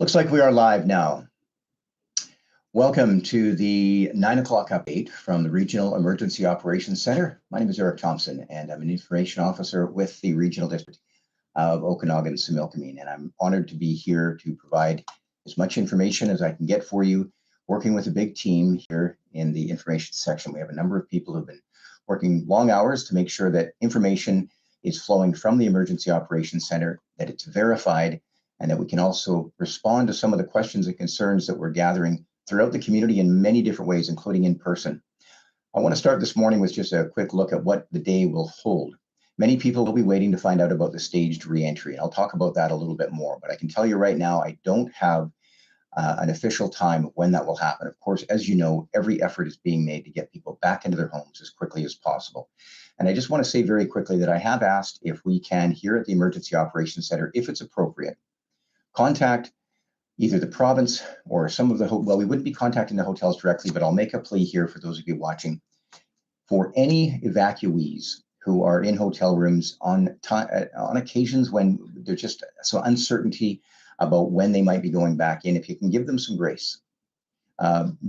Looks like we are live now. Welcome to the 9 o'clock update from the Regional Emergency Operations Center. My name is Eric Thompson, and I'm an information officer with the Regional District of Okanagan, Similkameen, and I'm honored to be here to provide as much information as I can get for you, working with a big team here in the information section. We have a number of people who've been working long hours to make sure that information is flowing from the Emergency Operations Center, that it's verified, and that we can also respond to some of the questions and concerns that we're gathering throughout the community in many different ways, including in person. I want to start this morning with just a quick look at what the day will hold. Many people will be waiting to find out about the staged reentry, and I'll talk about that a little bit more, but I can tell you right now, I don't have an official time of when that will happen. Of course, as you know, every effort is being made to get people back into their homes as quickly as possible. And I just want to say very quickly that I have asked if we can, here at the Emergency Operations Center, if it's appropriate, contact either the province or some of the, well, we wouldn't be contacting the hotels directly, but I'll make a plea here for those of you watching. For any evacuees who are in hotel rooms on occasions when there's just some uncertainty about when they might be going back in, if you can give them some grace.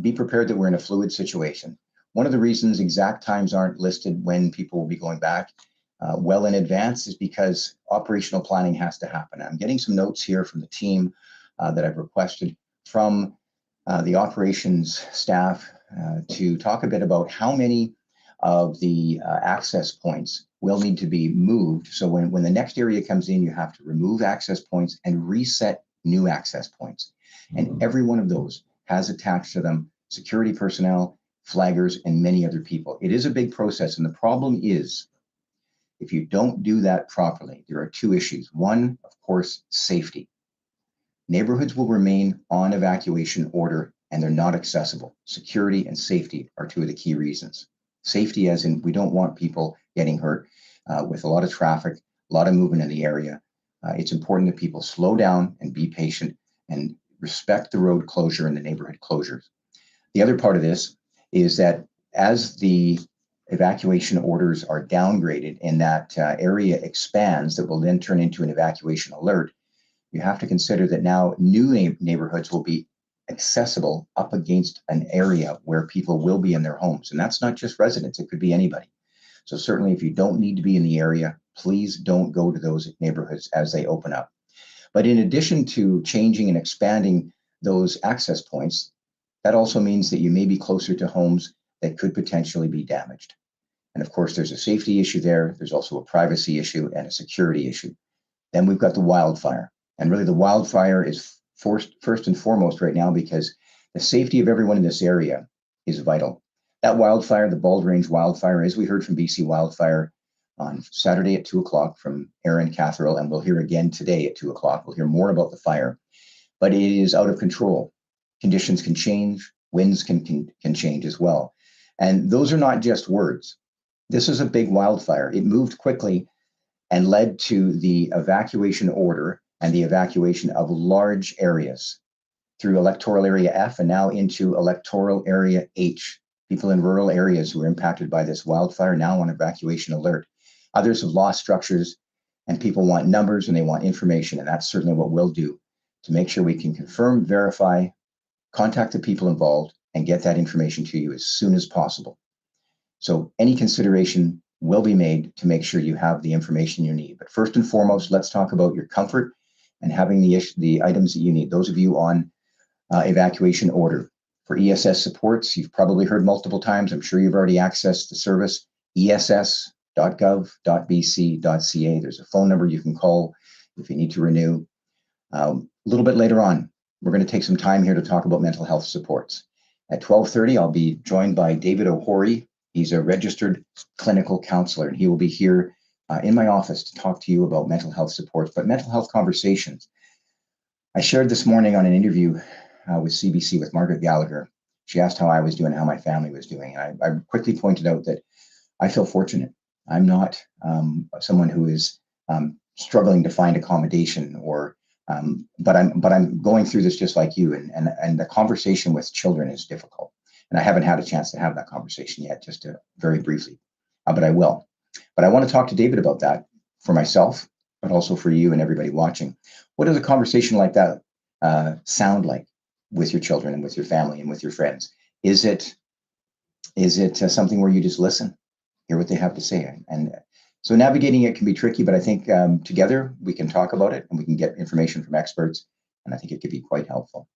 Be prepared that we're in a fluid situation. One of the reasons exact times aren't listed when people will be going back well in advance is because operational planning has to happen. I'm getting some notes here from the team that I've requested from the operations staff to talk a bit about how many of the access points will need to be moved. So when the next area comes in, you have to remove access points and reset new access points. And every one of those has attached to them security personnel, flaggers, and many other people. It is a big process. And the problem is, if you don't do that properly, there are two issues. One, of course, safety. Neighborhoods will remain on evacuation order and they're not accessible. Security and safety are two of the key reasons. Safety as in we don't want people getting hurt with a lot of traffic, a lot of movement in the area. It's important that people slow down and be patient and respect the road closure and the neighborhood closures. The other part of this is that as the evacuation orders are downgraded and that area expands, that will then turn into an evacuation alert, you have to consider that now new neighborhoods will be accessible up against an area where people will be in their homes. And that's not just residents, it could be anybody. So certainly if you don't need to be in the area, please don't go to those neighborhoods as they open up. But in addition to changing and expanding those access points, that also means that you may be closer to homes that could potentially be damaged. And of course, there's a safety issue there. There's also a privacy issue and a security issue. Then we've got the wildfire. And really the wildfire is first and foremost right now because the safety of everyone in this area is vital. That wildfire, the Bald Range wildfire, as we heard from BC Wildfire on Saturday at 2 o'clock from Aaron Catherall, and we'll hear again today at 2 o'clock. We'll hear more about the fire, but it is out of control. Conditions can change, winds can change as well. And those are not just words. This is a big wildfire. It moved quickly and led to the evacuation order and the evacuation of large areas through electoral area F and now into electoral area H. People in rural areas who are impacted by this wildfire now on evacuation alert. Others have lost structures and people want numbers and they want information. And that's certainly what we'll do to make sure we can confirm, verify, contact the people involved and get that information to you as soon as possible. So any consideration will be made to make sure you have the information you need. But first and foremost, let's talk about your comfort and having the items that you need. Those of you on evacuation order. For ESS supports, you've probably heard multiple times. I'm sure you've already accessed the service, ess.gov.bc.ca. There's a phone number you can call if you need to renew. A little bit later on, we're going to take some time here to talk about mental health supports. At 12:30, I'll be joined by David O'Hory. He's a registered clinical counselor, and he will be here in my office to talk to you about mental health supports, but mental health conversations. I shared this morning on an interview with CBC with Margaret Gallagher. She asked how I was doing, how my family was doing. I quickly pointed out that I feel fortunate. I'm not someone who is struggling to find accommodation, or but I'm going through this just like you. And the conversation with children is difficult. And I haven't had a chance to have that conversation yet, just very briefly, but I will. But I want to talk to David about that for myself, but also for you and everybody watching. What does a conversation like that sound like with your children and with your family and with your friends? Is it something where you just listen, hear what they have to say? And so navigating it can be tricky, but I think together we can talk about it and we can get information from experts, and I think it could be quite helpful.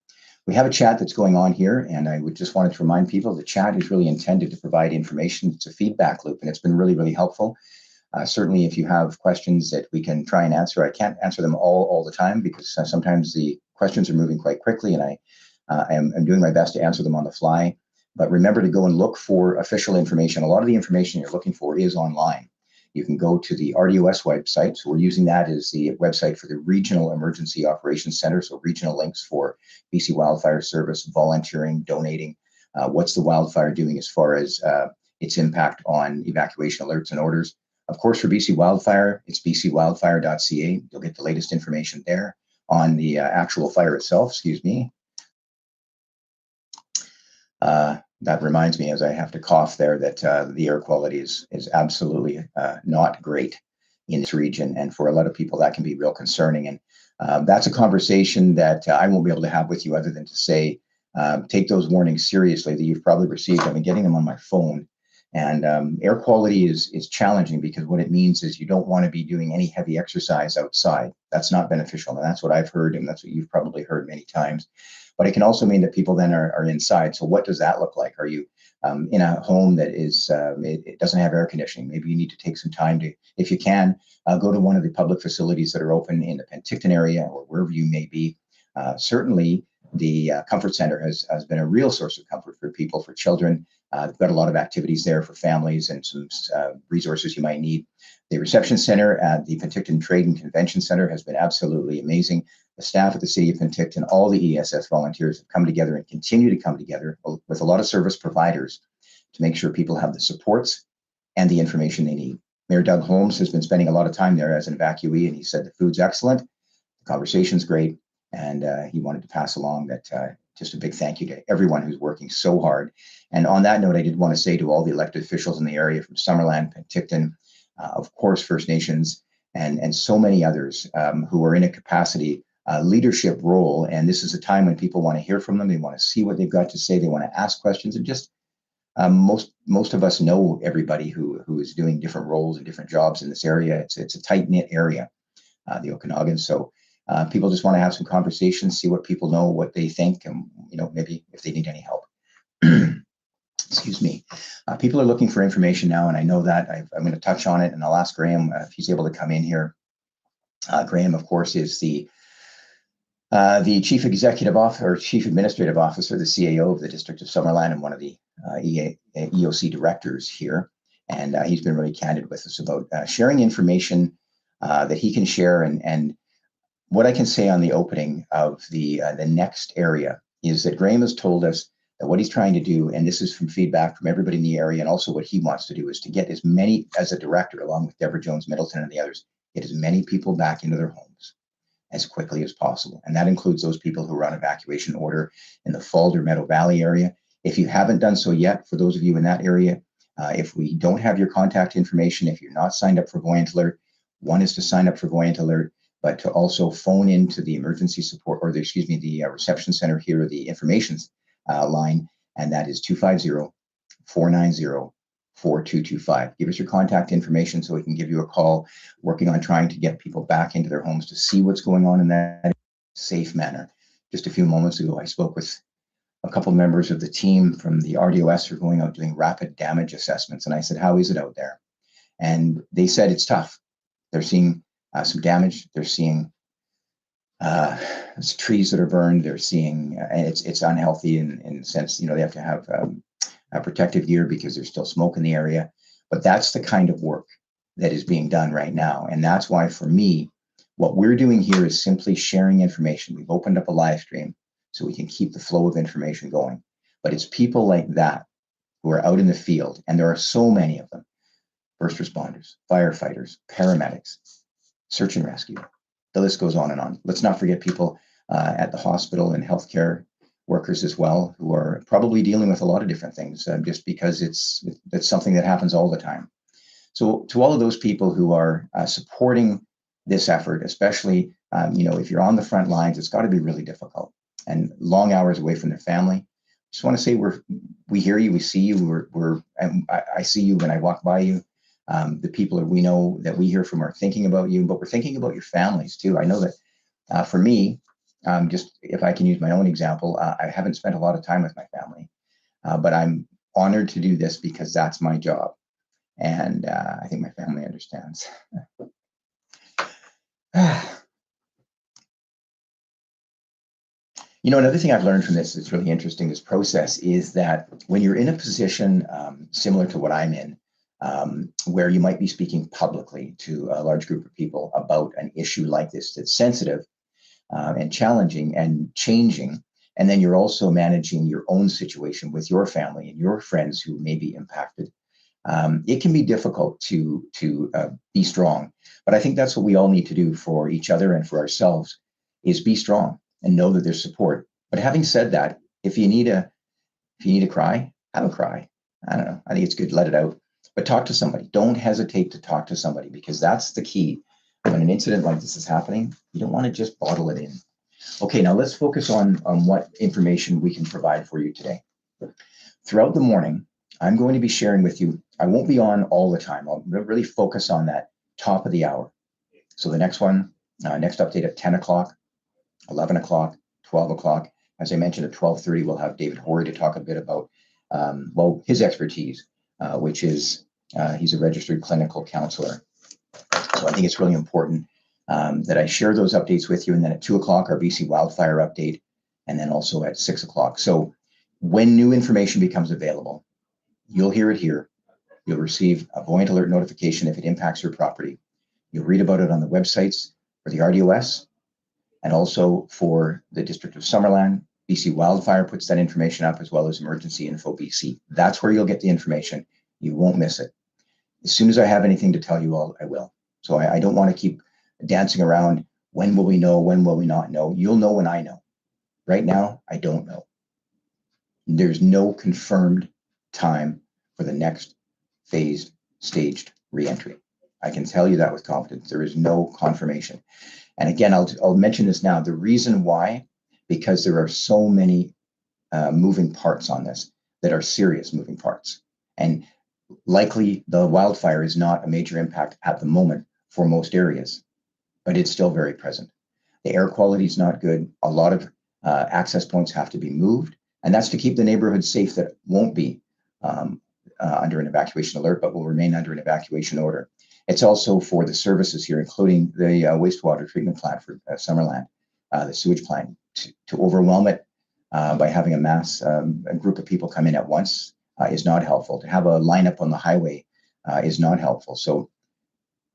We have a chat that's going on here, and I would just wanted to remind people the chat is really intended to provide information. It's a feedback loop, and it's been really, really helpful. Certainly, if you have questions that we can try and answer, I can't answer them all the time because sometimes the questions are moving quite quickly, and I'm doing my best to answer them on the fly. But remember to go and look for official information. A lot of the information you're looking for is online. You can go to the RDOS website. So we're using that as the website for the Regional Emergency Operations Center. So regional links for BC Wildfire Service, volunteering, donating. What's the wildfire doing as far as its impact on evacuation alerts and orders? Of course, for BC Wildfire, it's bcwildfire.ca. You'll get the latest information there on the actual fire itself, excuse me. That reminds me, as I have to cough there, that the air quality is absolutely not great in this region. And for a lot of people, that can be real concerning. And that's a conversation that I won't be able to have with you other than to say, take those warnings seriously that you've probably received. I've been getting them on my phone. And air quality is challenging because what it means is you don't want to be doing any heavy exercise outside. That's not beneficial. And that's what I've heard, and that's what you've probably heard many times. But it can also mean that people then are inside. So what does that look like? Are you in a home that is, it doesn't have air conditioning? Maybe you need to take some time to, if you can, go to one of the public facilities that are open in the Penticton area or wherever you may be. Certainly, the Comfort Center has been a real source of comfort for people, for children. They've got a lot of activities there for families and some resources you might need. The reception center at the Penticton Trade and Convention Center has been absolutely amazing. The staff at the City of Penticton, all the ESS volunteers have come together and continue to come together with a lot of service providers to make sure people have the supports and the information they need. Mayor Doug Holmes has been spending a lot of time there as an evacuee, and he said the food's excellent, the conversation's great, and he wanted to pass along that just a big thank you to everyone who's working so hard. And on that note, I did want to say to all the elected officials in the area from Summerland, Penticton, of course, First Nations, and so many others who are in a capacity leadership role. And this is a time when people want to hear from them. They want to see what they've got to say. They want to ask questions. And just most of us know everybody who is doing different roles and different jobs in this area. It's a tight knit area, the Okanagan. So people just want to have some conversations, see what people know, what they think, and maybe if they need any help. Excuse me. People are looking for information now, and I know that I'm going to touch on it, and I'll ask Graham if he's able to come in here. Graham, of course, is the Chief Executive Officer or Chief Administrative Officer, the CAO of the District of Summerland, and one of the EOC directors here. And he's been really candid with us about sharing information that he can share. And what I can say on the opening of the next area is that Graham has told us that what he's trying to do, and this is from feedback from everybody in the area, and also what he wants to do, is to get as many, as a director, along with Deborah Jones Middleton and the others, get as many people back into their homes as quickly as possible. And that includes those people who are on evacuation order in the Falder Meadow Valley area. If you haven't done so yet, for those of you in that area, if we don't have your contact information, if you're not signed up for Voyant Alert, one is to sign up for Voyant Alert, but to also phone into the emergency support, or the reception center here, or the information line, and that is 250-490-4225. Give us your contact information so we can give you a call, working on trying to get people back into their homes to see what's going on in that safe manner. Just a few moments ago, I spoke with a couple of members of the team from the RDOS who are going out doing rapid damage assessments, and I said, how is it out there? And they said it's tough. They're seeing some damage. They're seeing trees that are burned. They're seeing, and it's unhealthy in the sense, they have to have a protective gear because there's still smoke in the area. But that's the kind of work that is being done right now. And that's why, for me, what we're doing here is simply sharing information. We've opened up a live stream so we can keep the flow of information going. But it's people like that who are out in the field, and there are so many of them: first responders, firefighters, paramedics, search and rescue. The list goes on and on. Let's not forget people at the hospital and healthcare workers as well, who are probably dealing with a lot of different things, just because it's something that happens all the time. So to all of those people who are supporting this effort, especially If you're on the front lines, it's got to be really difficult and long hours away from their family. Just want to say we hear you, we see you, I see you when I walk by you. The people that we know that we hear from are thinking about you, but we're thinking about your families too. I know that for me, just if I can use my own example, I haven't spent a lot of time with my family, but I'm honored to do this because that's my job. And I think my family understands. Another thing I've learned from this that's really interesting, this process, is that when you're in a position similar to what I'm in, where you might be speaking publicly to a large group of people about an issue like this that's sensitive and challenging and changing, and then you're also managing your own situation with your family and your friends who may be impacted, it can be difficult to be strong. But I think that's what we all need to do for each other and for ourselves, is be strong and know that there's support. But having said that, if you need to cry, have a cry. I don't know. I think it's good to let it out. But talk to somebody. Don't hesitate to talk to somebody, because that's the key. When an incident like this is happening, you don't want to just bottle it in. Okay, now let's focus on what information we can provide for you today. Throughout the morning, I'm going to be sharing with you. I won't be on all the time. I'll really focus on that top of the hour. So the next one, next update at 10 o'clock, 11 o'clock, 12 o'clock. As I mentioned, at 12:30, we'll have David Horry to talk a bit about, his expertise, which is he's a registered clinical counselor. So I think it's really important that I share those updates with you. And then at 2 o'clock, our BC Wildfire update, and then also at 6 o'clock. So when new information becomes available, you'll hear it here. You'll receive a Buoyant Alert notification if it impacts your property. You'll read about it on the websites for the RDOS and also for the District of Summerland. BC Wildfire puts that information up, as well as Emergency Info BC. That's where you'll get the information. You won't miss it. As soon as I have anything to tell you all, I will. So I don't want to keep dancing around. When will we know? When will we not know? You'll know when I know. Right now, I don't know. There's no confirmed time for the next phased, staged reentry. I can tell you that with confidence. There is no confirmation. And again, I'll mention this now. The reason why, because there are so many moving parts on this that are serious moving parts. And likely the wildfire is not a major impact at the moment for most areas, but it's still very present. The air quality is not good. A lot of access points have to be moved, and that's to keep the neighborhood safe that won't be under an evacuation alert, but will remain under an evacuation order. It's also for the services here, including the wastewater treatment plant for Summerland, the sewage plant, to overwhelm it by having a group of people come in at once is not helpful. To have a lineup on the highway is not helpful. So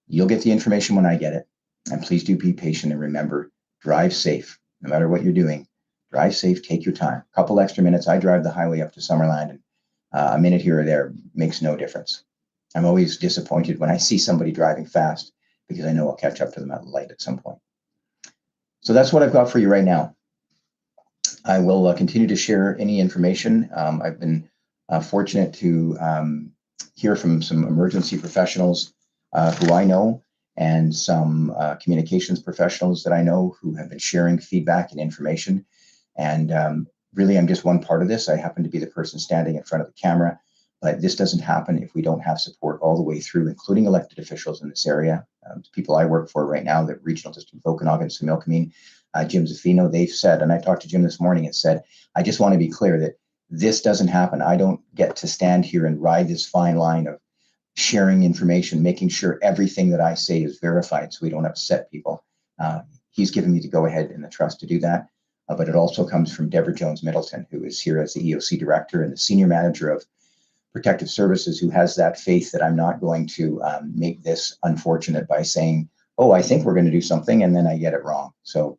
you'll get the information when I get it. And please do be patient, and remember, drive safe. No matter what you're doing, drive safe, take your time. A couple extra minutes. I drive the highway up to Summerland, and a minute here or there makes no difference. I'm always disappointed when I see somebody driving fast, because I know I'll catch up to them at the light at some point. So that's what I've got for you right now. I will continue to share any information. I've been fortunate to hear from some emergency professionals who I know, and some communications professionals that I know who have been sharing feedback and information. And really, I'm just one part of this. I happen to be the person standing in front of the camera, but this doesn't happen if we don't have support all the way through, including elected officials in this area. People I work for right now, the Regional District of Okanagan, Similkameen, Jim Zaffino, they've said, and I talked to Jim this morning and said, I just want to be clear that this doesn't happen. I don't get to stand here and ride this fine line of sharing information, making sure everything that I say is verified so we don't upset people. He's given me the go-ahead and the trust to do that. But it also comes from Deborah Jones-Middleton, who is here as the EOC director and the senior manager of Protective Services, who has that faith that I'm not going to make this unfortunate by saying, oh, I think we're going to do something, and then I get it wrong. So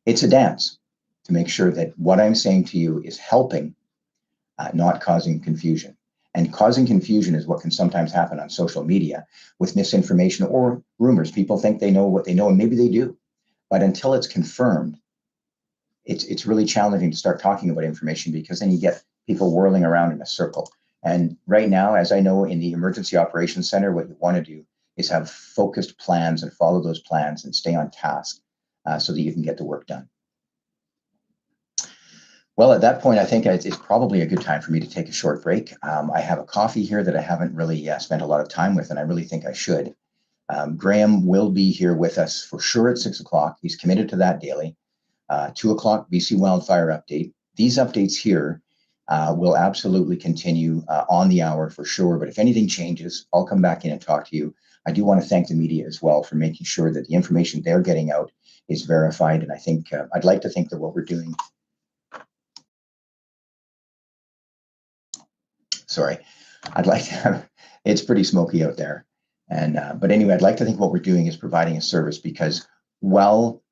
it's a dance to make sure that what I'm saying to you is helping, not causing confusion. And causing confusion is what can sometimes happen on social media with misinformation or rumors. People think they know what they know, and maybe they do. But until it's confirmed, it's really challenging to start talking about information, because then you get people whirling around in a circle. And right now, as I know, in the Emergency Operations Center, what you want to do is have focused plans and follow those plans and stay on task. so that you can get the work done. Well, at that point, I think it's probably a good time for me to take a short break. I have a coffee here that I haven't really spent a lot of time with, and I really think I should. Graham will be here with us for sure at 6 o'clock. He's committed to that daily. 2 o'clock, BC Wildfire update. These updates here will absolutely continue on the hour for sure. But if anything changes, I'll come back in and talk to you. I do want to thank the media as well for making sure that the information they're getting out is verified. And I think I'd like to think that what we're doing. Sorry, I'd like to have, it's pretty smoky out there. And but anyway, I'd like to think what we're doing is providing a service, because while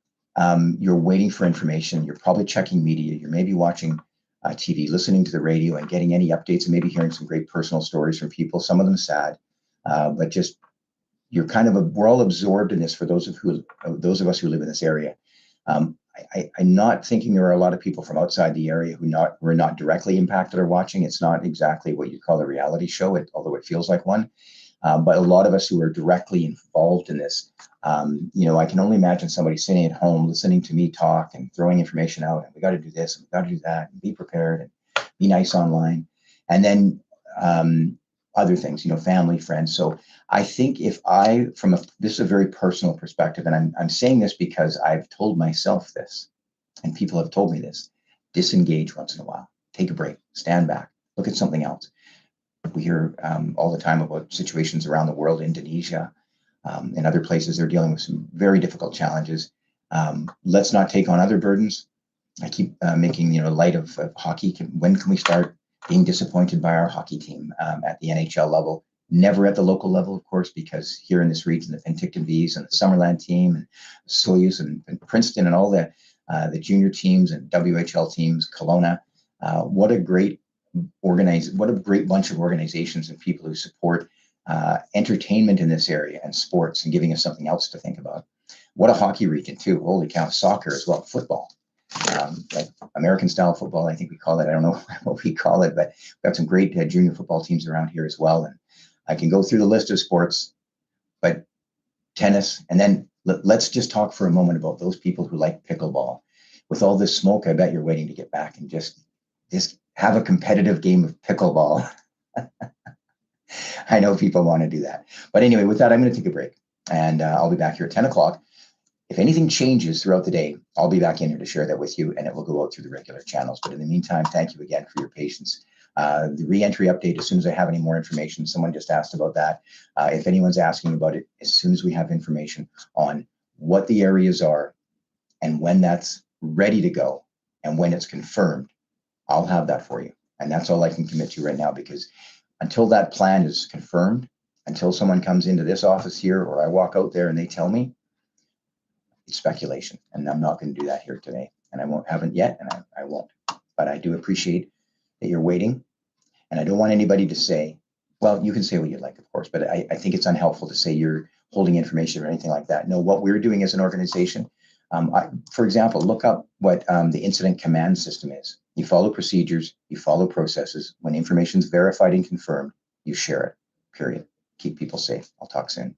you're waiting for information, you're probably checking media, you're maybe watching TV, listening to the radio and getting any updates, and maybe hearing some great personal stories from people, some of them sad, but just you're kind of we're all absorbed in this. For those of us who live in this area, I'm not thinking there are a lot of people from outside the area who are not directly impacted or watching. It's not exactly what you'd call a reality show, although it feels like one. But a lot of us who are directly involved in this, I can only imagine somebody sitting at home listening to me talk and throwing information out, and we got to do this and we got to do that, and be prepared and be nice online, and then other things, family, friends. So I think this is a very personal perspective, and I'm saying this because I've told myself this, and people have told me this: disengage once in a while, take a break, stand back, look at something else. We hear all the time about situations around the world, Indonesia, and other places. They're dealing with some very difficult challenges. Let's not take on other burdens. I keep making light of hockey. When can we start being disappointed by our hockey team at the NHL level? Never at the local level, of course, because here in this region, the Penticton Bees and the Summerland team and Soyuz and Princeton and all the junior teams and WHL teams, Kelowna. What a great bunch of organizations and people who support entertainment in this area and sports and giving us something else to think about. What a hockey region too. Holy cow, soccer as well, football. Like American style football, I think we call it. I don't know what we call it, but we've got some great junior football teams around here as well. And I can go through the list of sports, but tennis, and then let's just talk for a moment about those people who like pickleball. With all this smoke, I bet you're waiting to get back and just have a competitive game of pickleball. I know people want to do that. But anyway, with that, I'm going to take a break, and I'll be back here at 10 o'clock. If anything changes throughout the day, I'll be back in here to share that with you, and it will go out through the regular channels. But in the meantime, thank you again for your patience. The re-entry update, as soon as I have any more information, someone just asked about that. If anyone's asking about it, as soon as we have information on what the areas are and when that's ready to go and when it's confirmed, I'll have that for you. And that's all I can commit to right now, because until that plan is confirmed, until someone comes into this office here or I walk out there and they tell me, it's speculation. And I'm not going to do that here today. And I haven't yet, and I won't. But I do appreciate that you're waiting. And I don't want anybody to say, well, you can say what you'd like, of course, but I think it's unhelpful to say you're holding information or anything like that. No, what we're doing as an organization, for example, look up what the incident command system is. You follow procedures, you follow processes. When information is verified and confirmed, you share it, period. Keep people safe. I'll talk soon.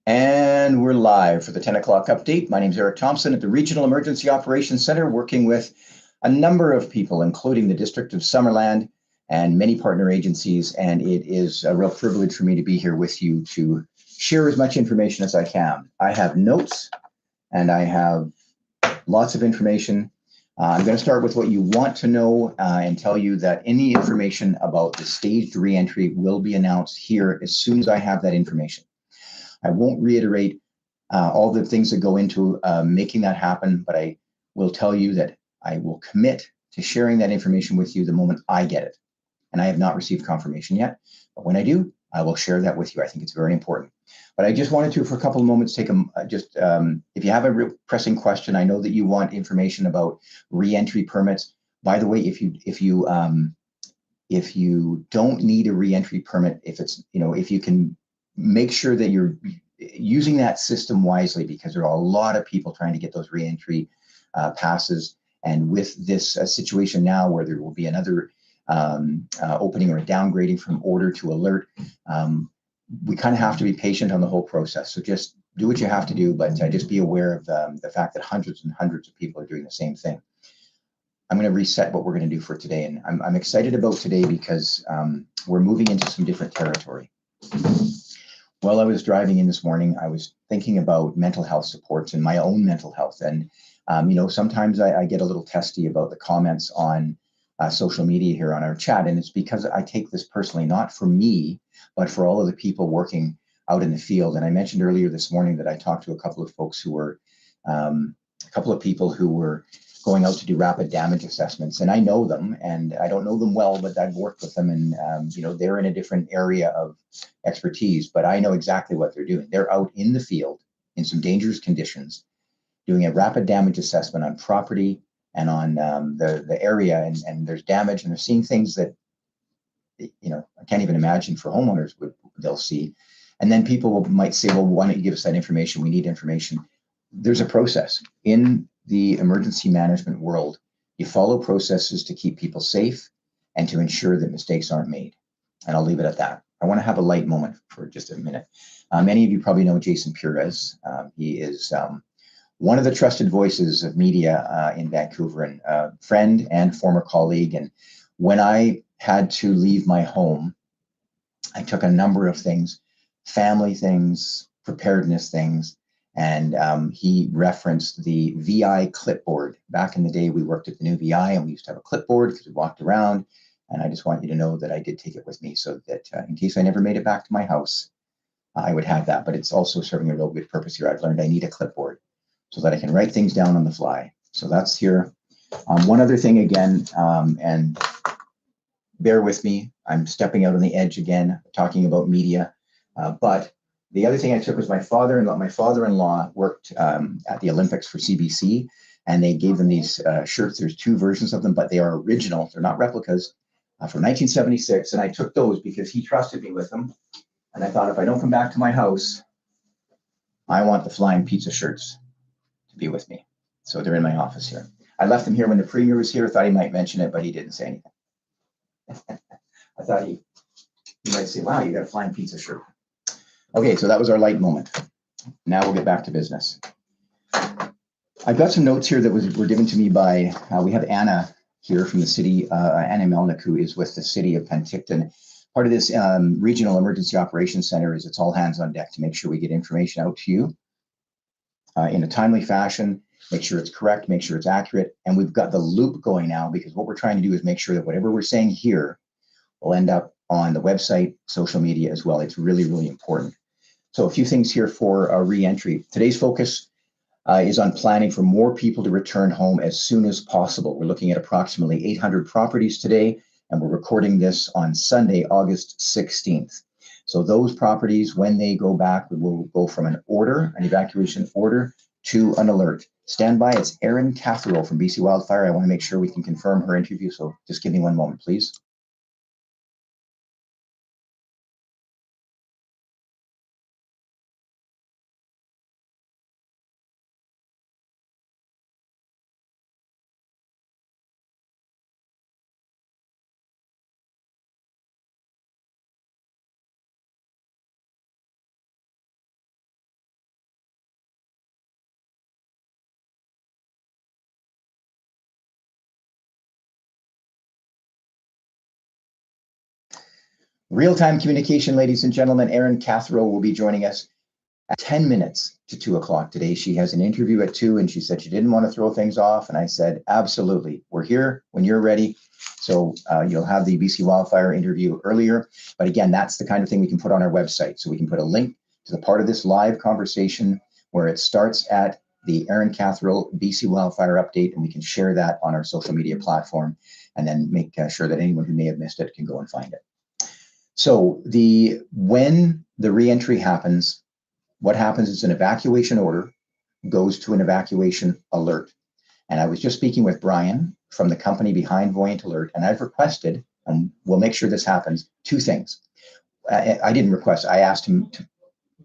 And we're live for the 10 o'clock update. My name is Eric Thompson at the Regional Emergency Operations Center, working with a number of people, including the District of Summerland and many partner agencies. And it is a real privilege for me to be here with you to share as much information as I can. I have notes and I have lots of information. I'm going to start with what you want to know and tell you that any information about the staged reentry will be announced here as soon as I have that information. I won't reiterate all the things that go into making that happen, but I will tell you that I will commit to sharing that information with you the moment I get it. And I have not received confirmation yet, but when I do, I will share that with you. I think it's very important. But I just wanted to, for a couple of moments, take if you have a real pressing question, I know that you want information about reentry permits. By the way, if you don't need a reentry permit, if you can make sure that you're using that system wisely, because there are a lot of people trying to get those reentry passes. And with this situation now where there will be another opening or a downgrading from order to alert, we kind of have to be patient on the whole process. So just do what you have to do, but just be aware of the fact that hundreds and hundreds of people are doing the same thing. I'm going to reset what we're going to do for today. And I'm excited about today because we're moving into some different territory. While I was driving in this morning, I was thinking about mental health supports and my own mental health. And, sometimes I get a little testy about the comments on social media here on our chat. And it's because I take this personally, not for me, but for all of the people working out in the field. And I mentioned earlier this morning that I talked to a couple of folks who were, a couple of people who were going out to do rapid damage assessments. And I know them, and I don't know them well, but I've worked with them, and they're in a different area of expertise, but I know exactly what they're doing. They're out in the field in some dangerous conditions, doing a rapid damage assessment on property and on the area, and there's damage, and they're seeing things that I can't even imagine for homeowners they'll see. And then people might say, well, why don't you give us that information? We need information. There's a process in the emergency management world. You follow processes to keep people safe and to ensure that mistakes aren't made. And I'll leave it at that. I want to have a light moment for just a minute. Many of you probably know Jason Perez. He is one of the trusted voices of media in Vancouver, and a friend and former colleague. And when I had to leave my home, I took a number of things, family things, preparedness things, and he referenced the VI clipboard. Back in the day, we worked at the new VI, and we used to have a clipboard because we walked around. And I just want you to know that I did take it with me, so that in case I never made it back to my house, I would have that. But it's also serving a real good purpose here. I've learned I need a clipboard so that I can write things down on the fly. So that's here. One other thing again, and bear with me, I'm stepping out on the edge again, talking about media. But the other thing I took was my father-in-law. My father-in-law worked at the Olympics for CBC, and they gave them these shirts. There's two versions of them, but they are original. They're not replicas, from 1976. And I took those because he trusted me with them. And I thought, if I don't come back to my house, I want the flying pizza shirts to be with me. So they're in my office here. I left them here when the premier was here. I thought he might mention it, but he didn't say anything. I thought he might say, wow, you got a flying pizza shirt. Okay, so that was our light moment. Now we'll get back to business. I've got some notes here that were given to me by, we have Anna here from the city, Anna Melnick, who is with the city of Penticton. Part of this Regional Emergency Operations Center is it's all hands on deck to make sure we get information out to you in a timely fashion, make sure it's correct, make sure it's accurate. And we've got the loop going now, because what we're trying to do is make sure that whatever we're saying here will end up on the website, social media as well. It's really, really important. So a few things here for re-entry. Today's focus is on planning for more people to return home as soon as possible. We're looking at approximately 800 properties today, and we're recording this on Sunday, August 16th. So those properties, when they go back, we will go from an evacuation order, to an alert. Stand by, it's Erin Catherall from BC Wildfire. I want to make sure we can confirm her interview, so just give me one moment, please. Real-time communication, ladies and gentlemen. Erin Cathro will be joining us at 10 minutes to 2 o'clock today. She has an interview at 2, and she said she didn't want to throw things off. And I said, absolutely. We're here when you're ready. So you'll have the BC Wildfire interview earlier. But again, that's the kind of thing we can put on our website. So we can put a link to the part of this live conversation where it starts at the Erin Cathro BC Wildfire update, and we can share that on our social media platform and then make sure that anyone who may have missed it can go and find it. So when the reentry happens, what happens is an evacuation order goes to an evacuation alert. And I was just speaking with Brian from the company behind Voyant Alert, and I've requested, and we'll make sure this happens, 2 things. I didn't request, I asked him to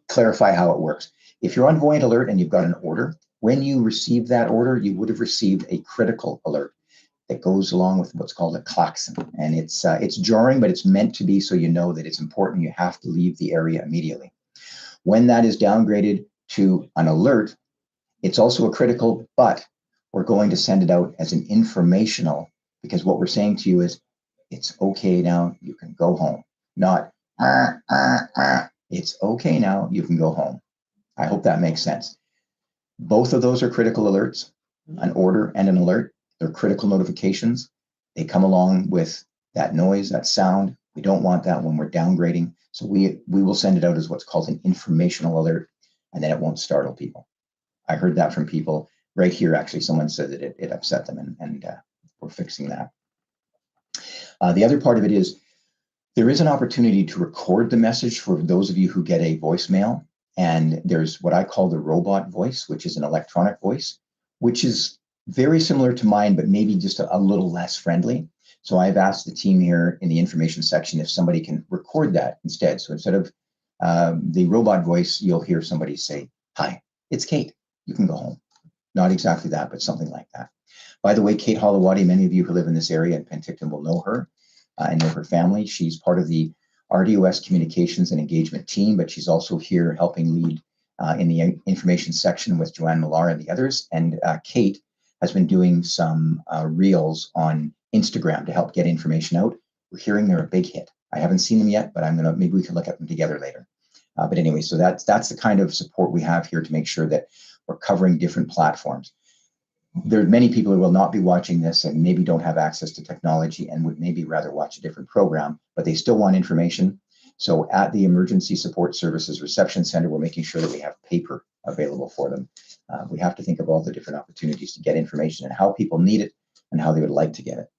clarify how it works. If you're on Voyant Alert and you've got an order, when you receive that order, you would have received a critical alert that goes along with what's called a klaxon. And it's jarring, but it's meant to be so you know that it's important. You have to leave the area immediately. When that is downgraded to an alert, it's also a critical, but we're going to send it out as an informational, because what we're saying to you is, it's okay now, you can go home. Not, it's okay now, you can go home. I hope that makes sense. Both of those are critical alerts, an order and an alert. They're critical notifications. They come along with that noise, that sound. We don't want that when we're downgrading. So we will send it out as what's called an informational alert, and then it won't startle people. I heard that from people right here. Actually, someone said that it upset them, and we're fixing that. The other part of it is there is an opportunity to record the message for those of you who get a voicemail. And there's what I call the robot voice, which is an electronic voice, which is very similar to mine, but maybe just a little less friendly. So I've asked the team here in the information section if somebody can record that instead. So instead of the robot voice, you'll hear somebody say, "Hi, it's Kate. You can go home." Not exactly that, but something like that. By the way, Kate Holowati, many of you who live in this area in Penticton will know her and know her family. She's part of the RDOS communications and engagement team, but she's also here helping lead in the information section with Joanne Millar and the others. And Kate has been doing some reels on Instagram to help get information out. We're hearing they're a big hit. I haven't seen them yet, but maybe we can look at them together later. But anyway, so that's the kind of support we have here to make sure that we're covering different platforms. There are many people who will not be watching this and maybe don't have access to technology and would maybe rather watch a different program, but they still want information. So at the Emergency Support Services Reception Center, we're making sure that we have paper available for them. We have to think of all the different opportunities to get information and how people need it and how they would like to get it.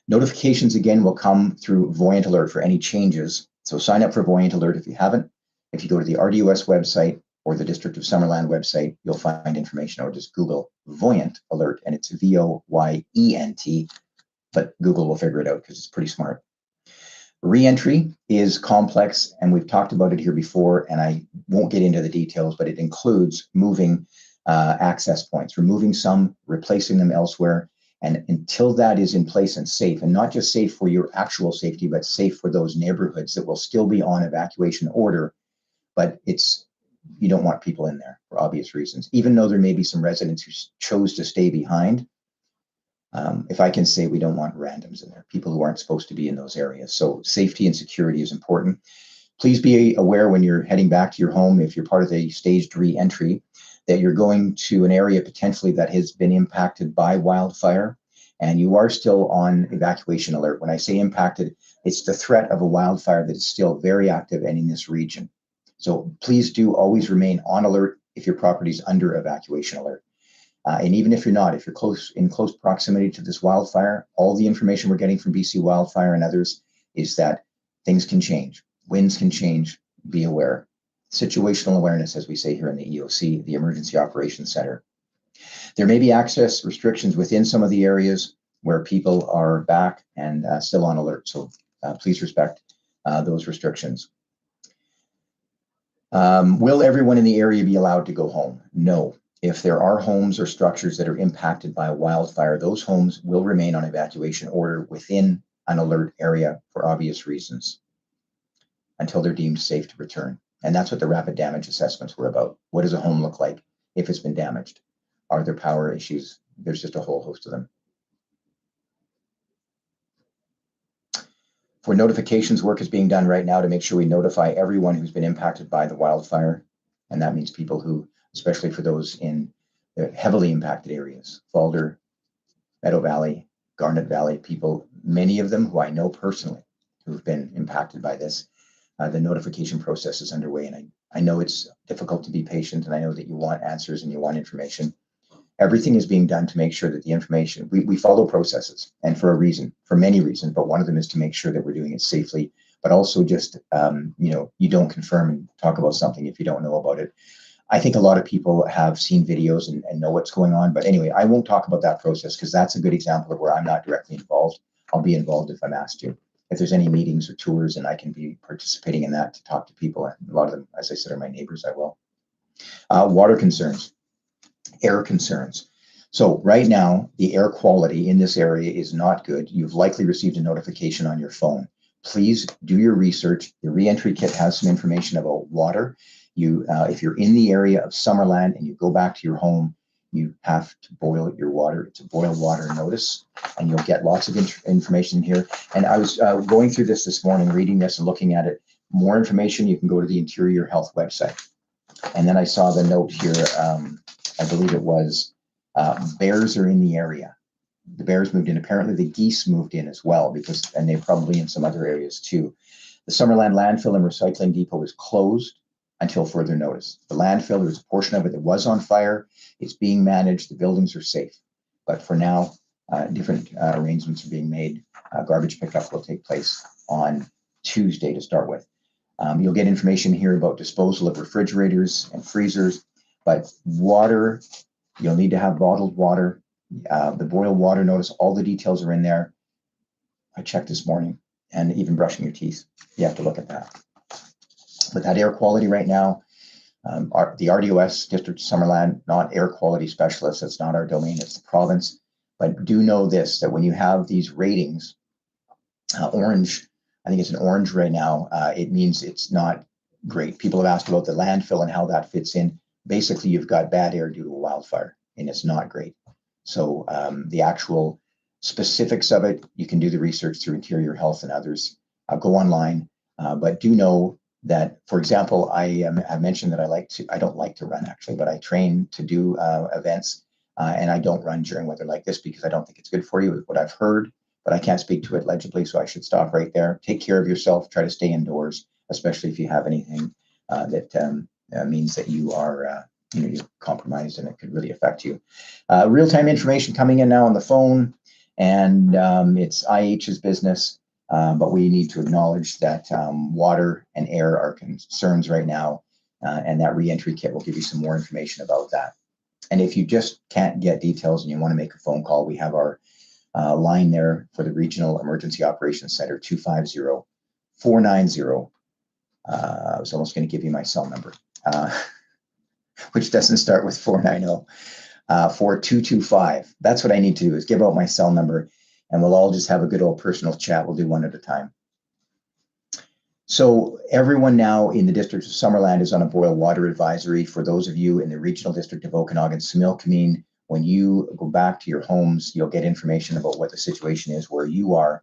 Notifications, again, will come through Voyant Alert for any changes. So sign up for Voyant Alert if you haven't. If you go to the RDOS website or the District of Summerland website, you'll find information, or just Google Voyant Alert, and it's VOYENT, but Google will figure it out because it's pretty smart. Reentry is complex, and we've talked about it here before, and I won't get into the details, but it includes moving access points, removing some, replacing them elsewhere. And until that is in place and safe, and not just safe for your actual safety, but safe for those neighborhoods that will still be on evacuation order, but you don't want people in there for obvious reasons, even though there may be some residents who chose to stay behind. If I can say, we don't want randoms in there, people who aren't supposed to be in those areas. So safety and security is important. Please be aware when you're heading back to your home, if you're part of the staged re-entry, that you're going to an area potentially that has been impacted by wildfire, and you are still on evacuation alert. When I say impacted, it's the threat of a wildfire that is still very active and in this region. So please do always remain on alert if your property is under evacuation alert. And even if you're not, if you're in close proximity to this wildfire, all the information we're getting from BC Wildfire and others is that things can change, winds can change, be aware. Situational awareness, as we say here in the EOC, the Emergency Operations Center. There may be access restrictions within some of the areas where people are back and still on alert. So please respect those restrictions. Will everyone in the area be allowed to go home? No. If there are homes or structures that are impacted by a wildfire, those homes will remain on evacuation order within an alert area for obvious reasons until they're deemed safe to return. And that's what the rapid damage assessments were about. What does a home look like if it's been damaged? Are there power issues? There's just a whole host of them. For notifications, work is being done right now to make sure we notify everyone who's been impacted by the wildfire. And that means people who, especially for those in the heavily impacted areas, Falder, Meadow Valley, Garnet Valley, people, many of them who I know personally who've been impacted by this. The notification process is underway, and I know it's difficult to be patient, and I know that you want answers and you want information. Everything is being done to make sure that the information, we follow processes, and for a reason, for many reasons, but one of them is to make sure that we're doing it safely, but also just, you don't confirm and talk about something if you don't know about it. I think a lot of people have seen videos and know what's going on, but anyway, I won't talk about that process because that's a good example of where I'm not directly involved. I'll be involved if I'm asked to. If there's any meetings or tours and I can be participating in that to talk to people, and a lot of them, as I said, are my neighbors, I will. Water concerns. Air concerns. So right now, the air quality in this area is not good. You've likely received a notification on your phone. Please do your research. The reentry kit has some information about water. If you're in the area of Summerland and you go back to your home, you have to boil your water. It's a boil water notice, and you'll get lots of information here. And I was going through this morning, reading this and looking at it. More information, you can go to the Interior Health website. And then I saw the note here, I believe it was, bears are in the area. The bears moved in. Apparently the geese moved in as well, and they're probably in some other areas too. The Summerland landfill and recycling depot is closed until further notice. The landfill, there's a portion of it that was on fire. It's being managed. The buildings are safe. But for now, different arrangements are being made. Garbage pickup will take place on Tuesday to start with. You'll get information here about disposal of refrigerators and freezers, but water, you'll need to have bottled water. The boil water notice, all the details are in there. I checked this morning, and even brushing your teeth, you have to look at that. But that air quality right now, the RDOS, District of Summerland, not air quality specialists, it's not our domain, it's the province. But do know this, that when you have these ratings, orange, I think it's an orange right now, it means it's not great. People have asked about the landfill and how that fits in. Basically, you've got bad air due to a wildfire, and it's not great. So the actual specifics of it, you can do the research through Interior Health and others. Go online, but do know that, for example, I mentioned that I don't like to run actually, but I train to do events, and I don't run during weather like this because I don't think it's good for you, is what I've heard, but I can't speak to it legibly, so I should stop right there. Take care of yourself, try to stay indoors, especially if you have anything that means that you are you're compromised and it could really affect you. Real-time information coming in now on the phone, and it's IH's business. But we need to acknowledge that water and air are concerns right now, and that reentry kit will give you some more information about that. And if you just can't get details and you want to make a phone call, we have our line there for the Regional Emergency Operations Center, 250-490. I was almost going to give you my cell number, which doesn't start with 490, 4225. That's what I need to do, is give out my cell number, and we'll all just have a good old personal chat. We'll do one at a time. So everyone now in the District of Summerland is on a boil water advisory. For those of you in the Regional District of Okanagan, Similkameen, when you go back to your homes, you'll get information about what the situation is where you are.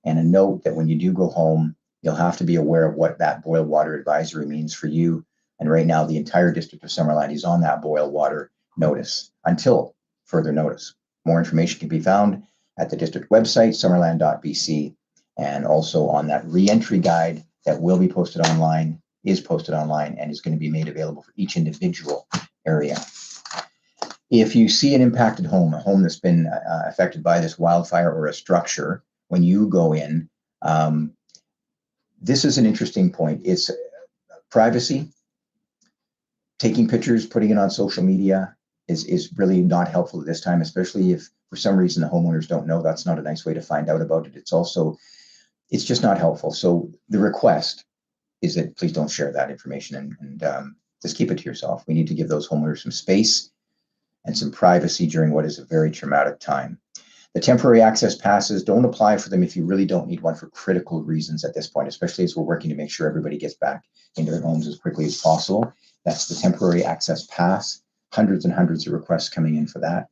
And a note that when you do go home, you'll have to be aware of what that boil water advisory means for you. And right now, the entire District of Summerland is on that boil water notice until further notice. More information can be found at the district website, summerland.bc, and also on that reentry guide that will be posted online, is posted online, and is going to be made available for each individual area. If you see an impacted home, a home that's been affected by this wildfire or a structure, when you go in, this is an interesting point. It's privacy. Taking pictures, putting it on social media is really not helpful at this time, especially if for some reason the homeowners don't know. That's not a nice way to find out about it. It's just not helpful. So the request is that please don't share that information and just keep it to yourself. We need to give those homeowners some space and some privacy during what is a very traumatic time. The temporary access passes, don't apply for them if you really don't need one for critical reasons at this point, especially as we're working to make sure everybody gets back into their homes as quickly as possible. That's the temporary access pass. Hundreds and hundreds of requests coming in for that.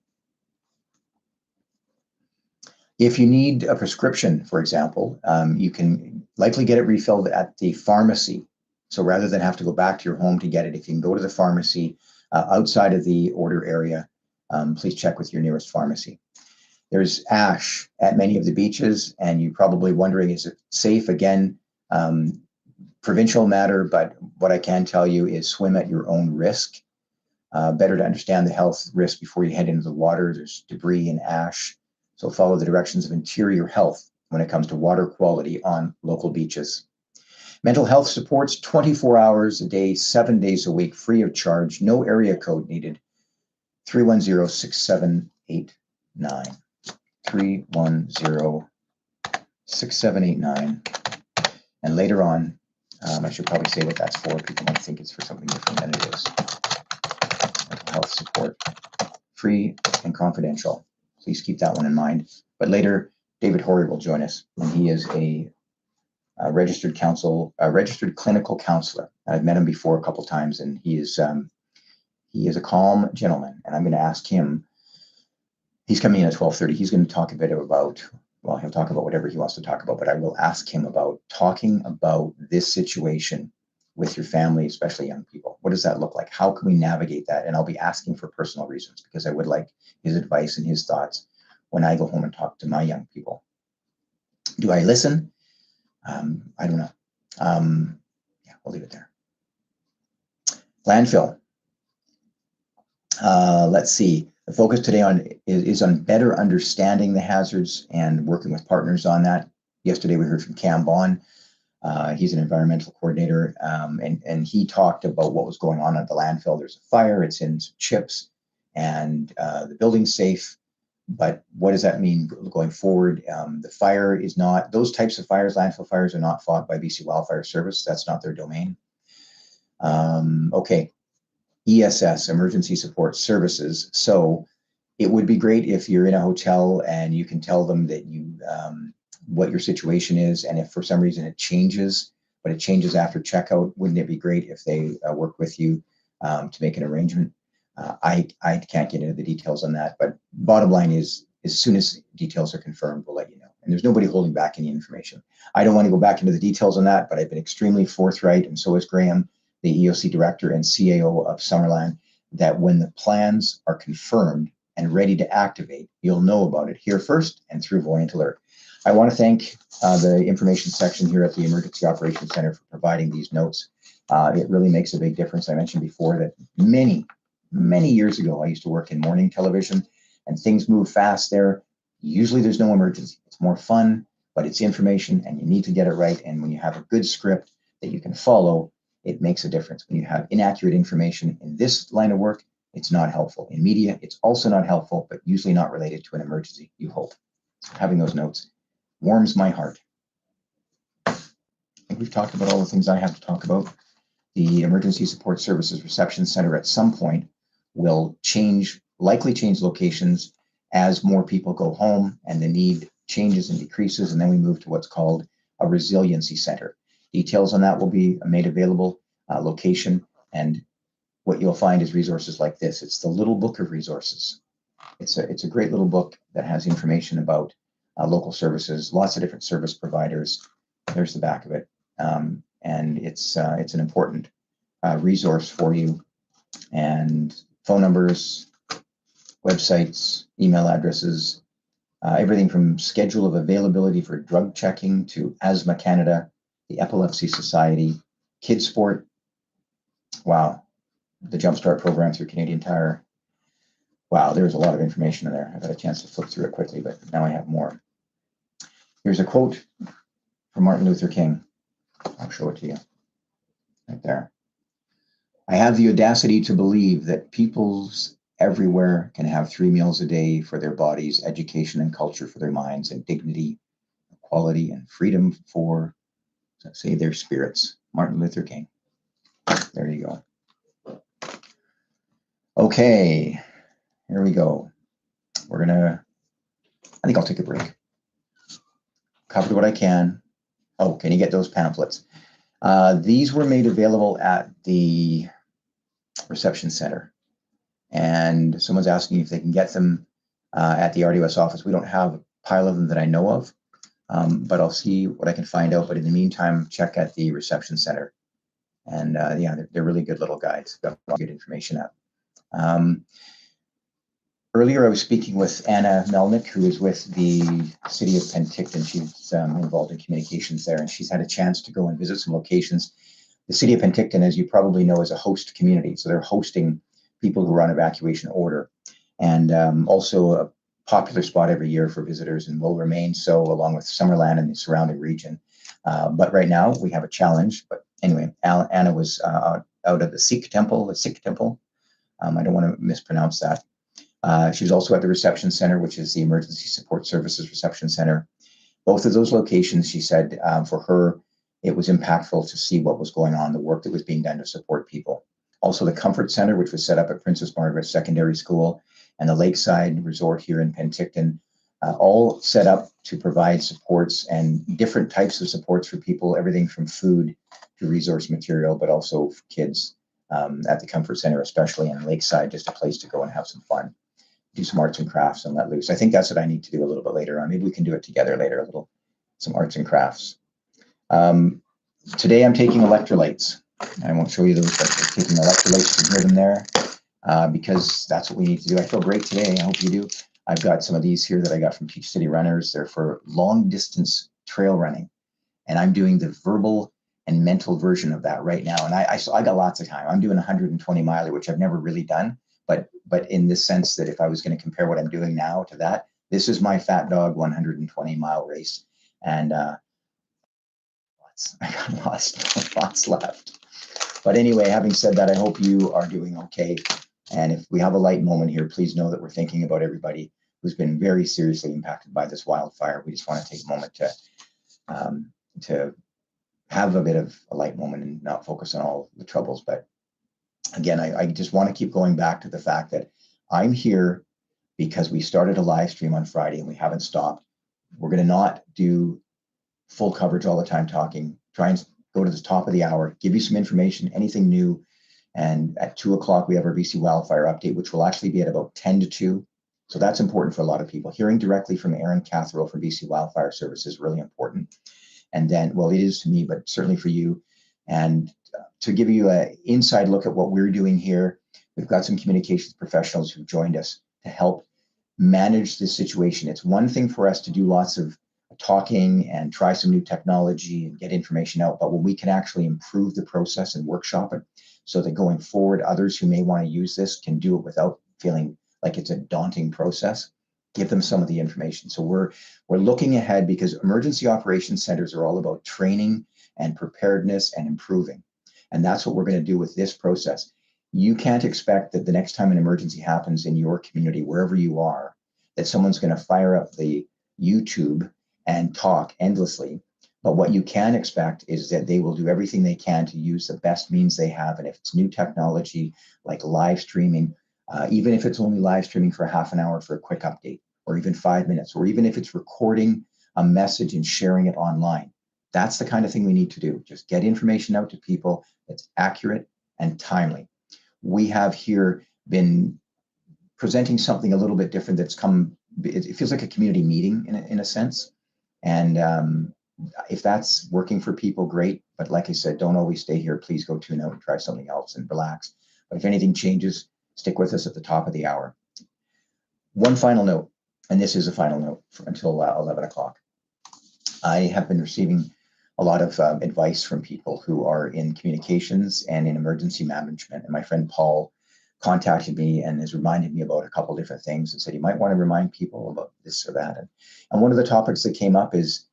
If you need a prescription, for example, you can likely get it refilled at the pharmacy. So rather than have to go back to your home to get it, if you can go to the pharmacy outside of the order area, please check with your nearest pharmacy. There's ash at many of the beaches, and you're probably wondering, is it safe? Again, provincial matter, but what I can tell you is swim at your own risk. Better to understand the health risk before you head into the water. There's debris and ash. So follow the directions of Interior Health when it comes to water quality on local beaches. Mental health supports 24 hours a day, 7 days a week, free of charge, no area code needed. 310-6789. 310-6789. And later on, I should probably say what that's for. People might think it's for something different than it is. Mental health support, free and confidential. Please keep that one in mind. But later, David Horry will join us, and he is a registered clinical counselor. I've met him before a couple times, and he is a calm gentleman. And I'm going to ask him. He's coming in at 12:30. He's going to talk a bit about. Well, he'll talk about whatever he wants to talk about, but I will ask him about talking about this situation with your family, especially young people. What does that look like? How can we navigate that? And I'll be asking for personal reasons because I would like his advice and his thoughts when I go home and talk to my young people. Do I listen? I don't know. Yeah, we'll leave it there. Landfill. Let's see. The focus today is on better understanding the hazards and working with partners on that. Yesterday we heard from Cam Bond. He's an environmental coordinator, and he talked about what was going on at the landfill. There's a fire, it's in some chips, and the building's safe. But what does that mean going forward? The fire is not, those types of fires, landfill fires, are not fought by BC Wildfire Service. That's not their domain. Okay. ESS, Emergency Support Services. So it would be great if you're in a hotel and you can tell them that you what your situation is, and if for some reason it changes, but it changes after checkout, wouldn't it be great if they work with you to make an arrangement? I can't get into the details on that, but bottom line is, as soon as details are confirmed, we'll let you know. And there's nobody holding back any information. I don't want to go back into the details on that, but I've been extremely forthright, and so is Graham, the EOC director and CAO of Summerland, that when the plans are confirmed and ready to activate, you'll know about it here first and through Voyant Alert. I want to thank the information section here at the Emergency Operations Center for providing these notes. It really makes a big difference. I mentioned before that many years ago, I used to work in morning television, and things move fast there. Usually there's no emergency. It's more fun, but it's information, and you need to get it right. And when you have a good script that you can follow, it makes a difference. When you have inaccurate information in this line of work, it's not helpful. In media, it's also not helpful, but usually not related to an emergency, you hope. So having those notes warms my heart. I think we've talked about all the things I have to talk about. The Emergency Support Services Reception Center at some point will likely change locations as more people go home and the need changes and decreases, and then we move to what's called a resiliency center. Details on that will be made available, location, and what you'll find is resources like this. It's the little book of resources. It's a great little book that has information about local services, lots of different service providers. There's the back of it, and it's an important resource for you. And phone numbers, websites, email addresses, everything from schedule of availability for drug checking to Asthma Canada, the Epilepsy Society, Kids Sport. Wow, the Jumpstart program through Canadian Tire. Wow, there's a lot of information in there. I got a chance to flip through it quickly, but now I have more. Here's a quote from Martin Luther King. I'll show it to you right there. I have the audacity to believe that peoples everywhere can have 3 meals a day for their bodies, education and culture for their minds, and dignity, equality, and freedom for, say, their spirits. Martin Luther King. There you go. Okay, here we go. I think I'll take a break. Covered what I can. Oh, can you get those pamphlets? These were made available at the reception center, and someone's asking if they can get them at the RDOS office. We don't have pile of them that I know of, but I'll see what I can find out. But in the meantime, check at the reception center. And yeah, they're really good little guides. Got a lot of good information out. Earlier, I was speaking with Anna Melnick, who is with the city of Penticton. She's involved in communications there, and she's had a chance to go and visit some locations. The city of Penticton, as you probably know, is a host community. So they're hosting people who are on evacuation order, and also a popular spot every year for visitors and will remain so, along with Summerland and the surrounding region. But right now, we have a challenge. But anyway, Anna was out of the Sikh temple, I don't want to mispronounce that. She was also at the reception center, which is the Emergency Support Services Reception Center. Both of those locations, she said, for her, it was impactful to see what was going on, the work that was being done to support people. Also, the Comfort Center, which was set up at Princess Margaret Secondary School, and the Lakeside Resort here in Penticton, all set up to provide supports and different types of supports for people, everything from food to resource material, but also for kids at the Comfort Center, especially in Lakeside, just a place to go and have some fun. Do some arts and crafts and let loose. I think that's what I need to do a little bit later on. Maybe we can do it together later, some arts and crafts. Today I'm taking electrolytes. I won't show you those, but I'm taking electrolytes. You can hear them there because that's what we need to do. I feel great today. I hope you do. I've got some of these here that I got from Peach City Runners. They're for long distance trail running. And I'm doing the verbal and mental version of that right now. And I got lots of time. I'm doing 120 miler, which I've never really done. But in this sense that if I was going to compare what I'm doing now to that, this is my Fat Dog 120-mile race. And I got lots left. But anyway, having said that, I hope you are doing okay. And if we have a light moment here, please know that we're thinking about everybody who's been very seriously impacted by this wildfire. We just want to take a moment to have a bit of a light moment and not focus on all the troubles. But again, I just want to keep going back to the fact that I'm here because we started a live stream on Friday and we haven't stopped. We're going to not do full coverage all the time talking, try and go to the top of the hour, give you some information, anything new. And at 2 o'clock, we have our BC Wildfire update, which will actually be at about 10 to 2. So that's important for a lot of people. Hearing directly from Aaron Catherall from BC Wildfire Service is really important. And then, well, it is to me, but certainly for you. And to give you an inside look at what we're doing here, we've got some communications professionals who've joined us to help manage this situation. It's one thing for us to do lots of talking and try some new technology and get information out, but when we can actually improve the process and workshop it so that going forward, others who may want to use this can do it without feeling like it's a daunting process, give them some of the information. So we're looking ahead because emergency operations centers are all about training and preparedness and improving. And that's what we're going to do with this process. You can't expect that the next time an emergency happens in your community, wherever you are, that someone's going to fire up the YouTube and talk endlessly. But what you can expect is that they will do everything they can to use the best means they have. And if it's new technology like live streaming, even if it's only live streaming for half an hour for a quick update, or even 5 minutes, or even if it's recording a message and sharing it online, that's the kind of thing we need to do. Just get information out to people that's accurate and timely. We have here been presenting something a little bit different that's come, it feels like a community meeting in a sense. And if that's working for people, great. But like I said, don't always stay here. Please go tune out and try something else and relax. But if anything changes, stick with us at the top of the hour. One final note, and this is a final note until 11 o'clock. I have been receiving a lot of advice from people who are in communications and in emergency management. And my friend Paul contacted me and has reminded me about a couple different things and said, you might want to remind people about this or that. And one of the topics that came up is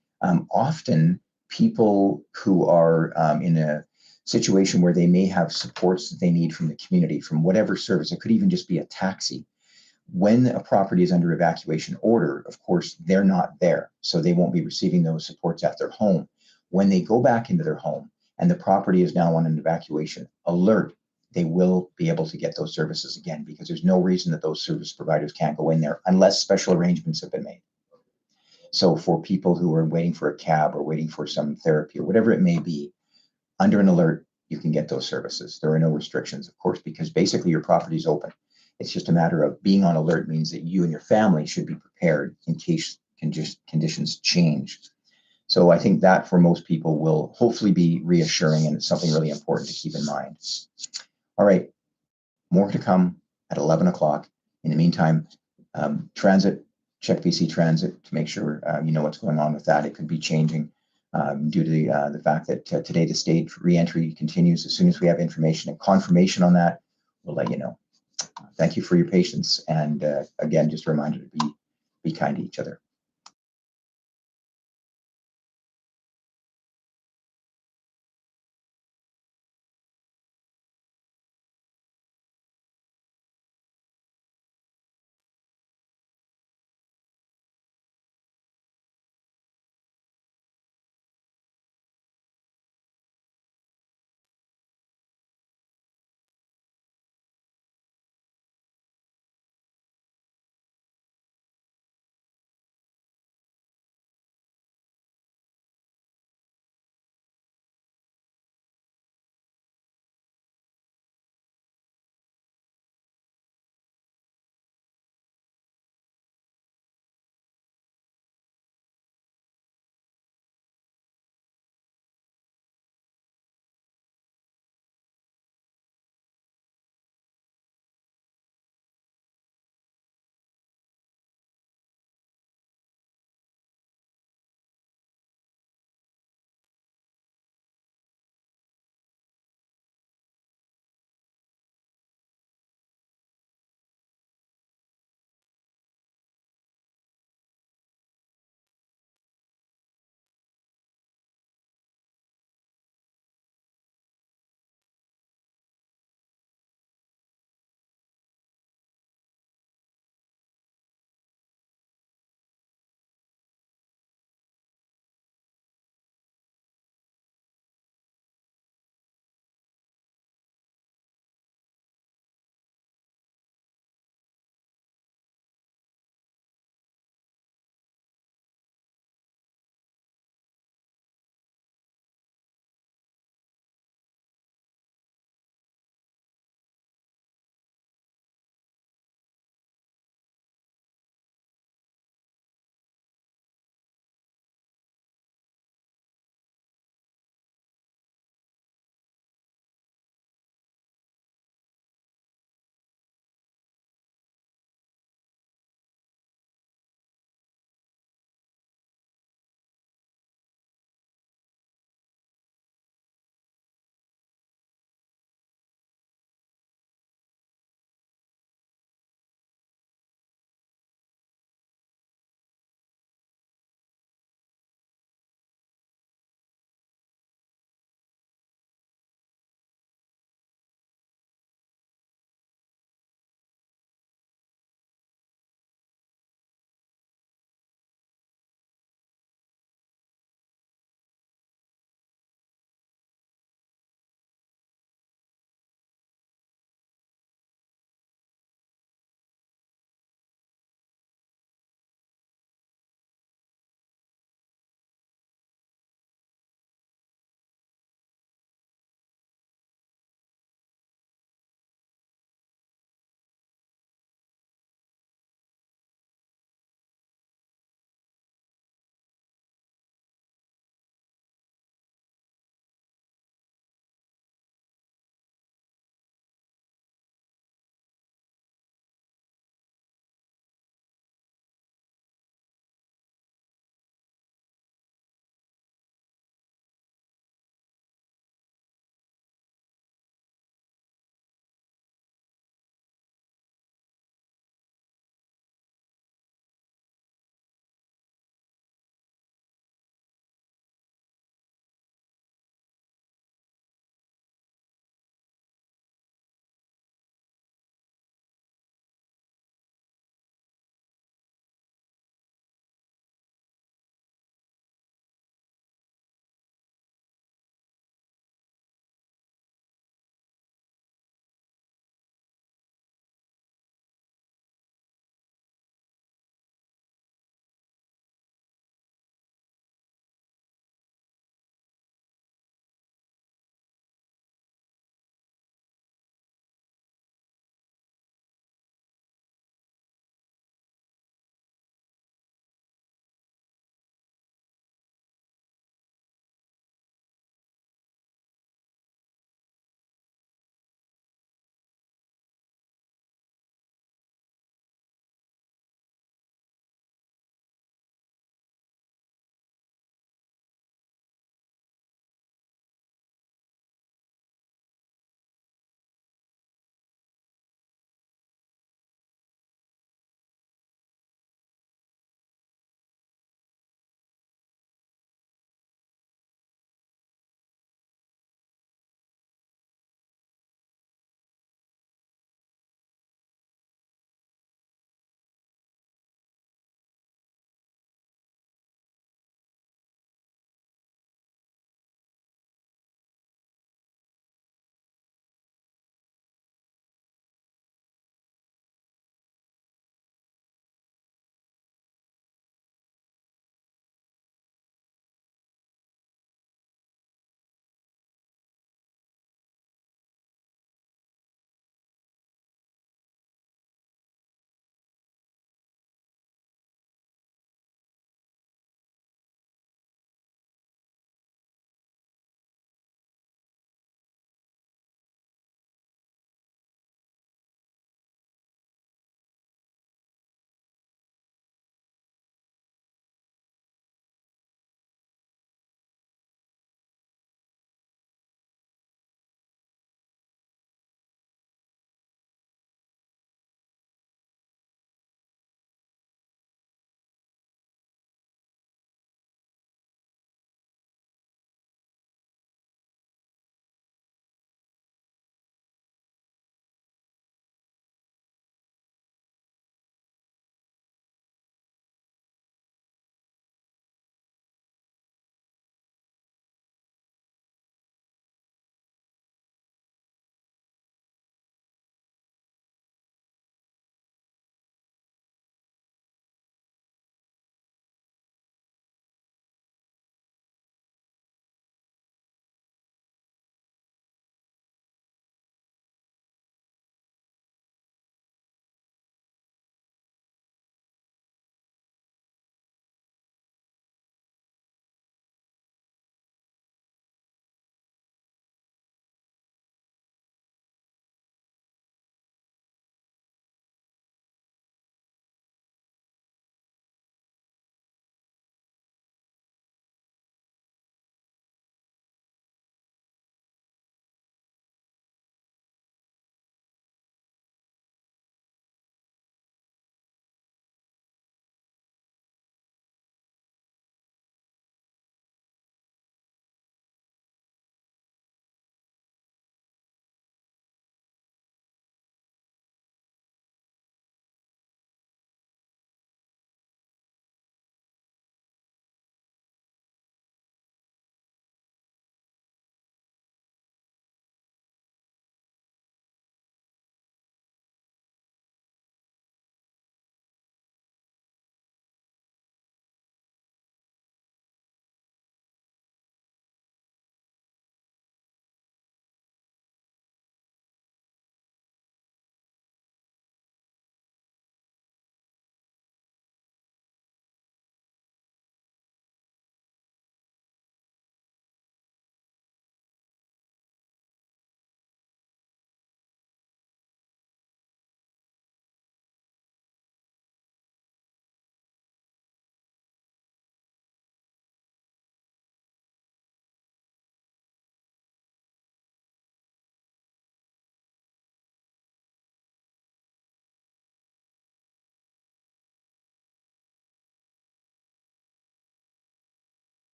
often people who are in a situation where they may have supports that they need from the community, from whatever service. It could even just be a taxi. When a property is under evacuation order, of course, they're not there. So they won't be receiving those supports at their home. When they go back into their home and the property is now on an evacuation alert, they will be able to get those services again, because there's no reason that those service providers can't go in there unless special arrangements have been made. So for people who are waiting for a cab or waiting for some therapy or whatever it may be, under an alert, you can get those services. There are no restrictions, of course, because basically your property is open. It's just a matter of being on alert means that you and your family should be prepared in case conditions change. So I think that for most people will hopefully be reassuring, and it's something really important to keep in mind. All right, more to come at 11 o'clock. In the meantime, transit, check BC Transit to make sure you know what's going on with that. It could be changing due to the fact that today the state reentry continues. As soon as we have information and confirmation on that, we'll let you know. Thank you for your patience, and again, just a reminder to be kind to each other.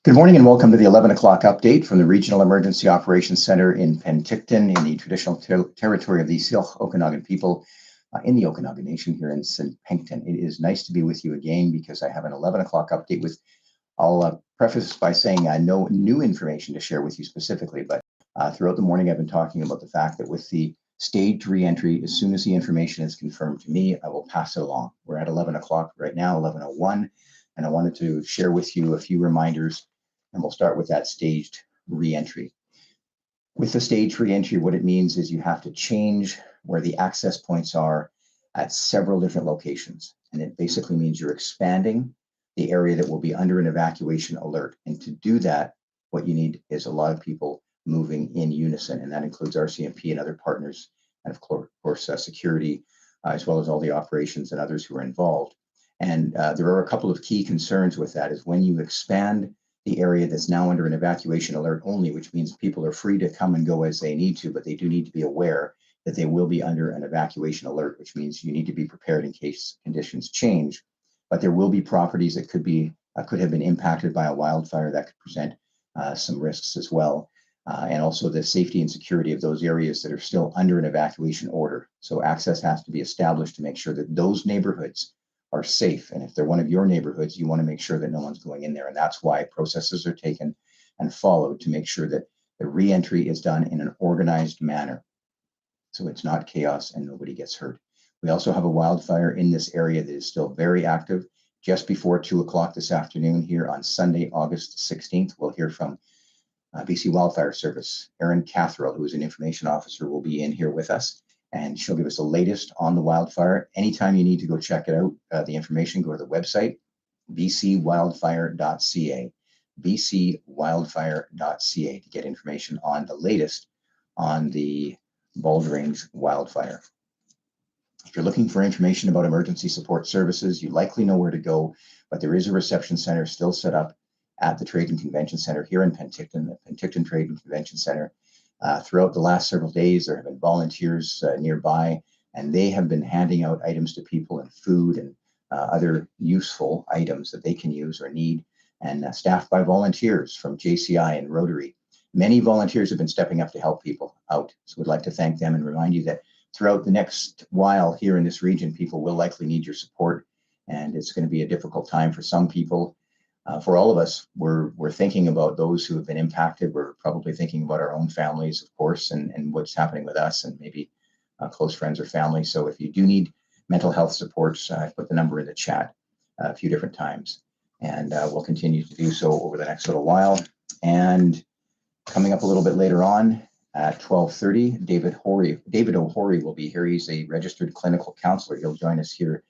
Good morning and welcome to the 11 o'clock update from the Regional Emergency Operations Center in Penticton in the traditional territory of the Syilx Okanagan people in the Okanagan Nation here in St. Penticton. It is nice to be with you again because I have an 11 o'clock update with, I'll preface by saying no new information to share with you specifically, but throughout the morning I've been talking about the fact that with the staged re-entry, as soon as the information is confirmed to me, I will pass it along. We're at 11 o'clock right now, 11:01, and I wanted to share with you a few reminders, and we'll start with that staged re-entry. With the staged re-entry, what it means is you have to change where the access points are at several different locations. And it basically means you're expanding the area that will be under an evacuation alert. And to do that, what you need is a lot of people moving in unison, and that includes RCMP and other partners, and of course security, as well as all the operations and others who are involved. And there are a couple of key concerns with that is when you expand the area that's now under an evacuation alert only, which means people are free to come and go as they need to, but they do need to be aware that they will be under an evacuation alert, which means you need to be prepared in case conditions change. But there will be properties that could have been impacted by a wildfire that could present some risks as well. And also the safety and security of those areas that are still under an evacuation order. So access has to be established to make sure that those neighborhoods are safe. And if they're one of your neighborhoods, you want to make sure that no one's going in there. And that's why processes are taken and followed to make sure that the re-entry is done in an organized manner. So it's not chaos and nobody gets hurt. We also have a wildfire in this area that is still very active. Just before 2 o'clock this afternoon here on Sunday, August 16th, we'll hear from BC Wildfire Service. Erin Catherall, who is an information officer, will be in here with us, and she'll give us the latest on the wildfire. Anytime you need to go check it out, the information, go to the website, bcwildfire.ca, bcwildfire.ca to get information on the latest on the Bald Range wildfire. If you're looking for information about emergency support services, you likely know where to go, but there is a reception center still set up at the Trade and Convention Center here in Penticton, the Penticton Trade and Convention Center. Throughout the last several days, there have been volunteers nearby, and they have been handing out items to people and food and other useful items that they can use or need, and staffed by volunteers from JCI and Rotary. Many volunteers have been stepping up to help people out. So we'd like to thank them and remind you that throughout the next while here in this region, people will likely need your support, and it's going to be a difficult time for some people. For all of us, we're thinking about those who have been impacted. We're probably thinking about our own families, of course, and what's happening with us and maybe close friends or family. So if you do need mental health supports, I put the number in the chat a few different times, and we'll continue to do so over the next little while. And coming up a little bit later on at 12:30, David O'Hory will be here. He's a registered clinical counselor. He'll join us here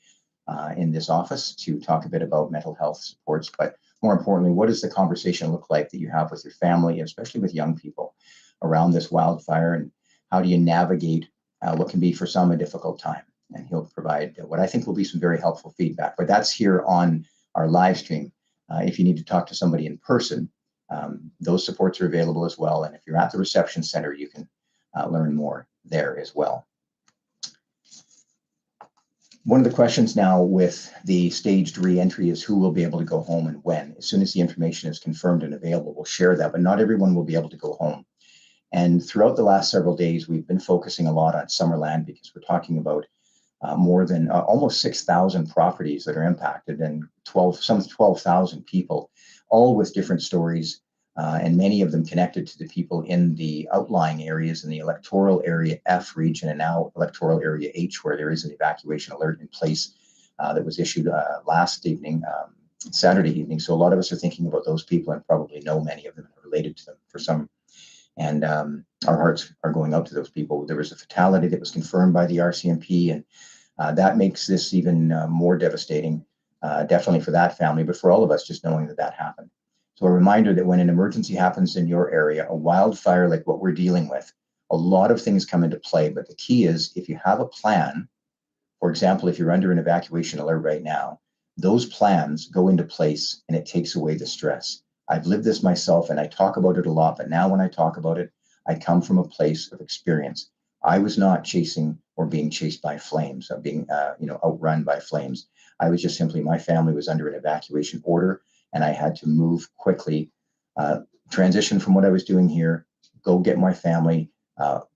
in this office to talk a bit about mental health supports, but more importantly, what does the conversation look like that you have with your family, especially with young people around this wildfire, and how do you navigate what can be for some a difficult time? And he'll provide what I think will be some very helpful feedback, but that's here on our live stream. If you need to talk to somebody in person, those supports are available as well. And if you're at the reception center, you can learn more there as well. One of the questions now with the staged re-entry is who will be able to go home and when. As soon as the information is confirmed and available, we'll share that, but not everyone will be able to go home. And throughout the last several days, we've been focusing a lot on Summerland because we're talking about more than almost 6,000 properties that are impacted and some 12,000 people, all with different stories, and many of them connected to the people in the outlying areas in the electoral area F region and now electoral area H, where there is an evacuation alert in place that was issued last evening, Saturday evening. So a lot of us are thinking about those people and probably know many of them are related to them for some. And our hearts are going out to those people. There was a fatality that was confirmed by the RCMP, and that makes this even more devastating, definitely for that family, but for all of us just knowing that that happened. So a reminder that when an emergency happens in your area, a wildfire like what we're dealing with, a lot of things come into play. But the key is if you have a plan, for example, if you're under an evacuation alert right now, those plans go into place and it takes away the stress. I've lived this myself and I talk about it a lot, but now when I talk about it, I come from a place of experience. I was not chasing or being chased by flames, being outrun by flames. I was just simply, my family was under an evacuation order and I had to move quickly transition from what I was doing here, go get my family.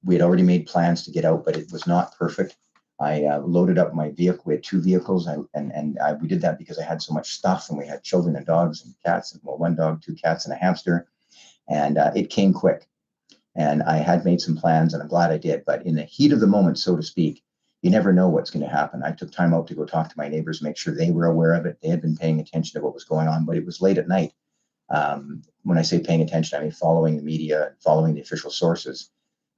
We had already made plans to get out, but it was not perfect. I loaded up my vehicle. We had 2 vehicles, we did that because I had so much stuff, and we had children and dogs and cats, and well, 1 dog, 2 cats, and a hamster, and it came quick. And I had made some plans, and I'm glad I did. But in the heat of the moment, so to speak, you never know what's going to happen. I took time out to go talk to my neighbors, make sure they were aware of it. They had been paying attention to what was going on, but it was late at night. When I say paying attention, I mean following the media, following the official sources.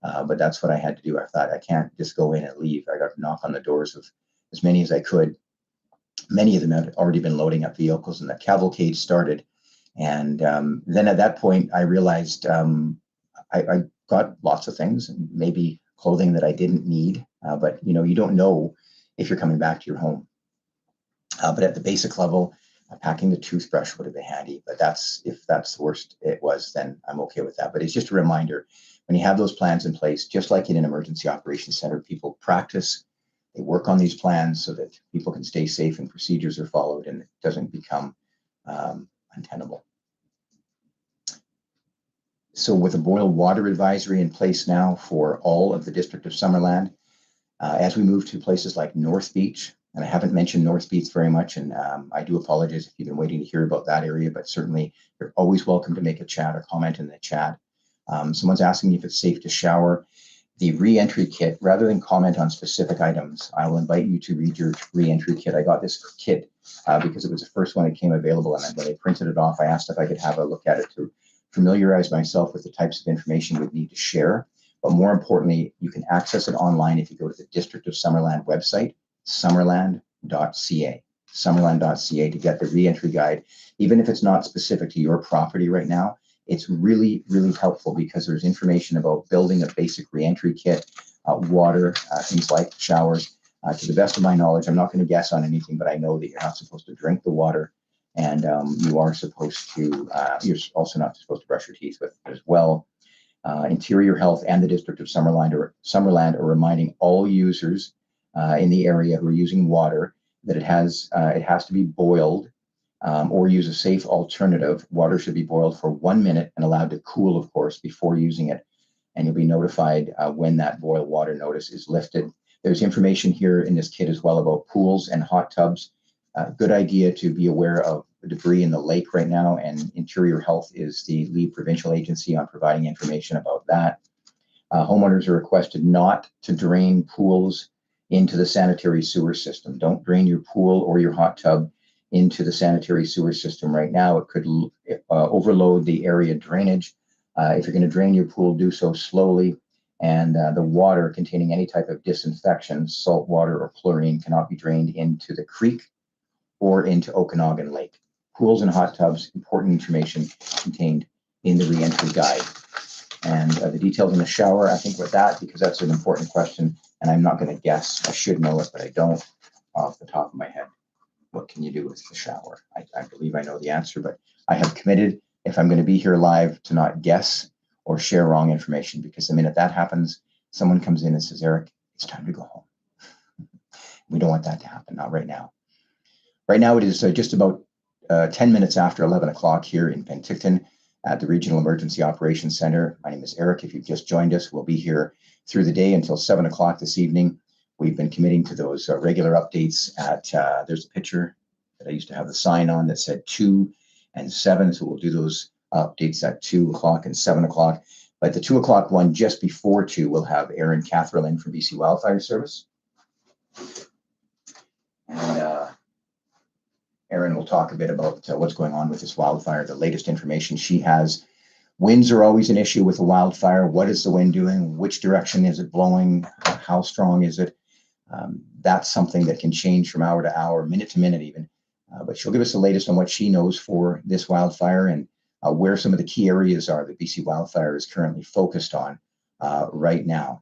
But that's what I had to do. I thought, I can't just go in and leave. I got to knock on the doors of as many as I could. Many of them had already been loading up vehicles, and the cavalcade started. And then at that point, I realized I got lots of things, and maybe clothing that I didn't need. But you don't know if you're coming back to your home. But at the basic level, packing the toothbrush would have been handy. But if that's the worst it was, then I'm okay with that. But it's just a reminder, when you have those plans in place, just like in an emergency operations center, people practice, they work on these plans so that people can stay safe and procedures are followed and it doesn't become untenable. So with a boil water advisory in place now for all of the District of Summerland, as we move to places like North Beach, and I haven't mentioned North Beach very much, and I do apologize if you've been waiting to hear about that area, but certainly you're always welcome to make a chat or comment in the chat. Someone's asking if it's safe to shower. The re-entry kit, rather than comment on specific items, I will invite you to read your re-entry kit. I got this kit because it was the first one that came available, and when I printed it off, I asked if I could have a look at it to familiarize myself with the types of information we'd need to share. But more importantly, you can access it online if you go to the District of Summerland website, summerland.ca, summerland.ca, to get the re-entry guide. Even if it's not specific to your property right now, it's really, really helpful because there's information about building a basic re-entry kit, water, things like showers. To the best of my knowledge, I'm not going to guess on anything, but I know that you're not supposed to drink the water, and you are supposed to, you're also not supposed to brush your teeth with it as well. Interior Health and the District of Summerland are reminding all users in the area who are using water that it has to be boiled or use a safe alternative. Water should be boiled for 1 minute and allowed to cool, of course, before using it. And you'll be notified when that boil water notice is lifted. There's information here in this kit as well about pools and hot tubs. Good idea to be aware of the debris in the lake right now, and Interior Health is the lead provincial agency on providing information about that. Homeowners are requested not to drain pools into the sanitary sewer system. Don't drain your pool or your hot tub into the sanitary sewer system right now. It could overload the area drainage. If you're going to drain your pool, do so slowly. And the water containing any type of disinfection, salt water or chlorine, cannot be drained into the creek or into Okanagan Lake. Pools and hot tubs, important information contained in the re-entry guide. And the details in the shower, I think with that, because that's an important question, and I'm not going to guess. I should know it, but I don't off the top of my head. What can you do with the shower? I believe I know the answer, but I have committed, if I'm going to be here live, to not guess or share wrong information, because the minute that happens, someone comes in and says, Eric, it's time to go home. We don't want that to happen, not right now. Right now, it is just about 10 minutes after 11 o'clock here in Penticton at the Regional Emergency Operations Center. My name is Eric. If you've just joined us, we'll be here through the day until 7 o'clock this evening. We've been committing to those regular updates at, there's a picture that I used to have the sign on that said 2 and 7. So we'll do those updates at 2 o'clock and 7 o'clock. But the 2 o'clock one just before 2, we'll have Aaron Catherine from BC Wildfire Service. And Aaron will talk a bit about what's going on with this wildfire, the latest information she has. Winds are always an issue with a wildfire. What is the wind doing? Which direction is it blowing? How strong is it? That's something that can change from hour to hour, minute to minute even. But she'll give us the latest on what she knows for this wildfire and where some of the key areas are that BC Wildfire is currently focused on right now.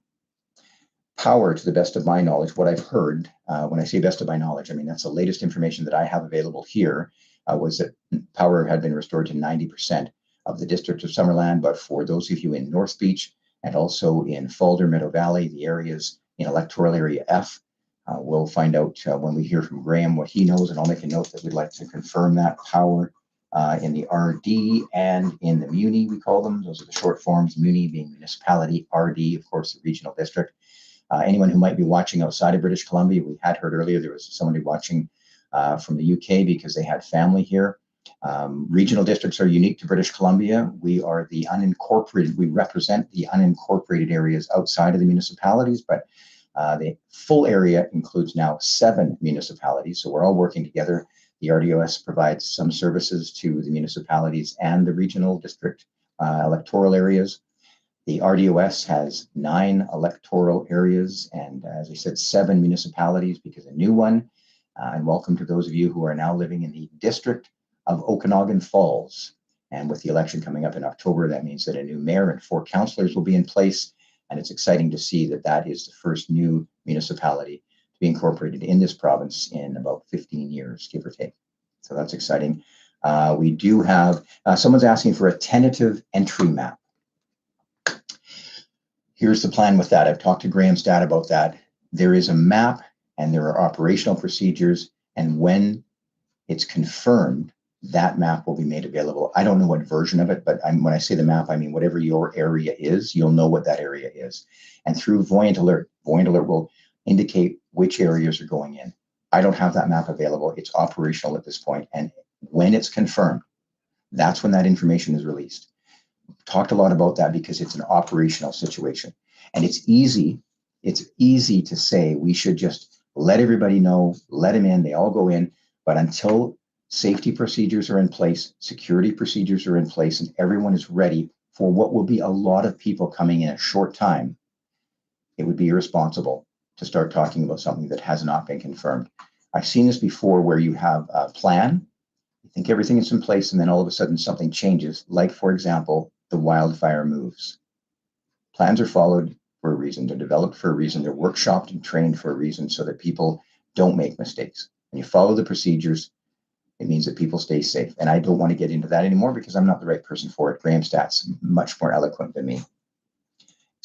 Power, to the best of my knowledge, what I've heard, when I say best of my knowledge, I mean that's the latest information that I have available here, was that power had been restored to 90% of the District of Summerland. But for those of you in North Beach and also in Falder, Meadow Valley, the areas in electoral area F, we'll find out when we hear from Graham what he knows, and I'll make a note that we'd like to confirm that power in the RD and in the MUNI, we call them. Those are the short forms, MUNI being municipality, RD, of course, the regional district. Anyone who might be watching outside of British Columbia, we had heard earlier there was somebody watching from the UK because they had family here. Regional districts are unique to British Columbia. We are the unincorporated, we represent the unincorporated areas outside of the municipalities, but the full area includes now 7 municipalities. So we're all working together. The RDOS provides some services to the municipalities and the regional district electoral areas. The RDOS has 9 electoral areas and, as I said, 7 municipalities because a new one. And welcome to those of you who are now living in the district of Okanagan Falls. And with the election coming up in October, that means that a new mayor and 4 councillors will be in place. And it's exciting to see that that is the first new municipality to be incorporated in this province in about 15 years, give or take. So that's exciting. We do have, someone's asking for a tentative entry map. Here's the plan with that. I've talked to Graham's dad about that. There is a map and there are operational procedures. And when it's confirmed, that map will be made available. I don't know what version of it, but when I say the map, I mean whatever your area is, you'll know what that area is. And through Voyant Alert will indicate which areas are going in. I don't have that map available. It's operational at this point. And when it's confirmed, that's when that information is released. Talked a lot about that because it's an operational situation. And it's easy to say we should just let everybody know, let them in, they all go in. But until safety procedures are in place, security procedures are in place, and everyone is ready for what will be a lot of people coming in a short time, it would be irresponsible to start talking about something that has not been confirmed. I've seen this before where you have a plan, you think everything is in place, and then all of a sudden something changes, like, for example, the wildfire moves. Plans are followed for a reason. They're developed for a reason. They're workshopped and trained for a reason so that people don't make mistakes. When you follow the procedures, it means that people stay safe. And I don't want to get into that anymore because I'm not the right person for it. Graham Statt's much more eloquent than me. As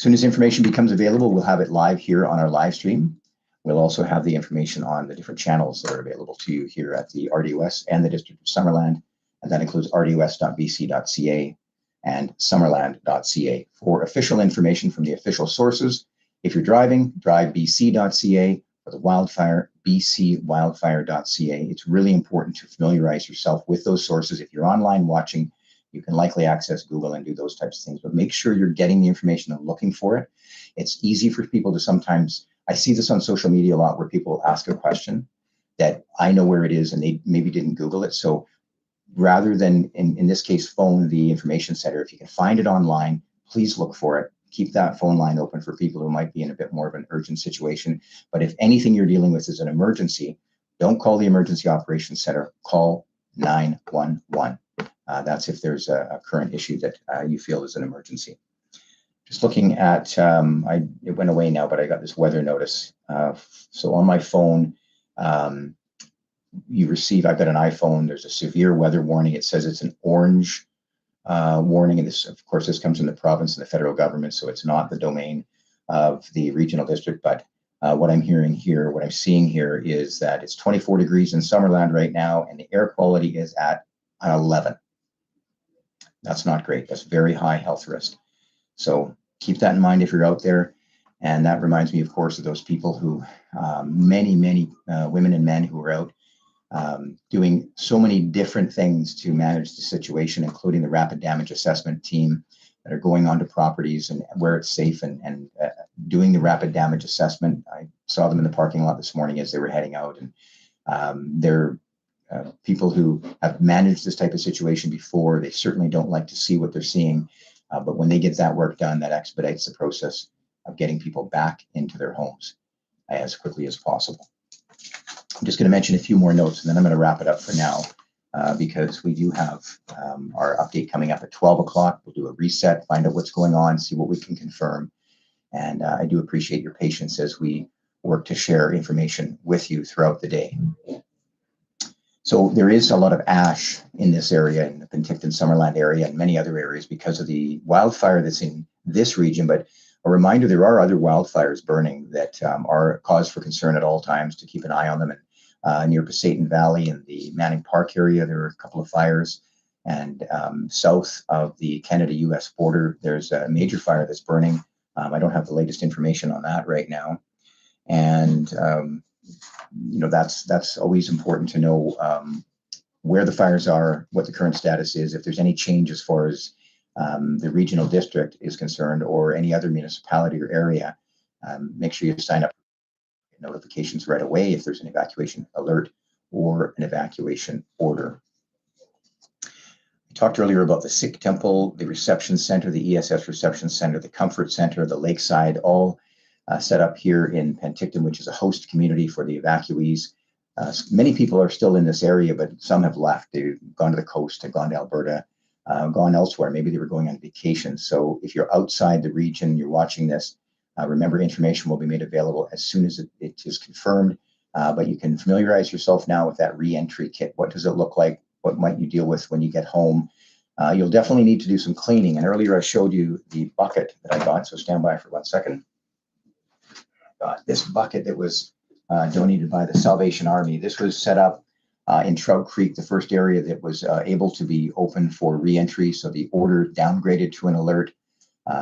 soon as information becomes available, we'll have it live here on our live stream. We'll also have the information on the different channels that are available to you here at the RDOS and the District of Summerland. And that includes rdos.bc.ca and summerland.ca. For official information from the official sources, if you're driving, drivebc.ca. For the wildfire, bcwildfire.ca. It's really important to familiarize yourself with those sources. If you're online watching, you can likely access Google and do those types of things, but make sure you're getting the information and looking for it. It's easy for people to sometimes, I see this on social media a lot where people ask a question that I know where it is and they maybe didn't Google it. So rather than, in this case, phone the information center, if you can find it online, please look for it. Keep that phone line open for people who might be in a bit more of an urgent situation. But if anything you're dealing with is an emergency, don't call the Emergency Operations Center, call 911. That's if there's a current issue that you feel is an emergency. Just looking at, it went away now, but I got this weather notice. So on my phone, I've got an iPhone, there's a severe weather warning. It says it's an orange warning, and this, of course, this comes from the province and the federal government, so it's not the domain of the regional district. But what I'm hearing here, what I'm seeing here is that it's 24 degrees in Summerland right now, and the air quality is at an 11. That's not great. That's very high health risk. So keep that in mind if you're out there. And that reminds me, of course, of those people who, many women and men who are out doing so many different things to manage the situation, including the rapid damage assessment team that are going onto properties and where it's safe and doing the rapid damage assessment. I saw them in the parking lot this morning as they were heading out, and they're people who have managed this type of situation before. They certainly don't like to see what they're seeing, but when they get that work done, that expedites the process of getting people back into their homes as quickly as possible. I'm just going to mention a few more notes, and then I'm going to wrap it up for now, because we do have our update coming up at 12 o'clock. We'll do a reset, find out what's going on, see what we can confirm. And I do appreciate your patience as we work to share information with you throughout the day. So there is a lot of ash in this area, in the Penticton Summerland area and many other areas because of the wildfire that's in this region. But a reminder, there are other wildfires burning that are a cause for concern at all times, to keep an eye on them. And near Pasayten Valley in the Manning Park area, there are a couple of fires. And south of the Canada-US border, there's a major fire that's burning. I don't have the latest information on that right now. And, that's always important to know where the fires are, what the current status is, if there's any change as far as the regional district is concerned or any other municipality or area. Make sure you sign up for notifications right away if there's an evacuation alert or an evacuation order. I talked earlier about the Sikh temple, the reception center, the ESS reception center, the comfort center, the lakeside, all set up here in Penticton, which is a host community for the evacuees. Many people are still in this area, but some have left. They've gone to the coast, have gone to Alberta, gone elsewhere. Maybe they were going on vacation. So if you're outside the region, you're watching this, remember, information will be made available as soon as it is confirmed. But you can familiarize yourself now with that re-entry kit. What does it look like? What might you deal with when you get home? You'll definitely need to do some cleaning. And earlier I showed you the bucket that I got. So stand by for 1 second. Got this bucket that was donated by the Salvation Army. This was set up in Trout Creek, the first area that was able to be open for re-entry. So the order downgraded to an alert.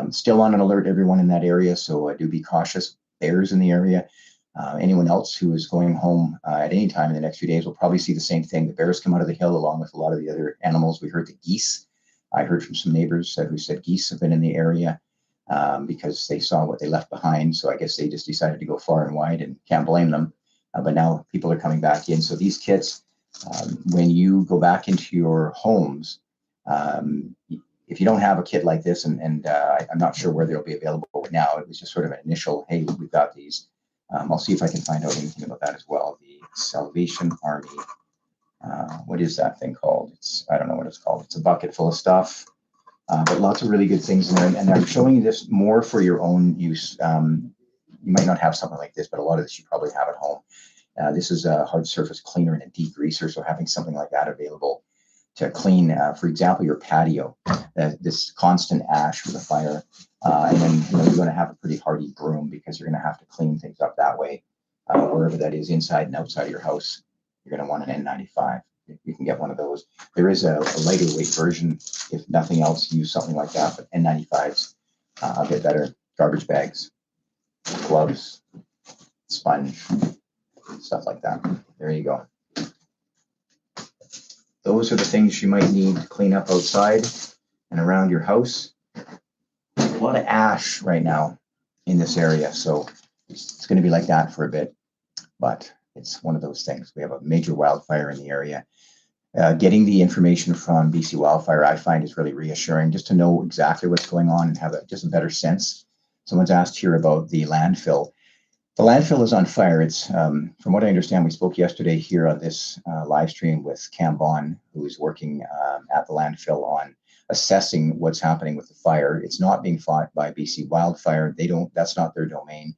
Still on an alert, everyone in that area. So do be cautious. Bears in the area. Anyone else who is going home at any time in the next few days will probably see the same thing. The bears come out of the hill along with a lot of the other animals. We heard the geese. I heard from some neighbors who said geese have been in the area because they saw what they left behind. So I guess they just decided to go far and wide, and can't blame them. But now people are coming back in. So these kits, when you go back into your homes, if you don't have a kit like this, and I'm not sure where they'll be available now, it was just sort of an initial, hey, we've got these. I'll see if I can find out anything about that as well. The Salvation Army, what is that thing called? I don't know what it's called. It's a bucket full of stuff, but lots of really good things in there. And I'm showing you this more for your own use. You might not have something like this, but a lot of this you probably have at home. This is a hard surface cleaner and a degreaser, so having something like that available to clean, for example, your patio, this constant ash with a fire. And then you're going to have a pretty hardy broom because you're going to have to clean things up that way, wherever that is, inside and outside of your house. You're going to want an N95. You can get one of those. There is a lighter weight version. If nothing else, use something like that. But N95s a bit better. Garbage bags, gloves, sponge, stuff like that. There you go. Those are the things you might need to clean up outside and around your house. A lot of ash right now in this area, so it's going to be like that for a bit, but it's one of those things. We have a major wildfire in the area. Getting the information from BC Wildfire, I find, is really reassuring, just to know exactly what's going on and have just a better sense. Someone's asked here about the landfill. The landfill is on fire. It's, from what I understand, we spoke yesterday here on this live stream with Cam Bond, who is working at the landfill on assessing what's happening with the fire. It's not being fought by BC Wildfire. That's not their domain.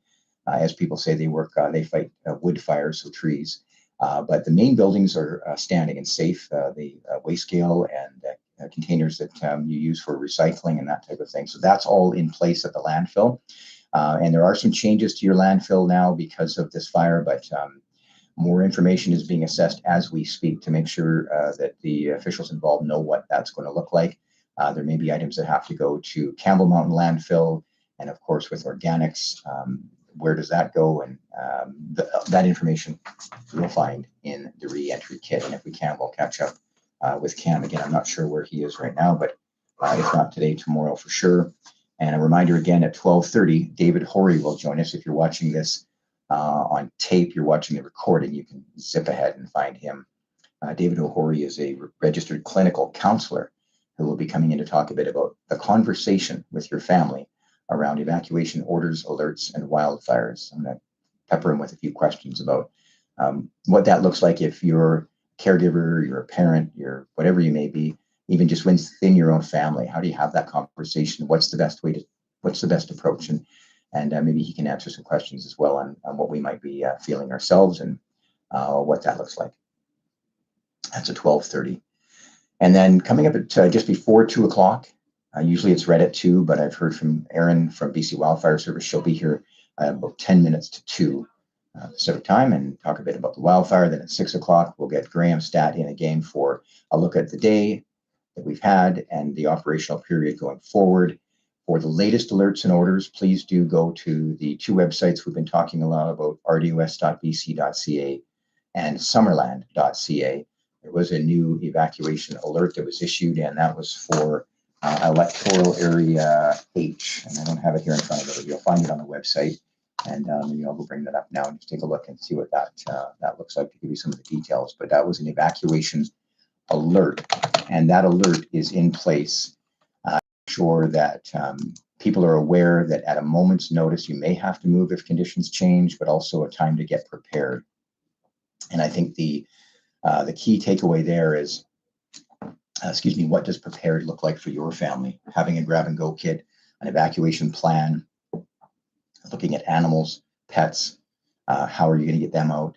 As people say, they fight wood fires, so trees. But the main buildings are standing and safe. The waste scale and containers that you use for recycling and that type of thing. So that's all in place at the landfill. And there are some changes to your landfill now because of this fire, but more information is being assessed as we speak to make sure that the officials involved know what that's going to look like. There may be items that have to go to Campbell Mountain landfill, and of course with organics, where does that go? And that information we'll find in the re-entry kit. And if we can, we'll catch up with Cam again. I'm not sure where he is right now, but if not today, tomorrow for sure. And a reminder again, at 12:30, David Horry will join us. If you're watching this on tape, you're watching the recording, you can zip ahead and find him. David O'Hory is a registered clinical counselor who will be coming in to talk a bit about the conversation with your family around evacuation orders, alerts, and wildfires. I'm going to pepper him with a few questions about what that looks like if you're a caregiver, you're a parent, you're whatever you may be, even just within your own family. How do you have that conversation? What's the best approach? And maybe he can answer some questions as well on what we might be feeling ourselves and what that looks like. That's at 12:30. And then coming up at just before 2 o'clock, usually it's read at 2, but I've heard from Erin from BC Wildfire Service. She'll be here about 10 minutes to 2 Pacific time and talk a bit about the wildfire. Then at 6 o'clock, we'll get Graham Stat in again for a look at the day, that we've had and the operational period going forward. For the latest alerts and orders, please do go to the two websites we've been talking a lot about, rdos.bc.ca and summerland.ca. There was a new evacuation alert that was issued, and that was for electoral area H, and I don't have it here in front of me, but you'll find it on the website. And maybe I'll go bring that up now and just take a look and see what that looks like to give you some of the details. But that was an evacuation alert, and that alert is in place. Sure that people are aware that at a moment's notice you may have to move if conditions change, but also a time to get prepared. And I think the key takeaway there is, what does prepared look like for your family? Having a grab-and-go kit, an evacuation plan, looking at animals, pets, how are you going to get them out,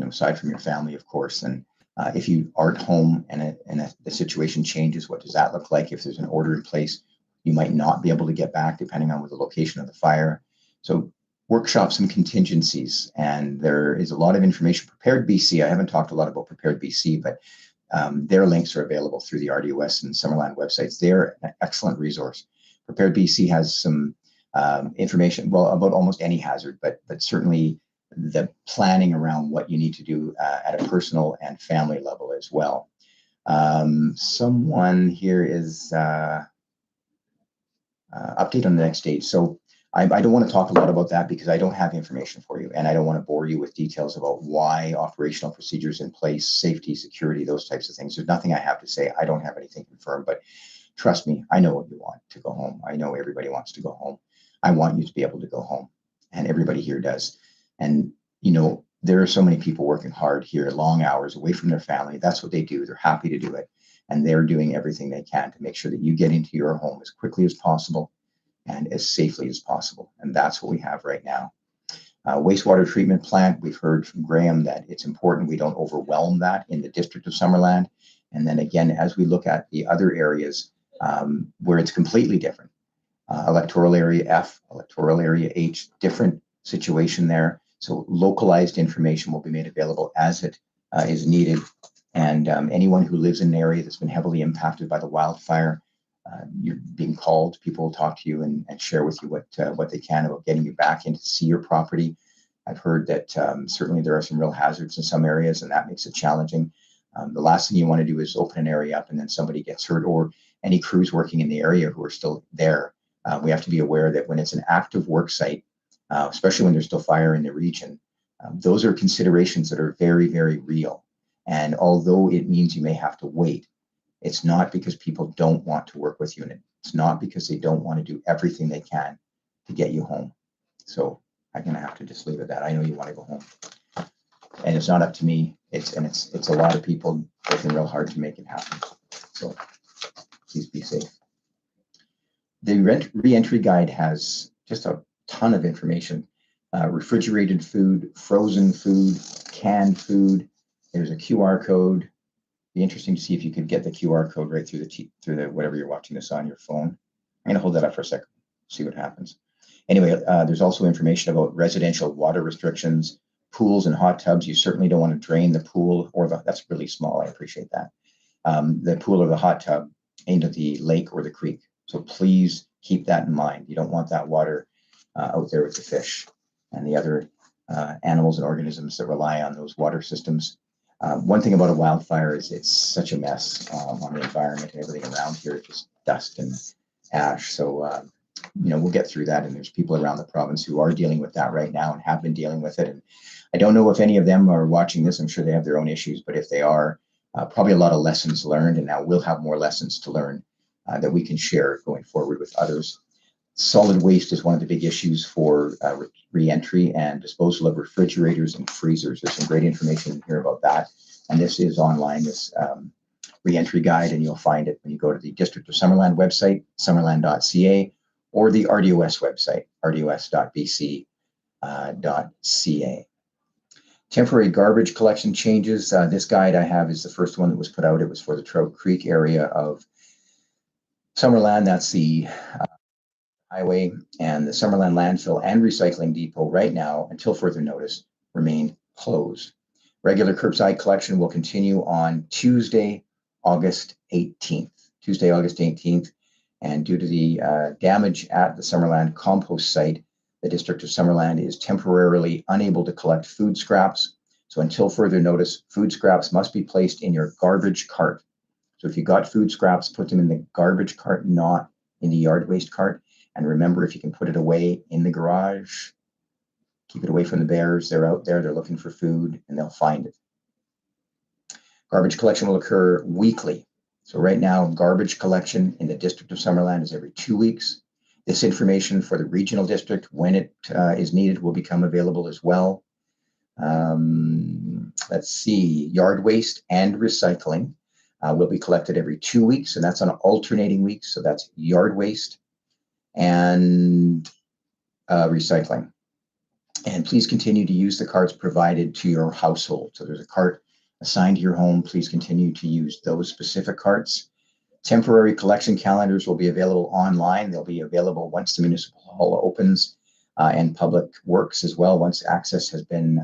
aside from your family, of course. And if you aren't home and the situation changes, what does that look like? If there's an order in place, you might not be able to get back depending on where the location of the fire. So workshops and contingencies, and there is a lot of information. Prepared BC, I haven't talked a lot about Prepared BC, but their links are available through the RDOS and Summerland websites. They're an excellent resource. Prepared BC has some information, well, about almost any hazard, but certainly the planning around what you need to do at a personal and family level as well. Someone here is update on the next stage. So I don't want to talk a lot about that because I don't have information for you, and I don't want to bore you with details about why operational procedures in place, safety, security, those types of things. There's nothing I have to say. I don't have anything confirmed, but trust me, I know what you want, to go home. I know everybody wants to go home. I want you to be able to go home, and everybody here does. And, there are so many people working hard here, long hours away from their family. That's what they do. They're happy to do it. And they're doing everything they can to make sure that you get into your home as quickly as possible and as safely as possible. And that's what we have right now. Wastewater treatment plant, we've heard from Graham that it's important we don't overwhelm that in the District of Summerland. And then again, as we look at the other areas where it's completely different, electoral area F, electoral area H, different situation there. So localized information will be made available as it is needed. And anyone who lives in an area that's been heavily impacted by the wildfire, you're being called. People will talk to you and share with you what they can about getting you back in to see your property. I've heard that certainly there are some real hazards in some areas, and that makes it challenging. The last thing you want to do is open an area up and then somebody gets hurt, or any crews working in the area who are still there. We have to be aware that when it's an active work site, especially when there's still fire in the region, those are considerations that are very, very real. And although it means you may have to wait, it's not because people don't want to work with you, and it's not because they don't want to do everything they can to get you home. So I'm going to have to just leave it at that. I know you want to go home, and it's not up to me. It's a lot of people working real hard to make it happen. So please be safe. The re-entry guide has just a ton of information. Refrigerated food, frozen food, canned food. There's a QR code. Be interesting to see if you could get the QR code right through the whatever you're watching this on your phone. I'm going to hold that up for a second, see what happens. Anyway, there's also information about residential water restrictions, pools and hot tubs. You certainly don't want to drain the pool that's really small. I appreciate that. The pool or the hot tub into the lake or the creek. So please keep that in mind. You don't want that water out there with the fish and the other animals and organisms that rely on those water systems. One thing about a wildfire is it's such a mess on the environment and everything around here, just dust and ash. So, we'll get through that. And there's people around the province who are dealing with that right now and have been dealing with it. And I don't know if any of them are watching this. I'm sure they have their own issues, but if they are, probably a lot of lessons learned. And now we'll have more lessons to learn that we can share going forward with others. Solid waste is one of the big issues for re-entry and disposal of refrigerators and freezers. There's some great information here about that. And this is online, this re-entry guide, and you'll find it when you go to the District of Summerland website, summerland.ca, or the RDOS website, rdos.bc.ca. Temporary garbage collection changes. This guide I have is the first one that was put out. It was for the Trout Creek area of Summerland. That's the highway, and the Summerland landfill and recycling depot right now, until further notice, remain closed. Regular curbside collection will continue on Tuesday, August 18th. Tuesday, August 18th. And due to the damage at the Summerland compost site, the District of Summerland is temporarily unable to collect food scraps. So until further notice, food scraps must be placed in your garbage cart. So if you got food scraps, put them in the garbage cart, not in the yard waste cart. And remember, if you can put it away in the garage, keep it away from the bears. They're out there, they're looking for food, and they'll find it. Garbage collection will occur weekly. So right now, garbage collection in the District of Summerland is every 2 weeks. This information for the regional district, when it is needed, will become available as well. Let's see, yard waste and recycling will be collected every 2 weeks, and that's on alternating weeks. So that's yard waste and recycling. And please continue to use the carts provided to your household. So there's a cart assigned to your home. Please continue to use those specific carts. Temporary collection calendars will be available online. They'll be available once the municipal hall opens, and public works as well once access has been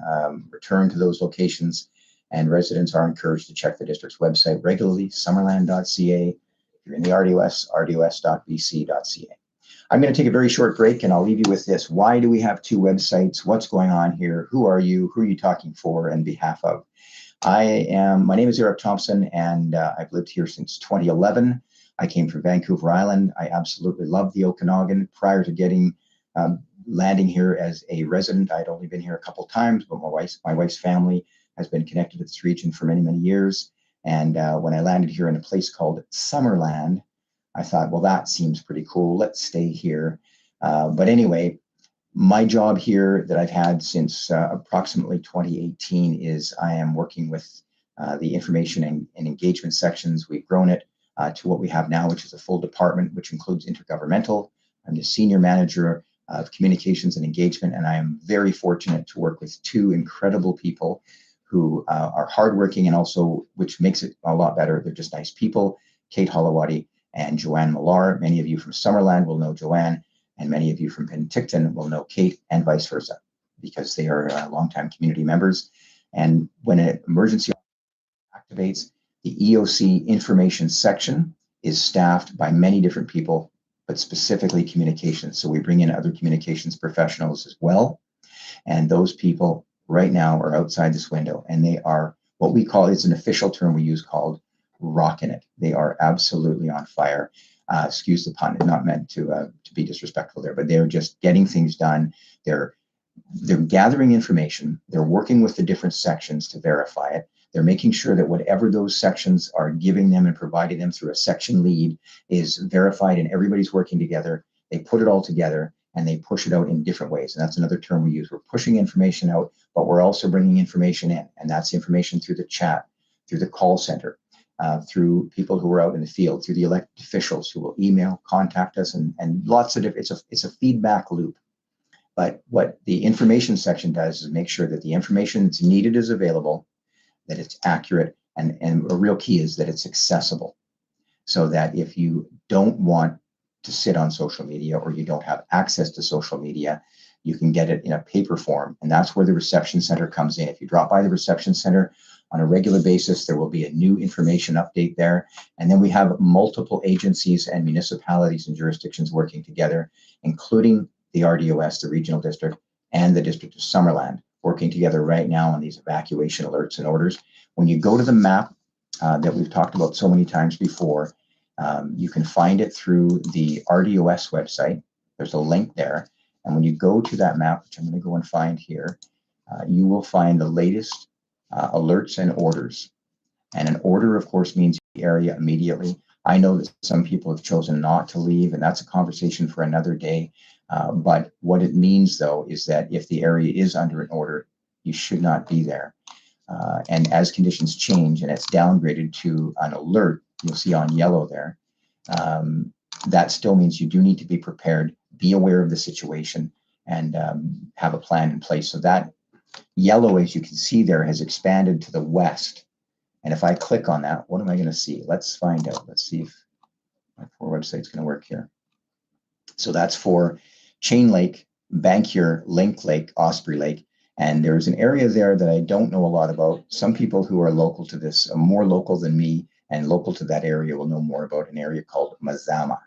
returned to those locations. And residents are encouraged to check the district's website regularly, summerland.ca. If you're in the RDOS, rdos.bc.ca. I'm going to take a very short break, and I'll leave you with this. Why do we have two websites? What's going on here? Who are you? Who are you talking for and behalf of? My name is Eric Thompson, and I've lived here since 2011. I came from Vancouver Island. I absolutely love the Okanagan. Prior to landing here as a resident, I'd only been here a couple times, but my wife's family has been connected to this region for many, many years. And when I landed here in a place called Summerland, I thought, well, that seems pretty cool. Let's stay here. But anyway, my job here that I've had since approximately 2018 is I am working with the information and engagement sections. We've grown it to what we have now, which is a full department, which includes intergovernmental. I'm the senior manager of communications and engagement, and I am very fortunate to work with two incredible people who are hardworking and also, which makes it a lot better, they're just nice people, Kate Holowati and Joanne Millar. Many of you from Summerland will know Joanne, and many of you from Penticton will know Kate, and vice versa, because they are longtime community members. And when an emergency activates, the EOC information section is staffed by many different people, but specifically communications. So we bring in other communications professionals as well. And those people right now are outside this window, and they are what we call, it's an official term we use called rocking it. They are absolutely on fire. Excuse the pun, not meant to be disrespectful there, but they're just getting things done. They're gathering information. They're working with the different sections to verify it. They're making sure that whatever those sections are giving them and providing them through a section lead is verified, and everybody's working together. They put it all together and they push it out in different ways. And that's another term we use. We're pushing information out, but we're also bringing information in. And that's information through the chat, through the call center, through people who are out in the field, through the elected officials who will email, contact us, and lots of different, it's a feedback loop. But what the information section does is make sure that the information that's needed is available, that it's accurate, and a real key is that it's accessible. So that if you don't want to sit on social media or you don't have access to social media, you can get it in a paper form. And that's where the reception center comes in. If you drop by the reception center on a regular basis, there will be a new information update there. And then we have multiple agencies and municipalities and jurisdictions working together, including the RDOS, the regional district, and the District of Summerland, working together right now on these evacuation alerts and orders. When you go to the map that we've talked about so many times before, you can find it through the RDOS website. There's a link there. And when you go to that map, which I'm going to go and find here, you will find the latest alerts and orders. And an order, of course, means the area immediately. I know that some people have chosen not to leave, and that's a conversation for another day. But what it means, though, is that if the area is under an order, you should not be there. And as conditions change and it's downgraded to an alert, you'll see on yellow there, that still means you do need to be prepared, be aware of the situation, and have a plan in place. So that yellow, as you can see there, has expanded to the west. And if I click on that, what am I going to see? Let's find out. Let's see if my poor website's going to work here. So that's for Chain Lake, Bankier, Link Lake, Osprey Lake. And there's an area there that I don't know a lot about. Some people who are local to this are more local than me and local to that area will know more about an area called Mazama.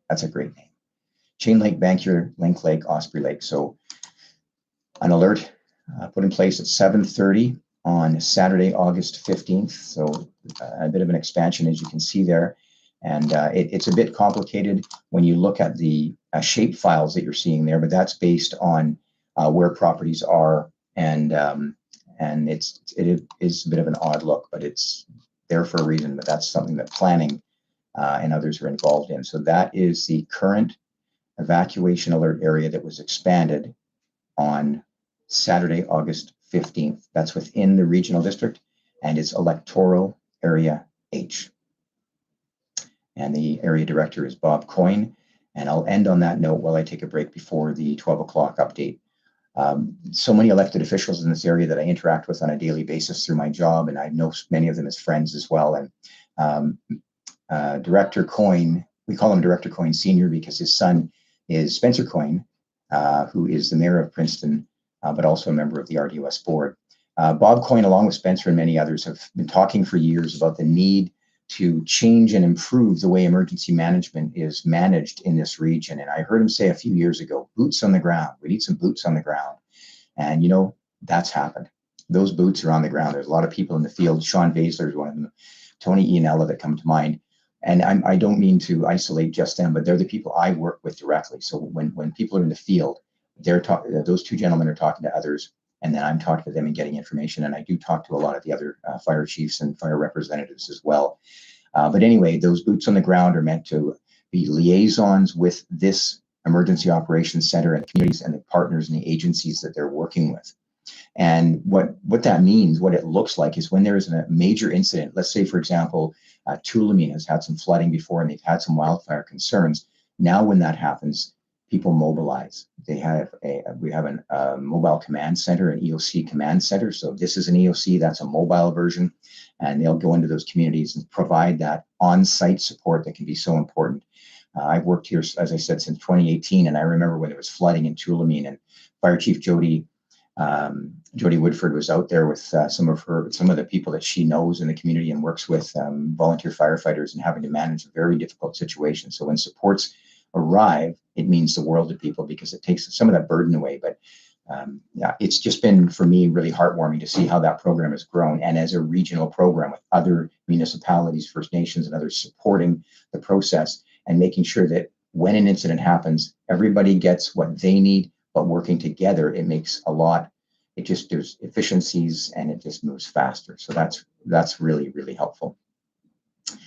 That's a great name. Chain Lake, Bankier, Link Lake, Osprey Lake. So an alert put in place at 7:30 on Saturday, August 15th. So a bit of an expansion, as you can see there. And it's a bit complicated when you look at the shape files that you're seeing there, but that's based on where properties are, and it is a bit of an odd look, but it's there for a reason. But that's something that planning and others are involved in. So that is the current evacuation alert area that was expanded on Saturday, August 15th. That's within the regional district, and it's electoral area H. And the area director is Bob Coyne. And I'll end on that note while I take a break before the 12 o'clock update. So many elected officials in this area that I interact with on a daily basis through my job, and I know many of them as friends as well. And Director Coyne, we call him Director Coyne Sr. because his son is Spencer Coyne, who is the mayor of Princeton, but also a member of the RDOS board. Bob Coyne, along with Spencer and many others, have been talking for years about the need to change and improve the way emergency management is managed in this region. And I heard him say a few years ago, boots on the ground. We need some boots on the ground. And, you know, that's happened. Those boots are on the ground. There's a lot of people in the field. Sean Baszler is one of them, Tony Ianella that come to mind. And I don't mean to isolate just them, but they're the people I work with directly. So when people are in the field, they're talking. Those two gentlemen are talking to others, and then I'm talking to them and getting information. And I do talk to a lot of the other fire chiefs and fire representatives as well. But anyway, those boots on the ground are meant to be liaisons with this emergency operations center and the communities and the partners and the agencies that they're working with. And what that means, what it looks like, is when there is a major incident. Let's say, for example, Tulameen has had some flooding before, and they've had some wildfire concerns. Now, when that happens, people mobilize. We have a mobile command center, an EOC command center. So this is an EOC, that's a mobile version, and they'll go into those communities and provide that on-site support that can be so important. I've worked here, as I said, since 2018, and I remember when it was flooding in Tulameen, and Fire Chief Jody Woodford was out there with some of the people that she knows in the community and works with, volunteer firefighters, and having to manage a very difficult situation. So when supports arrive, it means the world to people because it takes some of that burden away. But yeah, it's just been, for me, really heartwarming to see how that program has grown, and as a regional program with other municipalities, First Nations, and others supporting the process and making sure that when an incident happens, everybody gets what they need, but working together, it makes a lot. There's efficiencies, and it just moves faster. So that's really, really helpful. I'm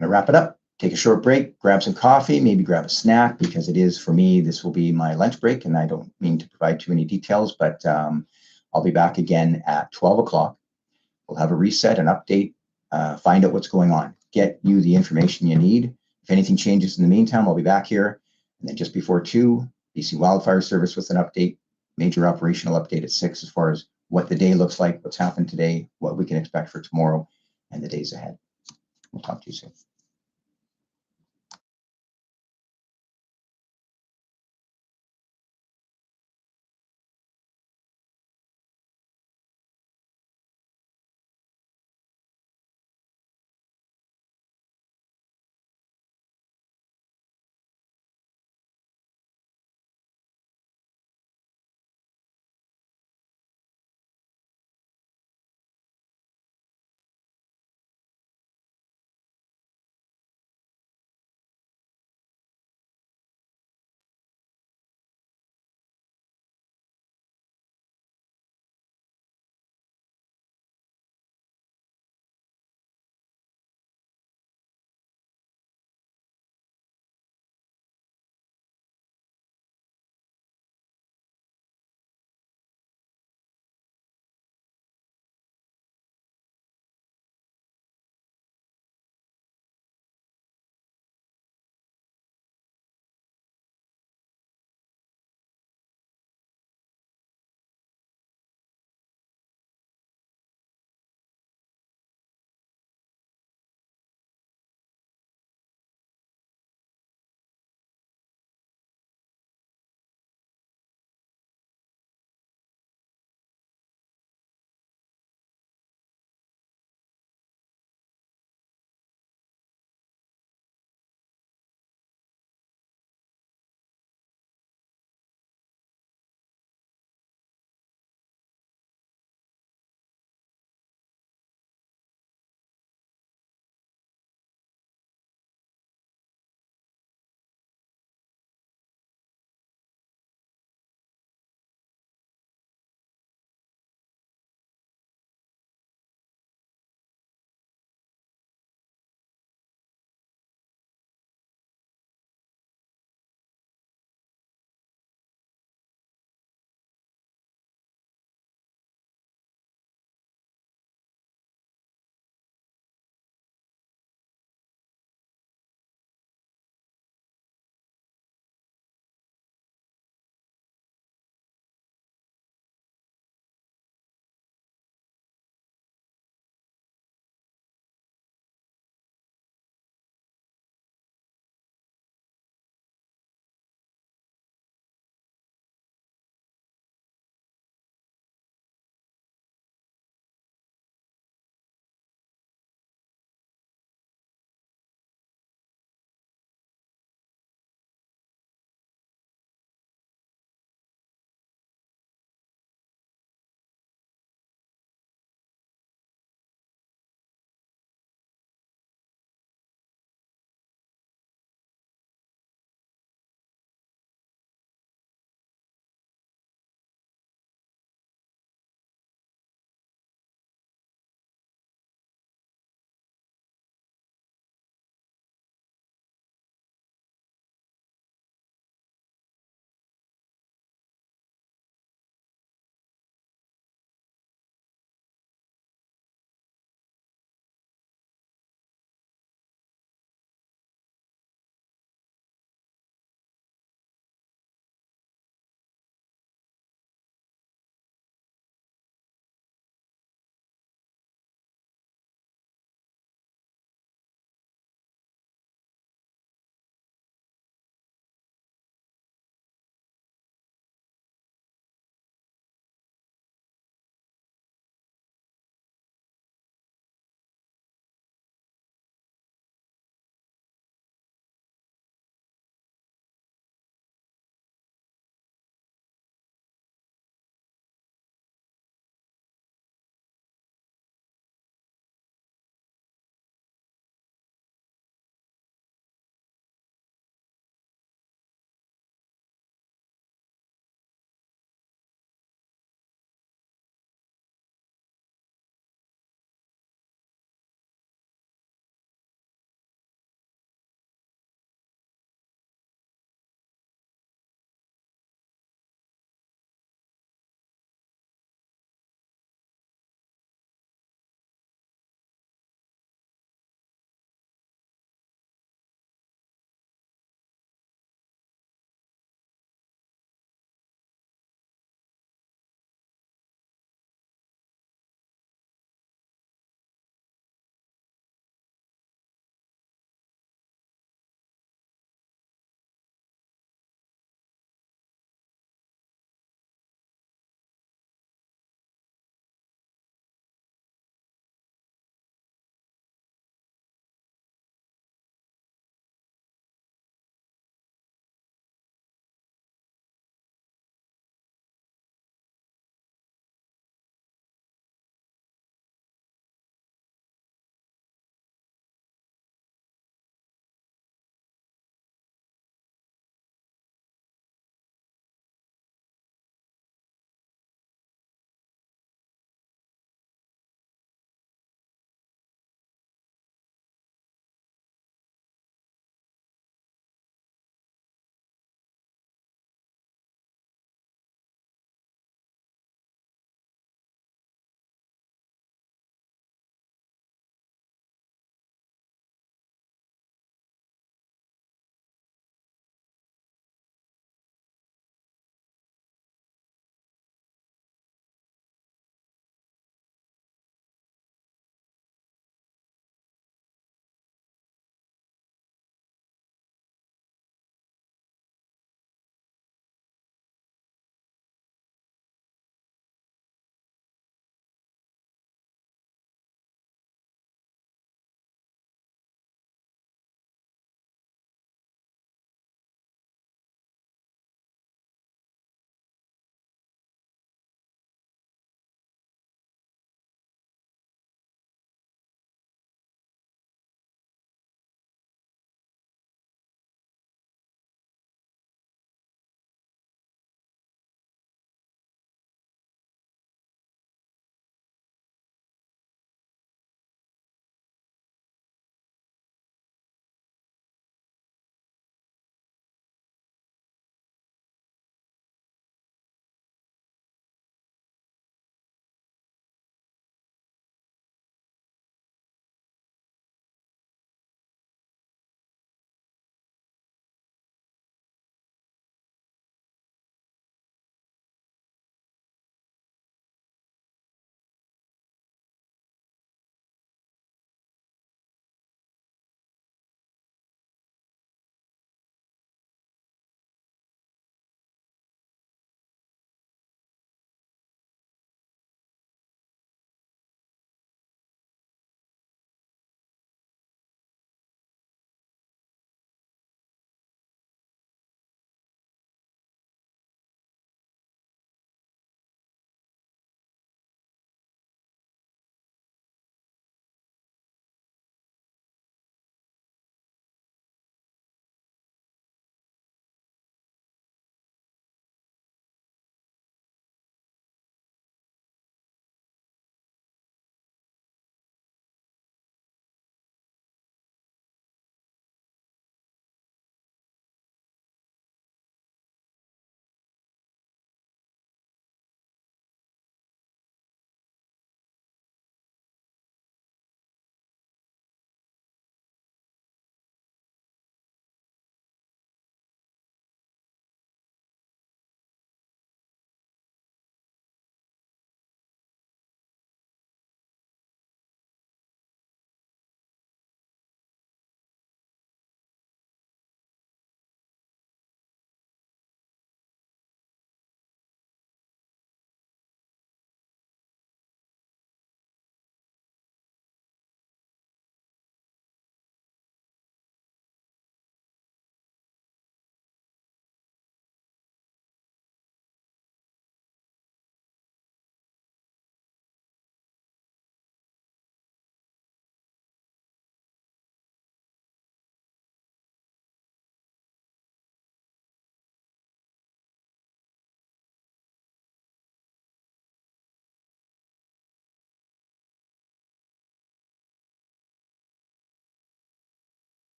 gonna wrap it up. Take a short break, grab some coffee, maybe grab a snack, because it is, for me, this will be my lunch break, and I don't mean to provide too many details, but I'll be back again at 12 o'clock. We'll have a reset, an update, find out what's going on, get you the information you need. If anything changes in the meantime, I'll be back here. And then just before 2, BC Wildfire Service with an update, major operational update at 6 as far as what the day looks like, what's happened today, what we can expect for tomorrow, and the days ahead. We'll talk to you soon.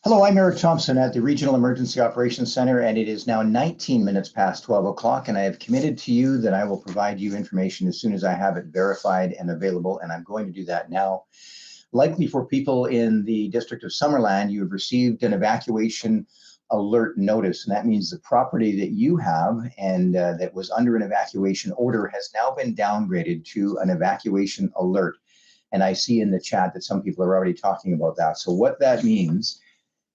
Hello, I'm Eric Thompson at the Regional Emergency Operations Center, and it is now 19 minutes past 12 o'clock, and I have committed to you that I will provide you information as soon as I have it verified and available, and I'm going to do that now. Likely for people in the District of Summerland, you have received an evacuation alert notice, and that means the property that you have and that was under an evacuation order has now been downgraded to an evacuation alert. And I see in the chat that some people are already talking about that. So what that means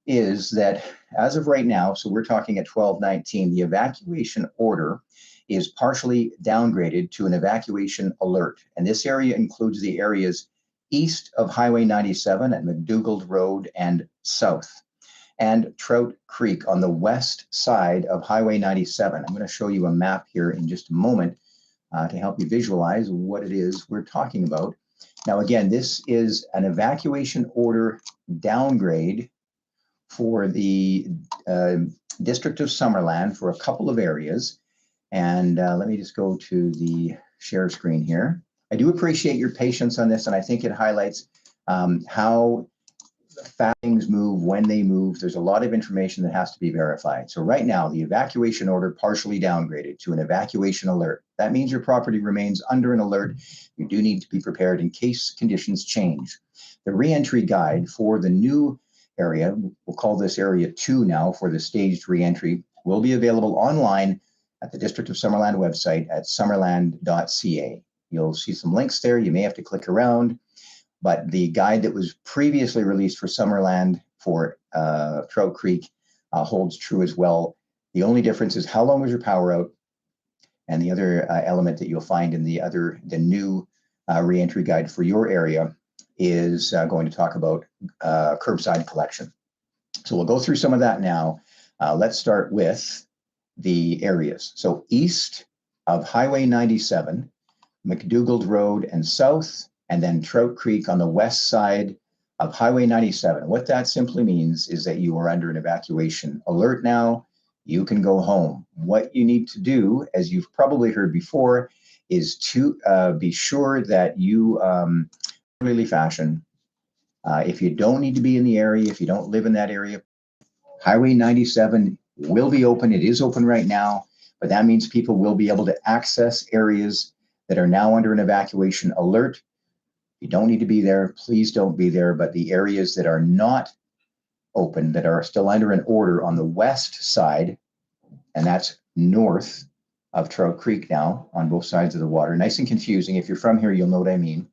is that as of right now, so we're talking at 12:19, the evacuation order is partially downgraded to an evacuation alert. And this area includes the areas east of Highway 97 at McDougald Road and south, and Trout Creek on the west side of Highway 97. I'm going to show you a map here in just a moment to help you visualize what it is we're talking about. Now, again, this is an evacuation order downgrade for the District of Summerland for a couple of areas. And let me just go to the share screen here. I do appreciate your patience on this, and I think it highlights how fast things move, when they move. There's a lot of information that has to be verified. So right now, the evacuation order partially downgraded to an evacuation alert. That means your property remains under an alert. You do need to be prepared in case conditions change. The reentry guide for the new area, we'll call this area 2 now for the staged reentry, will be available online at the District of Summerland website at summerland.ca. You'll see some links there. You may have to click around, but the guide that was previously released for Summerland for Trout Creek holds true as well. The only difference is how long was your power out, and the other element that you'll find in the new reentry guide for your area is going to talk about curbside collection. So we'll go through some of that now. Let's start with the areas. So east of Highway 97, McDougald Road and south, and then Trout Creek on the west side of Highway 97. What that simply means is that you are under an evacuation alert now. You can go home. What you need to do, as you've probably heard before, is to be sure that you orderly fashion. If you don't need to be in the area, if you don't live in that area, Highway 97 will be open. It is open right now, but that means people will be able to access areas that are now under an evacuation alert. You don't need to be there. Please don't be there. But the areas that are not open, that are still under an order on the west side, and that's north of Trout Creek now on both sides of the water. Nice and confusing. If you're from here, you'll know what I mean.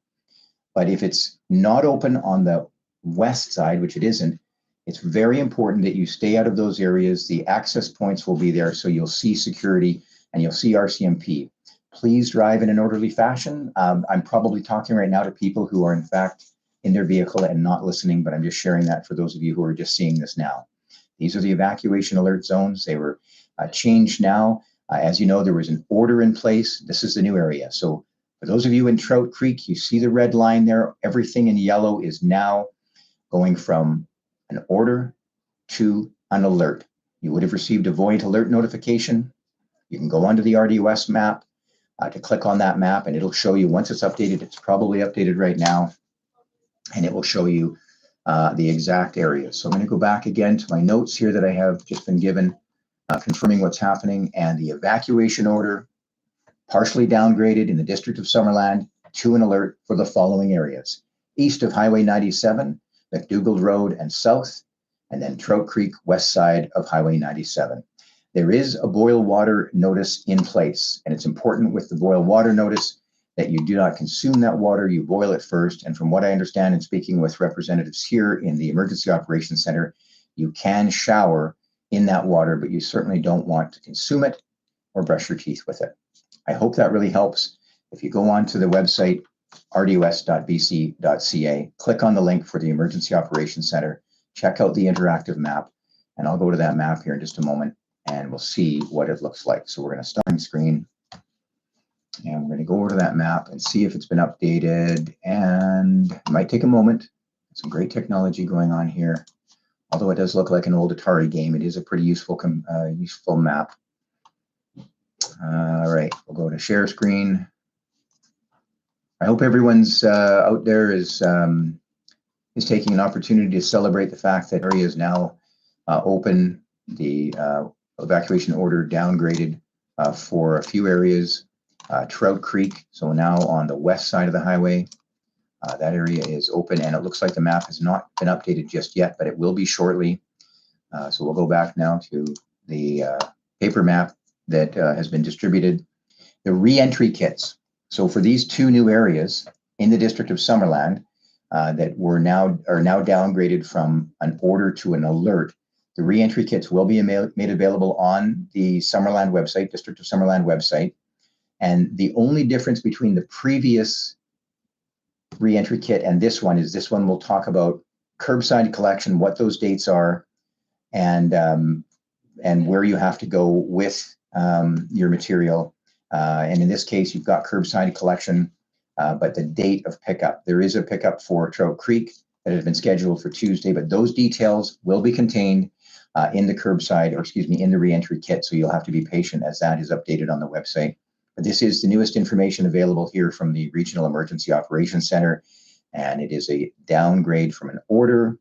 But if it's not open on the west side, which it isn't, it's very important that you stay out of those areas. The access points will be there, so you'll see security and you'll see RCMP. Please drive in an orderly fashion. I'm probably talking right now to people who are in fact in their vehicle and not listening, but I'm just sharing that for those of you who are just seeing this now. These are the evacuation alert zones. They were changed now. As you know, there was an order in place. This is the new area. So for those of you in Trout Creek, you see the red line there. Everything in yellow is now going from an order to an alert. You would have received a void alert notification. You can go onto the RDOS map to click on that map, and it'll show you once it's updated. It's probably updated right now, and it will show you the exact areas. So I'm going to go back again to my notes here that I have just been given, confirming what's happening, and the evacuation order partially downgraded in the District of Summerland to an alert for the following areas: east of Highway 97, McDougald Road and south, and then Trout Creek west side of Highway 97. There is a boil water notice in place, and it's important with the boil water notice that you do not consume that water, you boil it first. And from what I understand in speaking with representatives here in the Emergency Operations Center, you can shower in that water, but you certainly don't want to consume it or brush your teeth with it. I hope that really helps. If you go on to the website, rdos.bc.ca, click on the link for the Emergency Operations Center, check out the interactive map, and I'll go to that map here in just a moment, and we'll see what it looks like. So we're going to start on screen, and we're going to go over to that map and see if it's been updated, and it might take a moment. Some great technology going on here. Although it does look like an old Atari game, it is a pretty useful map. All right, we'll go to share screen. I hope everyone's out there is is taking an opportunity to celebrate the fact that area is now open. The evacuation order downgraded for a few areas. Trout Creek, so now on the west side of the highway, that area is open, and it looks like the map has not been updated just yet, but it will be shortly. So we'll go back now to the paper map that has been distributed. The re-entry kits. So for these two new areas in the District of Summerland that are now downgraded from an order to an alert, the re-entry kits will be made available on the Summerland website, District of Summerland website. And the only difference between the previous re-entry kit and this one is this one will talk about curbside collection, what those dates are, and where you have to go with your material. And in this case, you've got curbside collection, but the date of pickup. There is a pickup for Trout Creek that has been scheduled for Tuesday, but those details will be contained in the curbside, or excuse me, in the re-entry kit. So you'll have to be patient as that is updated on the website. But this is the newest information available here from the Regional Emergency Operations Center, and it is a downgrade from an order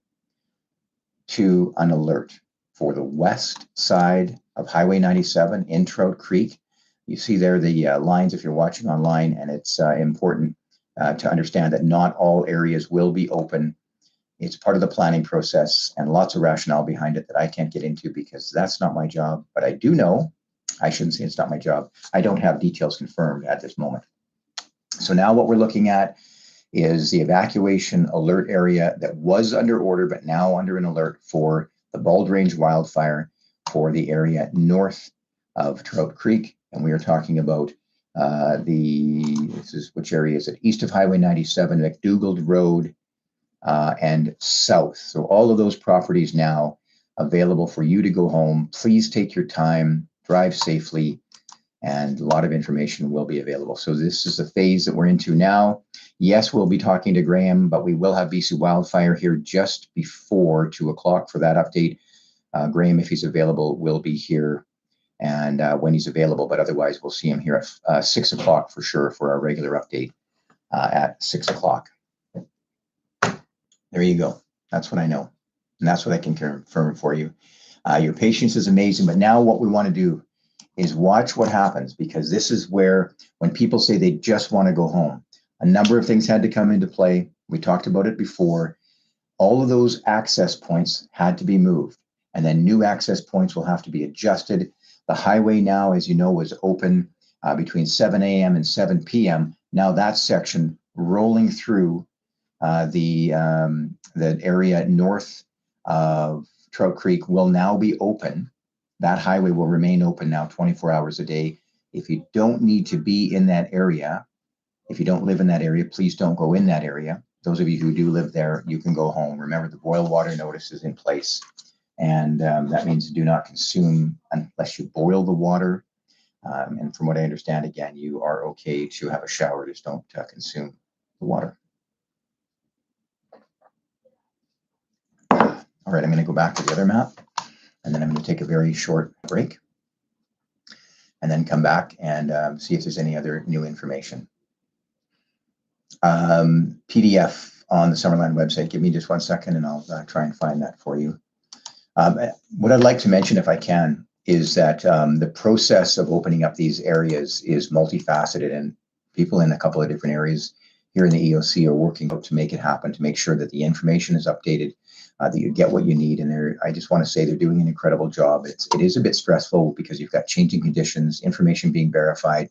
to an alert for the west side of Highway 97 in Trout Creek. You see there the lines if you're watching online, and it's important to understand that not all areas will be open. It's part of the planning process and lots of rationale behind it that I can't get into because that's not my job. But I do know, I shouldn't say it's not my job, I don't have details confirmed at this moment. So now what we're looking at is the evacuation alert area that was under order, but now under an alert for the Bald Range wildfire for the area north of Trout Creek. And we are talking about this is which area is it? East of Highway 97, McDougald Road, and south. So all of those properties now available for you to go home. Please take your time, drive safely, and a lot of information will be available. So this is the phase that we're into now. Yes, we'll be talking to Graham, but we will have BC Wildfire here just before 2 o'clock for that update. Graham, if he's available, will be here and when he's available, but otherwise we'll see him here at 6 o'clock for sure for our regular update at 6 o'clock. There you go. That's what I know. And that's what I can confirm for you. Your patience is amazing, but now what we want to do is watch what happens, because this is where, when people say they just want to go home, a number of things had to come into play. We talked about it before. All of those access points had to be moved, and then new access points will have to be adjusted. The highway now, as you know, was open between 7 a.m. and 7 p.m. Now that section rolling through the area north of Trout Creek will now be open. That highway will remain open now 24 hours a day. If you don't need to be in that area, if you don't live in that area, please don't go in that area. Those of you who do live there, you can go home. Remember, the boil water notice is in place. And that means do not consume unless you boil the water. And from what I understand, again, you are okay to have a shower, just don't consume the water. All right, I'm going to go back to the other map, and then I'm going to take a very short break and then come back and see if there's any other new information. PDF on the Summerland website. Give me just 1 second and I'll try and find that for you. What I'd like to mention, if I can, is that the process of opening up these areas is multifaceted, and people in a couple of different areas here in the EOC are working to make it happen, to make sure that the information is updated, that you get what you need. And I just want to say they're doing an incredible job. It is a bit stressful because you've got changing conditions, information being verified,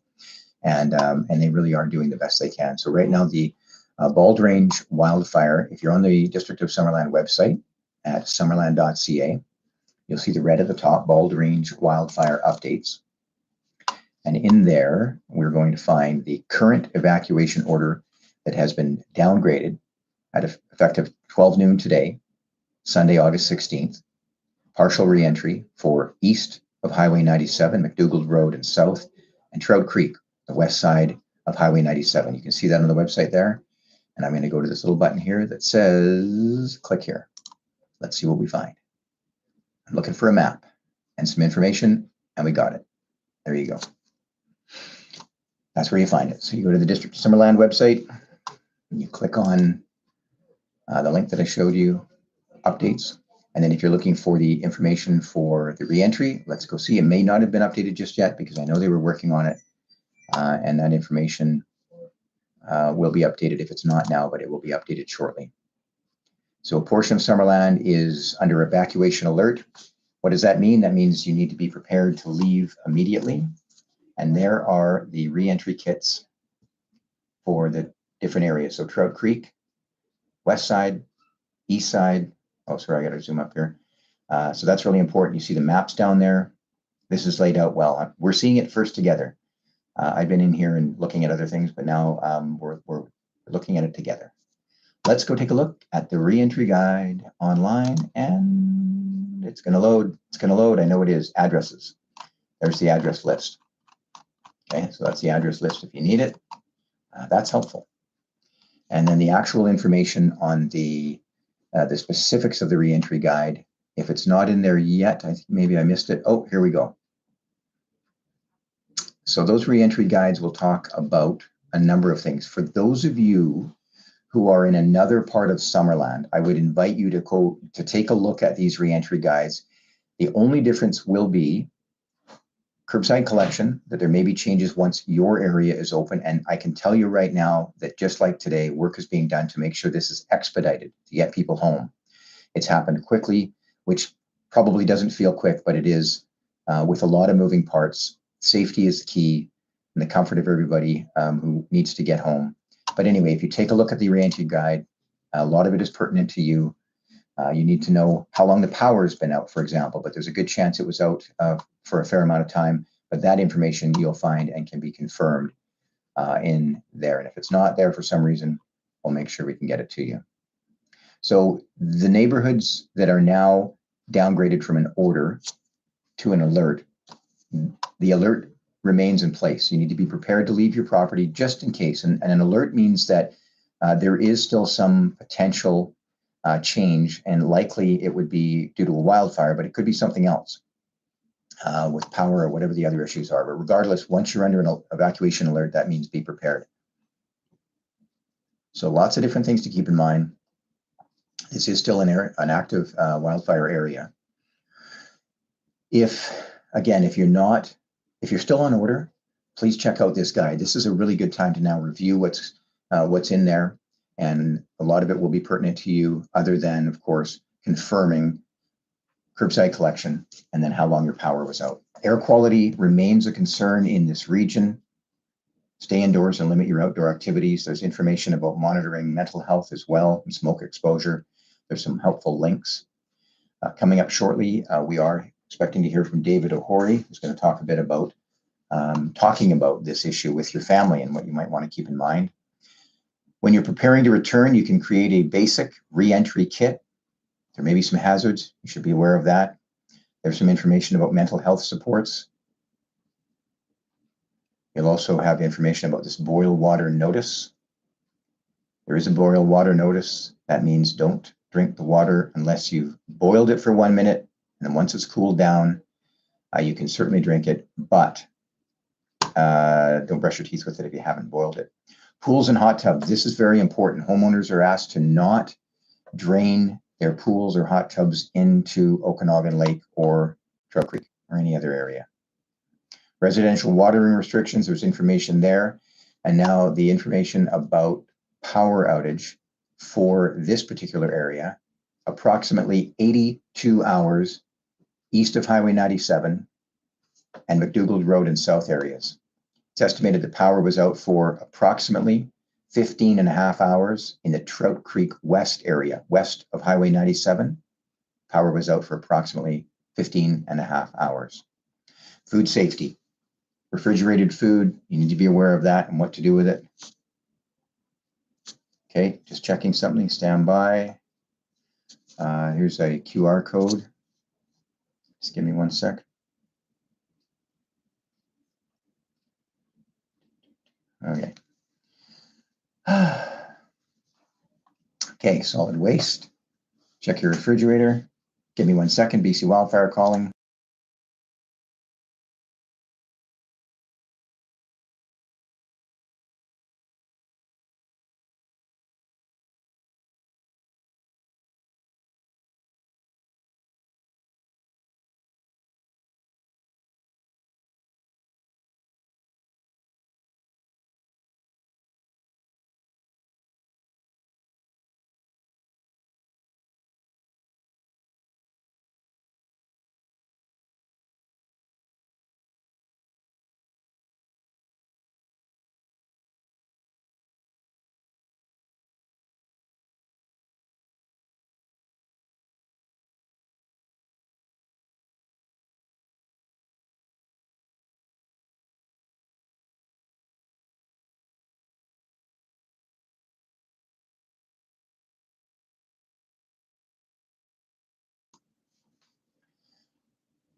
and they really are doing the best they can. So right now, the Bald Range wildfire, if you're on the District of Summerland website at summerland.ca, you'll see the red at the top, Bald Range wildfire updates. And in there, we're going to find the current evacuation order that has been downgraded at effective 12 noon today, Sunday, August 16th. Partial reentry for east of Highway 97, McDougald Road and south, and Trout Creek, the west side of Highway 97. You can see that on the website there. And I'm going to go to this little button here that says, click here. Let's see what we find. I'm looking for a map and some information, and we got it. There you go. That's where you find it. So you go to the District of Summerland website, and you click on The link that I showed you updates. And then if you're looking for the information for the reentry, let's go see. It may not have been updated just yet because I know they were working on it. And that information will be updated if it's not now, but it will be updated shortly. So a portion of Summerland is under evacuation alert. What does that mean? That means you need to be prepared to leave immediately. And there are the reentry kits for the different areas. So Trout Creek, west side, east side. Oh, sorry, I got to zoom up here. So that's really important. You see the maps down there. This is laid out well. We're seeing it first together. I've been in here and looking at other things, but now we're looking at it together. Let's go take a look at the reentry guide online, and it's going to load. It's going to load. I know it is. Addresses. There's the address list. Okay, so that's the address list if you need it. That's helpful. And then the actual information on the specifics of the reentry guide. If it's not in there yet, I think maybe I missed it. Oh, here we go. So those reentry guides will talk about a number of things. For those of you who are in another part of Summerland, I would invite you to take a look at these reentry guides. The only difference will be curbside collection, that there may be changes once your area is open. And I can tell you right now that just like today, work is being done to make sure this is expedited to get people home. It's happened quickly, which probably doesn't feel quick, but it is with a lot of moving parts. Safety is the key and the comfort of everybody who needs to get home. But anyway, if you take a look at the reentry guide, a lot of it is pertinent to you. You need to know how long the power has been out, for example, but there's a good chance it was out for a fair amount of time. But that information you'll find and can be confirmed in there. And if it's not there for some reason, we'll make sure we can get it to you. So the neighborhoods that are now downgraded from an order to an alert, the alert remains in place. You need to be prepared to leave your property just in case. And an alert means that there is still some potential change, and likely it would be due to a wildfire, but it could be something else with power or whatever the other issues are. But regardless, once you're under an evacuation alert, that means be prepared. So lots of different things to keep in mind. This is still an active wildfire area. If you're still on order, please check out this guide. This is a really good time to now review what's in there, and a lot of it will be pertinent to you, other than, of course, confirming curbside collection and then how long your power was out. Air quality remains a concern in this region. Stay indoors and limit your outdoor activities. There's information about monitoring mental health as well and smoke exposure. There's some helpful links. Coming up shortly, we are expecting to hear from David O'Hory, who's going to talk a bit about talking about this issue with your family and what you might want to keep in mind. When you're preparing to return, you can create a basic re-entry kit. There may be some hazards. You should be aware of that. There's some information about mental health supports. You'll also have information about this boil water notice. There is a boil water notice. That means don't drink the water unless you've boiled it for 1 minute. And then once it's cooled down, you can certainly drink it, but don't brush your teeth with it if you haven't boiled it. Pools and hot tubs. This is very important. Homeowners are asked to not drain their pools or hot tubs into Okanagan Lake or Trout Creek or any other area. Residential watering restrictions, there's information there. And now the information about power outage for this particular area, approximately 82 hours east of Highway 97 and McDougald Road in south areas. It's estimated the power was out for approximately 15 and a half hours in the Trout Creek West area, west of Highway 97. Power was out for approximately 15 and a half hours. Food safety. Refrigerated food, you need to be aware of that and what to do with it. Okay, just checking something, stand by. Here's a QR code. Just give me 1 sec. Okay. Okay, solid waste. Check your refrigerator. Give me 1 second, BC Wildfire calling.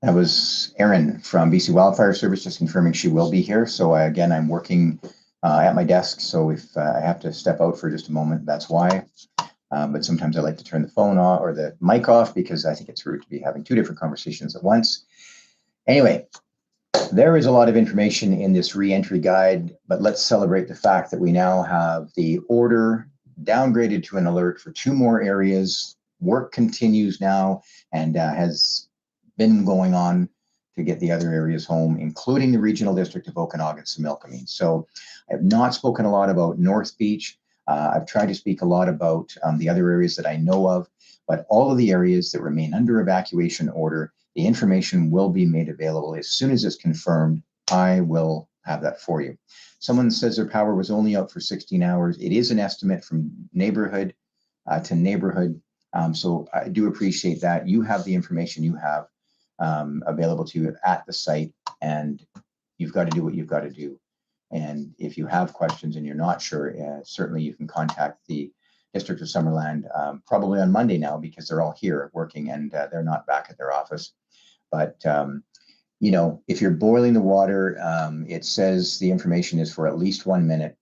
That was Erin from BC Wildfire Service, just confirming she will be here. So again, I'm working at my desk. So if I have to step out for just a moment, that's why. But sometimes I like to turn the phone off or the mic off because I think it's rude to be having two different conversations at once. Anyway, there is a lot of information in this re-entry guide, but let's celebrate the fact that we now have the order downgraded to an alert for 2 more areas. Work continues now and has been going on to get the other areas home, including the regional district of Okanagan, Similkameen. So I have not spoken a lot about North Beach. I've tried to speak a lot about the other areas that I know of, but all of the areas that remain under evacuation order, the information will be made available as soon as it's confirmed. I will have that for you. Someone says their power was only out for 16 hours. It is an estimate from neighborhood to neighborhood. So I do appreciate that. You have the information you have available to you at the site, and you've got to do what you've got to do. And if you have questions and you're not sure, certainly you can contact the District of Summerland probably on Monday now, because they're all here working and they're not back at their office. But you know, if you're boiling the water, it says the information is for at least 1 minute.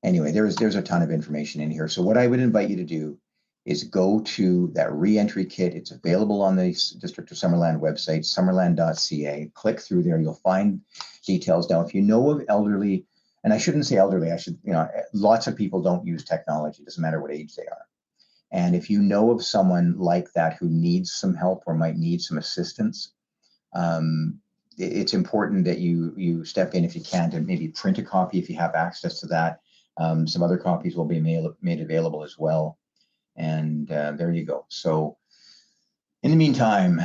Anyway, there's a ton of information in here. So what I would invite you to do is go to that re-entry kit. It's available on the District of Summerland website, summerland.ca. Click through there. You'll find details. Now, if you know of elderly, and I shouldn't say elderly, I should, you know, lots of people don't use technology. It doesn't matter what age they are. And if you know of someone like that who needs some help or might need some assistance, it's important that you step in if you can to maybe print a copy if you have access to that. Some other copies will be made available as well. And there you go. So in the meantime,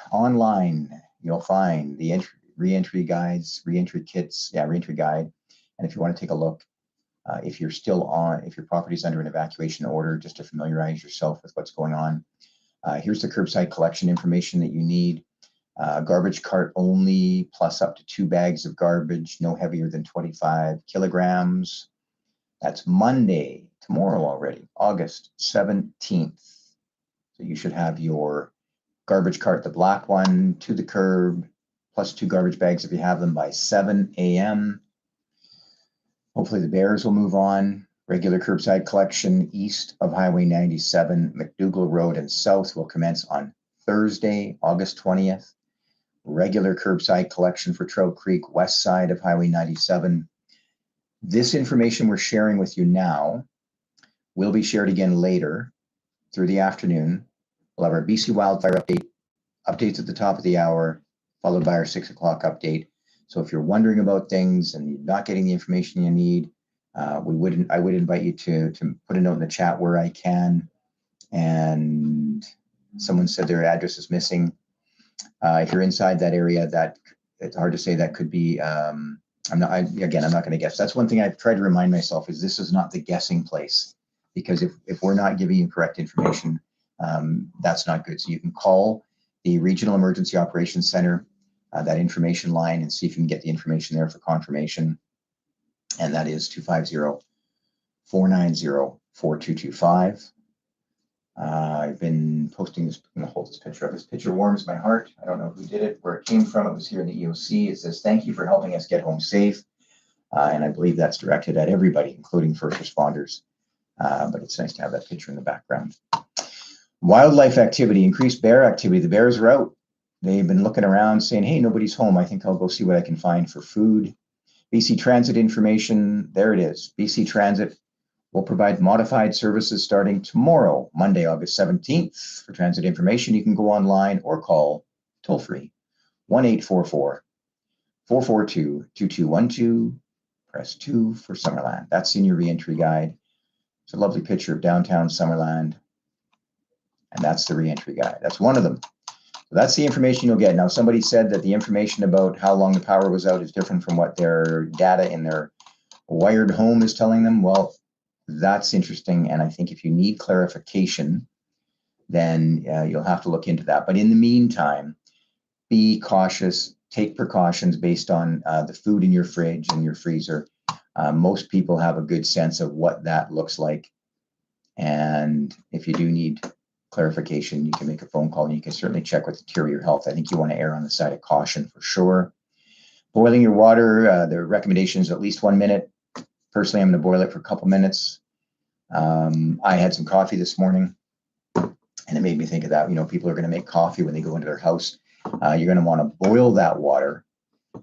online, you'll find the re-entry guides, re-entry kits, re-entry guide. And if you want to take a look, if you're still on, if your property is under an evacuation order, just to familiarize yourself with what's going on. Here's the curbside collection information that you need. Garbage cart only, plus up to 2 bags of garbage, no heavier than 25 kilograms. That's Monday, tomorrow already, August 17th. So you should have your garbage cart, the black one, to the curb, plus 2 garbage bags if you have them by 7 a.m. Hopefully the bears will move on. Regular curbside collection east of Highway 97, McDougall Road and south will commence on Thursday, August 20th. Regular curbside collection for Trout Creek, west side of Highway 97. This information we're sharing with you now will be shared again later through the afternoon. We'll have our BC Wildfire updates at the top of the hour, followed by our 6 o'clock update. So if you're wondering about things and you're not getting the information you need, I would invite you to put a note in the chat where I can. And someone said their address is missing. If you're inside that area, that it's hard to say. That could be. I'm not going to guess. That's one thing I've tried to remind myself is this is not the guessing place, because if we're not giving you correct information, that's not good. So you can call the Regional Emergency Operations Center, that information line, and see if you can get the information there for confirmation. And that is 250-490-4225. I've been posting this. I'm going to hold this picture up. This picture warms my heart. I don't know who did it, where it came from. It was here in the EOC. It says, "Thank you for helping us get home safe." And I believe that's directed at everybody, including first responders. But it's nice to have that picture in the background. Wildlife activity, increased bear activity. The bears are out. They've been looking around saying, "Hey, nobody's home. I think I'll go see what I can find for food." BC Transit information. There it is. BC Transit will provide modified services starting tomorrow, Monday, August 17th. For transit information, you can go online or call toll-free 1-844-442-2212. Press 2 for Summerland. That's in your re-entry guide. It's a lovely picture of downtown Summerland. And that's the re-entry guide. That's one of them. So that's the information you'll get. Now, somebody said that the information about how long the power was out is different from what their data in their wired home is telling them. Well, that's interesting. And I think if you need clarification, then you'll have to look into that. But in the meantime, be cautious, take precautions based on the food in your fridge and your freezer. Most people have a good sense of what that looks like. And if you do need clarification, you can make a phone call, and you can certainly check with Interior Health. I think you want to err on the side of caution for sure. Boiling your water, the recommendation is at least 1 minute. Personally, I'm going to boil it for a couple minutes. I had some coffee this morning, and it made me think of that. You know, people are going to make coffee when they go into their house. You're going to want to boil that water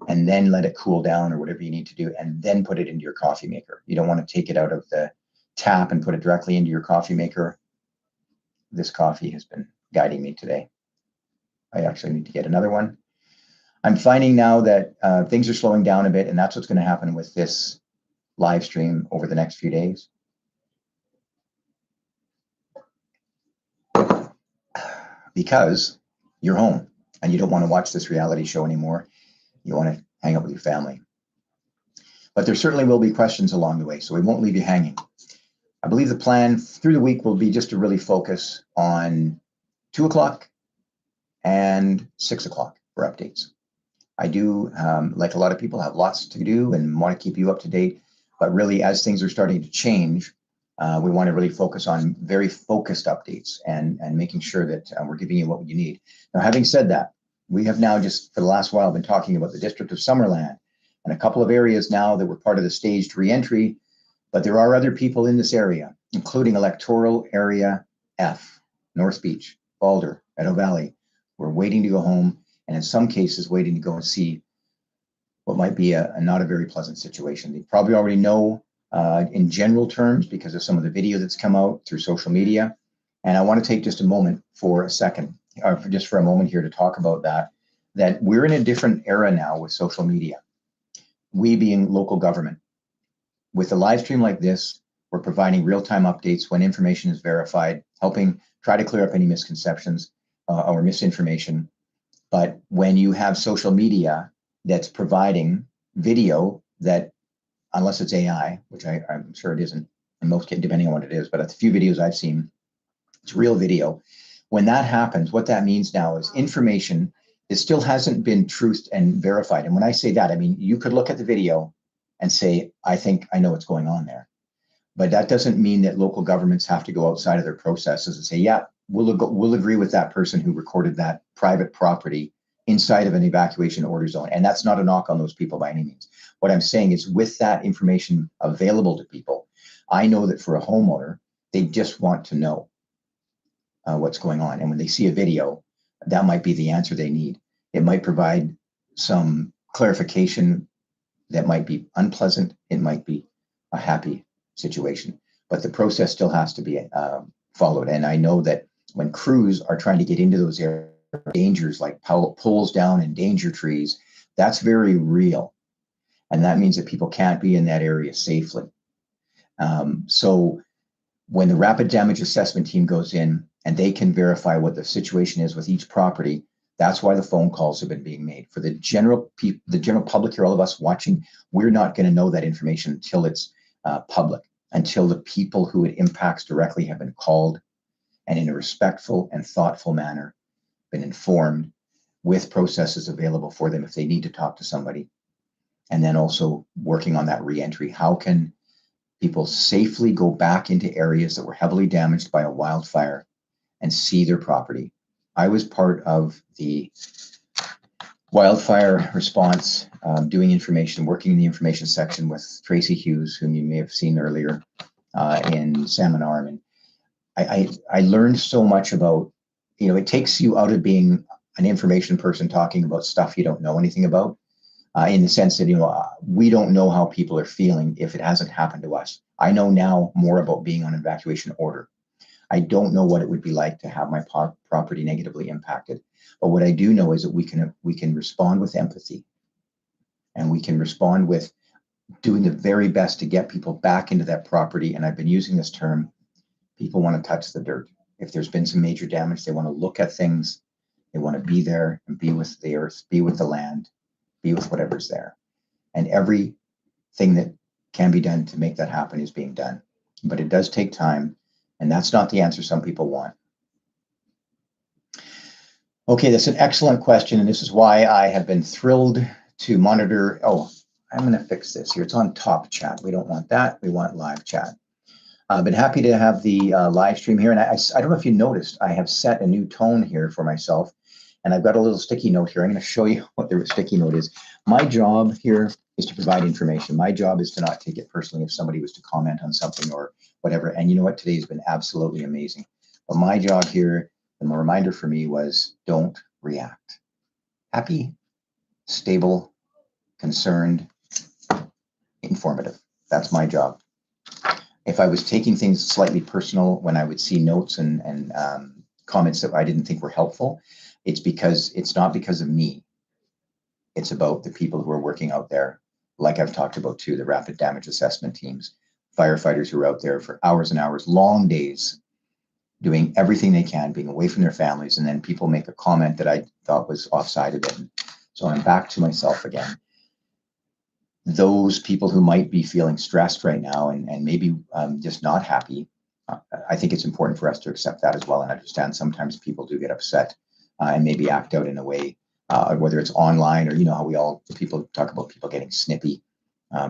and then let it cool down or whatever you need to do, and then put it into your coffee maker. You don't want to take it out of the tap and put it directly into your coffee maker. This coffee has been guiding me today. I actually need to get another one. I'm finding now that things are slowing down a bit, and that's what's going to happen with this live stream over the next few days. Because you're home and you don't want to watch this reality show anymore. You want to hang out with your family. But there certainly will be questions along the way, so we won't leave you hanging. I believe the plan through the week will be just to really focus on 2 o'clock and 6 o'clock for updates. I do, like a lot of people, have lots to do and want to keep you up to date. But really, as things are starting to change, we want to really focus on very focused updates and making sure that we're giving you what you need. Now, having said that, we have now just for the last while been talking about the District of Summerland and a couple of areas now that were part of the staged reentry. But there are other people in this area, including Electoral Area F, North Beach, Boulder, Meadow Valley, who are waiting to go home, and in some cases waiting to go and see what might be not a very pleasant situation. They probably already know in general terms because of some of the video that's come out through social media. And I want to take just a moment for a second, or just for a moment here to talk about that we're in a different era now with social media. We being local government. With a live stream like this, we're providing real-time updates when information is verified, helping try to clear up any misconceptions or misinformation. But when you have social media that's providing video that, unless it's AI, which I'm sure it isn't in most cases, depending on what it is, but a few videos I've seen, it's real video. When that happens, what that means now is information, it still hasn't been truthed and verified. And when I say that, I mean, you could look at the video and say, I think I know what's going on there. But that doesn't mean that local governments have to go outside of their processes and say, yeah, we'll agree with that person who recorded that private property inside of an evacuation order zone. And that's not a knock on those people by any means. What I'm saying is with that information available to people, I know that for a homeowner, they just want to know what's going on. And when they see a video, that might be the answer they need. It might provide some clarification that might be unpleasant. It might be a happy situation, but the process still has to be followed. And I know that when crews are trying to get into those areas, dangers like poles down and danger trees, that's very real. And that means that people can't be in that area safely. So when the rapid damage assessment team goes in and they can verify what the situation is with each property, that's why the phone calls have been being made. For the general public here, all of us watching, we're not going to know that information until it's public, until the people who it impacts directly have been called and in a respectful and thoughtful manner been informed with processes available for them if they need to talk to somebody. And then also working on that reentry. How can people safely go back into areas that were heavily damaged by a wildfire and see their property? I was part of the wildfire response, doing information, working in the information section with Tracy Hughes, whom you may have seen earlier in Salmon Arm. And I learned so much about, it takes you out of being an information person talking about stuff you don't know anything about, in the sense that, we don't know how people are feeling if it hasn't happened to us. I know now more about being on evacuation order. I don't know what it would be like to have my property negatively impacted. But what I do know is that we can respond with empathy, and we can respond with doing the very best to get people back into that property. And I've been using this term, people want to touch the dirt. If there's been some major damage, they want to look at things. They want to be there and be with the earth, be with the land, be with whatever's there. And everything that can be done to make that happen is being done. But it does take time. And that's not the answer some people want. Okay, that's an excellent question. And this is why I have been thrilled to monitor. Oh, I'm going to fix this here. It's on top chat. We don't want that. We want live chat. I've been happy to have the live stream here. And I don't know if you noticed, I have set a new tone here for myself. And I've got a little sticky note here. I'm going to show you what the sticky note is. My job here is to provide information. My job is to not take it personally if somebody was to comment on something or whatever. And you know what? Today has been absolutely amazing. But my job here, and the reminder for me was don't react. Happy, stable, concerned, informative. That's my job. If I was taking things slightly personal when I would see notes and comments that I didn't think were helpful, it's not because of me. It's about the people who are working out there, like I've talked about too, the rapid damage assessment teams, firefighters who are out there for hours and hours, long days, doing everything they can, being away from their families, and then people make a comment that I thought was offside of it. So I'm back to myself again. Those people who might be feeling stressed right now and maybe just not happy, I think it's important for us to accept that as well and understand sometimes people do get upset and maybe act out in a way, whether it's online or, you know, how people talk about people getting snippy.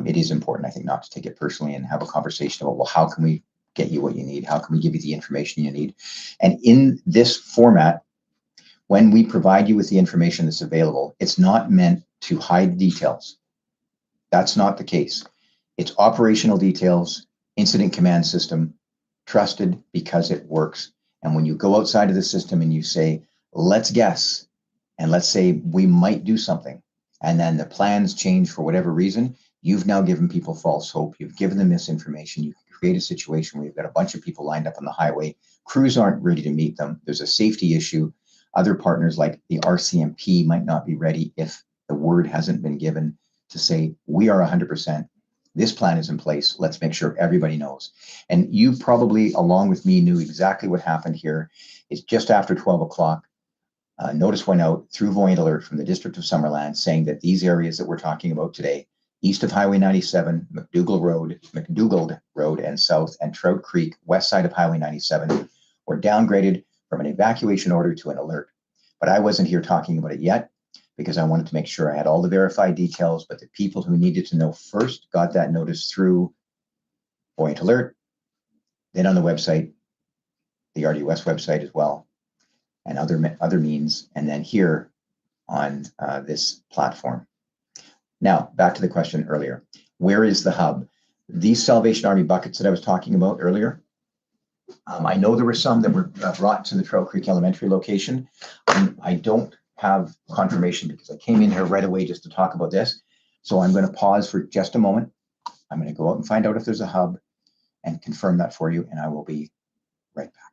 It is important, I think, not to take it personally and have a conversation about, well, how can we get you what you need? How can we give you the information you need? And in this format, when we provide you with the information that's available, it's not meant to hide details. That's not the case. It's operational details, incident command system, trusted because it works. And when you go outside of the system and you say, let's guess, and let's say we might do something, and then the plans change for whatever reason, you've now given people false hope. You've given them misinformation. You can create a situation where you've got a bunch of people lined up on the highway. Crews aren't ready to meet them. There's a safety issue. Other partners like the RCMP might not be ready if the word hasn't been given to say, we are 100%. This plan is in place. Let's make sure everybody knows. And you probably, along with me, knew exactly what happened here. It's just after 12 o'clock. Notice went out through Voyant Alert from the District of Summerland saying that these areas that we're talking about today, east of Highway 97, McDougald Road and south, and Trout Creek, west side of Highway 97, were downgraded from an evacuation order to an alert. But I wasn't here talking about it yet because I wanted to make sure I had all the verified details, but the people who needed to know first got that notice through Voyant Alert, then on the website, the RDOS website as well, and other means, and then here on this platform. Now, back to the question earlier. Where is the hub? These Salvation Army buckets that I was talking about earlier, I know there were some that were brought to the Trail Creek Elementary location. I don't have confirmation because I came in here right away just to talk about this. So I'm going to pause for just a moment. I'm going to go out and find out if there's a hub and confirm that for you, and I will be right back.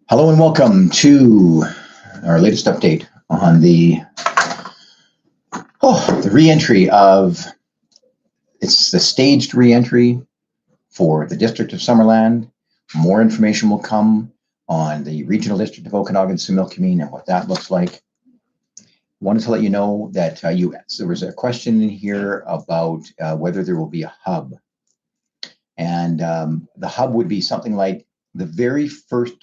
Hello and welcome to our latest update on the re-entry of, it's the staged re-entry for the District of Summerland. More information will come on the Regional District of Okanagan Similkameen and what that looks like. Wanted to let you know that there was a question in here about whether there will be a hub. And the hub would be something like the very first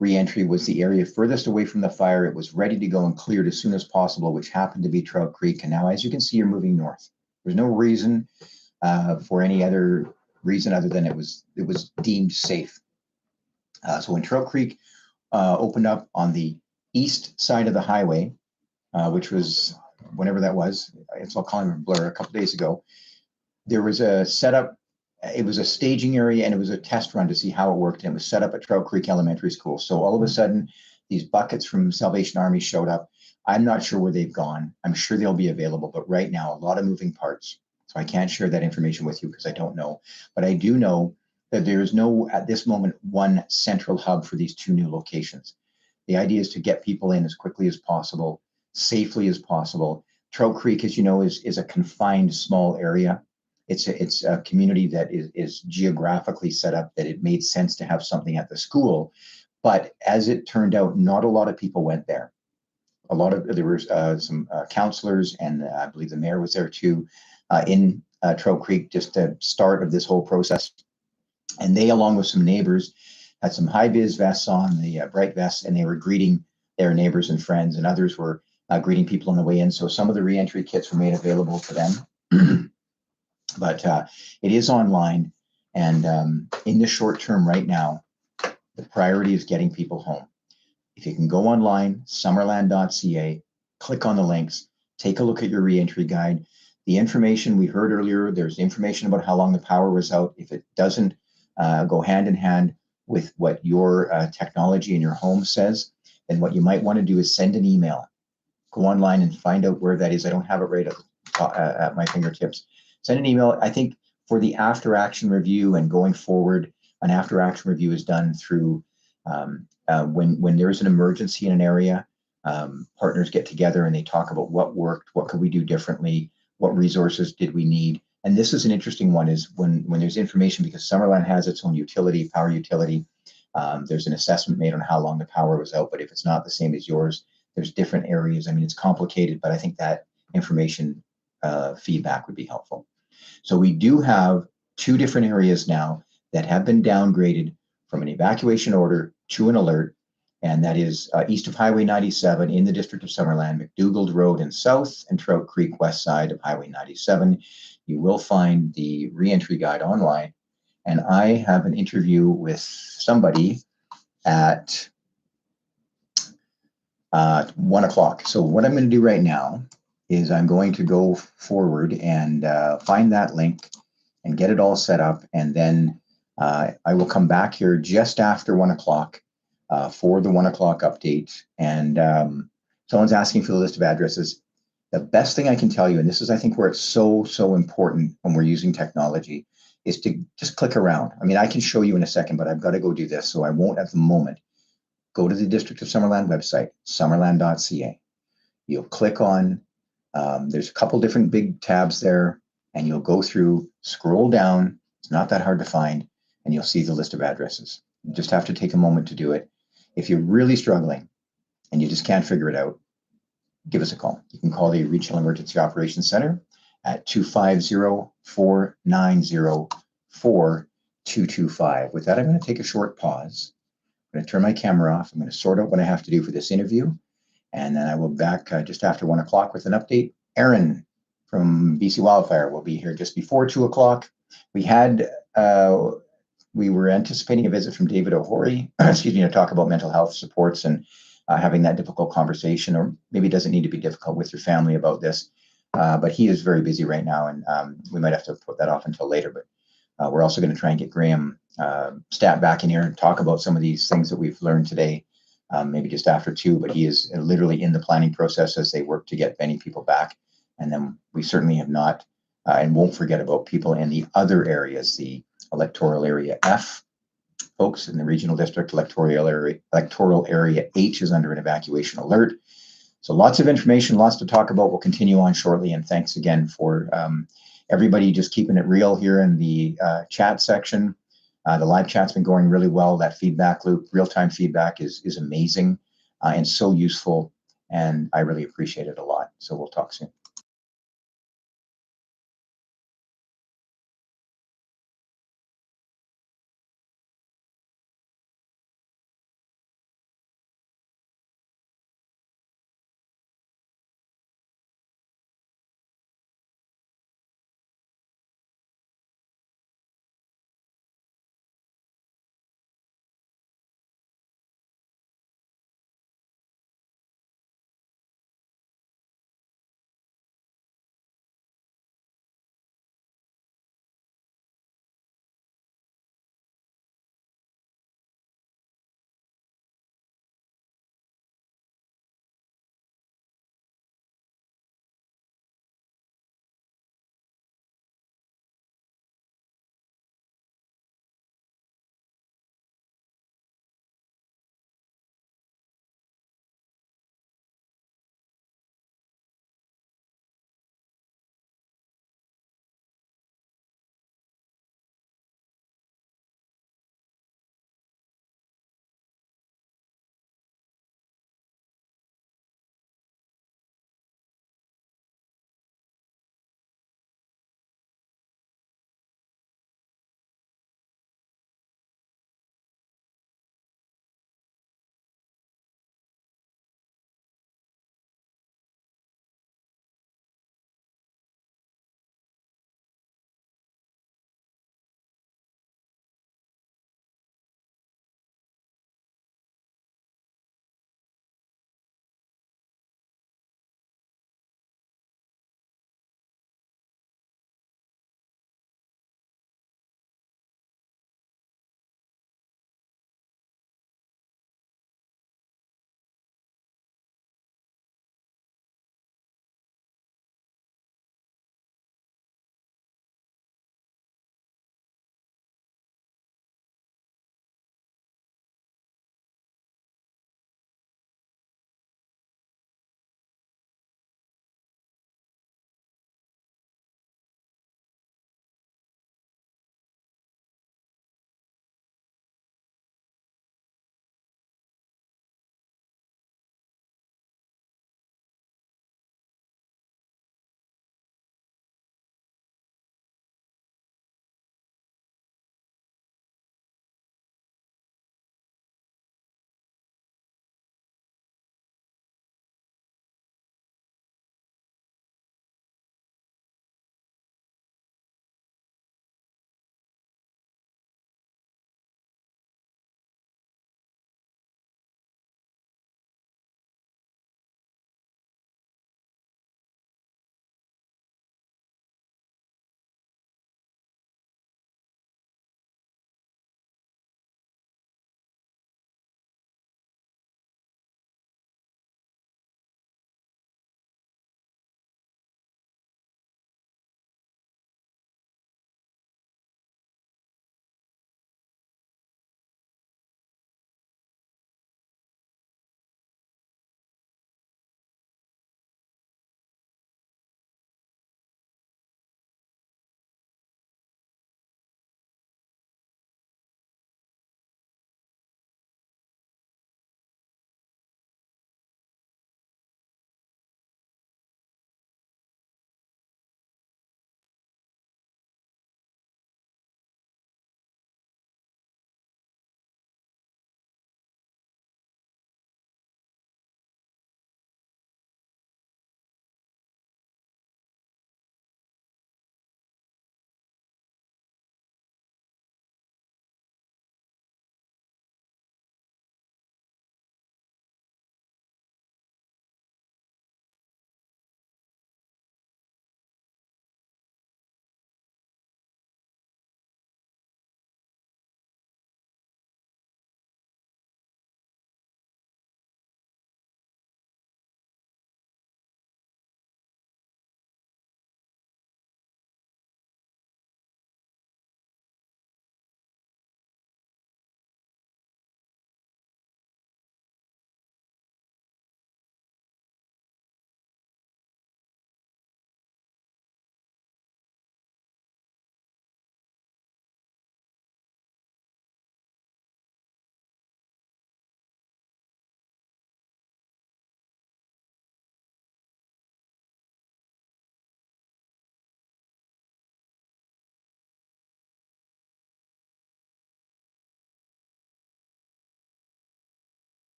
re-entry was the area furthest away from the fire. It was ready to go and cleared as soon as possible, which happened to be Trout Creek. And now, as you can see, you're moving north. There's no reason for any other reason other than it was deemed safe. So when Trout Creek opened up on the east side of the highway, which was whenever that was, it's all calling a blur, a couple days ago, there was a setup. It was a staging area and it was a test run to see how it worked. And it was set up at Trout Creek Elementary School. So all of a sudden, these buckets from Salvation Army showed up. I'm not sure where they've gone. I'm sure they'll be available, but right now, a lot of moving parts. So I can't share that information with you because I don't know. But I do know that there is no, at this moment, one central hub for these two new locations. The idea is to get people in as quickly as possible, safely as possible. Trout Creek, as you know, is a confined small area. It's a community that is geographically set up that it made sense to have something at the school. But as it turned out, not a lot of people went there. There were some counselors, and I believe the mayor was there too, in Trout Creek, just the start of this whole process. And they, along with some neighbors, had some high-vis vests on, the bright vests, and they were greeting their neighbors and friends, and others were greeting people on the way in. So some of the reentry kits were made available to them. But it is online, and in the short term right now, the priority is getting people home. If you can go online, summerland.ca, click on the links, take a look at your reentry guide. The information we heard earlier, there's information about how long the power was out. If it doesn't go hand in hand with what your technology in your home says, then what you might want to do is send an email. Go online and find out where that is. I don't have it right at my fingertips. Send an email. I think for the after action review and going forward, an after action review is done through when there is an emergency in an area, partners get together and they talk about what worked, what could we do differently, what resources did we need. And this is an interesting one, is when there's information, because Summerland has its own utility, power utility. There's an assessment made on how long the power was out, but if it's not the same as yours, there's different areas. I mean, it's complicated, but I think that information feedback would be helpful. So we do have two different areas now that have been downgraded from an evacuation order to an alert, and that is east of Highway 97 in the District of Summerland, McDougald Road and south, and Trout Creek west side of Highway 97. You will find the reentry guide online, and I have an interview with somebody at 1 o'clock. So what I'm going to do right now is I'm going to go forward and find that link and get it all set up. And then I will come back here just after 1 o'clock for the 1 o'clock update. And someone's asking for the list of addresses. The best thing I can tell you, and this is, I think, where it's so important when we're using technology, is to just click around. I mean, I can show you in a second, but I've got to go do this, so I won't at the moment. Go to the District of Summerland website, summerland.ca. You'll click on, there's a couple different big tabs there, and you'll go through, scroll down. It's not that hard to find, and you'll see the list of addresses. You just have to take a moment to do it. If you're really struggling and you just can't figure it out, give us a call. You can call the Regional Emergency Operations Center at 250-490-4225. With that, I'm going to take a short pause. I'm going to turn my camera off. I'm going to sort out what I have to do for this interview, and then I will be back just after 1 o'clock with an update. Aaron from BC Wildfire will be here just before 2 o'clock. We were anticipating a visit from David O'Hory, to talk about mental health supports and having that difficult conversation, or maybe it doesn't need to be difficult, with your family about this. But he is very busy right now, and we might have to put that off until later. But we're also going to try and get Graham Stat back in here and talk about some of these things that we've learned today, maybe just after 2. But he is literally in the planning process as they work to get many people back. And then we certainly have not and won't forget about people in the other areas, the electoral area F, folks in the regional district electoral area H is under an evacuation alert. So lots of information, lots to talk about. We'll continue on shortly. And thanks again for everybody just keeping it real here in the chat section. The live chat's been going really well. That feedback loop, real-time feedback is amazing and so useful. And I really appreciate it a lot. So we'll talk soon.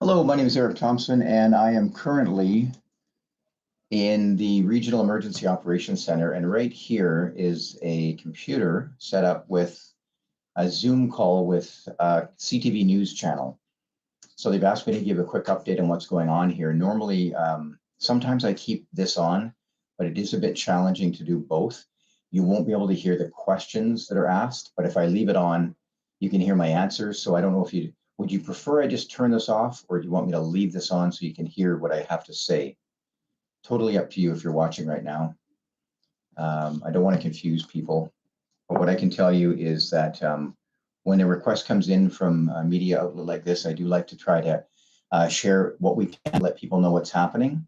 Hello, my name is Eric Thompson, and I am currently in the Regional Emergency Operations Center. And right here is a computer set up with a Zoom call with a CTV News channel. So they've asked me to give a quick update on what's going on here. Normally, sometimes I keep this on, but it is a bit challenging to do both. You won't be able to hear the questions that are asked, but if I leave it on, you can hear my answers. So I don't know if would you prefer I just turn this off, or do you want me to leave this on so you can hear what I have to say? Totally up to you if you're watching right now. I don't want to confuse people, but what I can tell you is that when a request comes in from a media outlet like this, I do like to try to share what we can, let people know what's happening.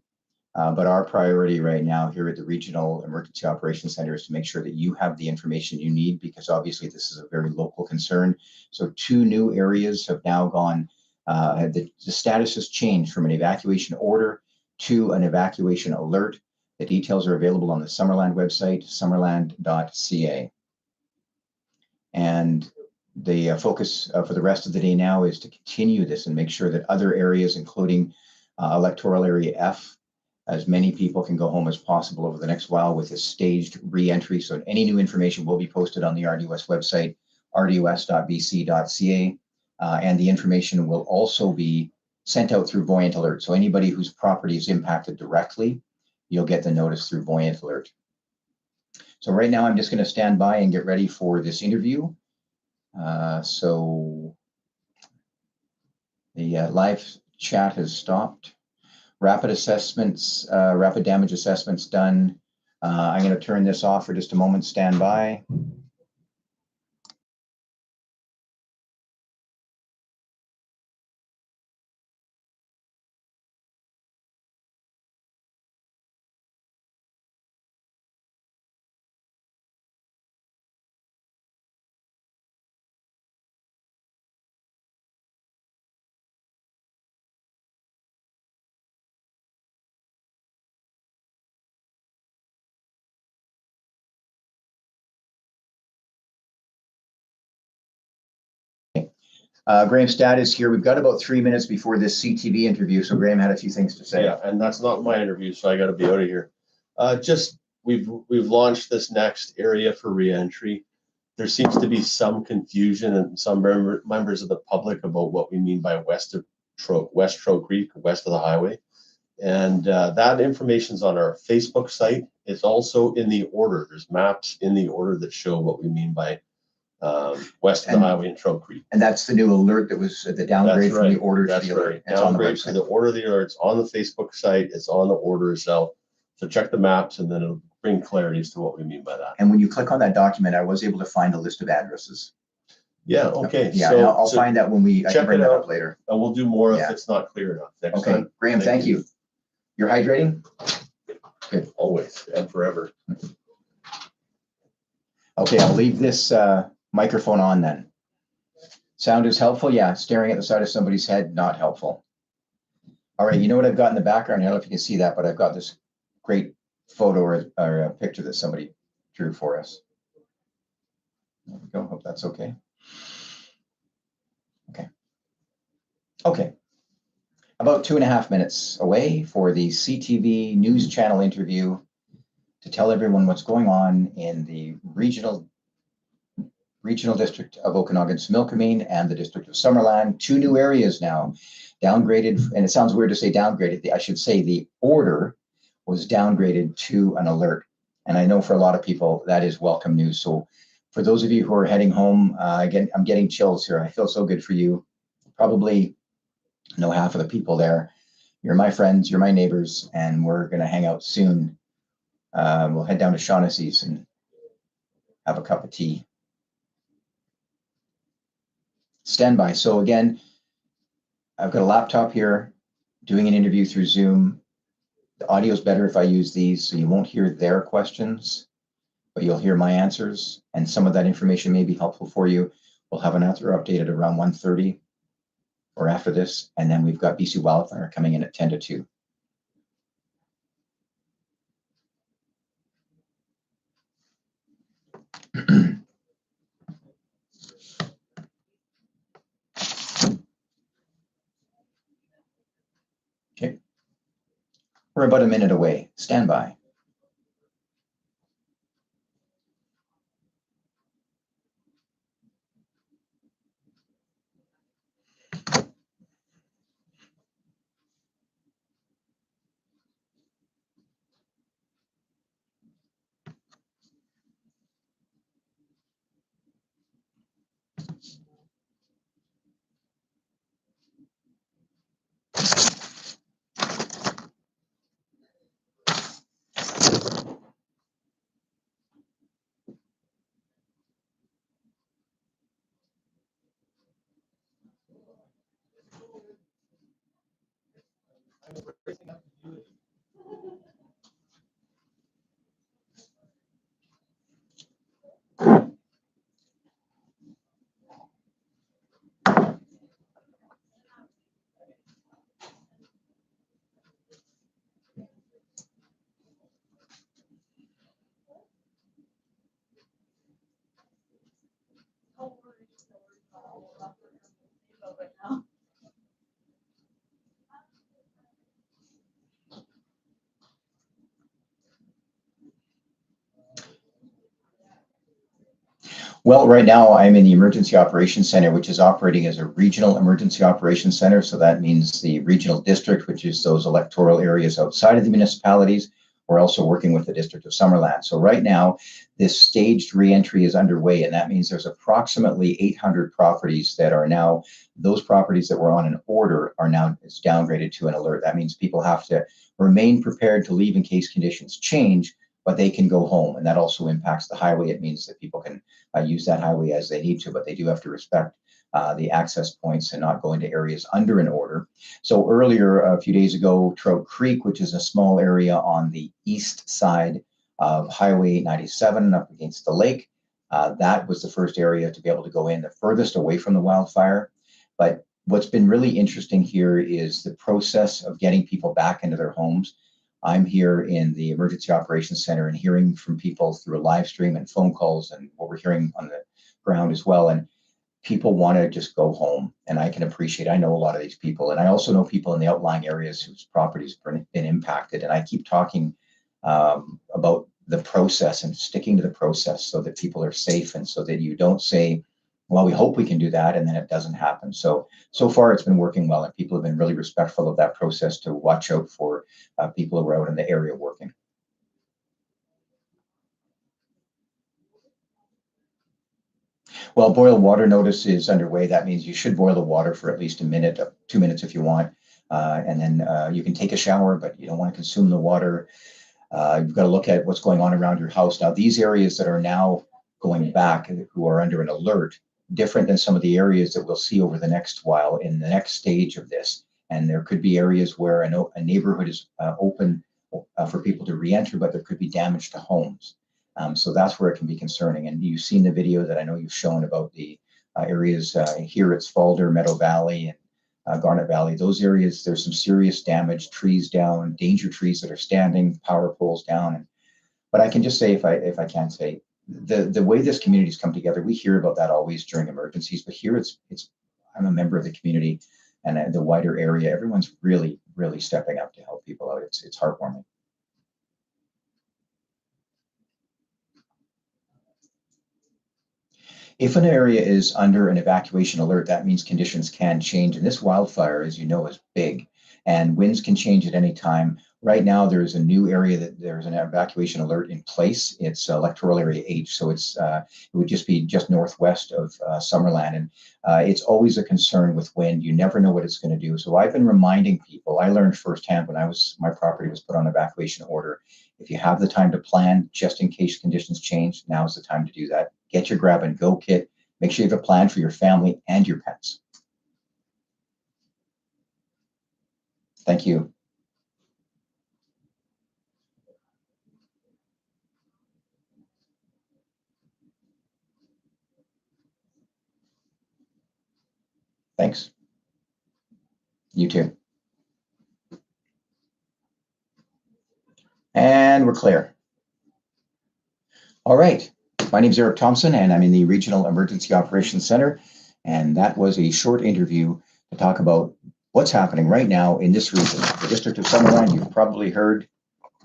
But our priority right now here at the Regional Emergency Operations Center is to make sure that you have the information you need, because obviously this is a very local concern. So 2 new areas have now gone, the status has changed from an evacuation order to an evacuation alert. The details are available on the Summerland website, summerland.ca. And the focus for the rest of the day now is to continue this and make sure that other areas, including electoral area F, as many people can go home as possible over the next while with a staged re-entry. So any new information will be posted on the RDOS website, rdos.bc.ca, and the information will also be sent out through Voyant Alert. So anybody whose property is impacted directly, you'll get the notice through Voyant Alert. So right now I'm just going to stand by and get ready for this interview. So the live chat has stopped. Rapid assessments, rapid damage assessments done. I'm going to turn this off for just a moment. Stand by. Graham Stadd is here. We've got about 3 minutes before this CTV interview, so Graham had a few things to say. Yeah, and that's not my interview, so I got to be out of here. We've launched this next area for reentry. There seems to be some confusion and some members of the public about what we mean by West Troke Creek, west of the highway, and that information's on our Facebook site. It's also in the order. There's maps in the order that show what we mean by west of the highway and Troke Creek. And that's the new alert that was the downgrade from the order to the alert. It's downgrade from the order to the alert. It's on the Facebook site. It's on the order itself. So check the maps, and then it'll bring clarity as to what we mean by that. And when you click on that document, I was able to find a list of addresses. Yeah. Okay. Yeah. So I'll find that when I can bring that up later. And we'll do more if it's not clear enough next time. Graham, thank you. You're hydrating? Good. Always and forever. Okay, I'll leave this microphone on then. Sound is helpful? Yeah, staring at the side of somebody's head, not helpful. All right, you know what I've got in the background? I don't know if you can see that, but I've got this great photo or a picture that somebody drew for us. There we go, hope that's okay. Okay. About 2.5 minutes away for the CTV News Channel interview to tell everyone what's going on in the regional district of Okanagan-Similkameen and the district of Summerland. 2 new areas now downgraded, and it sounds weird to say downgraded. I should say the order was downgraded to an alert. And I know for a lot of people that is welcome news. So for those of you who are heading home, again, I'm getting chills here. I feel so good for you. Probably know half of the people there. You're my friends, you're my neighbors, and we're going to hang out soon. We'll head down to Shaughnessy's and have a cup of tea. Stand by. So again, I've got a laptop here doing an interview through Zoom. The audio is better if I use these, so you won't hear their questions, but you'll hear my answers, and some of that information may be helpful for you. We'll have an answer update at around 1:30 or after this, and then we've got BC Wildfire coming in at 10 to 2. We're about a minute away. Stand by. Well, right now I'm in the Emergency Operations Center, which is operating as a regional emergency operations center. So that means the regional district, which is those electoral areas outside of the municipalities. We're also working with the District of Summerland. So right now, this staged reentry is underway, and that means there's approximately 800 properties that are now, those properties that were on an order are now, it's downgraded to an alert. That means people have to remain prepared to leave in case conditions change, but they can go home. And that also impacts the highway. It means that people can use that highway as they need to, but they do have to respect the access points and not go into areas under an order. So earlier, a few days ago, Trout Creek, which is a small area on the east side of Highway 97 up against the lake, that was the first area to be able to go in, the furthest away from the wildfire. But what's been really interesting here is the process of getting people back into their homes. I'm here in the Emergency Operations Center and hearing from people through a live stream and phone calls and what we're hearing on the ground as well. And people want to just go home. And I can appreciate, I know a lot of these people. And I also know people in the outlying areas whose properties have been impacted. And I keep talking about the process and sticking to the process so that people are safe and so that you don't say, well, we hope we can do that, and then it doesn't happen. So far it's been working well, and people have been really respectful of that process to watch out for people who are out in the area working. Well, boil water notice is underway. That means you should boil the water for at least a minute, 2 minutes if you want. And then you can take a shower, but you don't want to consume the water. You've got to look at what's going on around your house. Now, these areas that are now going back, who are under an alert, different than some of the areas that we'll see over the next while in the next stage of this. And there could be areas where a neighborhood is open for people to re-enter, but there could be damage to homes. So that's where it can be concerning. And you've seen the video that I know you've shown about the areas here. It's Falder, Meadow Valley, and Garnet Valley. Those areas, there's some serious damage, trees down, danger trees that are standing, power poles down. But I can just say, if I can say, the way this community's come together, we hear about that always during emergencies, but here it's I'm a member of the community and the wider area. Everyone's really, really stepping up to help people out. It's heartwarming. If an area is under an evacuation alert, that means conditions can change. And this wildfire, as you know, is big, and winds can change at any time. Right now, there's a new area that there's an evacuation alert in place. It's electoral area H, so it would just be just northwest of Summerland. And it's always a concern with wind. You never know what it's going to do. So I've been reminding people. I learned firsthand when my property was put on evacuation order. If you have the time to plan, just in case conditions change, now is the time to do that. Get your grab and go kit. Make sure you have a plan for your family and your pets. Thank you. Thanks. You too. And we're clear. All right. My name is Eric Thompson, and I'm in the Regional Emergency Operations Center. And that was a short interview to talk about what's happening right now in this region. The District of Summerland, you've probably heard,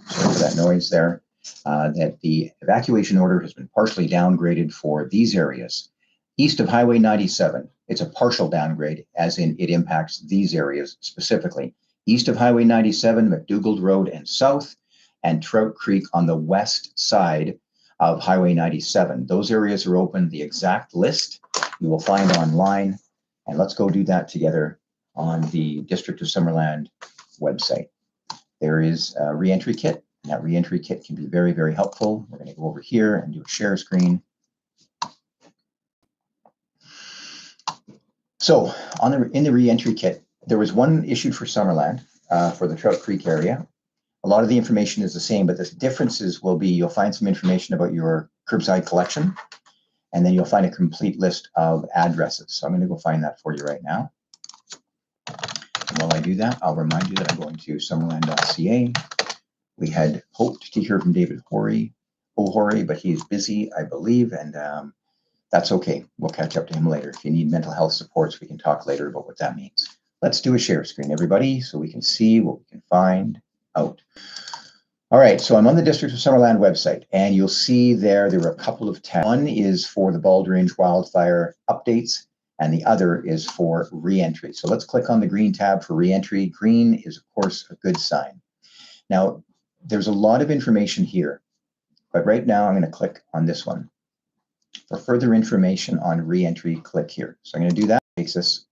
sorry for that noise there, that the evacuation order has been partially downgraded for these areas. East of Highway 97, it's a partial downgrade, as in it impacts these areas specifically. East of Highway 97, McDougald Road and south, and Trout Creek on the west side of Highway 97. Those areas are open. The exact list you will find online, and let's go do that together on the District of Summerland website. There is a re-entry kit, and that re-entry kit can be very, very helpful. We're going to go over here and do a share screen. So in the re-entry kit, there was one issued for Summerland for the Trout Creek area. A lot of the information is the same, but the differences will be you'll find some information about your curbside collection, and then you'll find a complete list of addresses. So I'm going to go find that for you right now. And while I do that, I'll remind you that I'm going to summerland.ca. We had hoped to hear from David O'Horry, but he is busy, I believe, and that's okay. We'll catch up to him later. If you need mental health supports, we can talk later about what that means. Let's do a share screen, everybody, so we can see what we can find out. All right, so I'm on the District of Summerland website, and you'll see there are a couple of tabs. One is for the Bald Range wildfire updates, and the other is for re-entry. So let's click on the green tab for re-entry. Green is, of course, a good sign. Now, there's a lot of information here, but right now I'm going to click on this one. For further information on re-entry, click here. So I'm going to do that basis.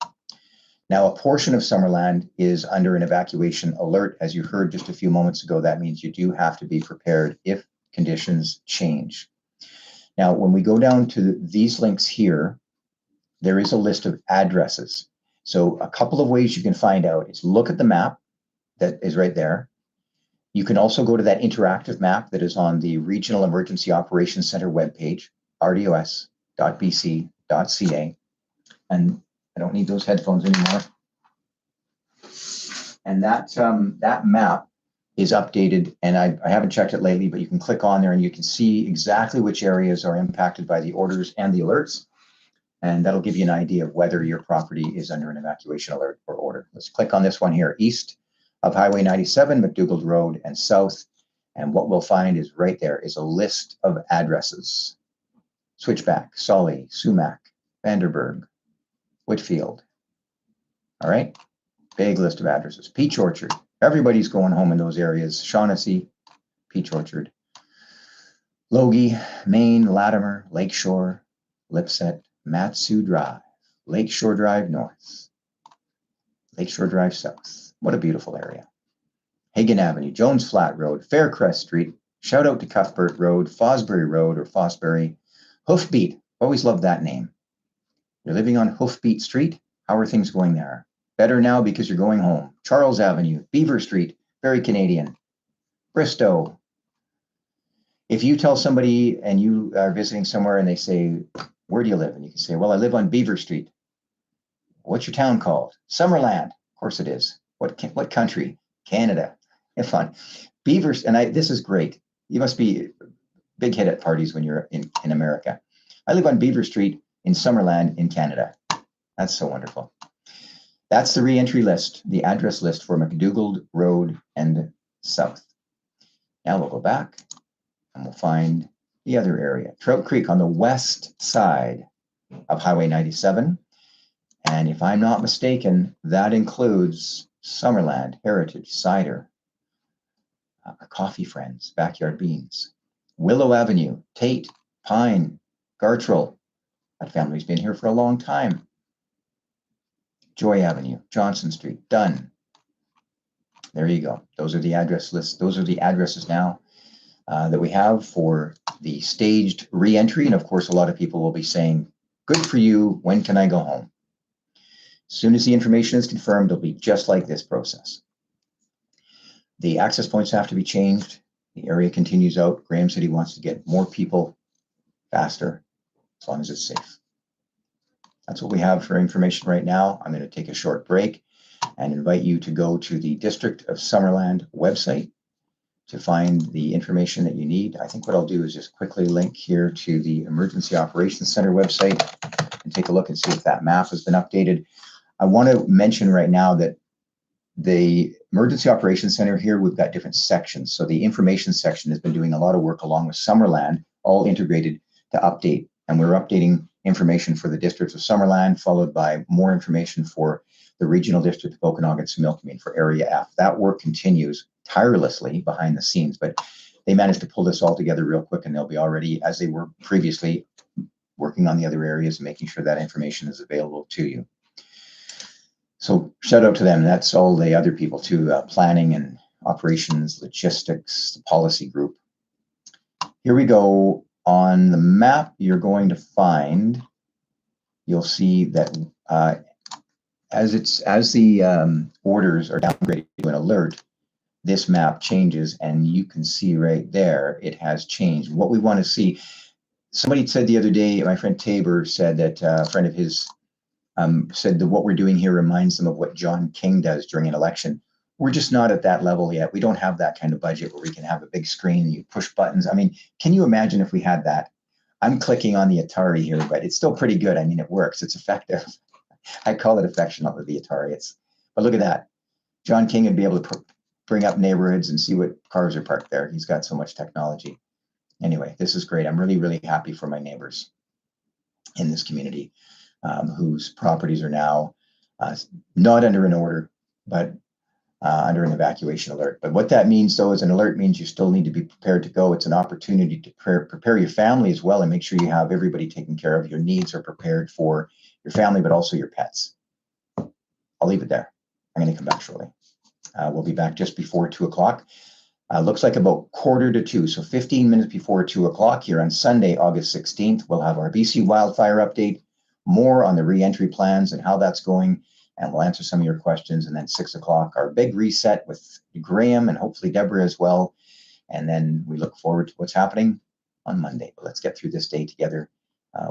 Now, a portion of Summerland is under an evacuation alert. As you heard just a few moments ago, that means you do have to be prepared if conditions change. Now, when we go down to these links here, there is a list of addresses. So a couple of ways you can find out is look at the map that is right there. You can also go to that interactive map that is on the Regional Emergency Operations Center webpage, rdos.bc.ca. And I don't need those headphones anymore. And that map is updated, and I haven't checked it lately, but you can click on there and you can see exactly which areas are impacted by the orders and the alerts. And that'll give you an idea of whether your property is under an evacuation alert or order. Let's click on this one here, east of Highway 97, McDougald Road and south. And what we'll find is right there is a list of addresses. Switchback, Sully, Sumac, Vanderburg, Whitfield. All right, big list of addresses. Peach Orchard, everybody's going home in those areas. Shaughnessy, Peach Orchard, Logie, Maine, Latimer, Lakeshore, Lipset, Matsu Drive, Lakeshore Drive North, Lakeshore Drive South. What a beautiful area. Hagen Avenue, Jones Flat Road, Faircrest Street, shout out to Cuthbert Road, Fosbury Road or Fosbury, Hoofbeat, always loved that name. You're living on Hoofbeat Street. How are things going there? Better now because you're going home. Charles Avenue, Beaver Street, very Canadian. Bristow. If you tell somebody and you are visiting somewhere and they say, where do you live? And you can say, well, I live on Beaver Street. What's your town called? Summerland. Of course it is. What country? Canada. Have fun. Beavers, and this is great. You must be a big hit at parties when you're in America. I live on Beaver Street in Summerland in Canada. That's so wonderful. That's the re-entry list, the address list for McDougald Road and south. Now we'll go back and we'll find the other area, Trout Creek on the west side of Highway 97. And if I'm not mistaken, that includes Summerland, Heritage, Cider, our Coffee Friends, Backyard Beans, Willow Avenue, Tate, Pine, Gartrell. That family's been here for a long time. Joy Avenue, Johnson Street, Dunn. There you go. Those are the address lists. Those are the addresses now that we have for the staged re-entry. And of course, a lot of people will be saying, good for you. When can I go home? As soon as the information is confirmed, it'll be just like this process. The access points have to be changed. The area continues out. Graham City wants to get more people faster, as long as it's safe. That's what we have for information right now. I'm going to take a short break and invite you to go to the District of Summerland website to find the information that you need. I think what I'll do is just quickly link here to the Emergency Operations Center website and take a look and see if that map has been updated. I want to mention right now that the Emergency Operations Center here, we've got different sections. So the information section has been doing a lot of work along with Summerland, all integrated to update. And we're updating information for the districts of Summerland, followed by more information for the regional district of Okanagan, Similkameen for Area F. That work continues tirelessly behind the scenes, but they managed to pull this all together real quick, and they'll be already, as they were previously, working on the other areas and making sure that information is available to you. So shout out to them. That's all the other people too, planning and operations, logistics, the policy group. Here we go. On the map, you're going to find, you'll see that as the orders are downgraded to an alert, this map changes, and you can see right there, it has changed. What we want to see, somebody said the other day, my friend Tabor said that a friend of his said that what we're doing here reminds them of what John King does during an election. We're just not at that level yet. We don't have that kind of budget where we can have a big screen and you push buttons. I mean, can you imagine if we had that? I'm clicking on the Atari here, but it's still pretty good. I mean, it works. It's effective. I call it affectionately the Atari. But look at that. John King would be able to bring up neighborhoods and see what cars are parked there. He's got so much technology. Anyway, this is great. I'm really, really happy for my neighbors in this community whose properties are now not under an order, but under an evacuation alert. But what that means, though, is an alert means you still need to be prepared to go. It's an opportunity to prepare your family as well and make sure you have everybody taken care of. Your needs are prepared for your family, but also your pets. I'll leave it there. I'm going to come back shortly. We'll be back just before 2 o'clock. Looks like about 1:45, so 15 minutes before 2 o'clock here on Sunday, August 16th. We'll have our BC wildfire update, more on the re-entry plans and how that's going, and we'll answer some of your questions. And then 6 o'clock, our big reset with Graham and hopefully Deborah as well. And then we look forward to what's happening on Monday. But let's get through this day together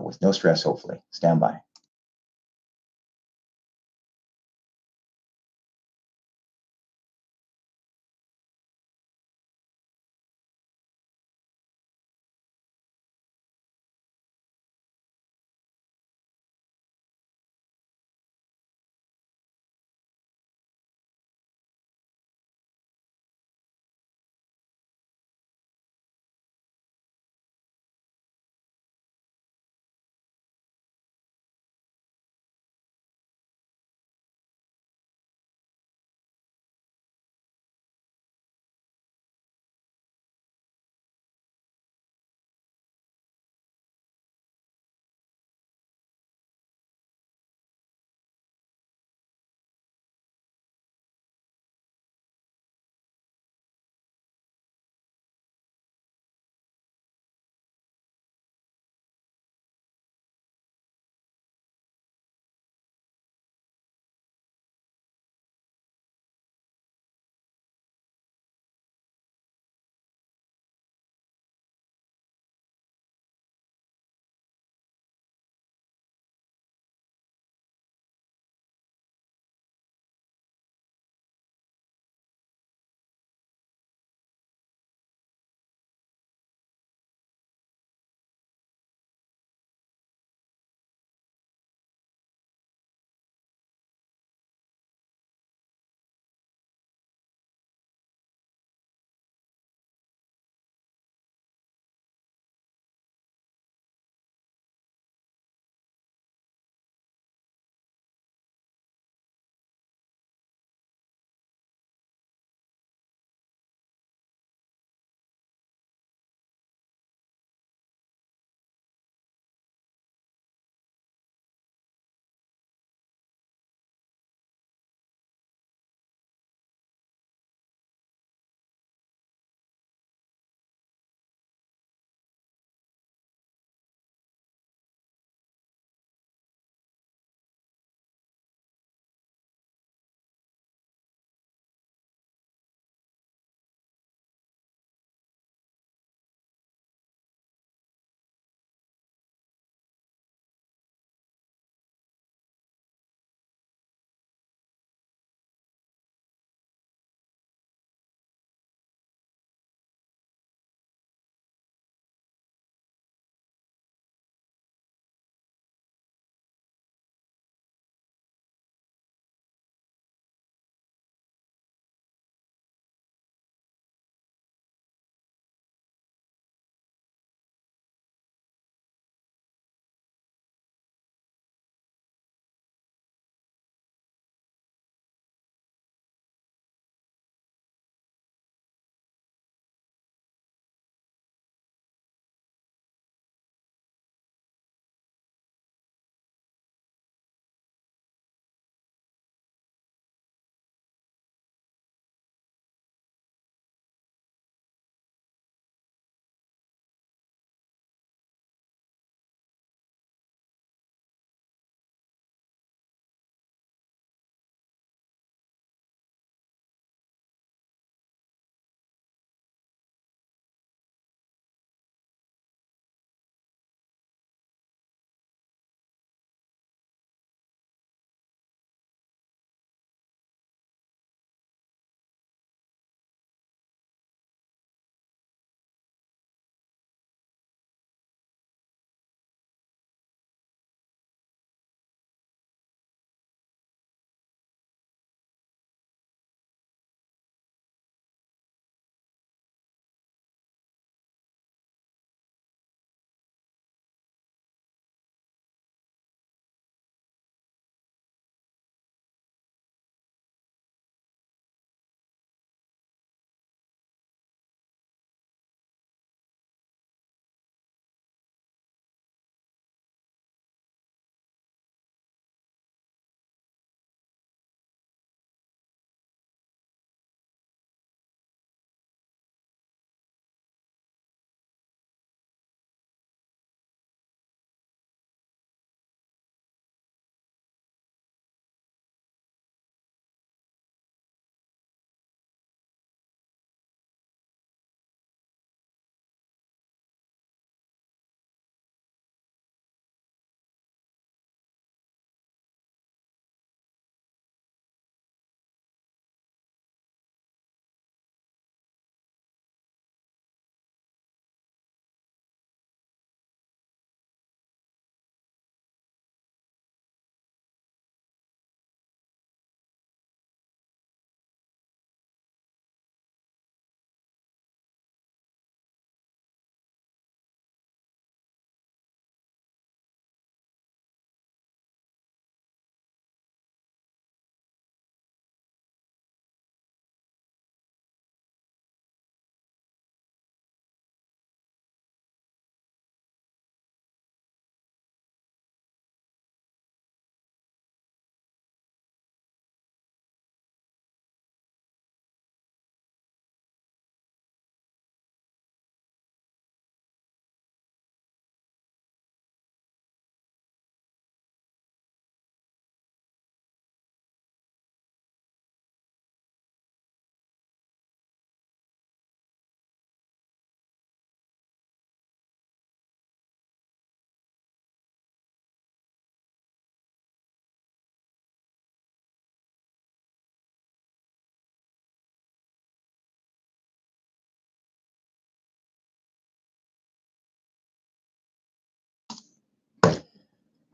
with no stress, hopefully. Stand by.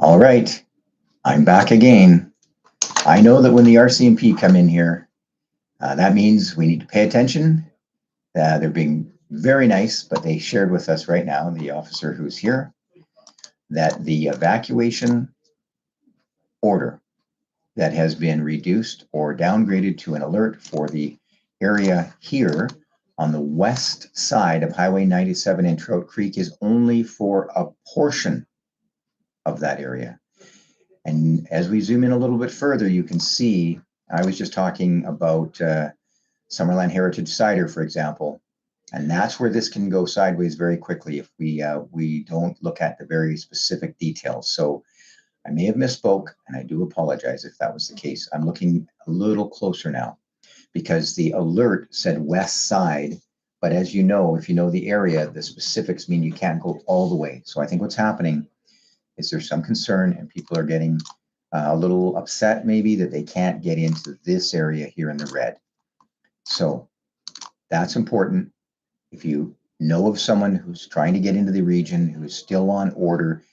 All right, I'm back again. I know that when the RCMP come in here, that means we need to pay attention. They're being very nice, but they shared with us right now, the officer who's here, that the evacuation order that has been reduced or downgraded to an alert for the area here on the west side of Highway 97 in Trout Creek is only for a portion of that area. And as we zoom in a little bit further, you can see, I was just talking about Summerland Heritage Cider, for example, and that's where this can go sideways very quickly if we don't look at the very specific details. So I may have misspoke, and I do apologize if that was the case. I'm looking a little closer now because the alert said west side, but as you know, if you know the area, the specifics mean you can't go all the way. So I think what's happening is there's some concern and people are getting a little upset maybe that they can't get into this area here in the red. So that's important. If you know of someone who's trying to get into the region, who is still on order,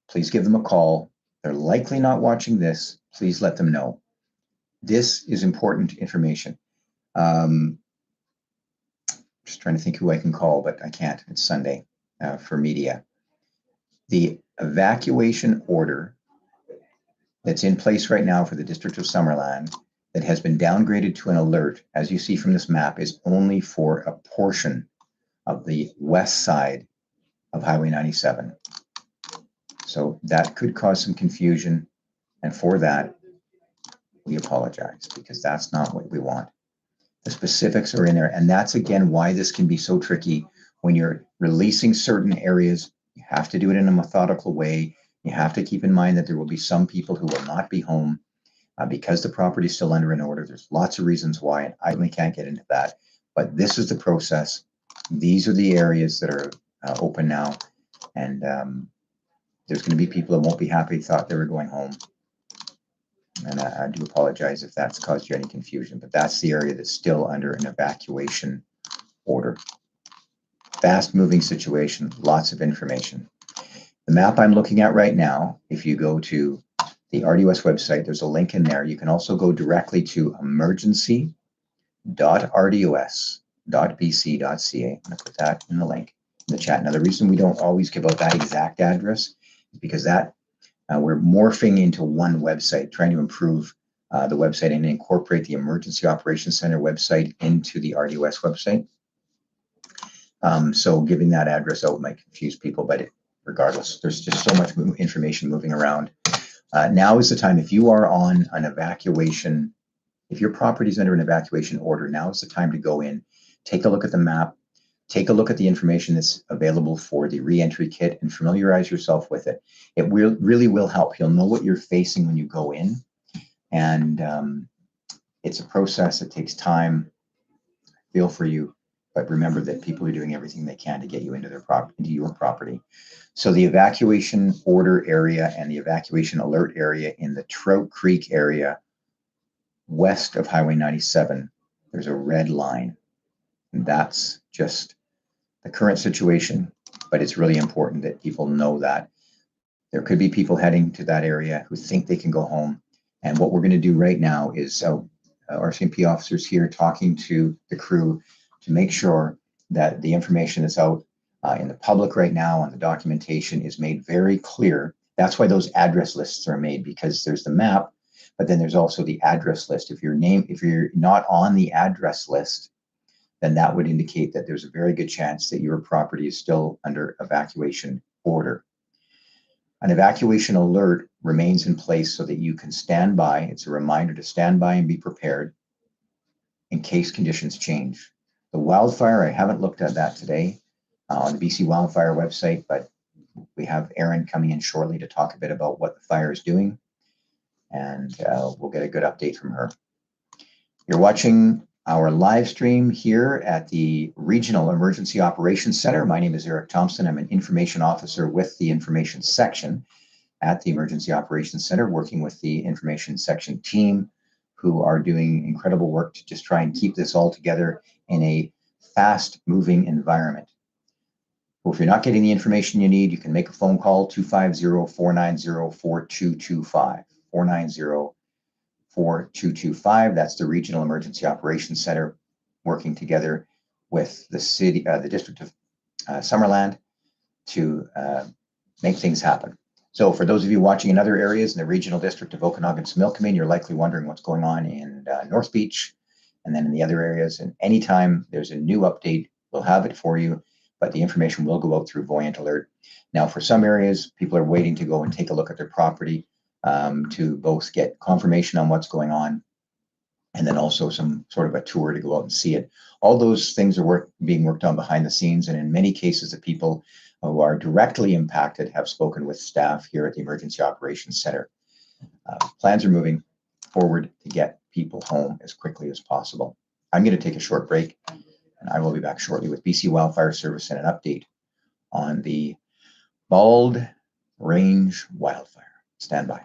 please give them a call. They're likely not watching this. Please let them know. This is important information. Just trying to think who I can call, but I can't. It's Sunday for media. The evacuation order that's in place right now for the District of Summerland that has been downgraded to an alert, as you see from this map, is only for a portion of the west side of Highway 97. So that could cause some confusion. And for that, we apologize because that's not what we want. The specifics are in there. And that's, again, why this can be so tricky. When you're releasing certain areas, you have to do it in a methodical way. You have to keep in mind that there will be some people who will not be home because the property is still under an order. There's lots of reasons why, and I really can't get into that. But this is the process. These are the areas that are open now. And there's going to be people that won't be happy, thought they were going home. And I do apologize if that's caused you any confusion, but that's the area that's still under an evacuation order. Fast moving situation, lots of information. The map I'm looking at right now, if you go to the RDOS website, there's a link in there. You can also go directly to emergency.rdos.bc.ca. I'm going to put that in the link in the chat. Now, the reason we don't always give out that exact address is because that we're morphing into one website, trying to improve the website and incorporate the Emergency Operations Center website into the RDOS website. So giving that address out might confuse people, but regardless, there's just so much information moving around. Now is the time, if you are on an evacuation, if your property is under an evacuation order, now is the time to go in, take a look at the map, take a look at the information that's available for the re-entry kit and familiarize yourself with it. It really will help. You'll know what you're facing when you go in. And it's a process. It takes time. I feel for you. But remember that people are doing everything they can to get you into your property. So the evacuation order area and the evacuation alert area in the Trout Creek area west of Highway 97, there's a red line. And that's just the current situation, but it's really important that people know that. There could be people heading to that area who think they can go home. And what we're going to do right now is RCMP officers here talking to the crew to make sure that the information that's out in the public right now on the documentation is made very clear. That's why those address lists are made, because there's the map, but then there's also the address list. If you're not on the address list, then that would indicate that there's a very good chance that your property is still under evacuation order. An evacuation alert remains in place so that you can stand by. It's a reminder to stand by and be prepared in case conditions change. The wildfire, I haven't looked at that today on the BC Wildfire website, but we have Erin coming in shortly to talk a bit about what the fire is doing, and we'll get a good update from her. You're watching our live stream here at the Regional Emergency Operations Center. My name is Eric Thompson. I'm an information officer with the information section at the Emergency Operations Center, working with the information section team who are doing incredible work to just try and keep this all together in a fast-moving environment. Well, if you're not getting the information you need, you can make a phone call, 250-490-4225, 490-4225. That's the Regional Emergency Operations Center working together with the city, the District of Summerland to make things happen. So for those of you watching in other areas in the Regional District of Okanagan-Similkameen, you're likely wondering what's going on in North Beach and then in the other areas. And anytime there's a new update, we'll have it for you, but the information will go out through Voyant Alert. Now, for some areas, people are waiting to go and take a look at their property to both get confirmation on what's going on and then also some sort of a tour to go out and see it. All those things are being worked on behind the scenes, and in many cases, the people who are directly impacted have spoken with staff here at the Emergency Operations Center. Plans are moving forward to get people home as quickly as possible. I'm going to take a short break, and I will be back shortly with BC Wildfire Service and an update on the Bald Range wildfire. Stand by.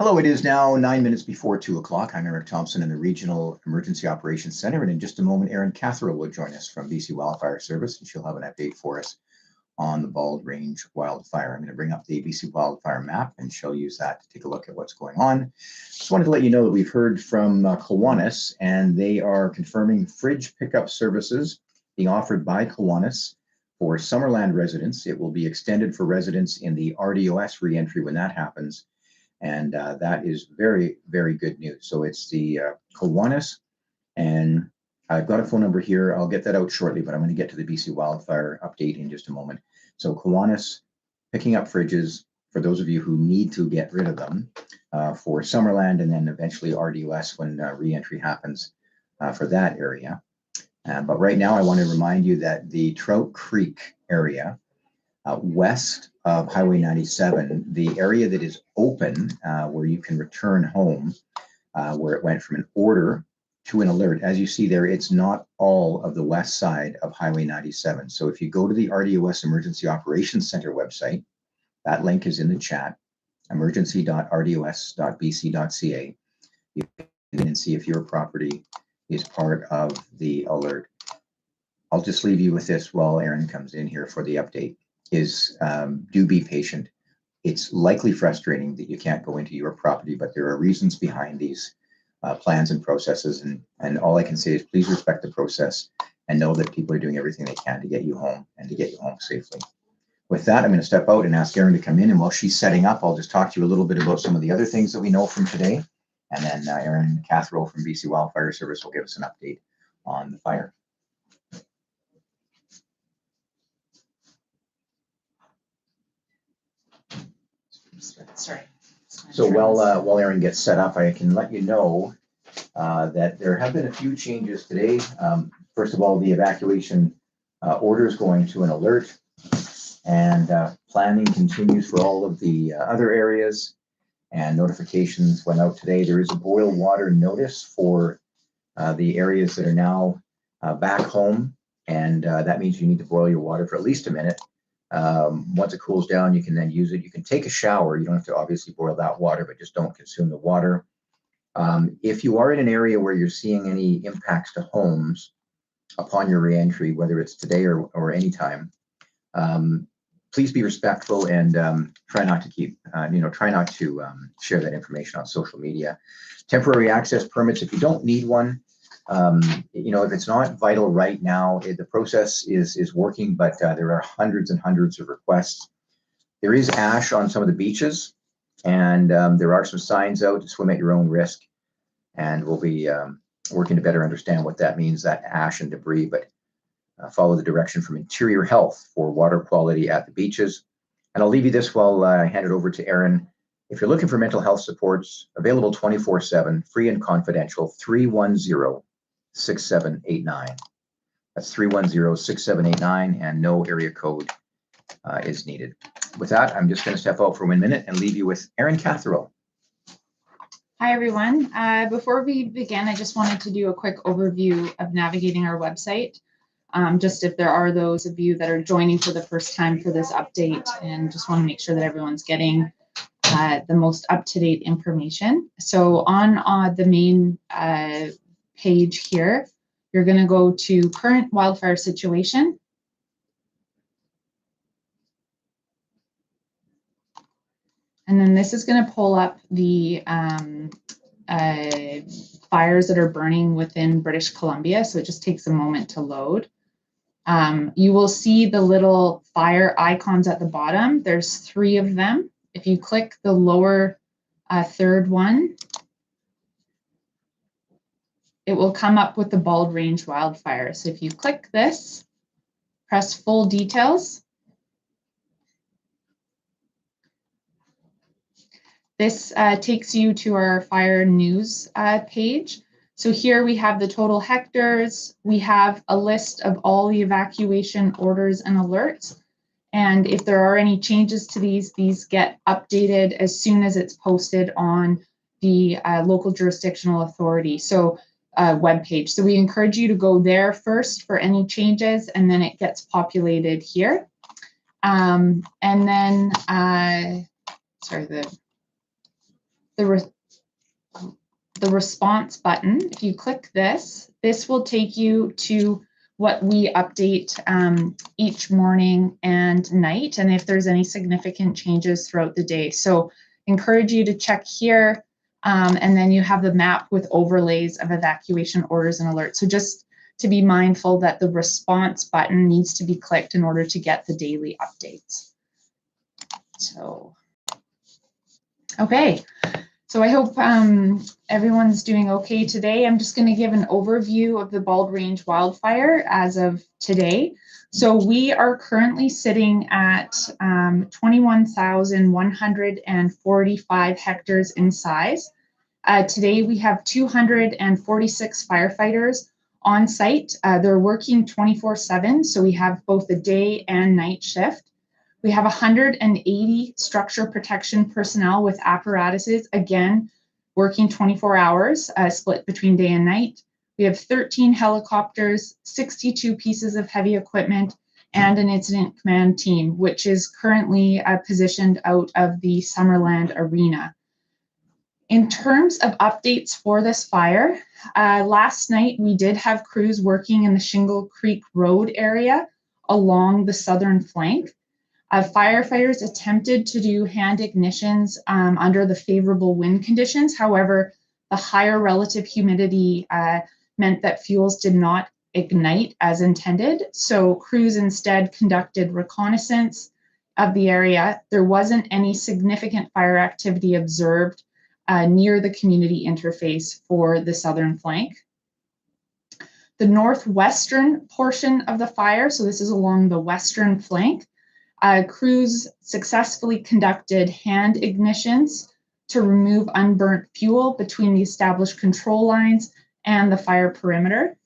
Hello, it is now 9 minutes before 2 o'clock. I'm Eric Thompson in the Regional Emergency Operations Center, and in just a moment, Erin Catherall will join us from BC Wildfire Service, and she'll have an update for us on the Bald Range wildfire. I'm going to bring up the BC Wildfire map, and she'll use that to take a look at what's going on. Just wanted to let you know that we've heard from Kiwanis, and they are confirming fridge pickup services being offered by Kiwanis for Summerland residents. It will be extended for residents in the RDOS reentry when that happens. And that is very, very good news. So it's the Kiwanis, and I've got a phone number here. I'll get that out shortly, but I'm going to get to the BC Wildfire update in just a moment. So Kiwanis picking up fridges for those of you who need to get rid of them for Summerland, and then eventually RDOS when reentry happens for that area. But right now, I want to remind you that the Trout Creek area, west of Highway 97, the area that is open where you can return home, where it went from an order to an alert. As you see there, it's not all of the west side of Highway 97. So if you go to the RDOS Emergency Operations Center website, that link is in the chat, emergency.rdos.bc.ca. You can see if your property is part of the alert. I'll just leave you with this while Erin comes in here for the update. Do be patient. It's likely frustrating that you can't go into your property, but there are reasons behind these plans and processes. And all I can say is please respect the process and know that people are doing everything they can to get you home and to get you home safely. With that, I'm going to step out and ask Erin to come in. And while she's setting up, I'll just talk to you a little bit about some of the other things that we know from today. And then Erin Catherall from BC Wildfire Service will give us an update on the fire. Sorry. So while Erin gets set up, I can let you know that there have been a few changes today. First of all, the evacuation order is going to an alert, and planning continues for all of the other areas, and notifications went out today. There is a boil water notice for the areas that are now back home, and that means you need to boil your water for at least a minute. Once it cools down, you can then use it. You can take a shower. You don't have to obviously boil that water, but just don't consume the water. If you are in an area where you're seeing any impacts to homes upon your reentry, whether it's today or anytime, please be respectful and try not to share that information on social media. Temporary access permits, if you don't need one, if it's not vital right now, the process is working, but there are hundreds and hundreds of requests. There is ash on some of the beaches, and there are some signs out to swim at your own risk, and we'll be working to better understand what that means, that ash and debris, but follow the direction from Interior Health for water quality at the beaches. And I'll leave you this while I hand it over to Erin. If you're looking for mental health supports, available 24/7, free and confidential, 310-6789. That's 310-6789, and no area code is needed. With that, I'm just going to step out for 1 minute and leave you with Erin Catherall. Hi, everyone. Before we begin, I just wanted to do a quick overview of navigating our website. Just if there are those of you that are joining for the first time for this update, and just want to make sure that everyone's getting the most up-to-date information. So on the main page here, you're going to go to current wildfire situation. And then this is going to pull up the fires that are burning within British Columbia. So it just takes a moment to load. You will see the little fire icons at the bottom. There's 3 of them. If you click the lower third one, it will come up with the Bald Range wildfire. So if you click this, press full details. This takes you to our fire news page. So here we have the total hectares. We have a list of all the evacuation orders and alerts. And if there are any changes to these get updated as soon as it's posted on the local jurisdictional authority webpage. So we encourage you to go there first for any changes, and then it gets populated here. And then, the the response button. If you click this, this will take you to what we update each morning and night, and if there's any significant changes throughout the day. So encourage you to check here, and then you have the map with overlays of evacuation orders and alerts. So just to be mindful that the response button needs to be clicked in order to get the daily updates. So, okay. So I hope everyone's doing okay today. I'm just going to give an overview of the Bald Range wildfire as of today. So we are currently sitting at 21,145 hectares in size. Today we have 246 firefighters on site. They're working 24/7, so we have both a day and night shift. We have 180 structure protection personnel with apparatuses, again, working 24 hours, split between day and night. We have 13 helicopters, 62 pieces of heavy equipment, and an incident command team, which is currently positioned out of the Summerland Arena. In terms of updates for this fire, last night we did have crews working in the Shingle Creek Road area along the southern flank. Firefighters attempted to do hand ignitions under the favorable wind conditions. However, the higher relative humidity meant that fuels did not ignite as intended. So crews instead conducted reconnaissance of the area. There wasn't any significant fire activity observed near the community interface for the southern flank. The northwestern portion of the fire, so this is along the western flank, crews successfully conducted hand ignitions to remove unburnt fuel between the established control lines and the fire perimeter.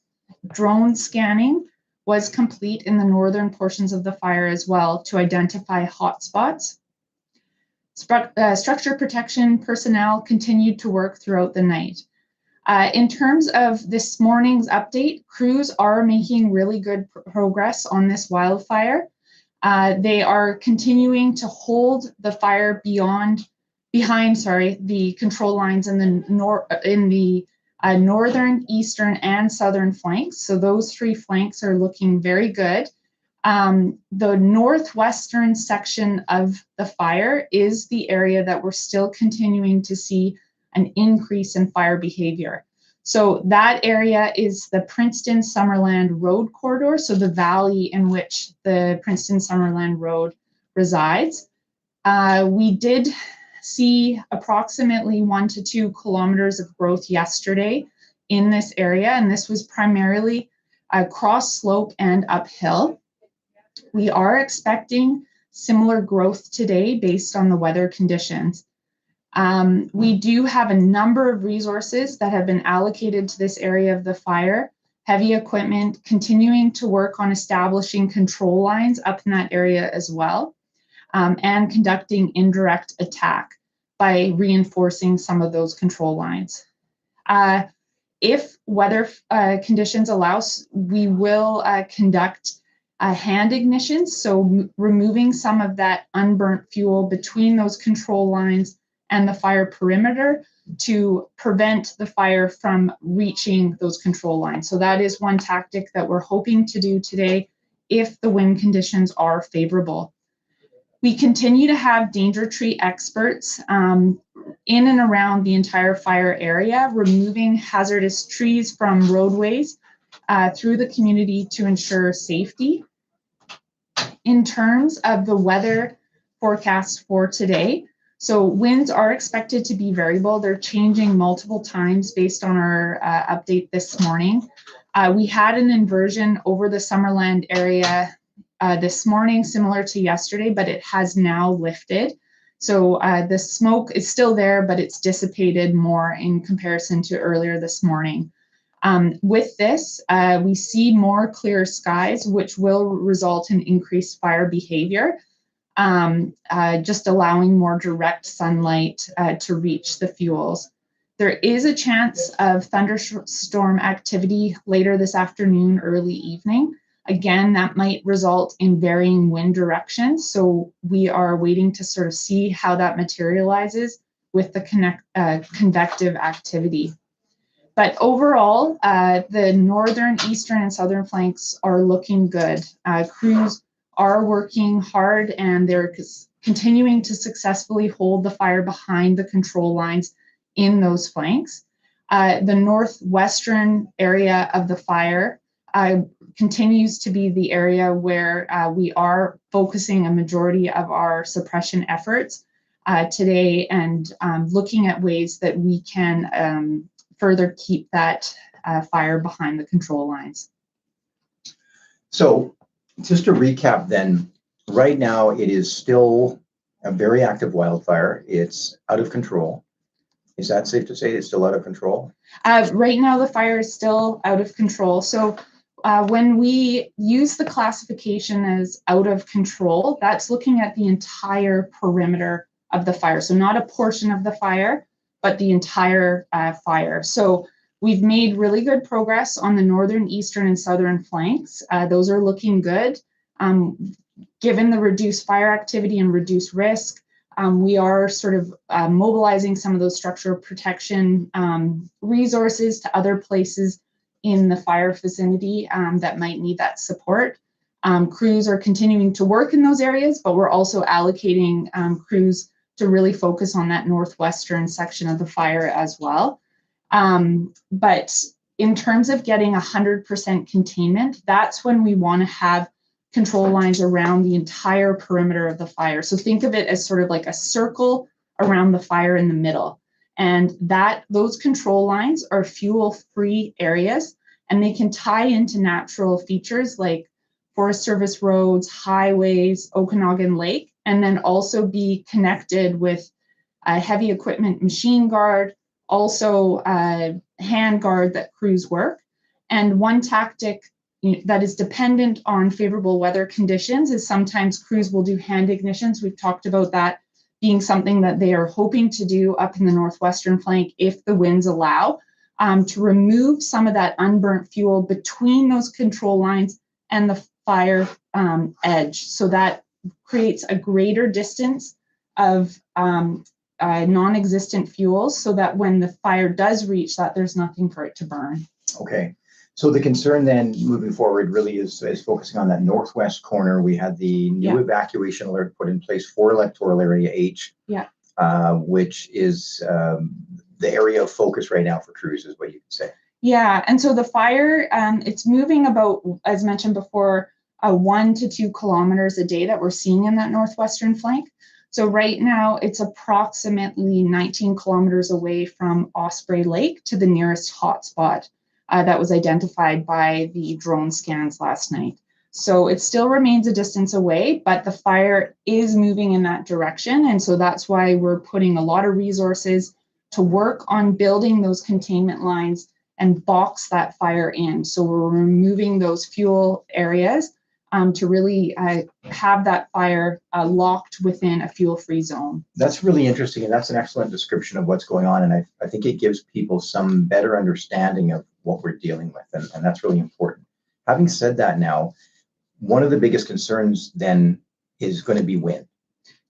Drone scanning was complete in the northern portions of the fire as well to identify hotspots. Structure protection personnel continued to work throughout the night. In terms of this morning's update, crews are making really good progress on this wildfire. They are continuing to hold the fire behind the control lines in the northern, eastern, and southern flanks. So those three flanks are looking very good. The northwestern section of the fire is the area that we're still continuing to see an increase in fire behavior. So that area is the Princeton Summerland Road corridor, so the valley in which the Princeton Summerland Road resides. We did see approximately 1 to 2 kilometers of growth yesterday in this area, and this was primarily cross slope and uphill. We are expecting similar growth today based on the weather conditions. We do have a number of resources that have been allocated to this area of the fire. Heavy equipment continuing to work on establishing control lines up in that area as well, and conducting indirect attack by reinforcing some of those control lines. If weather conditions allow, we will conduct hand ignitions, so removing some of that unburnt fuel between those control lines and the fire perimeter to prevent the fire from reaching those control lines. So that is one tactic that we're hoping to do today if the wind conditions are favorable. We continue to have danger tree experts in and around the entire fire area, removing hazardous trees from roadways through the community to ensure safety. In terms of the weather forecast for today, so winds are expected to be variable. They're changing multiple times based on our update this morning. We had an inversion over the Summerland area this morning, similar to yesterday, but it has now lifted. So the smoke is still there, but it's dissipated more in comparison to earlier this morning. With this, we see more clear skies, which will result in increased fire behavior, just allowing more direct sunlight to reach the fuels. There is a chance of thunderstorm activity later this afternoon, early evening. Again, that might result in varying wind directions. So we are waiting to sort of see how that materializes with the convective activity. But overall, the northern, eastern, and southern flanks are looking good. Crews are working hard, and they're continuing to successfully hold the fire behind the control lines in those flanks. The northwestern area of the fire continues to be the area where we are focusing a majority of our suppression efforts today, and looking at ways that we can further keep that fire behind the control lines. So just to recap then, right now it is still a very active wildfire. It's out of control. Is that safe to say it's still out of control? Right now the fire is still out of control. So when we use the classification as out of control, that's looking at the entire perimeter of the fire. So not a portion of the fire, but the entire fire. So we've made really good progress on the northern, eastern, and southern flanks. Those are looking good. Given the reduced fire activity and reduced risk, we are sort of mobilizing some of those structural protection resources to other places in the fire vicinity that might need that support. Crews are continuing to work in those areas, but we're also allocating crews to really focus on that northwestern section of the fire as well. But in terms of getting 100% containment, that's when we want to have control lines around the entire perimeter of the fire. So think of it as sort of like a circle around the fire in the middle. And those control lines are fuel-free areas, and they can tie into natural features like Forest Service roads, highways, Okanagan Lake, and then also be connected with a heavy equipment machine guard, also hand guard that crews work. And one tactic that is dependent on favorable weather conditions is sometimes crews will do hand ignitions. We've talked about that being something that they are hoping to do up in the northwestern flank if the winds allow, to remove some of that unburnt fuel between those control lines and the fire edge. So that creates a greater distance of non-existent fuels, so that when the fire does reach that, there's nothing for it to burn. Okay. So the concern then moving forward really is focusing on that northwest corner. We had the new evacuation alert put in place for electoral area H, which is the area of focus right now for crews, is what you can say. Yeah, and so the fire, it's moving about, as mentioned before, 1 to 2 kilometers a day that we're seeing in that northwestern flank. So right now it's approximately 19 kilometers away from Osprey Lake to the nearest hotspot that was identified by the drone scans last night. So it still remains a distance away, but the fire is moving in that direction. And so that's why we're putting a lot of resources to work on building those containment lines and box that fire in. So we're removing those fuel areas to really have that fire locked within a fuel-free zone. That's really interesting, and that's an excellent description of what's going on. And I think it gives people some better understanding of what we're dealing with, and that's really important. Having said that now, one of the biggest concerns then is going to be wind.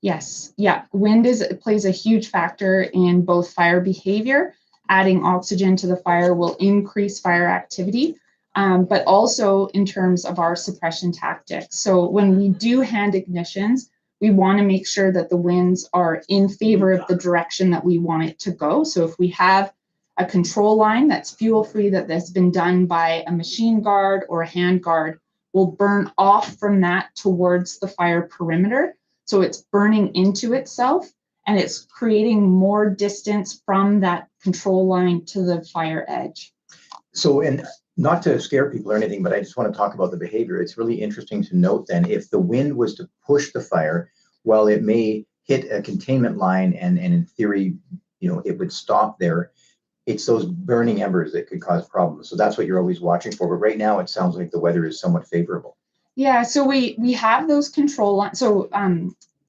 Yes, yeah, wind plays a huge factor in both fire behavior. Adding oxygen to the fire will increase fire activity, but also in terms of our suppression tactics. So when we do hand ignitions, we want to make sure that the winds are in favor of the direction that we want it to go. So if we have a control line that's fuel-free, that has been done by a machine guard or a hand guard, will burn off from that towards the fire perimeter. So it's burning into itself, and it's creating more distance from that control line to the fire edge. So, and not to scare people or anything, but I just want to talk about the behavior. It's really interesting to note then, if the wind was to push the fire, well, it may hit a containment line and in theory, it would stop there. It's those burning embers that could cause problems. So that's what you're always watching for. But right now it sounds like the weather is somewhat favorable. Yeah, so we have those control lines. So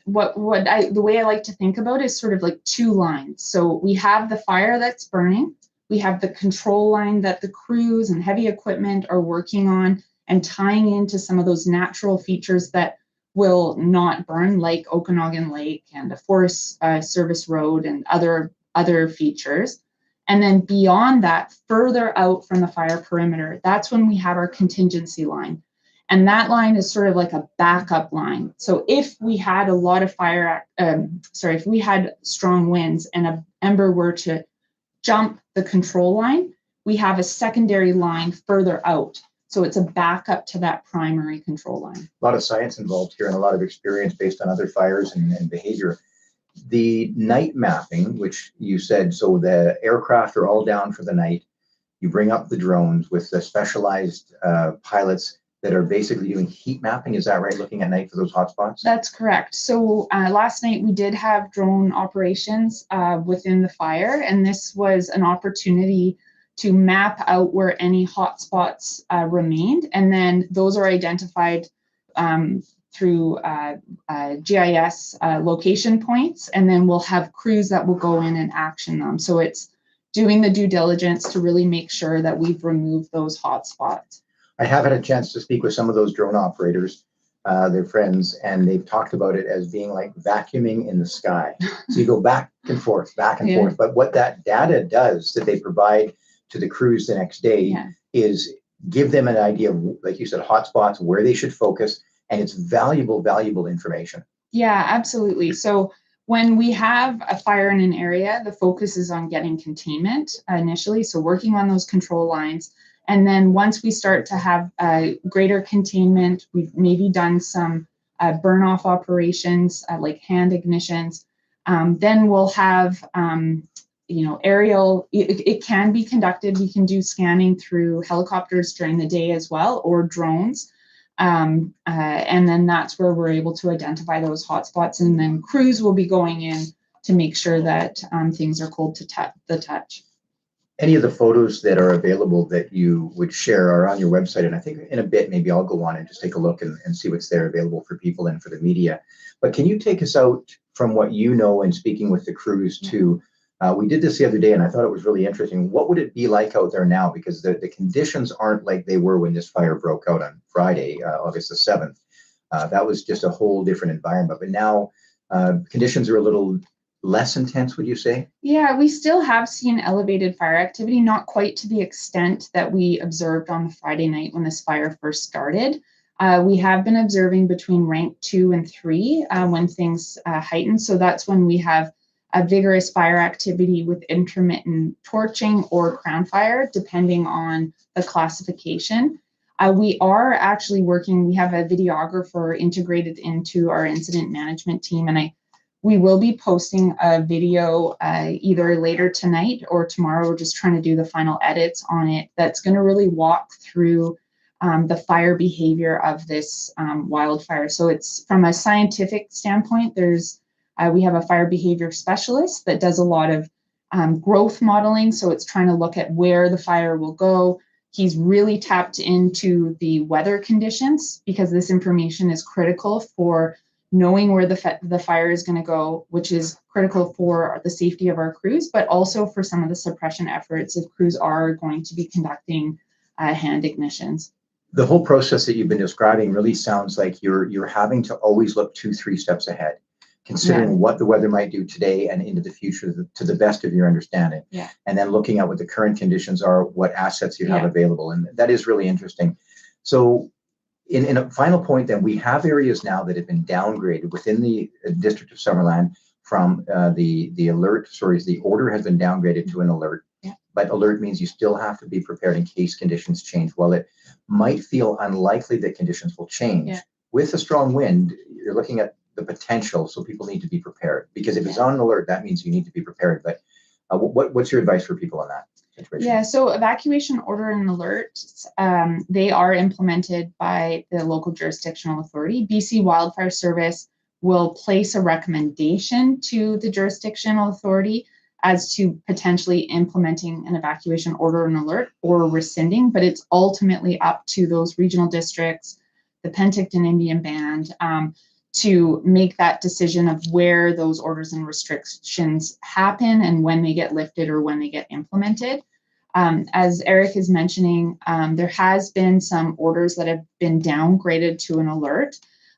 the way I like to think about it is sort of like 2 lines. So we have the fire that's burning. We have the control line that the crews and heavy equipment are working on and tying into some of those natural features that will not burn, like Okanagan Lake and a Forest Service Road and other features. And then beyond that, further out from the fire perimeter, that's when we have our contingency line. And that line is sort of like a backup line. So if we had a lot of if we had strong winds and a ember were to jump the control line, we have a secondary line further out. So it's a backup to that primary control line. A lot of science involved here and a lot of experience based on other fires and behavior. The night mapping, which you said, so the aircraft are all down for the night. You bring up the drones with the specialized pilots that are basically doing heat mapping. Is that right? Looking at night for those hotspots? That's correct. So last night we did have drone operations within the fire, and this was an opportunity to map out where any hotspots remained. And then those are identified through GIS location points, and then we'll have crews that will go in and action them. So it's doing the due diligence to really make sure that we've removed those hotspots. I have had a chance to speak with some of those drone operators, their friends, and they've talked about it as being like vacuuming in the sky. So you go back and forth, back and forth. But what that data does that they provide to the crews the next day is give them an idea of, like you said, hotspots, where they should focus, and it's valuable information. Yeah, absolutely. So when we have a fire in an area, the focus is on getting containment initially, so working on those control lines. And then once we start to have greater containment, we've maybe done some burn-off operations like hand ignitions, then we'll have aerial, it can be conducted. We can do scanning through helicopters during the day as well, or drones. And then that's where we're able to identify those hotspots. And then crews will be going in to make sure that things are cold to the touch. Any of the photos that are available that you would share are on your website. And I think in a bit, maybe I'll go on and just take a look and see what's there available for people and for the media. But can you take us out from what you know and speaking with the crews to, we did this the other day and I thought it was really interesting. What would it be like out there now? Because the conditions aren't like they were when this fire broke out on Friday, August the 7th. That was just a whole different environment. But now conditions are a little less intense, would you say? Yeah, we still have seen elevated fire activity, not quite to the extent that we observed on the Friday night when this fire first started. We have been observing between rank 2 and 3 when things heighten. So that's when we have a vigorous fire activity with intermittent torching or crown fire, depending on the classification. We are actually working, we have a videographer integrated into our incident management team, and we will be posting a video either later tonight or tomorrow. We're just trying to do the final edits on it. That's going to really walk through the fire behavior of this wildfire. So it's from a scientific standpoint, we have a fire behavior specialist that does a lot of growth modeling. So it's trying to look at where the fire will go. He's really tapped into the weather conditions because this information is critical for knowing where the fire is going to go, which is critical for the safety of our crews, but also for some of the suppression efforts if crews are going to be conducting hand ignitions. The whole process that you've been describing really sounds like you're having to always look 2-3 steps ahead, considering what the weather might do today and into the future to the best of your understanding. And then looking at what the current conditions are, what assets you have available. And that is really interesting. So in a final point, then, we have areas now that have been downgraded within the District of Summerland from the alert. Sorry, the order has been downgraded to an alert. But alert means you still have to be prepared in case conditions change. While it might feel unlikely that conditions will change, with a strong wind, you're looking at the potential. So people need to be prepared, because if it's on an alert, that means you need to be prepared. But what's your advice for people on that situation? Yeah, so evacuation order and alerts, they are implemented by the local jurisdictional authority. BC Wildfire Service will place a recommendation to the jurisdictional authority as to potentially implementing an evacuation order and alert or rescinding, but it's ultimately up to those regional districts, the Penticton Indian Band, to make that decision of where those orders and restrictions happen and when they get lifted or when they get implemented. As Eric is mentioning, there has been some orders that have been downgraded to an alert.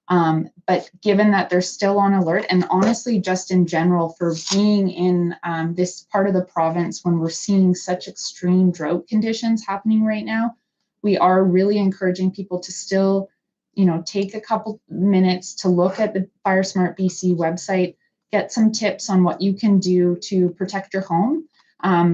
But given that they're still on alert, and honestly, just in general, for being in this part of the province when we're seeing such extreme drought conditions happening right now, we are really encouraging people to still, take a couple minutes to look at the FireSmart BC website, get some tips on what you can do to protect your home.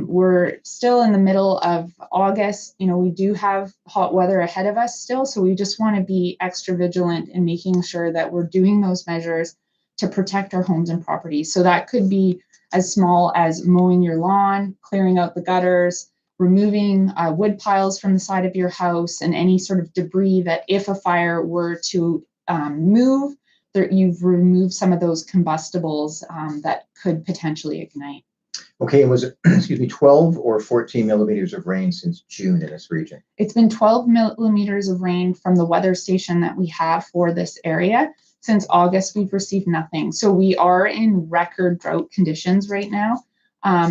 We're still in the middle of August. We do have hot weather ahead of us still, so we just want to be extra vigilant in making sure that we're doing those measures to protect our homes and properties. So that could be as small as mowing your lawn, clearing out the gutters, removing wood piles from the side of your house, and any sort of debris that if a fire were to move, you've removed some of those combustibles that could potentially ignite. Okay, and was it, excuse me, 12 or 14 millimeters of rain since June in this region? It's been 12 millimeters of rain from the weather station that we have for this area. Since August, we've received nothing. So we are in record drought conditions right now.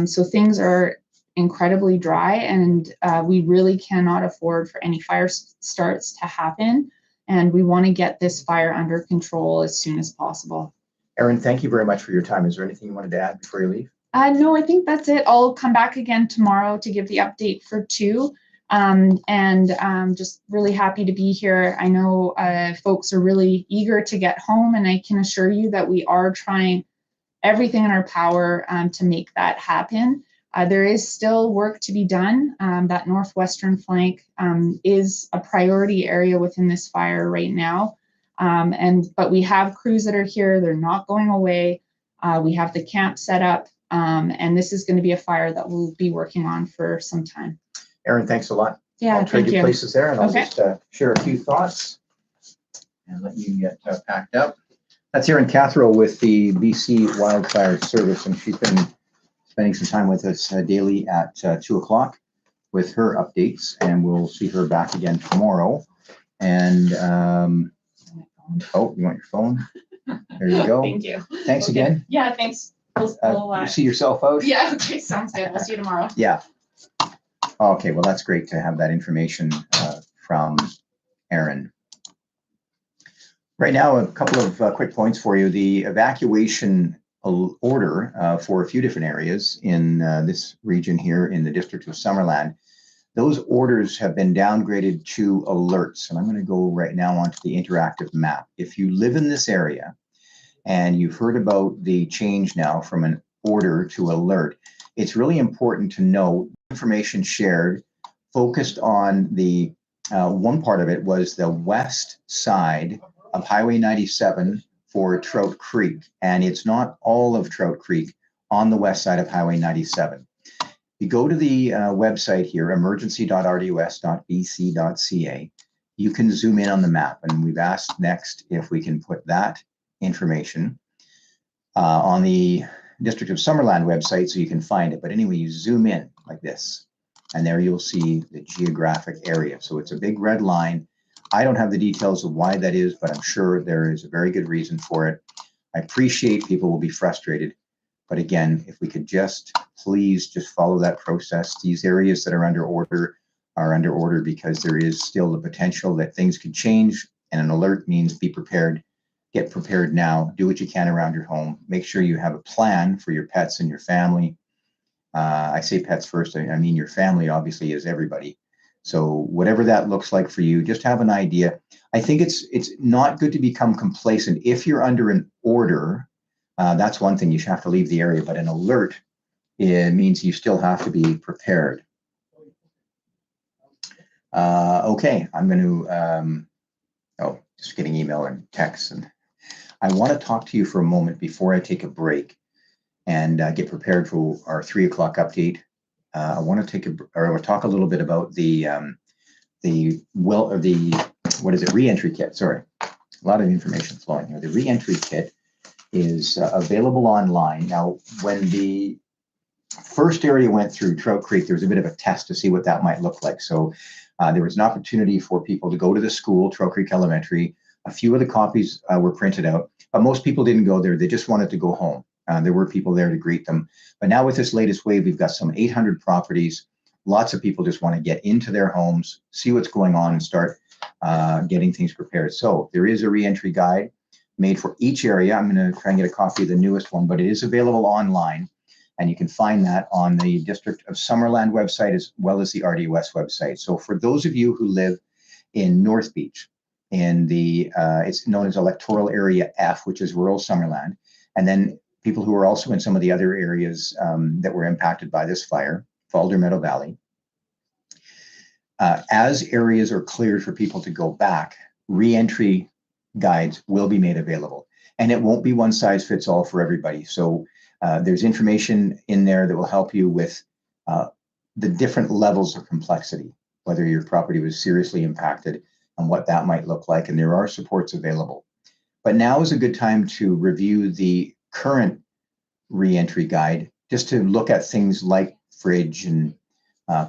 So things are incredibly dry, and we really cannot afford for any fire starts to happen. And we want to get this fire under control as soon as possible. Erin, thank you very much for your time. Is there anything you wanted to add before you leave? No, I think that's it. I'll come back again tomorrow to give the update for 2. Just really happy to be here. I know folks are really eager to get home, and I can assure you that we are trying everything in our power to make that happen. There is still work to be done. That northwestern flank is a priority area within this fire right now. But we have crews that are here. They're not going away. We have the camp set up. And this is going to be a fire that we'll be working on for some time. Erin, thanks a lot. Yeah, I'll trade you places there, and I'll Okay. just share a few thoughts and let you get packed up. That's Erin Cathro with the BC Wildfire Service, and she's been spending some time with us daily at 2 o'clock with her updates, and we'll see her back again tomorrow. And oh, you want your phone? There you go. Thank you. Thanks again. Yeah, thanks. You see yourself out? Yeah, okay, sounds good. We'll see you tomorrow. Yeah. Okay, well, that's great to have that information from Erin. Right now, a couple of quick points for you. The evacuation order for a few different areas in this region here in the District of Summerland, those orders have been downgraded to alerts. And I'm going to go right now onto the interactive map. If you live in this area, and you've heard about the change now from an order to alert, it's really important to know information shared focused on the one part of it was the west side of Highway 97 for Trout Creek. And it's not all of Trout Creek on the west side of Highway 97. You go to the website here, emergency.rdos.bc.ca. You can zoom in on the map, and we've asked next if we can put that information on the District of Summerland website so you can find it. But anyway, you zoom in like this, and there you'll see the geographic area. So it's a big red line. I don't have the details of why that is, but I'm sure there is a very good reason for it. I appreciate people will be frustrated. But again, if we could just please just follow that process. These areas that are under order because there is still the potential that things could change, and an alert means be prepared. Get prepared now. Do what you can around your home. Make sure you have a plan for your pets and your family. I say pets first. I mean your family obviously is everybody. So whatever that looks like for you, just have an idea. I think it's not good to become complacent. If you're under an order, that's one thing. You should have to leave the area. But an alert, it means you still have to be prepared. Okay, I'm going to. Just getting email and text, and I want to talk to you for a moment before I take a break and get prepared for our 3 o'clock update. I want to talk a little bit about the re-entry kit. Sorry, a lot of information flowing here. The re-entry kit is available online. Now, when the first area went through Trout Creek, there was a bit of a test to see what that might look like. So there was an opportunity for people to go to the school, Trout Creek Elementary. A few of the copies were printed out, but most people didn't go there. They just wanted to go home. There were people there to greet them. But now with this latest wave, we've got some 800 properties. Lots of people just want to get into their homes, see what's going on, and start getting things prepared. So there is a reentry guide made for each area. I'm going to try and get a copy of the newest one, but it is available online. And you can find that on the District of Summerland website as well as the RDOS website. So for those of you who live in North Beach, in the it's known as Electoral Area F, which is rural Summerland, and then people who are also in some of the other areas that were impacted by this fire, Falder Meadow Valley. As areas are cleared for people to go back, re-entry guides will be made available. And it won't be one size fits all for everybody. So there's information in there that will help you with the different levels of complexity, whether your property was seriously impacted and what that might look like. And there are supports available. But now is a good time to review the current re-entry guide, just to look at things like fridge and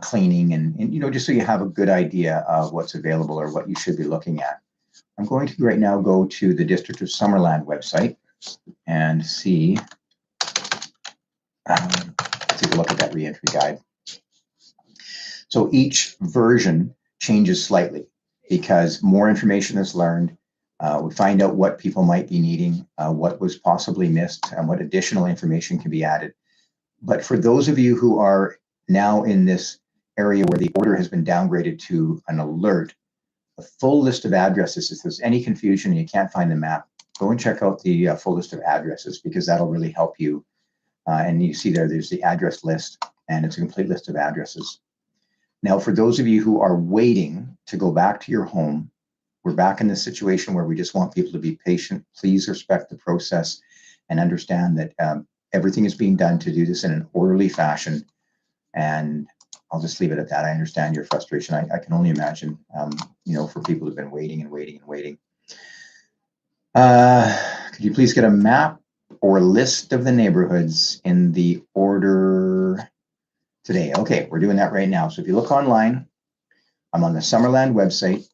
cleaning and you know, just so you have a good idea of what's available or what you should be looking at. I'm going to right now go to the District of Summerland website and see, take a look at that re-entry guide. So each version changes slightly because more information is learned. We find out what people might be needing, what was possibly missed, and what additional information can be added. But for those of you who are now in this area where the order has been downgraded to an alert, a full list of addresses, if there's any confusion and you can't find the map, go and check out the full list of addresses, because that'll really help you. And you see there's the address list, and it's a complete list of addresses. Now, for those of you who are waiting to go back to your home, we're back in this situation where we just want people to be patient. Please respect the process and understand that everything is being done to do this in an orderly fashion. And I'll just leave it at that. I understand your frustration. I can only imagine, you know, for people who've been waiting and waiting and waiting. Could you please get a map or list of the neighborhoods in the order today? Okay, we're doing that right now. So if you look online, I'm on the Summerland website.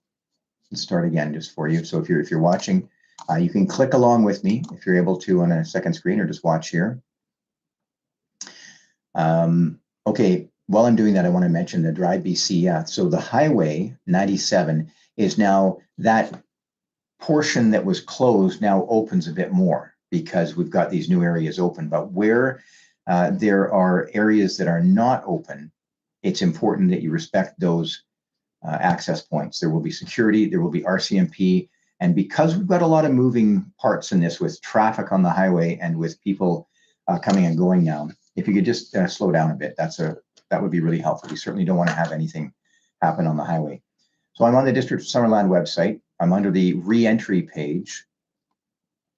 Let's start again just for you. So if you're watching, you can click along with me if you're able to on a second screen, or just watch here. Okay, while I'm doing that, I want to mention the Drive BC. So the Highway 97 is now, that portion that was closed now opens a bit more because we've got these new areas open. But where there are areas that are not open, it's important that you respect those access points. There will be security, there will be RCMP, and because we've got a lot of moving parts in this with traffic on the highway and with people coming and going now, if you could just slow down a bit, that would be really helpful. We certainly don't want to have anything happen on the highway. So I'm on the District of Summerland website. I'm under the re-entry page,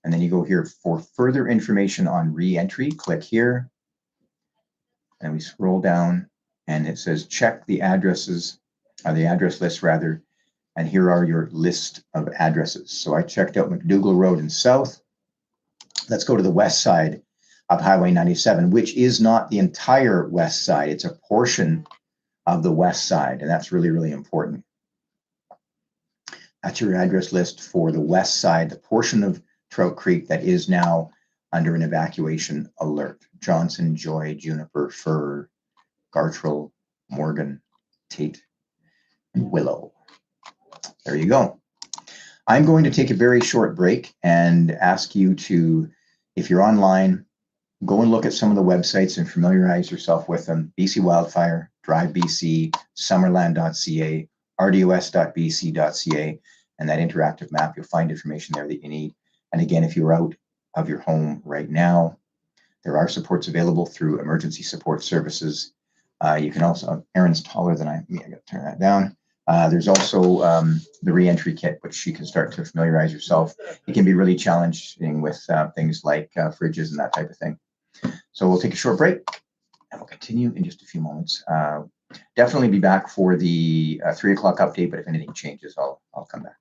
and then you go here for further information on re-entry. Click here, and we scroll down, and it says check the addresses, the address list rather, and here are your list of addresses. So I checked out McDougall Road in South. Let's go to the west side of Highway 97, which is not the entire west side. It's a portion of the west side, and that's really, really important. That's your address list for the west side, the portion of Trout Creek that is now under an evacuation alert. Johnson, Joy, Juniper, Fir, Gartrell, Morgan, Tate, and Willow. There you go. I'm going to take a very short break and ask you to, if you're online, go and look at some of the websites and familiarize yourself with them. BC Wildfire, Drive BC, Summerland.ca, RDOS.bc.ca, and that interactive map. You'll find information there that you need. And again, if you're out of your home right now, there are supports available through emergency support services. You can also, Erin's taller than I got to turn that down. There's also the re-entry kit, which you can start to familiarize yourself. It can be really challenging with things like fridges and that type of thing. So we'll take a short break and we'll continue in just a few moments. Definitely be back for the 3 o'clock update, but if anything changes, I'll come back.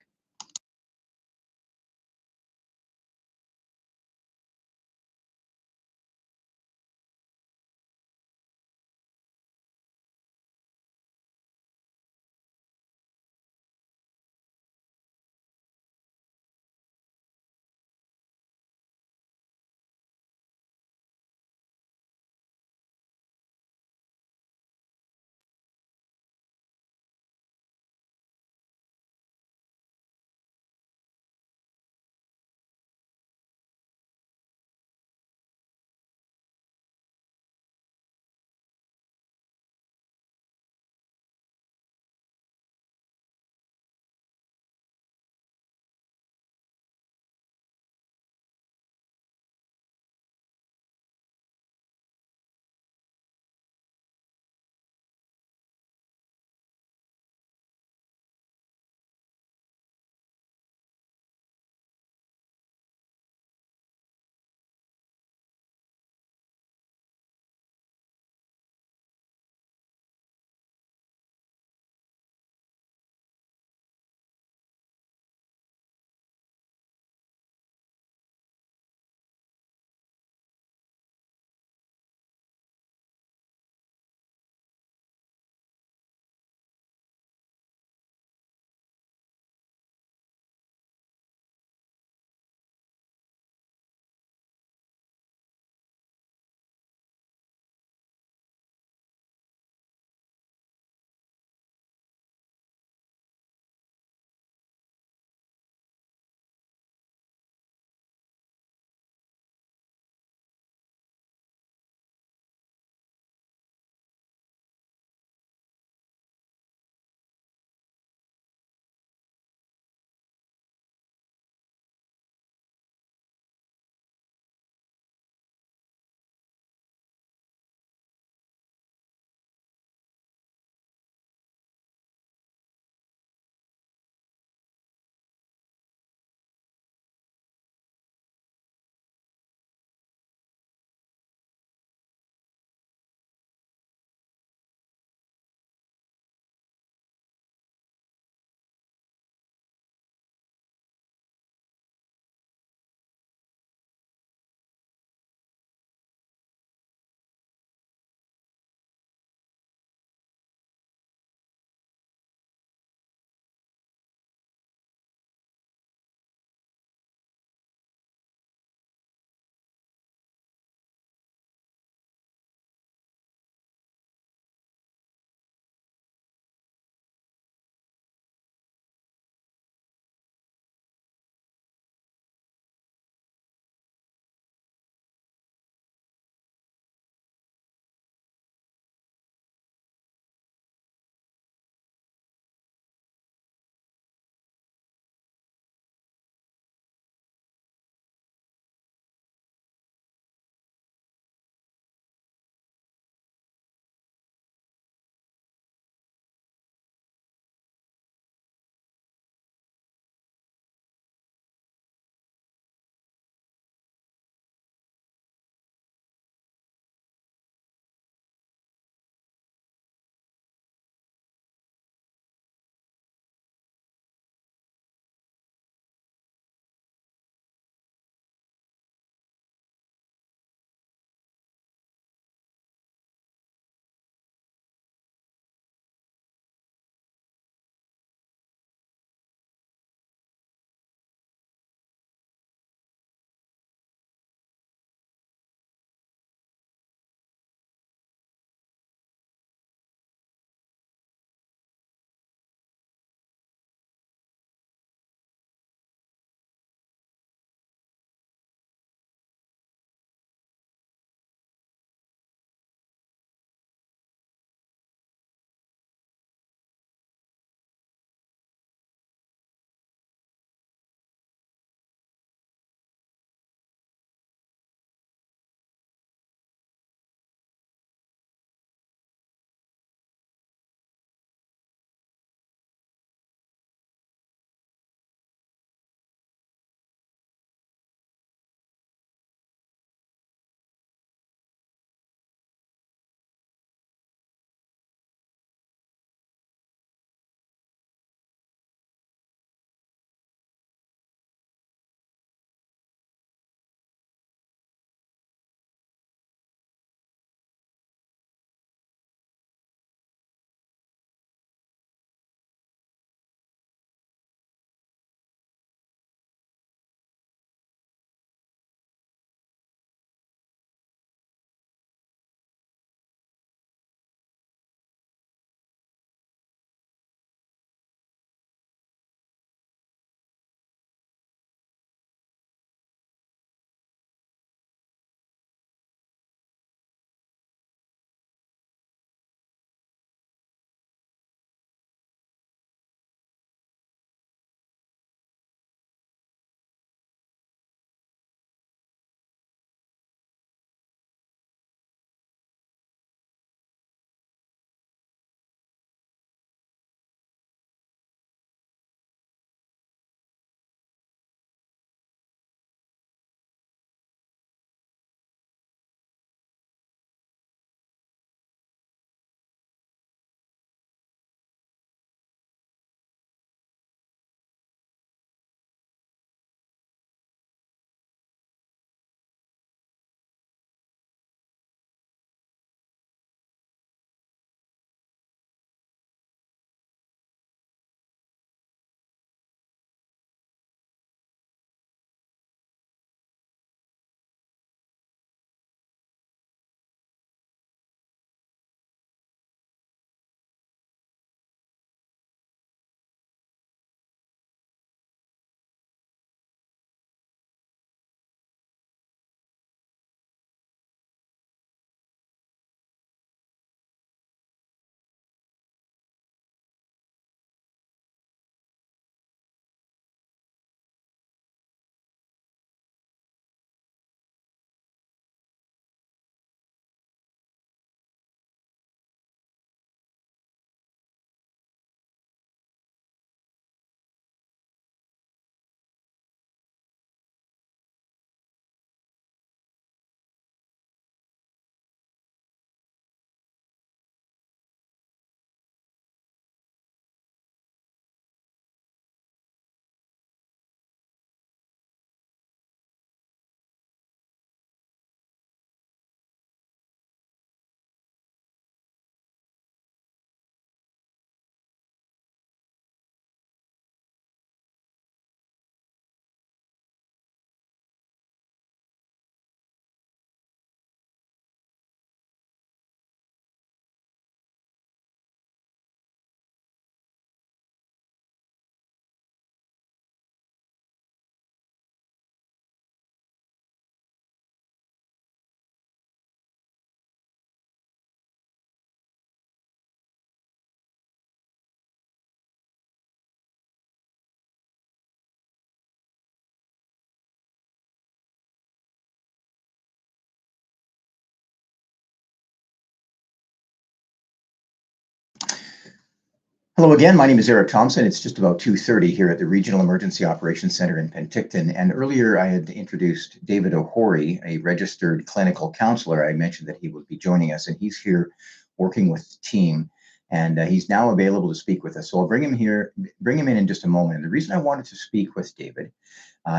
Hello again, my name is Eric Thompson. It's just about 2:30 here at the Regional Emergency Operations Center in Penticton. And earlier I had introduced David O'Hory, a registered clinical counselor. I mentioned that he would be joining us, and he's here working with the team. And he's now available to speak with us. So I'll bring him in just a moment. And the reason I wanted to speak with David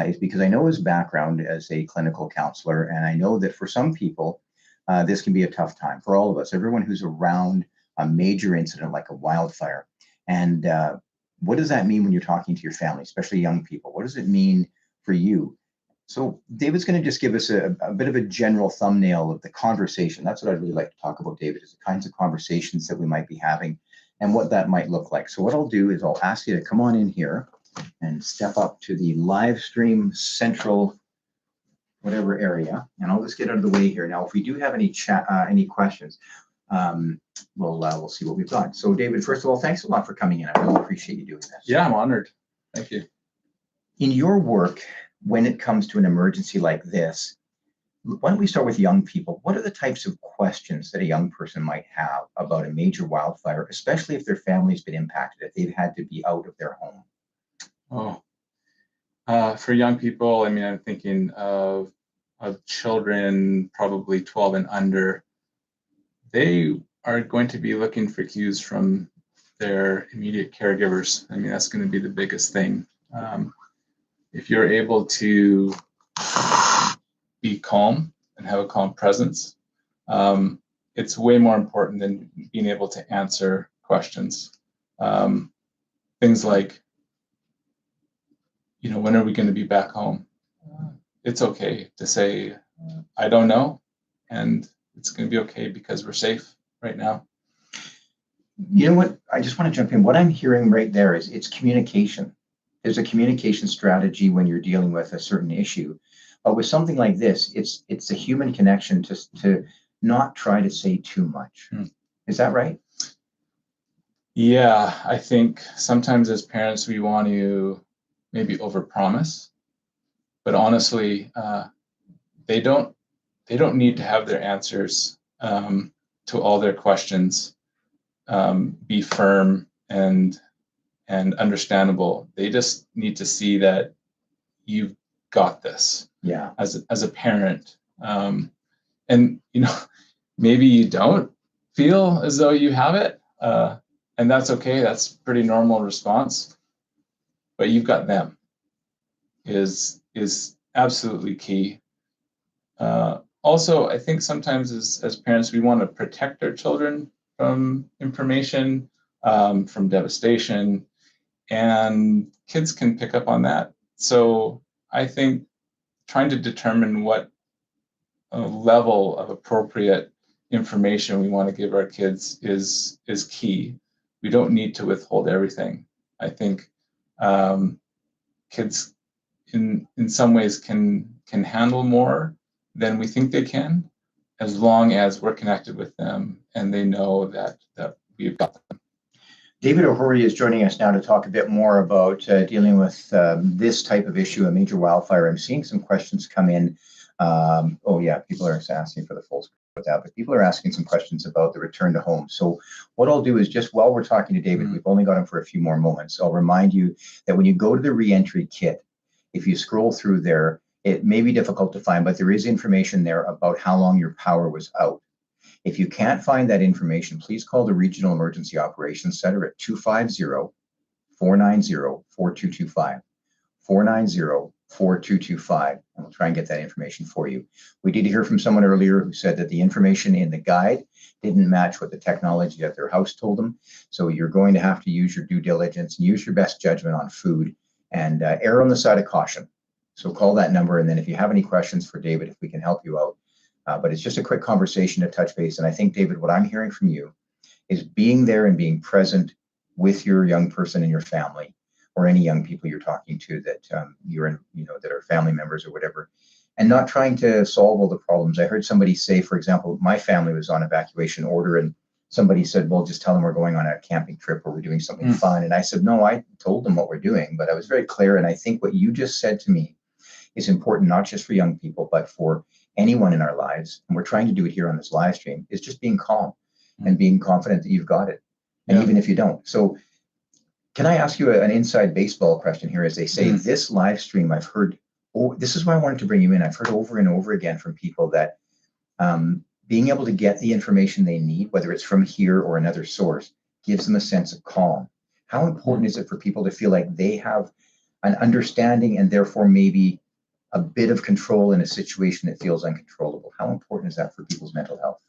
is because I know his background as a clinical counselor. And I know that for some people, this can be a tough time. For all of us, everyone who's around a major incident like a wildfire. And what does that mean when you're talking to your family, especially young people? What does it mean for you? So David's going to just give us a bit of a general thumbnail of the conversation. That's what I'd really like to talk about, David, is the kinds of conversations that we might be having and what that might look like. So what I'll do is I'll ask you to come on in here and step up to the live stream central whatever area, and I'll just get out of the way here. Now, if we do have any questions, we'll see what we've got. So David, first of all, thanks a lot for coming in. I really appreciate you doing this. Yeah, I'm honored. Thank you. In your work, when it comes to an emergency like this, why don't we start with young people? What are the types of questions that a young person might have about a major wildfire, especially if their family's been impacted, if they've had to be out of their home? For young people, I mean, I'm thinking of children, probably 12 and under. They are going to be looking for cues from their immediate caregivers. I mean, that's going to be the biggest thing. If you're able to be calm and have a calm presence, it's way more important than being able to answer questions. Things like, when are we going to be back home? It's okay to say, I don't know, and it's going to be okay because we're safe right now. You know what? I just want to jump in. What I'm hearing right there is it's communication. There's a communication strategy when you're dealing with a certain issue. But with something like this, it's a human connection to not try to say too much. Is that right? Yeah, I think sometimes as parents, we want to maybe overpromise. But honestly, they don't need to have their answers to all their questions be firm and understandable. They just need to see that you've got this. Yeah. As a parent, and maybe you don't feel as though you have it, and that's okay. That's a pretty normal response. But you've got them. Is absolutely key. Also, I think sometimes as parents, we want to protect our children from information, from devastation, and kids can pick up on that. So I think trying to determine what level of appropriate information we want to give our kids is key. We don't need to withhold everything. I think kids in some ways can handle more than we think they can, as long as we're connected with them and they know that we've got them. David O'Hory is joining us now to talk a bit more about dealing with this type of issue, a major wildfire. I'm seeing some questions come in. People are asking for the full screen with that, but people are asking some questions about the return to home. So what I'll do is, just while we're talking to David, we've only got him for a few more moments. I'll remind you that when you go to the reentry kit, if you scroll through there, it may be difficult to find, but there is information there about how long your power was out. If you can't find that information, please call the Regional Emergency Operations Center at 250-490-4225, 490-4225, and we'll try and get that information for you. We did hear from someone earlier who said that the information in the guide didn't match what the technology at their house told them. So you're going to have to use your due diligence and use your best judgment on food and err on the side of caution. So call that number, and then if you have any questions for David, if we can help you out. But it's just a quick conversation to touch base. And I think, David, what I'm hearing from you is being there and being present with your young person and your family, or any young people you're talking to that you're in, that are family members or whatever, and not trying to solve all the problems. I heard somebody say, for example, my family was on evacuation order, and somebody said, well, just tell them we're going on a camping trip or we're doing something fun. And I said, no, I told them what we're doing, but I was very clear. And I think what you just said to me is important, not just for young people, but for anyone in our lives. And we're trying to do it here on this live stream, is just being calm and being confident that you've got it. And even if you don't. So Can I ask you an inside baseball question here? As they say, this live stream, I've heard, this is why I wanted to bring you in. I've heard over and over again from people that being able to get the information they need, whether it's from here or another source, gives them a sense of calm. How important is it for people to feel like they have an understanding and therefore maybe a bit of control in a situation that feels uncontrollable? How important is that for people's mental health?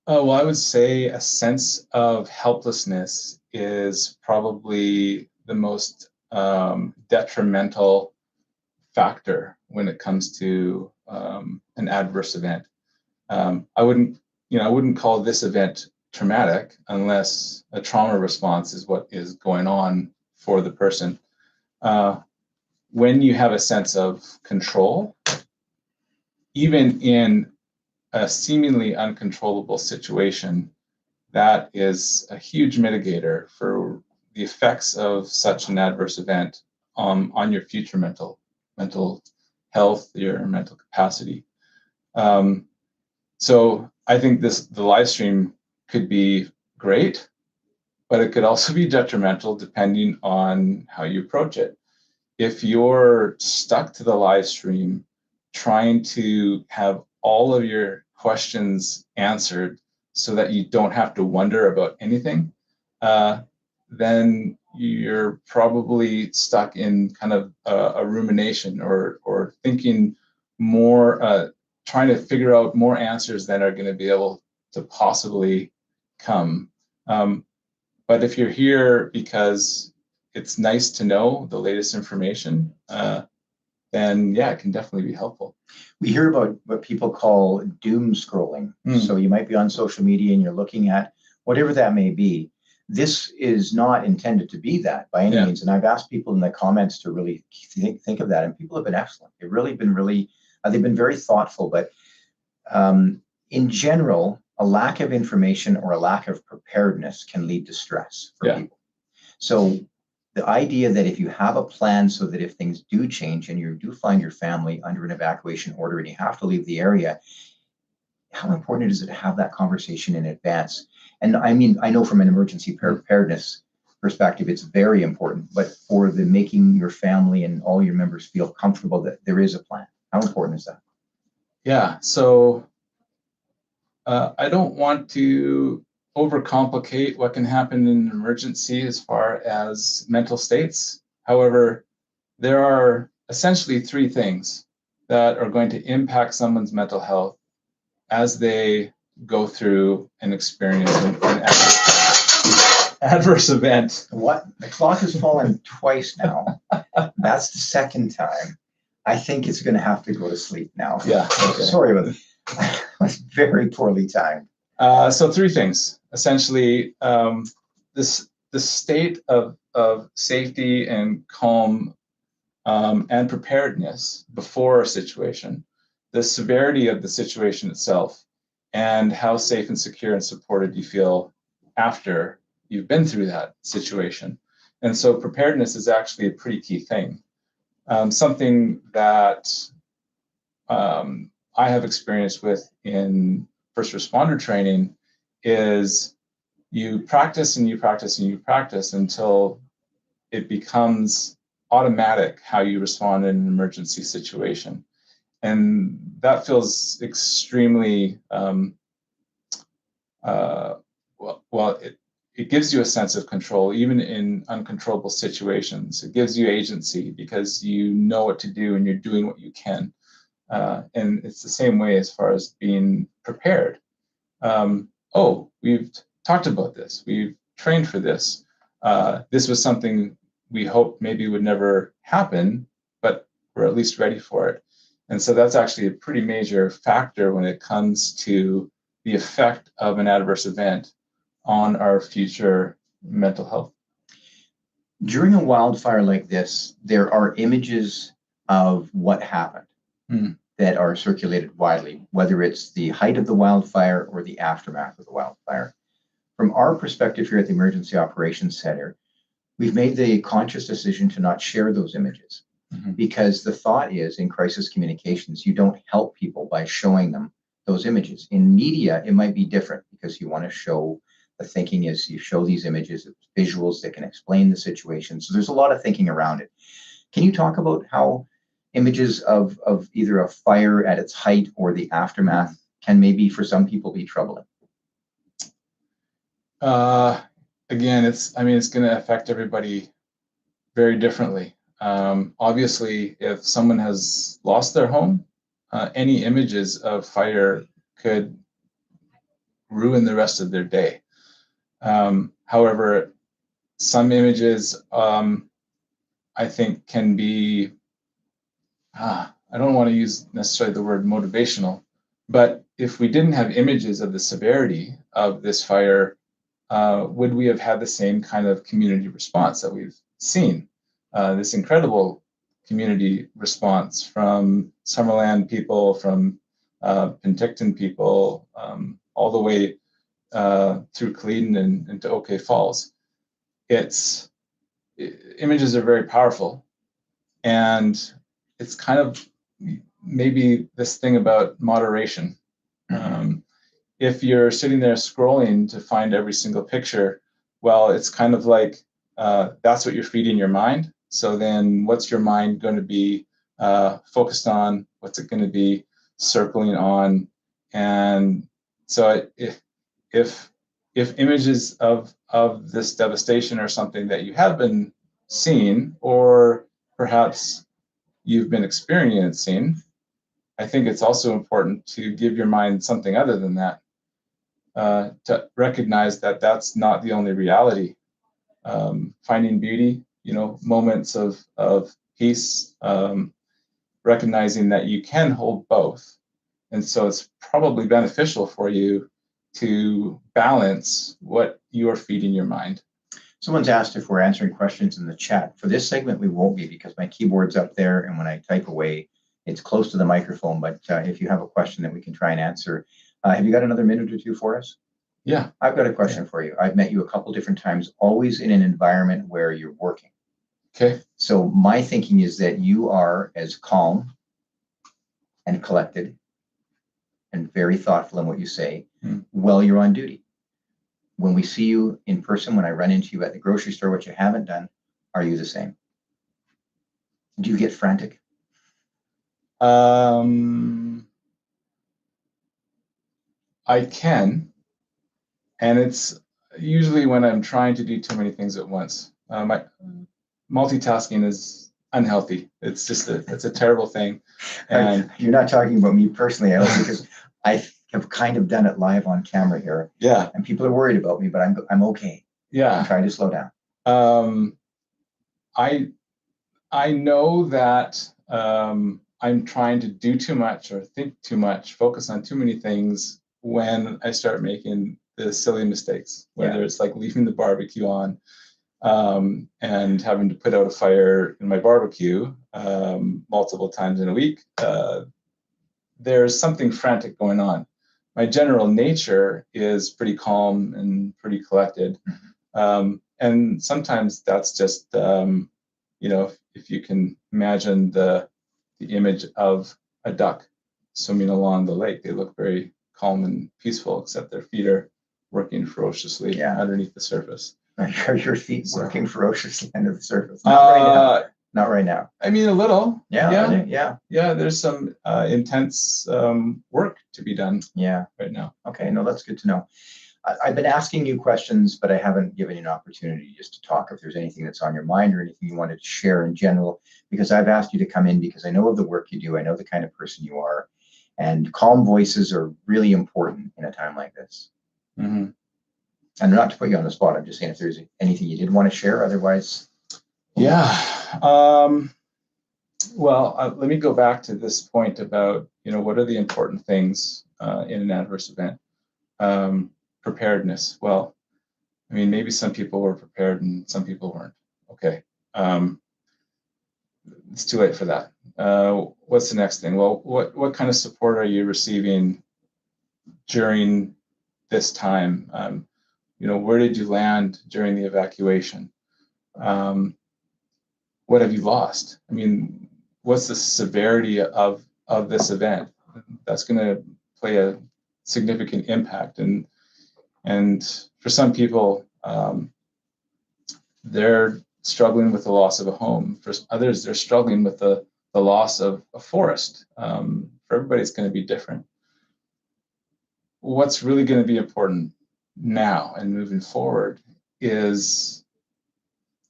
Well, I would say a sense of helplessness is probably the most detrimental factor when it comes to an adverse event. I wouldn't call this event traumatic unless a trauma response is what is going on for the person. When you have a sense of control, even in a seemingly uncontrollable situation, that is a huge mitigator for the effects of such an adverse event on your future mental health, your mental capacity. So I think the live stream could be great, but it could also be detrimental depending on how you approach it. If you're stuck to the live stream, trying to have all of your questions answered so that you don't have to wonder about anything, then you're probably stuck in kind of a rumination or thinking more, trying to figure out more answers than are going to be able to possibly come. But if you're here because it's nice to know the latest information, then yeah, it can definitely be helpful. We hear about what people call doom scrolling. So you might be on social media and you're looking at whatever that may be. This is not intended to be that by any means. And I've asked people in the comments to really think of that, and people have been excellent. They've really been they've been very thoughtful. But in general, a lack of information or a lack of preparedness can lead to stress for people. So the idea that if you have a plan so that if things do change and you do find your family under an evacuation order and you have to leave the area, how important is it to have that conversation in advance? And I mean, I know from an emergency preparedness perspective, it's very important, but for the making your family and all your members feel comfortable that there is a plan, how important is that? Yeah, so I don't want to overcomplicate what can happen in an emergency as far as mental states. However, there are essentially three things that are going to impact someone's mental health as they go through and experience an adverse event. What? The clock has fallen twice now. That's the second time. I think it's going to have to go to sleep now. Yeah. Okay. Sorry about that. It was very poorly timed. So three things. Essentially, the state of safety and calm and preparedness before a situation, the severity of the situation itself, and how safe and secure and supported you feel after you've been through that situation. And so preparedness is actually a pretty key thing. Something that I have experience with in first responder training is you practice and you practice and you practice until it becomes automatic how you respond in an emergency situation. And that feels extremely, it gives you a sense of control, even in uncontrollable situations. It gives you agency because you know what to do and you're doing what you can. And it's the same way as far as being prepared. We've talked about this. We've trained for this. This was something we hoped maybe would never happen, but we're at least ready for it. And so that's actually a pretty major factor when it comes to the effect of an adverse event on our future mental health. During a wildfire like this, there are images of what happened that are circulated widely, whether it's the height of the wildfire or the aftermath of the wildfire. From our perspective here at the Emergency Operations Center, we've made the conscious decision to not share those images because the thought is in crisis communications, you don't help people by showing them those images. In media, it might be different because you want to show the thinking is you show these images, visuals that can explain the situation. So there's a lot of thinking around it. Can you talk about how images of either a fire at its height or the aftermath can maybe for some people be troubling? Again, it's going to affect everybody very differently. Obviously, if someone has lost their home, any images of fire could ruin the rest of their day. However, some images I think can be, I don't want to use necessarily the word motivational, but if we didn't have images of the severity of this fire, would we have had the same kind of community response that we've seen? This incredible community response from Summerland people, from Penticton people, all the way through Cleedon and to OK Falls. Images are very powerful, and it's kind of maybe this thing about moderation. If you're sitting there scrolling to find every single picture, well, it's kind of like that's what you're feeding your mind. So then what's your mind going to be focused on? What's it going to be circling on? And so if images of this devastation are something that you have been seeing, or perhaps you've been experiencing, I think it's also important to give your mind something other than that, to recognize that that's not the only reality. Finding beauty, moments of peace, recognizing that you can hold both. And so it's probably beneficial for you to balance what you're feeding your mind. Someone's asked if we're answering questions in the chat. For this segment, we won't be, because my keyboard's up there, and when I type away, it's close to the microphone. But if you have a question that we can try and answer, have you got another minute or two for us? Yeah. I've got a question for you. I've met you a couple different times, always in an environment where you're working. Okay. So my thinking is that you are as calm and collected and very thoughtful in what you say while you're on duty. When we see you in person, when I run into you at the grocery store, which you haven't done, are you the same? Do you get frantic? I can, and it's usually when I'm trying to do too many things at once. My multitasking is unhealthy. It's just it's a terrible thing. And you're not talking about me personally, I hope, because I have kind of done it live on camera here. Yeah. And people are worried about me, but I'm okay. Yeah. I'm trying to slow down. I know that I'm trying to do too much or think too much, focus on too many things when I start making the silly mistakes, whether it's like leaving the barbecue on and having to put out a fire in my barbecue multiple times in a week. There's something frantic going on. My general nature is pretty calm and pretty collected. And sometimes that's just, if you can imagine the image of a duck swimming along the lake, they look very calm and peaceful, except their feet are working ferociously underneath the surface. Are your feet working ferociously under the surface? Not right now. Not right now. I mean, a little. Yeah. There's some intense work to be done. Right now. Okay, no, that's good to know. I've been asking you questions, but I haven't given you an opportunity just to talk. If there's anything that's on your mind or anything you wanted to share in general, because I've asked you to come in because I know of the work you do. I know the kind of person you are, and calm voices are really important in a time like this. And not to put you on the spot, I'm just saying if there's anything you did want to share, otherwise. Well, let me go back to this point about, what are the important things in an adverse event? Preparedness. Well, I mean, maybe some people were prepared and some people weren't. Okay. It's too late for that. What's the next thing? Well, what kind of support are you receiving during this time? Where did you land during the evacuation? What have you lost? I mean, what's the severity of this event? That's going to play a significant impact. And for some people, they're struggling with the loss of a home. For others, they're struggling with the loss of a forest. For everybody, it's going to be different. What's really going to be important now and moving forward is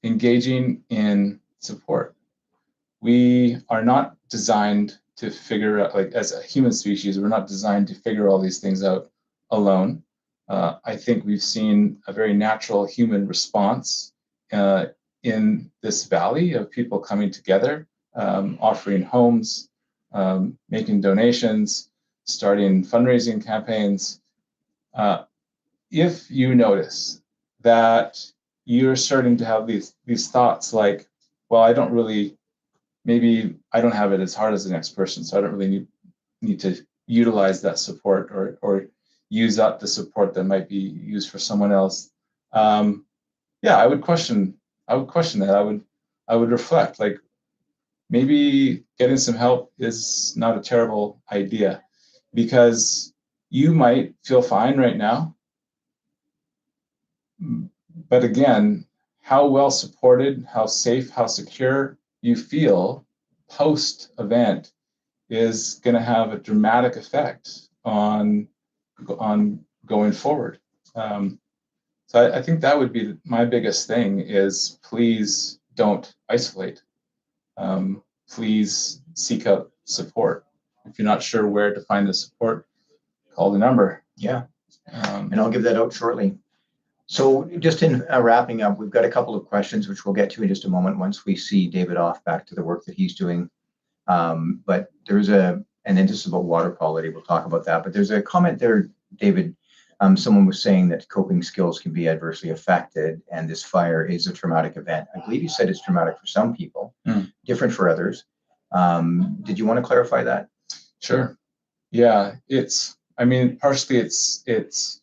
engaging in support. We are not designed to figure out, like as a human species, we're not designed to figure all these things out alone. I think we've seen a very natural human response in this valley of people coming together, offering homes, making donations, starting fundraising campaigns. If you notice that you're starting to have these thoughts like, well, I don't really, maybe I don't have it as hard as the next person, so I don't really need to utilize that support or use up the support that might be used for someone else. Yeah, I would question that. I would reflect, like, maybe getting some help is not a terrible idea, because you might feel fine right now, but again, how well supported, how safe, how secure you feel post event is going to have a dramatic effect on going forward. So I think that would be my biggest thing, is please don't isolate. Please seek out support. If you're not sure where to find the support, call the number. Yeah, and I'll give that out shortly. So just in wrapping up, we've got a couple of questions, which we'll get to in just a moment once we see David off back to the work that he's doing. But there's and then just about water quality, we'll talk about that. But there's a comment there, David. Someone was saying that coping skills can be adversely affected, and this fire is a traumatic event. I believe you said it's traumatic for some people, different for others. Did you want to clarify that? Sure. Yeah, partially it's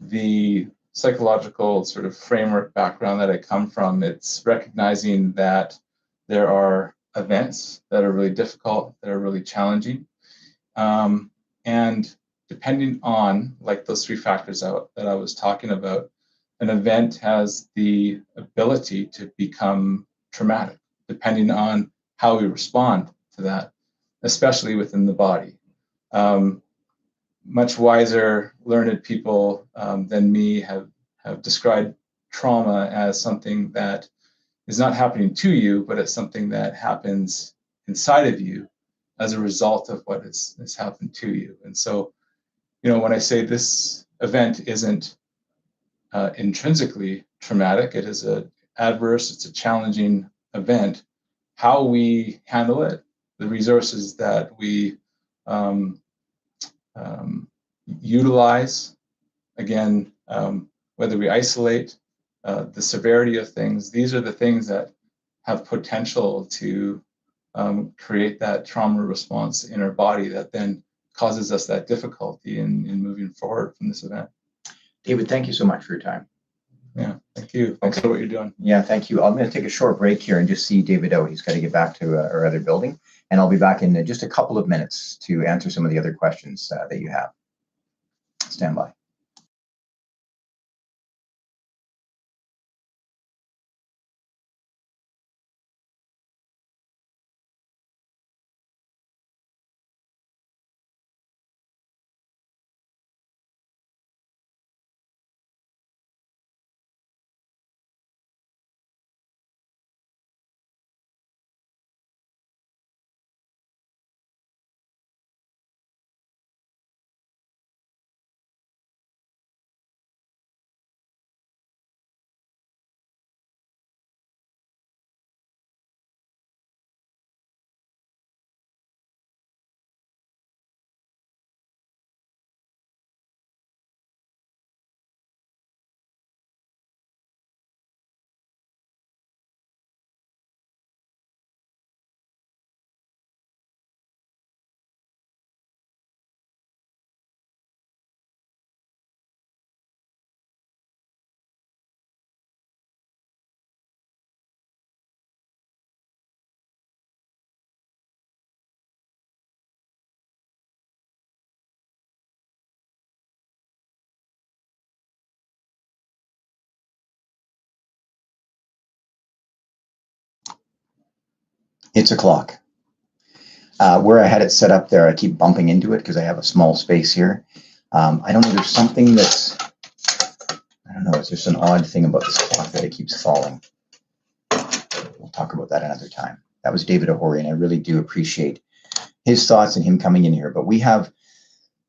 the psychological sort of framework background that I come from. It's recognizing that there are events that are really difficult, that are really challenging, and depending on, like, those three factors that I was talking about, an event has the ability to become traumatic, depending on how we respond to that, especially within the body. Much wiser, learned people than me have described trauma as something that is not happening to you, but it's something that happens inside of you as a result of what has happened to you. And so, when I say this event isn't intrinsically traumatic, it is it's a challenging event. How we handle it, the resources that we utilize, again, whether we isolate, the severity of things, these are the things that have potential to create that trauma response in our body that then causes us that difficulty in moving forward from this event. David, thank you so much for your time. Yeah, thank you. Thanks for what you're doing. Yeah, thank you. I'm going to take a short break here and just see David out. He's got to get back to our other building, and I'll be back in just a couple of minutes to answer some of the other questions that you have. Stand by. It's a clock. Where I had it set up there, I keep bumping into it because I have a small space here. I don't know, there's something that's, I don't know, it's just an odd thing about this clock that it keeps falling. We'll talk about that another time. That was David Ahori, and I really do appreciate his thoughts and him coming in here. But we have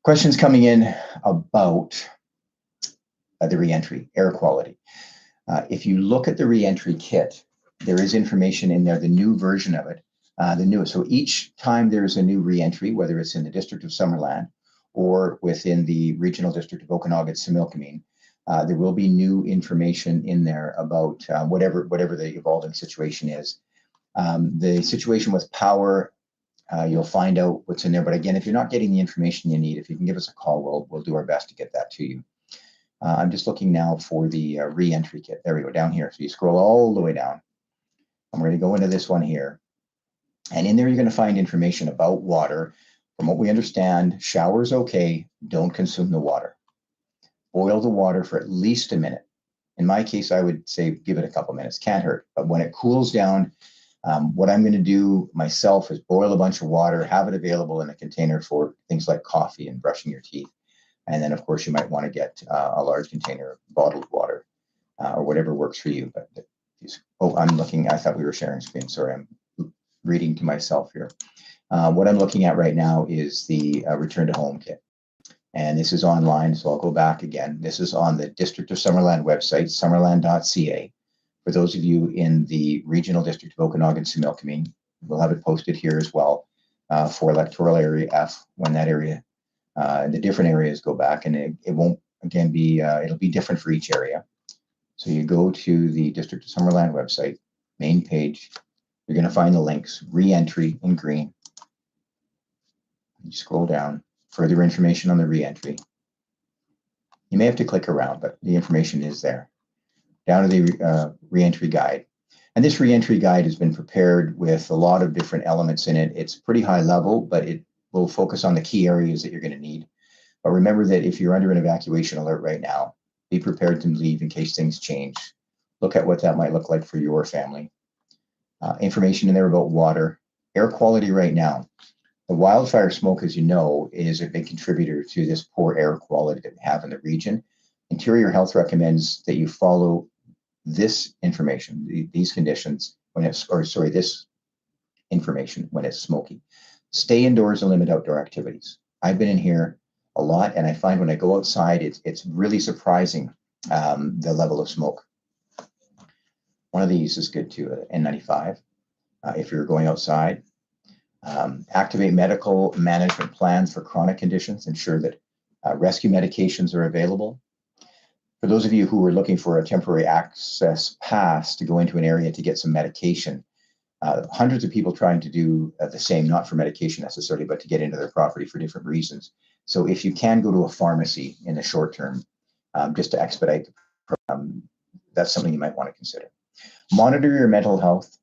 questions coming in about the reentry, air quality. If you look at the reentry kit, there is information in there, the new version of it, the newest. So each time there's a new reentry, whether it's in the District of Summerland or within the Regional District of Okanagan, Similkameen, there will be new information in there about whatever the evolving situation is. The situation with power, you'll find out what's in there. But again, if you're not getting the information you need, if you can give us a call, we'll do our best to get that to you. I'm just looking now for the re-entry kit. There we go, down here. So you scroll all the way down. I'm going to go into this one here. And in there, you're going to find information about water. From what we understand, showers okay, don't consume the water. Boil the water for at least a minute. In my case, I would say give it a couple minutes, can't hurt. But when it cools down, what I'm going to do myself is boil a bunch of water, have it available in a container for things like coffee and brushing your teeth. And then, of course, you might want to get a large container of bottled water or whatever works for you. But oh, I'm looking. I thought we were sharing screen. Sorry, I'm reading to myself here. What I'm looking at right now is the Return to Home kit. And this is online, so I'll go back again. This is on the District of Summerland website, summerland.ca. For those of you in the Regional District of Okanagan, Similkameen, we'll have it posted here as well for electoral area F when that area, the different areas go back, and it won't, again, be, it'll be different for each area. So you go to the District of Summerland website, main page, you're going to find the links, re-entry in green. You scroll down, further information on the re-entry. You may have to click around, but the information is there. Down to the re-entry guide. And this re-entry guide has been prepared with a lot of different elements in it. It's pretty high level, but it will focus on the key areas that you're going to need. But remember that if you're under an evacuation alert right now, be prepared to leave in case things change. Look at what that might look like for your family. Information in there about water, air quality right now. The wildfire smoke, as you know, is a big contributor to this poor air quality that we have in the region. Interior Health recommends that you follow this information, these conditions, when it's, or sorry, this information when it's smoky. Stay indoors and limit outdoor activities. I've been in here a lot, and I find when I go outside, it's really surprising the level of smoke. One of these is good too, N95. If you're going outside, activate medical management plans for chronic conditions. Ensure that rescue medications are available. For those of you who are looking for a temporary access pass to go into an area to get some medication, hundreds of people trying to do the same, not for medication necessarily, but to get into their property for different reasons. So if you can go to a pharmacy in the short term, just to expedite the program, that's something you might want to consider. Monitor your mental health.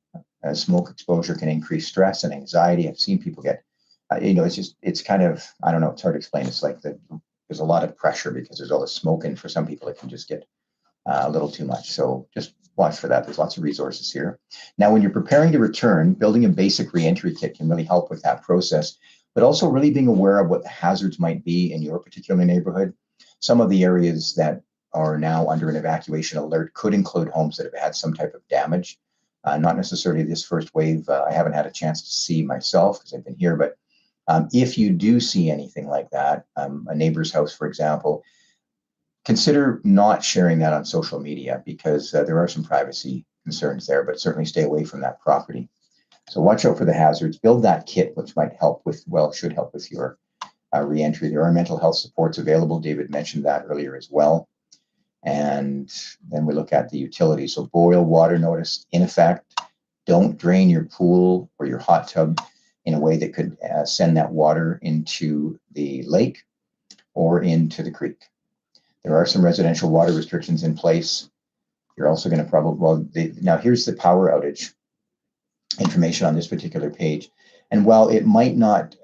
Smoke exposure can increase stress and anxiety. I've seen people get, it's kind of, I don't know, it's hard to explain. It's like there's a lot of pressure because there's all this smoke, and for some people it can just get a little too much. So just watch for that. There's lots of resources here. Now, when you're preparing to return, building a basic reentry kit can really help with that process, but also really being aware of what the hazards might be in your particular neighborhood. Some of the areas that are now under an evacuation alert could include homes that have had some type of damage. Not necessarily this first wave. I haven't had a chance to see myself because I've been here, but if you do see anything like that, a neighbor's house, for example, consider not sharing that on social media because there are some privacy concerns there, but certainly stay away from that property. So watch out for the hazards. Build that kit, which might help with, well, should help with your reentry. There are mental health supports available. David mentioned that earlier as well. And then we look at the utilities. So boil water notice in effect. Don't drain your pool or your hot tub in a way that could send that water into the lake or into the creek. There are some residential water restrictions in place. You're also going to probably, now here's the power outage information on this particular page. And while it might not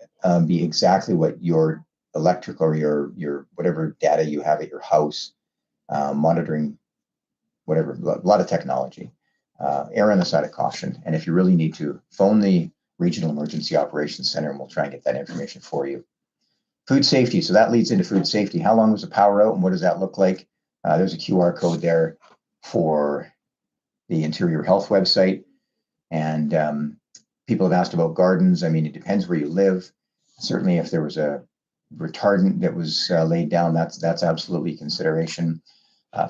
be exactly what your electric or your whatever data you have at your house, monitoring, whatever, a lot of technology. err on the side of caution. And if you really need to, phone the Regional Emergency Operations Center and we'll try and get that information for you. Food safety. So that leads into food safety. How long was the power out and what does that look like? There's a QR code there for the Interior Health website. And people have asked about gardens. I mean, it depends where you live. Certainly if there was a retardant that was laid down, that's absolutely consideration.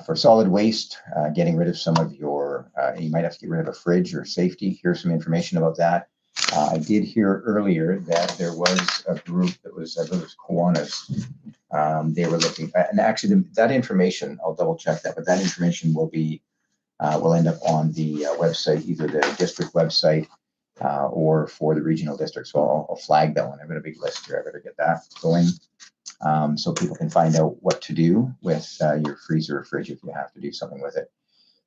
For solid waste, getting rid of some of your, you might have to get rid of a fridge or safety. Here's some information about that. I did hear earlier that there was a group that was, I believe it was Kiwanis. They were looking, and actually that information, I'll double check that, but that information will be, will end up on the website, either the district website or for the regional district. So I'll flag that one. I've got a big list here. I better get that going. So people can find out what to do with your freezer or fridge if you have to do something with it.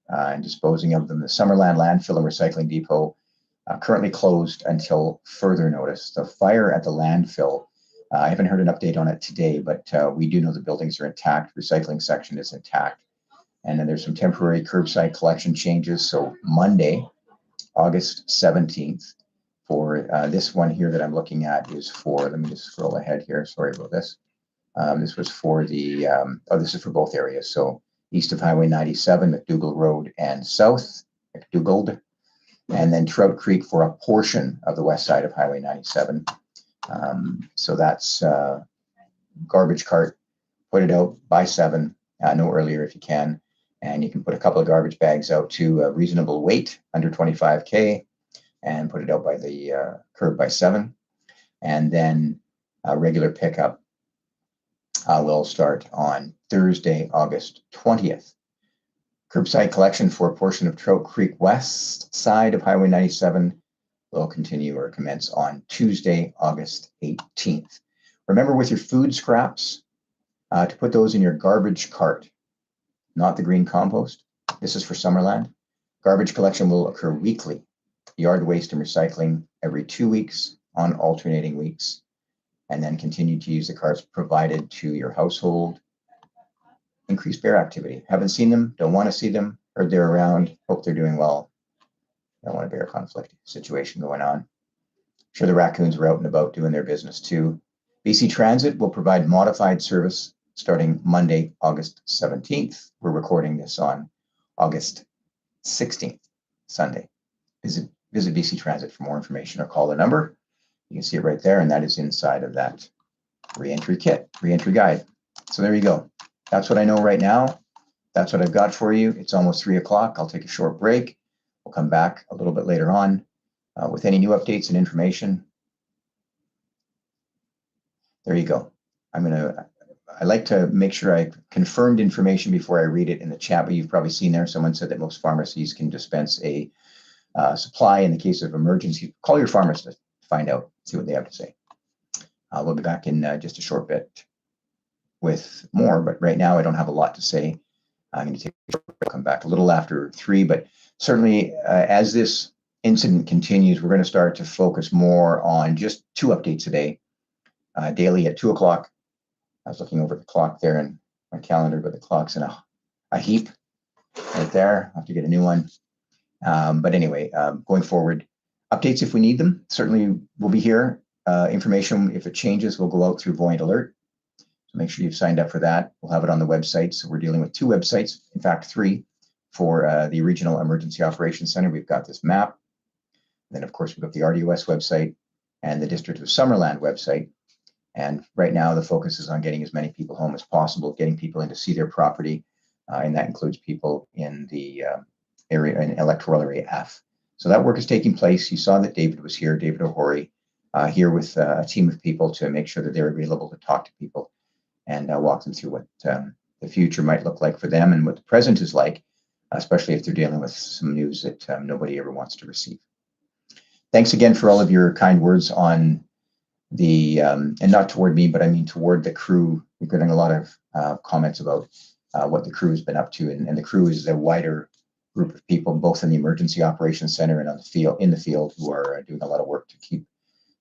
And disposing of them. The Summerland Landfill and Recycling Depot currently closed until further notice. The fire at the landfill, I haven't heard an update on it today, but we do know the buildings are intact. Recycling section is intact. And then there's some temporary curbside collection changes. So Monday, August 17th, for this one here that I'm looking at is for, let me just scroll ahead here. Sorry about this. This was for the, this is for both areas. So east of Highway 97, McDougall Road and south, McDougald, and then Trout Creek for a portion of the west side of Highway 97. So that's garbage cart, put it out by 7, no earlier if you can. And you can put a couple of garbage bags out to a reasonable weight, under 25K, and put it out by the curb by 7. And then regular pickup will start on Thursday, August 20th. Curbside collection for a portion of Trout Creek west side of Highway 97 will continue or commence on Tuesday, August 18th. Remember, with your food scraps, to put those in your garbage cart, not the green compost. This is for Summerland. Garbage collection will occur weekly. Yard waste and recycling every 2 weeks on alternating weeks. And then continue to use the carts provided to your household. Increased bear activity. Haven't seen them, don't want to see them, heard they're around, hope they're doing well. Don't want a bear conflict situation going on. I'm sure the raccoons were out and about doing their business too. BC Transit will provide modified service starting Monday, August 17th. We're recording this on August 16th, Sunday. Visit BC Transit for more information or call the number. You can see it right there, and that is inside of that reentry kit, reentry guide. So there you go. That's what I know right now. That's what I've got for you. It's almost 3 o'clock. I'll take a short break. We'll come back a little bit later on with any new updates and information. There you go. I like to make sure I confirmed information before I read it in the chat, but you've probably seen there, someone said that most pharmacies can dispense a supply in the case of emergency. Call your pharmacist to find out, see what they have to say. We'll be back in just a short bit with more, but right now I don't have a lot to say. I'm going to take a short break, come back a little after 3, but certainly as this incident continues, we're going to start to focus more on just 2 updates a day, daily at 2 o'clock. I was looking over the clock there in my calendar, but the clock's in a heap right there. I'll have to get a new one. But anyway, going forward, updates if we need them. Certainly we'll be here. Information, if it changes, will go out through Voyant Alert. So make sure you've signed up for that. We'll have it on the website. So we're dealing with 2 websites, in fact 3, for the Regional Emergency Operations Center. We've got this map. And then of course we've got the RDOS website and the District of Summerland website. And right now the focus is on getting as many people home as possible, getting people in to see their property. And that includes people in the area, in electoral area F. So that work is taking place. You saw that David was here, David O'Hory, here with a team of people to make sure that they're available to talk to people and walk them through what the future might look like for them and what the present is like, especially if they're dealing with some news that nobody ever wants to receive. Thanks again for all of your kind words on the, and not toward me, but I mean toward the crew. We're getting a lot of comments about what the crew has been up to, and the crew is a wider group of people, both in the Emergency Operations Center and on the field, in the field, who are doing a lot of work to keep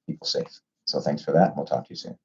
people safe. So thanks for that. We'll talk to you soon.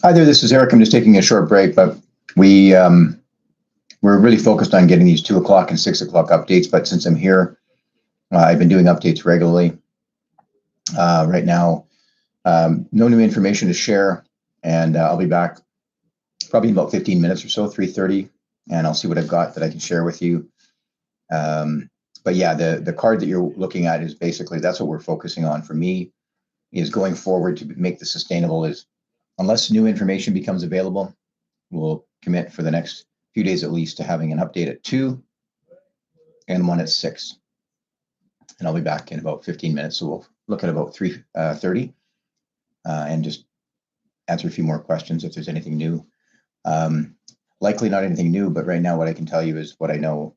Hi there, this is Eric. I'm just taking a short break, but we're really focused on getting these 2 o'clock and 6 o'clock updates. But since I'm here, I've been doing updates regularly. Right now, no new information to share, and I'll be back probably in about 15 minutes or so, 3:30, and I'll see what I've got that I can share with you. But yeah, the card that you're looking at is basically, that's what we're focusing on for me, is going forward to make this sustainable. Is unless new information becomes available, we'll commit for the next few days at least to having an update at 2 and one at 6. And I'll be back in about 15 minutes. So we'll look at about 3:30 and just answer a few more questions if there's anything new. Likely not anything new, but right now what I can tell you is what I know,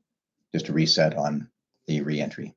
just to reset on the reentry.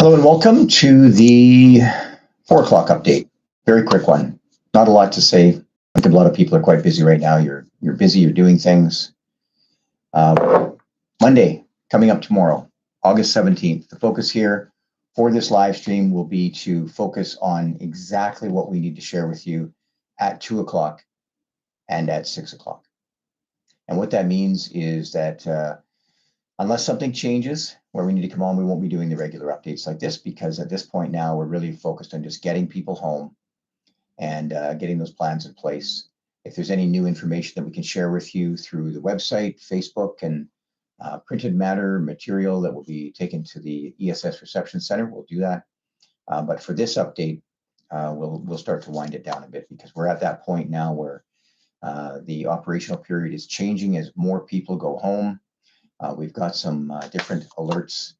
Hello and welcome to the 4 o'clock update. Very quick one. Not a lot to say. I think a lot of people are quite busy right now. You're busy, you're doing things. Monday, coming up tomorrow, August 17th. The focus here for this live stream will be to focus on exactly what we need to share with you at 2 o'clock and at 6 o'clock. And what that means is that unless something changes where we need to come on, we won't be doing the regular updates like this, because at this point now we're really focused on just getting people home and getting those plans in place. If there's any new information that we can share with you through the website, Facebook, and printed matter material that will be taken to the ESS Reception Center, we'll do that. But for this update, we'll start to wind it down a bit, because we're at that point now where the operational period is changing as more people go home. We've got some different alerts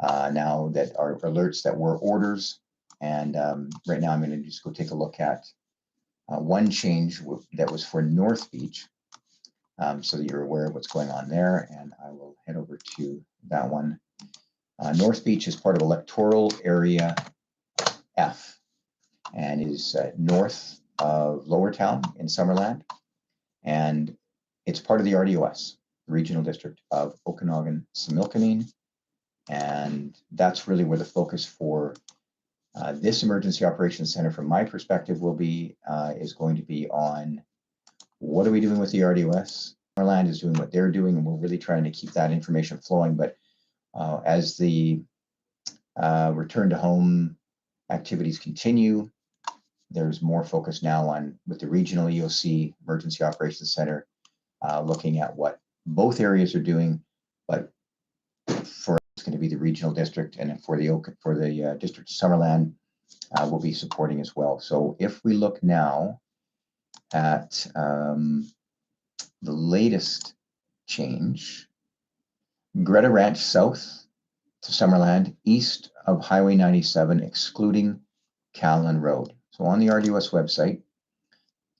now that are alerts that were orders. And right now I'm going to just go take a look at one change that was for North Beach, so that you're aware of what's going on there. And I will head over to that one. North Beach is part of electoral area F and is north of Lowertown in Summerland. And it's part of the RDOS, Regional District of Okanagan, Similkameen. And that's really where the focus for this Emergency Operations Center, from my perspective, will be, is going to be on what are we doing with the RDOS. Summerland is doing what they're doing, and we're really trying to keep that information flowing. But as the return to home activities continue, there's more focus now on, with the Regional EOC, Emergency Operations Center, looking at what both areas are doing, but for us, it's going to be the regional district, and for the District of Summerland, we'll be supporting as well. So if we look now at the latest change, Greta Ranch south to Summerland, east of Highway 97, excluding Callan Road. So on the RDOS website,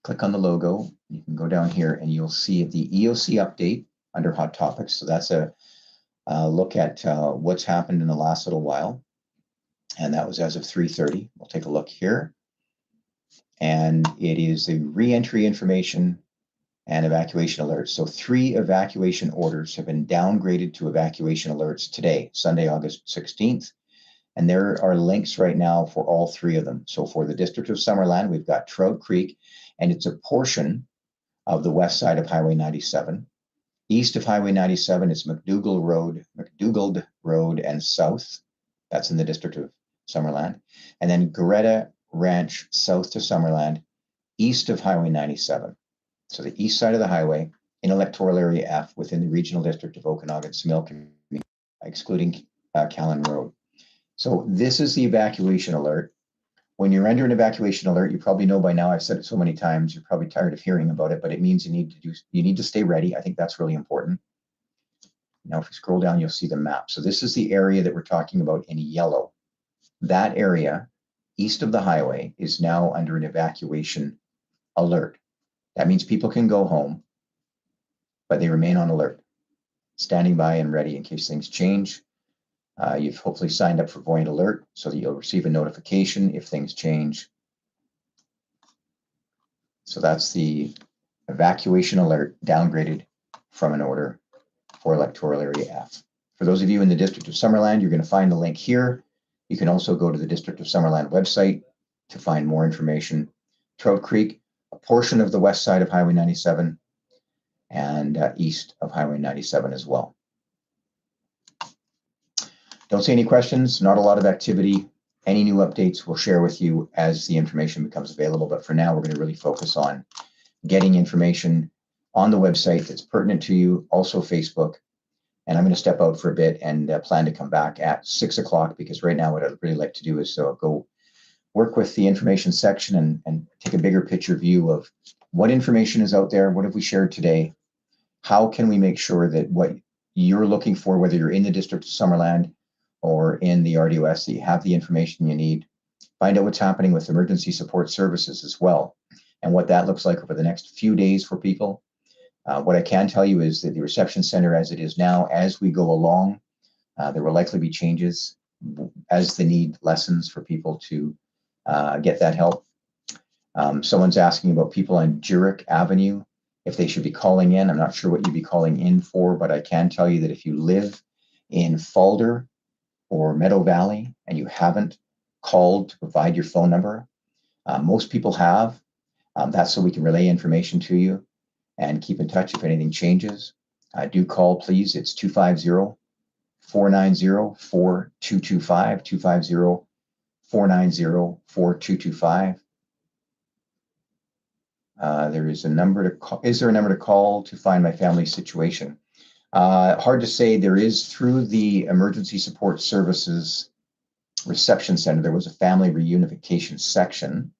click on the logo. You can go down here and you'll see the EOC update under Hot Topics. So that's a look at what's happened in the last little while. And that was as of 3:30. We'll take a look here. And it is the re-entry information and evacuation alerts. So 3 evacuation orders have been downgraded to evacuation alerts today, Sunday, August 16th. And there are links right now for all 3 of them. So for the District of Summerland, we've got Trout Creek, and it's a portion of the west side of Highway 97. East of Highway 97 is McDougald Road and south. That's in the District of Summerland. And then Greta Ranch south to Summerland, east of Highway 97. So the east side of the highway in electoral area F within the Regional District of Okanagan, Similkameen, excluding Callan Road. So this is the evacuation alert. When you're under an evacuation alert, you probably know by now, I've said it so many times, you're probably tired of hearing about it, but it means you need to stay ready. I think that's really important. Now, if you scroll down, you'll see the map. So this is the area that we're talking about in yellow. That area east of the highway is now under an evacuation alert. That means people can go home, but they remain on alert, standing by and ready in case things change. You've hopefully signed up for Voyant Alert so that you'll receive a notification if things change. So that's the evacuation alert downgraded from an order for electoral area F. For those of you in the District of Summerland, you're going to find the link here. You can also go to the District of Summerland website to find more information. Trout Creek, a portion of the west side of Highway 97, and east of Highway 97 as well. Don't see any questions, not a lot of activity. Any new updates we'll share with you as the information becomes available. But for now, we're going to really focus on getting information on the website that's pertinent to you, also Facebook. And I'm going to step out for a bit and plan to come back at 6 o'clock, because right now what I'd really like to do is go work with the information section and take a bigger picture view of what information is out there, what have we shared today, how can we make sure that what you're looking for, whether you're in the District of Summerland or in the RDOS, that you have the information you need. Find out what's happening with emergency support services as well, and what that looks like over the next few days for people. What I can tell you is that the reception center as it is now, as we go along, there will likely be changes, as the need lessens for people to get that help. Someone's asking about people on Jurek Avenue, if they should be calling in. I'm not sure what you'd be calling in for, but I can tell you that if you live in Falder or Meadow Valley and you haven't called to provide your phone number, most people have. That's so we can relay information to you and keep in touch if anything changes. Do call, please. It's 250-490-4225, 250-490-4225. There is a number to call. Is there a number to call to find my family's situation? Hard to say. There is, through the Emergency Support Services Reception Center, there was a family reunification section.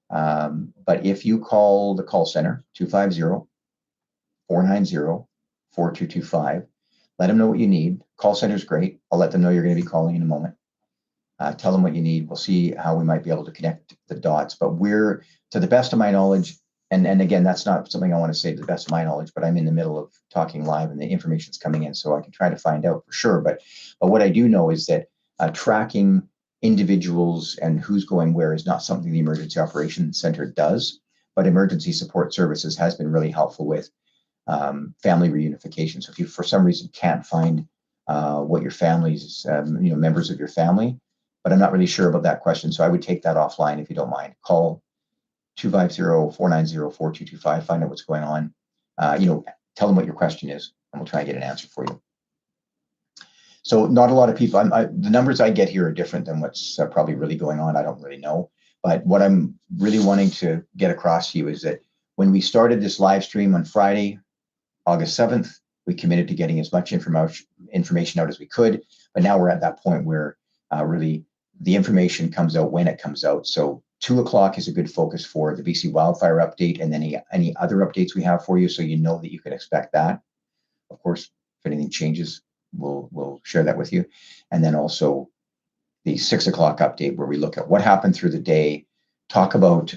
But if you call the call center, 250-490-4225, let them know what you need. Call center is great. I'll let them know you're going to be calling in a moment. Tell them what you need. We'll see how we might be able to connect the dots. But we're, to the best of my knowledge, and again, that's not something I want to say to the best of my knowledge, but I'm in the middle of talking live and the information's coming in, so I can try to find out for sure. But what I do know is that tracking individuals and who's going where is not something the Emergency Operations Center does, but Emergency Support Services has been really helpful with family reunification. So if you, for some reason, can't find what your family's, members of your family, but I'm not really sure about that question, so I would take that offline if you don't mind. Call 250-490-4225, find out what's going on. Tell them what your question is, and we'll try and get an answer for you. So not a lot of people, the numbers I get here are different than what's probably really going on. I don't really know. But what I'm really wanting to get across to you is that when we started this live stream on Friday, August 7th, we committed to getting as much information out as we could. But now we're at that point where really the information comes out when it comes out. So 2 o'clock is a good focus for the BC Wildfire update and then any other updates we have for you, so you know that you can expect that. Of course, if anything changes, we'll share that with you. And then also the 6 o'clock update, where we look at what happened through the day, talk about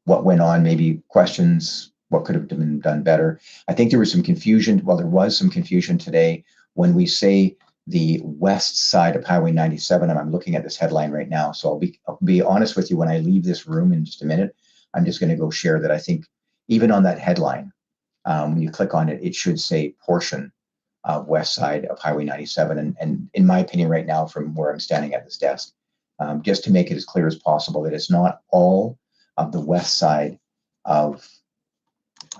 what went on, maybe questions, what could have been done better. I think there was some confusion. Well, there was some confusion today when we say the west side of Highway 97, and I'm looking at this headline right now. So I'll be honest with you, when I leave this room in just a minute, I'm just going to go share that I think even on that headline, when you click on it, it should say portion of west side of Highway 97. And in my opinion right now, from where I'm standing at this desk, just to make it as clear as possible, that it's not all of the west side of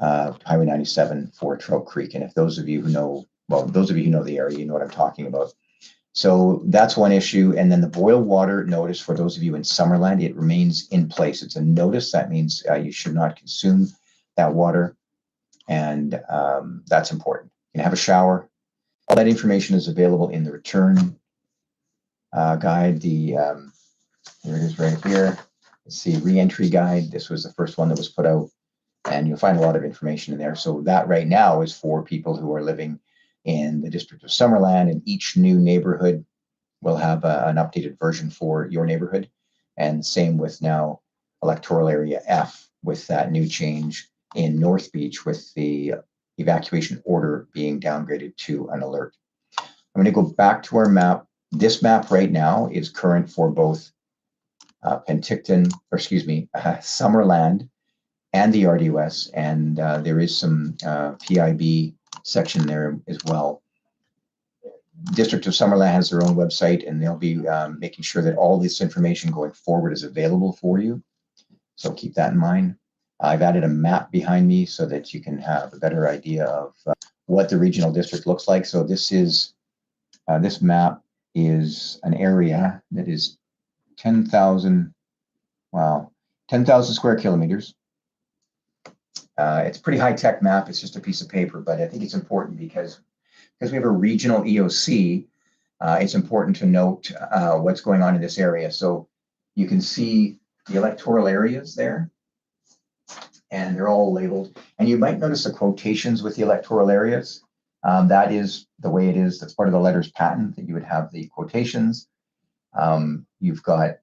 Highway 97 for Trout Creek. And if those of you who know, those of you who know the area, you know what I'm talking about. So that's one issue. And then the boil water notice, for those of you in Summerland, it remains in place. It's a notice. That means you should not consume that water. And that's important. You can have a shower. All that information is available in the return guide. Here it is right here. Let's see, re-entry guide. This was the first one that was put out, and you'll find a lot of information in there. So that right now is for people who are living in the District of Summerland, and each new neighborhood will have an updated version for your neighborhood. And same with now electoral area F, with that new change in North Beach, with the evacuation order being downgraded to an alert. I'm going to go back to our map. This map right now is current for both Summerland and the RDOS, and there is some PIB section there as well. District of Summerland has their own website, and they'll be making sure that all this information going forward is available for you. So keep that in mind. I've added a map behind me so that you can have a better idea of what the regional district looks like. So this map is an area that is 10,000 square kilometers. It's a pretty high-tech map. It's just a piece of paper, but I think it's important because we have a regional EOC. It's important to note what's going on in this area. So you can see the electoral areas there, and they're all labeled. And you might notice the quotations with the electoral areas. That is the way it is. That's part of the letters patent, that you would have the quotations. You've got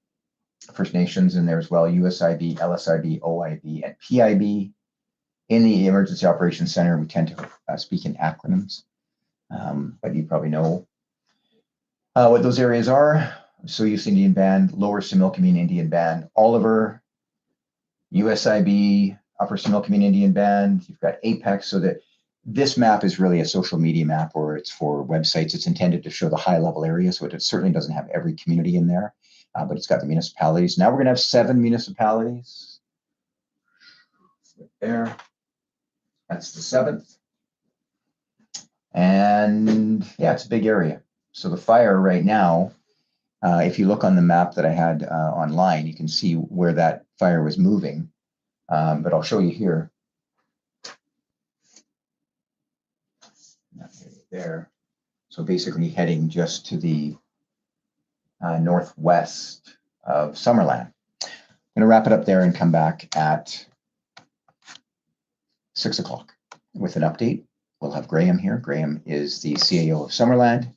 First Nations in there as well, USIB, LSIB, OIB, and PIB. In the Emergency Operations Center, we tend to speak in acronyms, but you probably know. What those areas are: Soyuz Indian Band, Lower Similkameen Indian Band, Oliver, USIB, Upper Similkameen Indian Band. You've got Apex. So that this map is really a social media map, or it's for websites. It's intended to show the high level area, so it certainly doesn't have every community in there, but it's got the municipalities. Now we're going to have 7 municipalities. There, that's the 7th. And yeah, it's a big area. So the fire right now, if you look on the map that I had online, you can see where that fire was moving. But I'll show you here. There. So basically heading just to the northwest of Summerland. I'm going to wrap it up there and come back at 6 o'clock with an update. We'll have Graham here. Graham is the CAO of Summerland,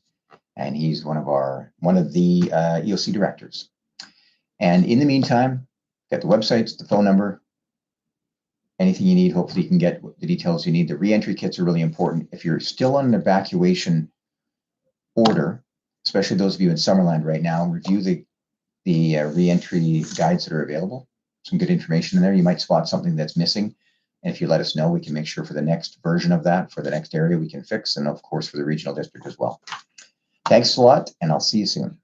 and he's one of the EOC directors. And in the meantime, get the websites, the phone number, anything you need. Hopefully you can get the details you need. The re-entry kits are really important. If you're still on an evacuation order, especially those of you in Summerland right now, review the re-entry guides that are available. Some good information in there. You might spot something that's missing. And if you let us know, we can make sure for the next version of that, for the next area we can fix, and of course for the regional district as well. Thanks a lot, and I'll see you soon.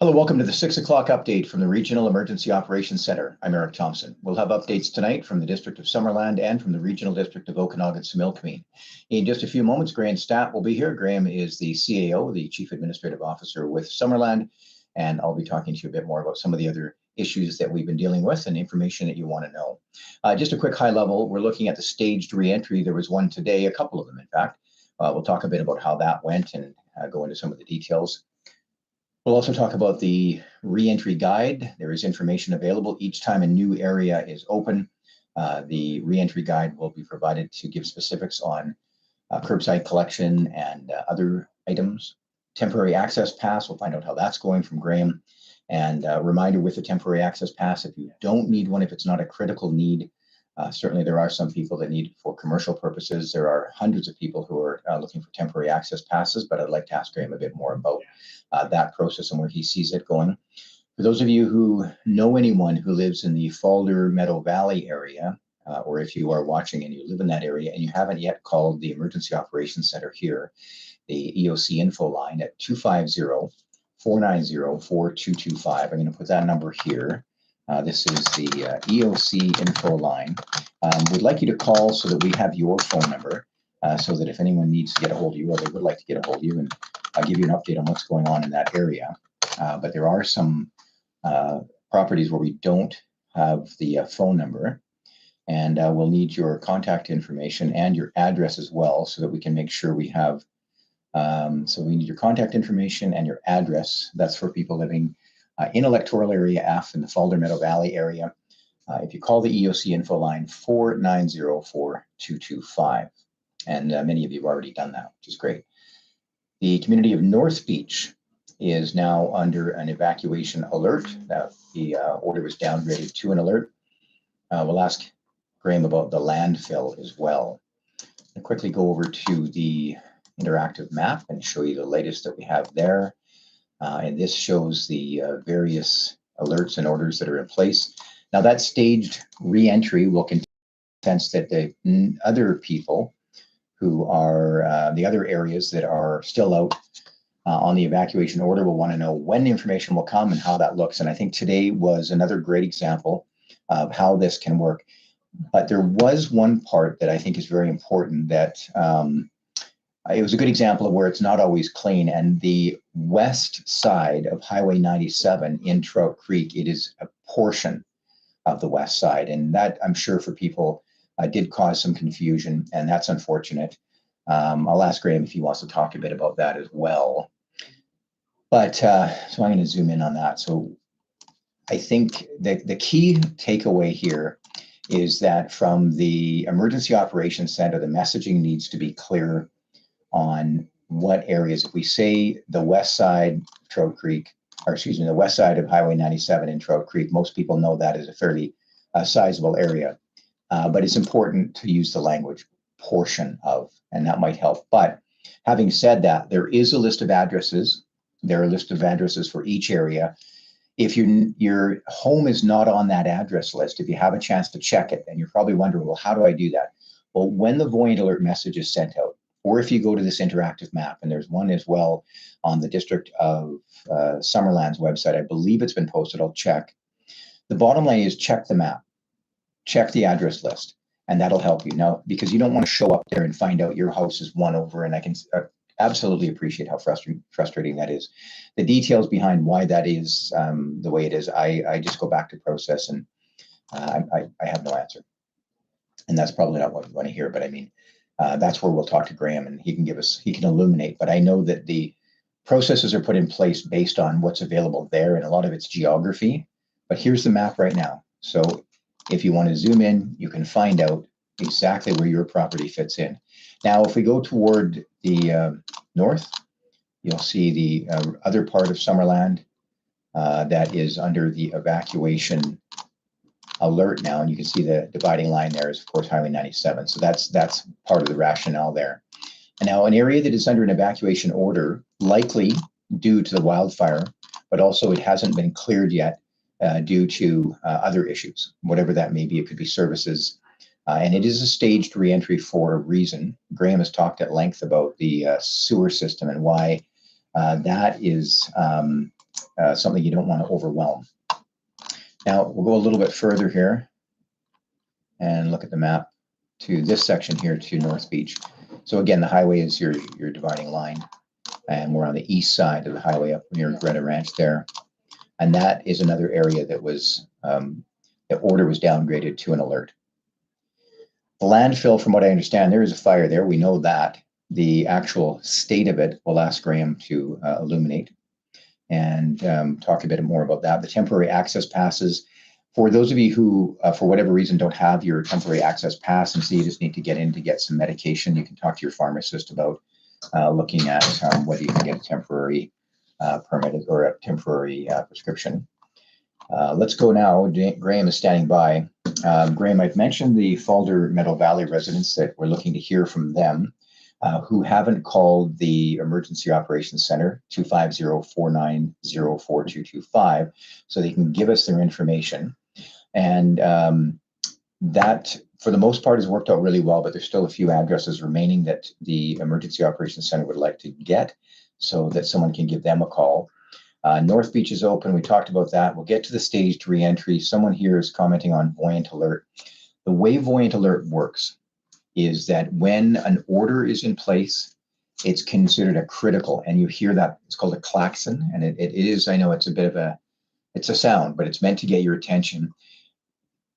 Hello, welcome to the 6 o'clock update from the Regional Emergency Operations Center. I'm Eric Thompson. We'll have updates tonight from the District of Summerland and from the Regional District of Okanagan-Similkameen. In just a few moments, Graham Stapp will be here. Graham is the CAO, the Chief Administrative Officer with Summerland, and I'll be talking to you a bit more about some of the other issues that we've been dealing with and information that you want to know. Just a quick high level, we're looking at the staged reentry. There was one today, a couple of them in fact. We'll talk a bit about how that went and go into some of the details. We'll also talk about the reentry guide. There is information available each time a new area is open. The reentry guide will be provided to give specifics on curbside collection and other items. Temporary access pass, we'll find out how that's going from Graham. And a reminder with the temporary access pass, if you don't need one, if it's not a critical need, certainly there are some people that need it for commercial purposes. There are hundreds of people who are looking for temporary access passes, but I'd like to ask Graham a bit more about that process and where he sees it going. For those of you who know anyone who lives in the Falder Meadow Valley area, or if you are watching and you live in that area and you haven't yet called the Emergency Operations Center here, the EOC info line at 250-490-4225. I'm going to put that number here. This is the EOC info line. We'd like you to call so that we have your phone number so that if anyone needs to get a hold of you or they would like to get a hold of you, and I'll give you an update on what's going on in that area. But there are some properties where we don't have the phone number, and we'll need your contact information and your address as well so that we can make sure we have, so we need your contact information and your address. That's for people living in electoral area F in the Falder Meadow Valley area. If you call the EOC info line 490-4225, and many of you have already done that, which is great. The community of North Beach is now under an evacuation alert. The order was downgraded to an alert. We'll ask Graham about the landfill as well. I'll quickly go over to the interactive map and show you the latest that we have there. And this shows the various alerts and orders that are in place. Now that staged re-entry will continue in the sense that the other people who are the other areas that are still out on the evacuation order will want to know when the information will come and how that looks. And I think today was another great example of how this can work. But there was one part that I think is very important that it was a good example of where it's not always clean. And the west side of Highway 97 in Trout Creek, it is a portion of the west side. And that, I'm sure for people, did cause some confusion, and that's unfortunate. I'll ask Graham if he wants to talk a bit about that as well. But so I'm going to zoom in on that. So I think that the key takeaway here is that from the Emergency Operations Center, the messaging needs to be clear on what areas. If we say the west side of Trout Creek, or excuse me, the west side of Highway 97 in Trout Creek, most people know that is a fairly sizable area. But it's important to use the language portion of, and that might help. But having said that, there is a list of addresses. There are a list of addresses for each area. If your home is not on that address list, if you have a chance to check it, and you're probably wondering, well, how do I do that? Well, when the void alert message is sent out, or if you go to this interactive map, and there's one as well on the District of Summerland's website, I believe it's been posted, I'll check. The bottom line is check the map. Check the address list, and that'll help you. Now, because you don't want to show up there and find out your house is one over, and I can absolutely appreciate how frustrating that is. The details behind why that is the way it is, I just go back to process, and I have no answer. And that's probably not what we want to hear, but I mean, that's where we'll talk to Graham, and he can illuminate. But I know that the processes are put in place based on what's available there, and a lot of it's geography. But here's the map right now. So if you want to zoom in, you can find out exactly where your property fits in. Now, if we go toward the north, you'll see the other part of Summerland that is under the evacuation alert now, and you can see the dividing line there is, of course, Highway 97. So that's part of the rationale there. And now an area that is under an evacuation order, likely due to the wildfire, but also it hasn't been cleared yet due to other issues, whatever that may be. It could be services. And it is a staged reentry for a reason. Graham has talked at length about the sewer system and why that is something you don't want to overwhelm. Now we'll go a little bit further here and look at the map to this section here to North Beach. So again, the highway is your dividing line, and we're on the east side of the highway up near Greta Ranch there. And that is another area that was, the order was downgraded to an alert. The landfill, from what I understand, there is a fire there. We know that. The actual state of it, we'll ask Graham to illuminate and talk a bit more about that. The temporary access passes, for those of you who, for whatever reason, don't have your temporary access pass and so you just need to get in to get some medication, you can talk to your pharmacist about looking at whether you can get a temporary permit or a temporary prescription. Let's go now. Graham is standing by. Graham, I've mentioned the Falder Meadow Valley residents that we're looking to hear from them who haven't called the Emergency Operations Center, 250-490-4225, so they can give us their information. And that, for the most part, has worked out really well, but there's still a few addresses remaining that the Emergency Operations Center would like to get so that someone can give them a call. North Beach is open. We talked about that. We'll get to the staged reentry. Someone here is commenting on Voyant Alert. The way Voyant Alert works is that when an order is in place, it's considered a critical, and you hear that, it's called a klaxon, and it is, I know it's a bit of a, it's a sound, but it's meant to get your attention.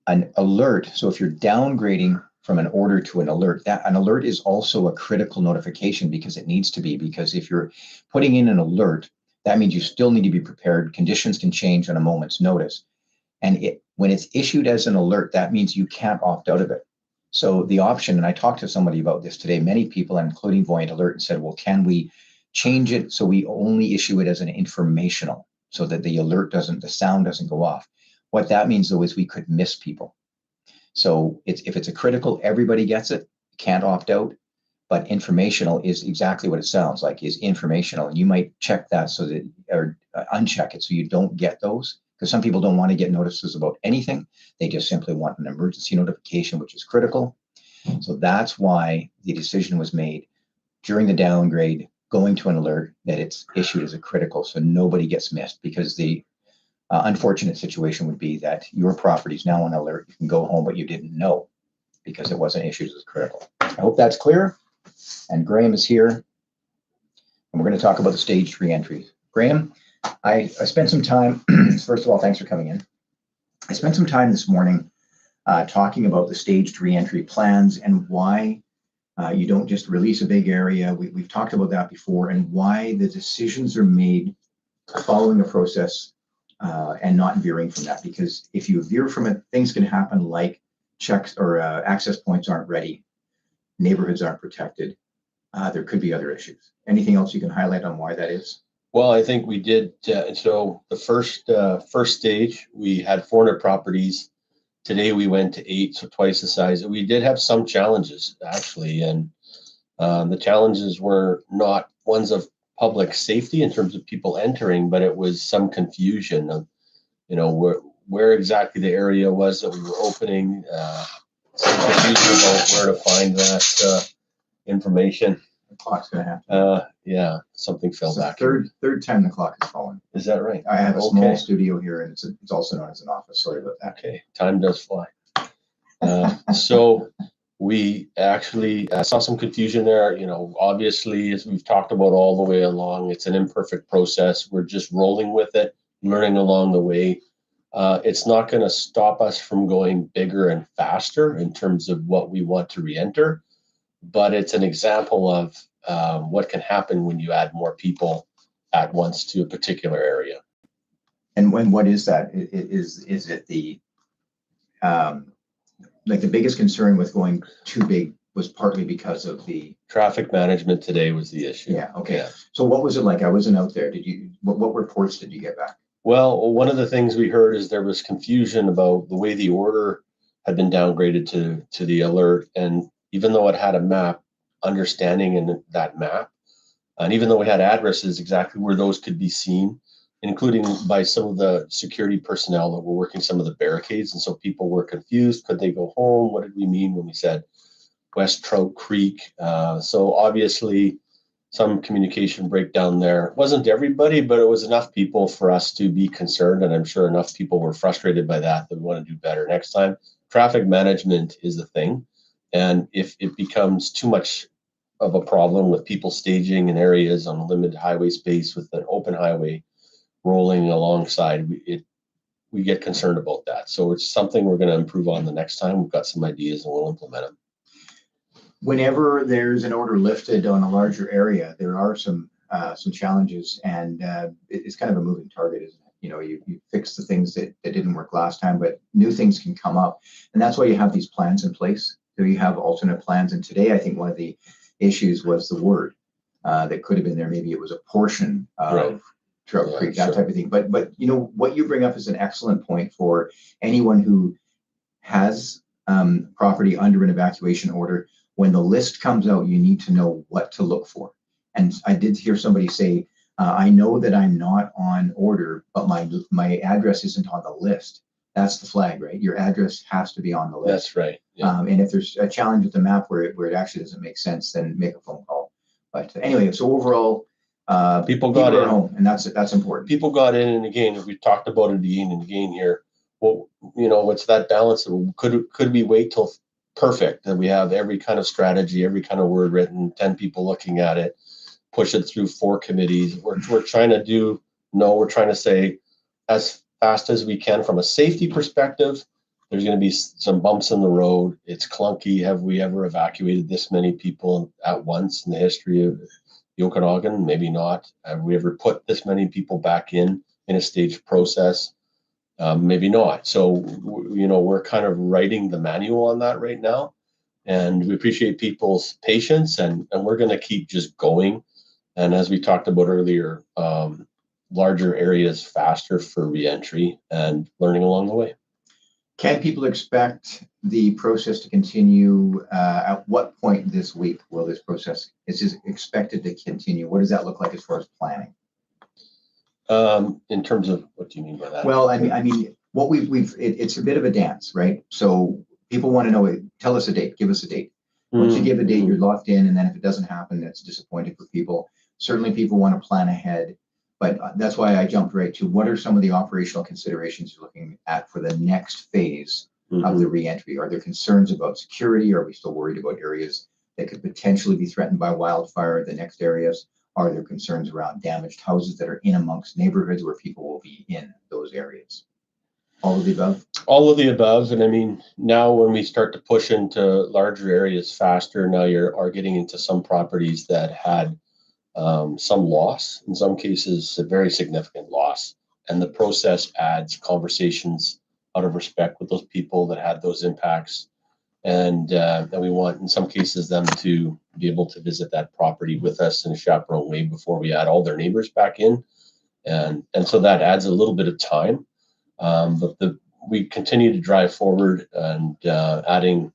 An alert, so if you're downgrading from an order to an alert, that an alert is also a critical notification because it needs to be, because if you're putting in an alert, that means you still need to be prepared. Conditions can change on a moment's notice. And when it's issued as an alert, that means you can't opt out of it. So the option, and I talked to somebody about this today, many people, including Voyant Alert, and said, well, can we change it so we only issue it as an informational so that the alert doesn't, the sound doesn't go off? What that means, though, is we could miss people. So if it's a critical, everybody gets it, can't opt out. But informational is exactly what it sounds like, is informational. And you might check that so that, or uncheck it so you don't get those. Because some people don't want to get notices about anything. They just simply want an emergency notification, which is critical. So that's why the decision was made during the downgrade, going to an alert, that it's issued as a critical so nobody gets missed. Because the unfortunate situation would be that your property is now on alert. You can go home, but you didn't know because it wasn't issued as critical. I hope that's clear. And Graham is here. And we're going to talk about the staged reentry. Graham, I spent some time, first of all, thanks for coming in. I spent some time this morning talking about the staged reentry plans and why you don't just release a big area. We've talked about that before, and why the decisions are made following a process and not veering from that. Because if you veer from it, things can happen like checks or access points aren't ready, neighborhoods aren't protected. There could be other issues. Anything else you can highlight on why that is? Well, I think we did. So the first stage, we had 400 properties. Today we went to 8, so twice the size. We did have some challenges actually, and the challenges were not ones of public safety in terms of people entering, but it was some confusion of, you know, where exactly the area was that we were opening. Some confusion about where to find that information. The clock's going to happen. Yeah, something fell back. Third time the clock has fallen. Is that right? I have a small studio here, and it's also known as an office. Sorry about that. Okay, time does fly. So we actually saw some confusion there. You know, obviously, as we've talked about all the way along, it's an imperfect process. We're just rolling with it, learning along the way. It's not going to stop us from going bigger and faster in terms of what we want to re-enter, but it's an example of what can happen when you add more people at once to a particular area. And what is that? Is it the like the biggest concern with going too big was partly because of the traffic management today was the issue. Yeah. Okay. Yeah. So what was it like? I wasn't out there. What reports did you get back? Well, one of the things we heard is there was confusion about the way the order had been downgraded to the alert. And even though it had a map, understanding in that map, and even though it had addresses exactly where those could be seen, including by some of the security personnel that were working some of the barricades. And so people were confused. Could they go home? What did we mean when we said West Trout Creek? So obviously some communication breakdown there. It wasn't everybody, but it was enough people for us to be concerned, and I'm sure enough people were frustrated by that we want to do better next time. Traffic management is the thing, and if it becomes too much of a problem with people staging in areas on limited highway space with an open highway rolling alongside, we get concerned about that. So it's something we're going to improve on the next time. We've got some ideas and we'll implement them. Whenever there's an order lifted on a larger area, there are some challenges, and it's kind of a moving target, isn't it? You know, you fix the things that didn't work last time, but new things can come up, and that's why you have these plans in place. So you have alternate plans, and today I think one of the issues was the word that could have been there. Maybe it was a portion of Trout Creek, that type of thing. But you know, what you bring up is an excellent point for anyone who has property under an evacuation order. When the list comes out, you need to know what to look for. And I did hear somebody say, I know that I'm not on order, but my address isn't on the list. That's the flag, right? Your address has to be on the list. That's right. Yeah. And if there's a challenge with the map where it actually doesn't make sense, then make a phone call. But anyway, so overall, people got in, home, and that's important. People got in, and again, we talked about it again and again here. Well, you know, what's that balance? Could we wait till perfect that we have every kind of strategy, every kind of word written, 10 people looking at it, push it through 4 committees? We're trying to we're trying to say as fast as we can from a safety perspective. There's going to be some bumps in the road. It's clunky. Have we ever evacuated this many people at once in the history of the Okanagan? Maybe not. Have we ever put this many people back in a staged process? Maybe not. So, you know, we're kind of writing the manual on that right now, and we appreciate people's patience, and we're going to keep just going. And as we talked about earlier, larger areas faster for reentry and learning along the way. Can people expect the process to continue? At what point this week will this process is expected to continue? What does that look like as far as planning? In terms of, what do you mean by that? Well, I mean, what it's a bit of a dance, right? So people want to know, tell us a date, give us a date. Once you give a date, you're locked in, and then if it doesn't happen, that's disappointing for people. Certainly people want to plan ahead, but that's why I jumped right to what are some of the operational considerations you're looking at for the next phase of the reentry? Are there concerns about security? Are we still worried about areas that could potentially be threatened by wildfire? The next areas, are there concerns around damaged houses that are in amongst neighborhoods where people will be in those areas? All of the above? All of the above. And I mean, now when we start to push into larger areas faster, now are getting into some properties that had some loss, in some cases, a very significant loss. And the process adds conversations out of respect with those people that had those impacts. And we want, in some cases, them to be able to visit that property with us in a chaperone way before we add all their neighbors back in. And so that adds a little bit of time. But we continue to drive forward and adding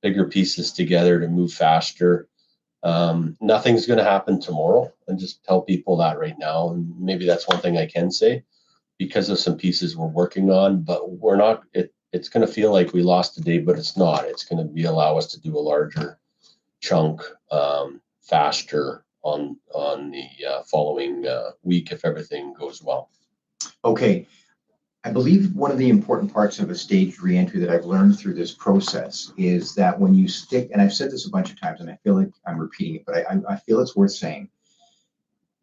bigger pieces together to move faster. Nothing's going to happen tomorrow, and just tell people that right now. And maybe that's one thing I can say, because of some pieces we're working on, but we're not, it's going to feel like we lost a day, but it's not. It's going to allow us to do a larger chunk faster on the following week if everything goes well. Okay. I believe one of the important parts of a staged reentry that I've learned through this process is that when you stick, and I've said this a bunch of times and I feel like I'm repeating it, but I feel it's worth saying,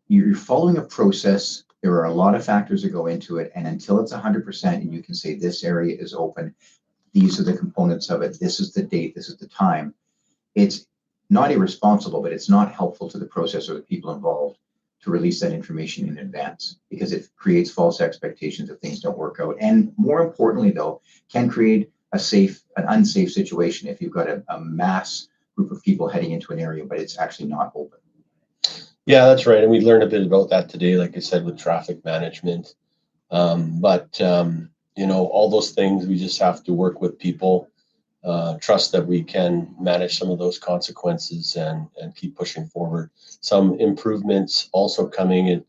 you're following a process. There are a lot of factors that go into it, and until it's 100% and you can say this area is open, these are the components of it, this is the date, this is the time, it's not irresponsible, but it's not helpful to the process or the people involved to release that information in advance, because it creates false expectations if things don't work out. And more importantly, though, can create an unsafe situation if you've got a mass group of people heading into an area, but it's actually not open. Yeah, that's right. And we learned a bit about that today, like I said, with traffic management. You know, all those things, we just have to work with people, trust that we can manage some of those consequences and keep pushing forward. Some improvements also coming in.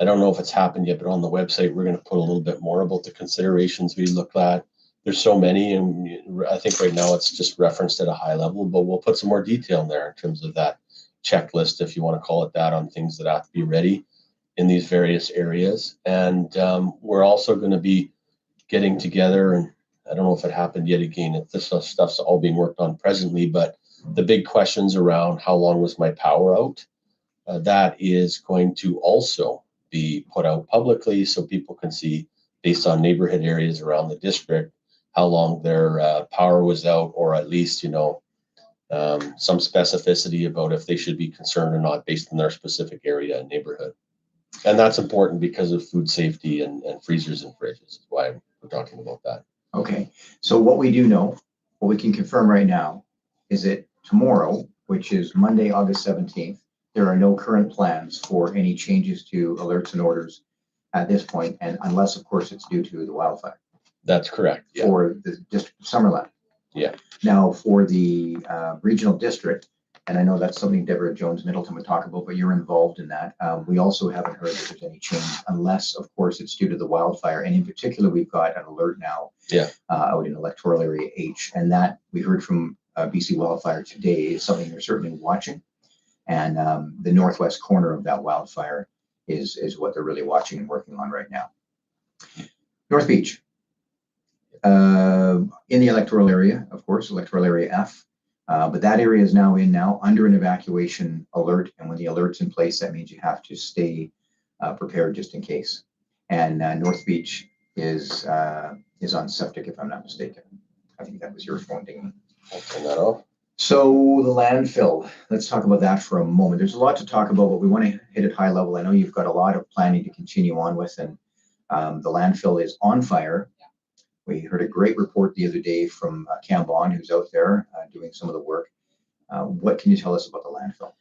I don't know if it's happened yet, but on the website, we're going to put a little bit more about the considerations we look at. There's so many, and I think right now it's just referenced at a high level, but we'll put some more detail in there in terms of that checklist, if you want to call it that, on things that have to be ready in these various areas. And we're also going to be getting together, and I don't know if it happened yet again, if this stuff's all being worked on presently, but the big questions around how long was my power out, that is going to also be put out publicly so people can see, based on neighborhood areas around the district, how long their power was out, or at least, some specificity about if they should be concerned or not based on their specific area and neighborhood. And that's important because of food safety and freezers and fridges. That's why we're talking about that. Okay, so what we do know, what we can confirm right now, is that tomorrow, which is Monday, August 17th, there are no current plans for any changes to alerts and orders at this point, and unless, of course, it's due to the wildfire. That's correct. Yeah. For the District of Summerland. Yeah. Now, for the regional district, and I know that's something Deborah Jones-Middleton would talk about, but you're involved in that. We also haven't heard that there's any change, unless, of course, it's due to the wildfire. And in particular, we've got an alert now out in electoral area H, and that we heard from BC Wildfire today is something they're certainly watching. And the northwest corner of that wildfire is what they're really watching and working on right now. North Beach. In the electoral area, of course, electoral area F, but that area is now under an evacuation alert. And when the alert's in place, that means you have to stay prepared just in case. And North Beach is on septic, if I'm not mistaken. I think that was your phone dinging. I'll turn that off. So the landfill, let's talk about that for a moment. There's a lot to talk about, but we want to hit it high level. I know you've got a lot of planning to continue on with, and the landfill is on fire. We heard a great report the other day from Cam Bond, who's out there doing some of the work. What can you tell us about the landfill?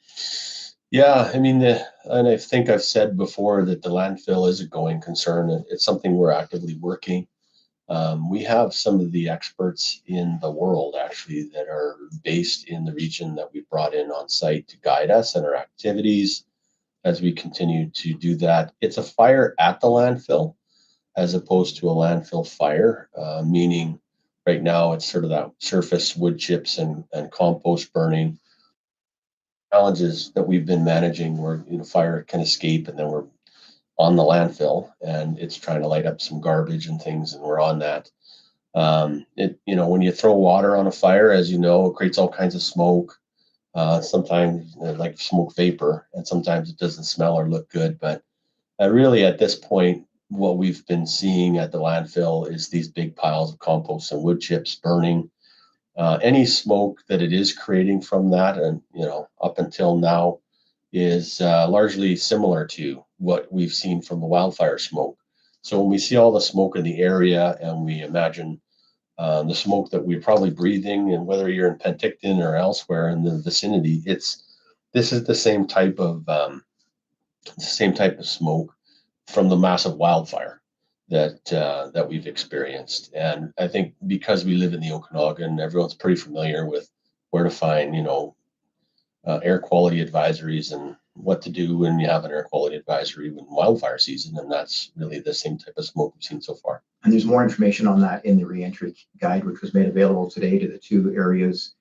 Yeah, I mean, and I think I've said before that the landfill is a going concern, and it's something we're actively working. We have some of the experts in the world, actually, that are based in the region that we brought in on site to guide us in our activities as we continue to do that. It's a fire at the landfill, as opposed to a landfill fire, meaning right now it's sort of that surface wood chips and compost burning. Challenges that we've been managing where fire can escape, and then we're on the landfill and it's trying to light up some garbage and things, and we're on that. When you throw water on a fire, as you know, it creates all kinds of smoke. Sometimes like smoke vapor, and sometimes it doesn't smell or look good. But really at this point, what we've been seeing at the landfill is these big piles of compost and wood chips burning. Any smoke that it is creating from that, and up until now, is largely similar to what we've seen from the wildfire smoke. So when we see all the smoke in the area, and we imagine the smoke that we're probably breathing, and whether you're in Penticton or elsewhere in the vicinity, this is the same type of smoke from the massive wildfire that we've experienced. And I think because we live in the Okanagan, everyone's pretty familiar with where to find, air quality advisories and what to do when you have an air quality advisory in wildfire season. And that's really the same type of smoke we've seen so far. And there's more information on that in the reentry guide, which was made available today to the two areas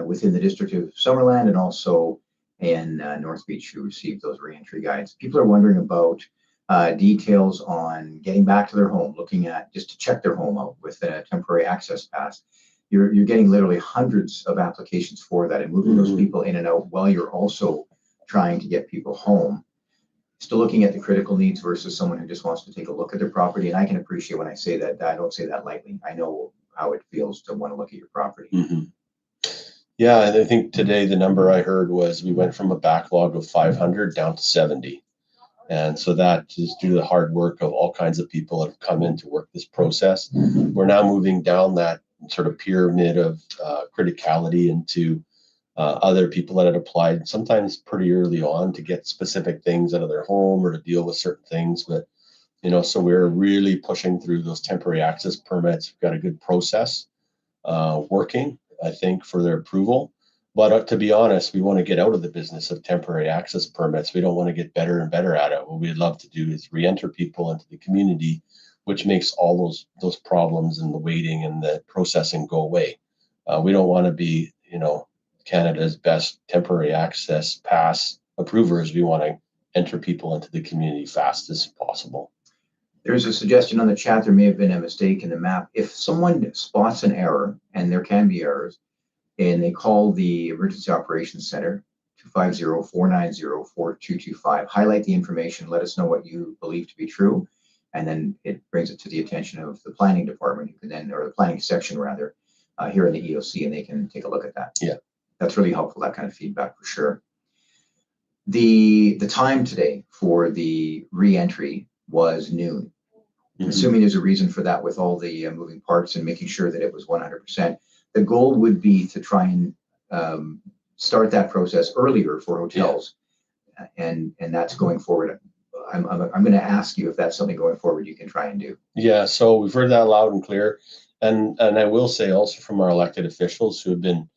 within the District of Summerland, and also in North Beach, who received those reentry guides. People are wondering about details on getting back to their home, looking at just to check their home out with a temporary access pass. You're getting literally hundreds of applications for that, and moving those people in and out while you're also trying to get people home. Still looking at the critical needs versus someone who just wants to take a look at their property. And I can appreciate when I say that, I don't say that lightly. I know how it feels to want to look at your property. Mm-hmm. Yeah, and I think today the number I heard was we went from a backlog of 500 down to 70. And so that is due to the hard work of all kinds of people that have come in to work this process. We're now moving down that sort of pyramid of criticality into other people that had applied sometimes pretty early on to get specific things out of their home or to deal with certain things. But, so we're really pushing through those temporary access permits. We've got a good process working, I think, for their approval. But to be honest, we want to get out of the business of temporary access permits. We don't want to get better and better at it. What we'd love to do is re-enter people into the community, which makes all those problems and the waiting and the processing go away. We don't want to be, Canada's best temporary access pass approvers. We want to enter people into the community fast as possible. There's a suggestion on the chat. There may have been a mistake in the map. If someone spots an error, and there can be errors, and they call the Emergency Operations Center, 250-490-4225, highlight the information, let us know what you believe to be true, and then it brings it to the attention of the planning department, who can then, or the planning section rather, here in the EOC, and they can take a look at that. Yeah. That's really helpful, that kind of feedback for sure. The time today for the re-entry was noon. Mm-hmm. Assuming there's a reason for that with all the moving parts and making sure that it was 100%. The goal would be to try and start that process earlier for hotels, and that's going forward. I'm going to ask you if that's something going forward you can try and do. Yeah, so we've heard that loud and clear, and I will say also from our elected officials who have been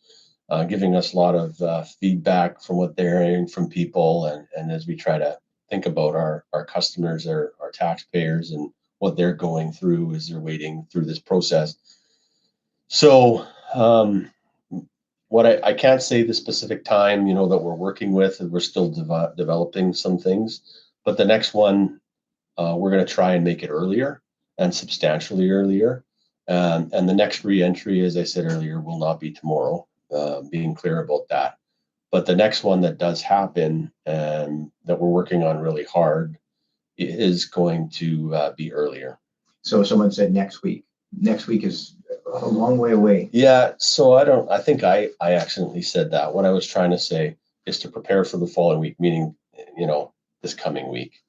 giving us a lot of feedback from what they're hearing from people, and as we try to think about our customers, our taxpayers, and what they're going through as they're waiting through this process. So what I can't say the specific time, you know, that we're working with, and we're still developing some things, but the next one, we're going to try and make it earlier and substantially earlier. And the next re-entry, as I said earlier, will not be tomorrow, being clear about that. But the next one that does happen and that we're working on really hard is going to be earlier. So someone said next week. Next week is a long way away. Yeah, so I think I accidentally said that. What I was trying to say is to prepare for the following week, meaning, you know, this coming week.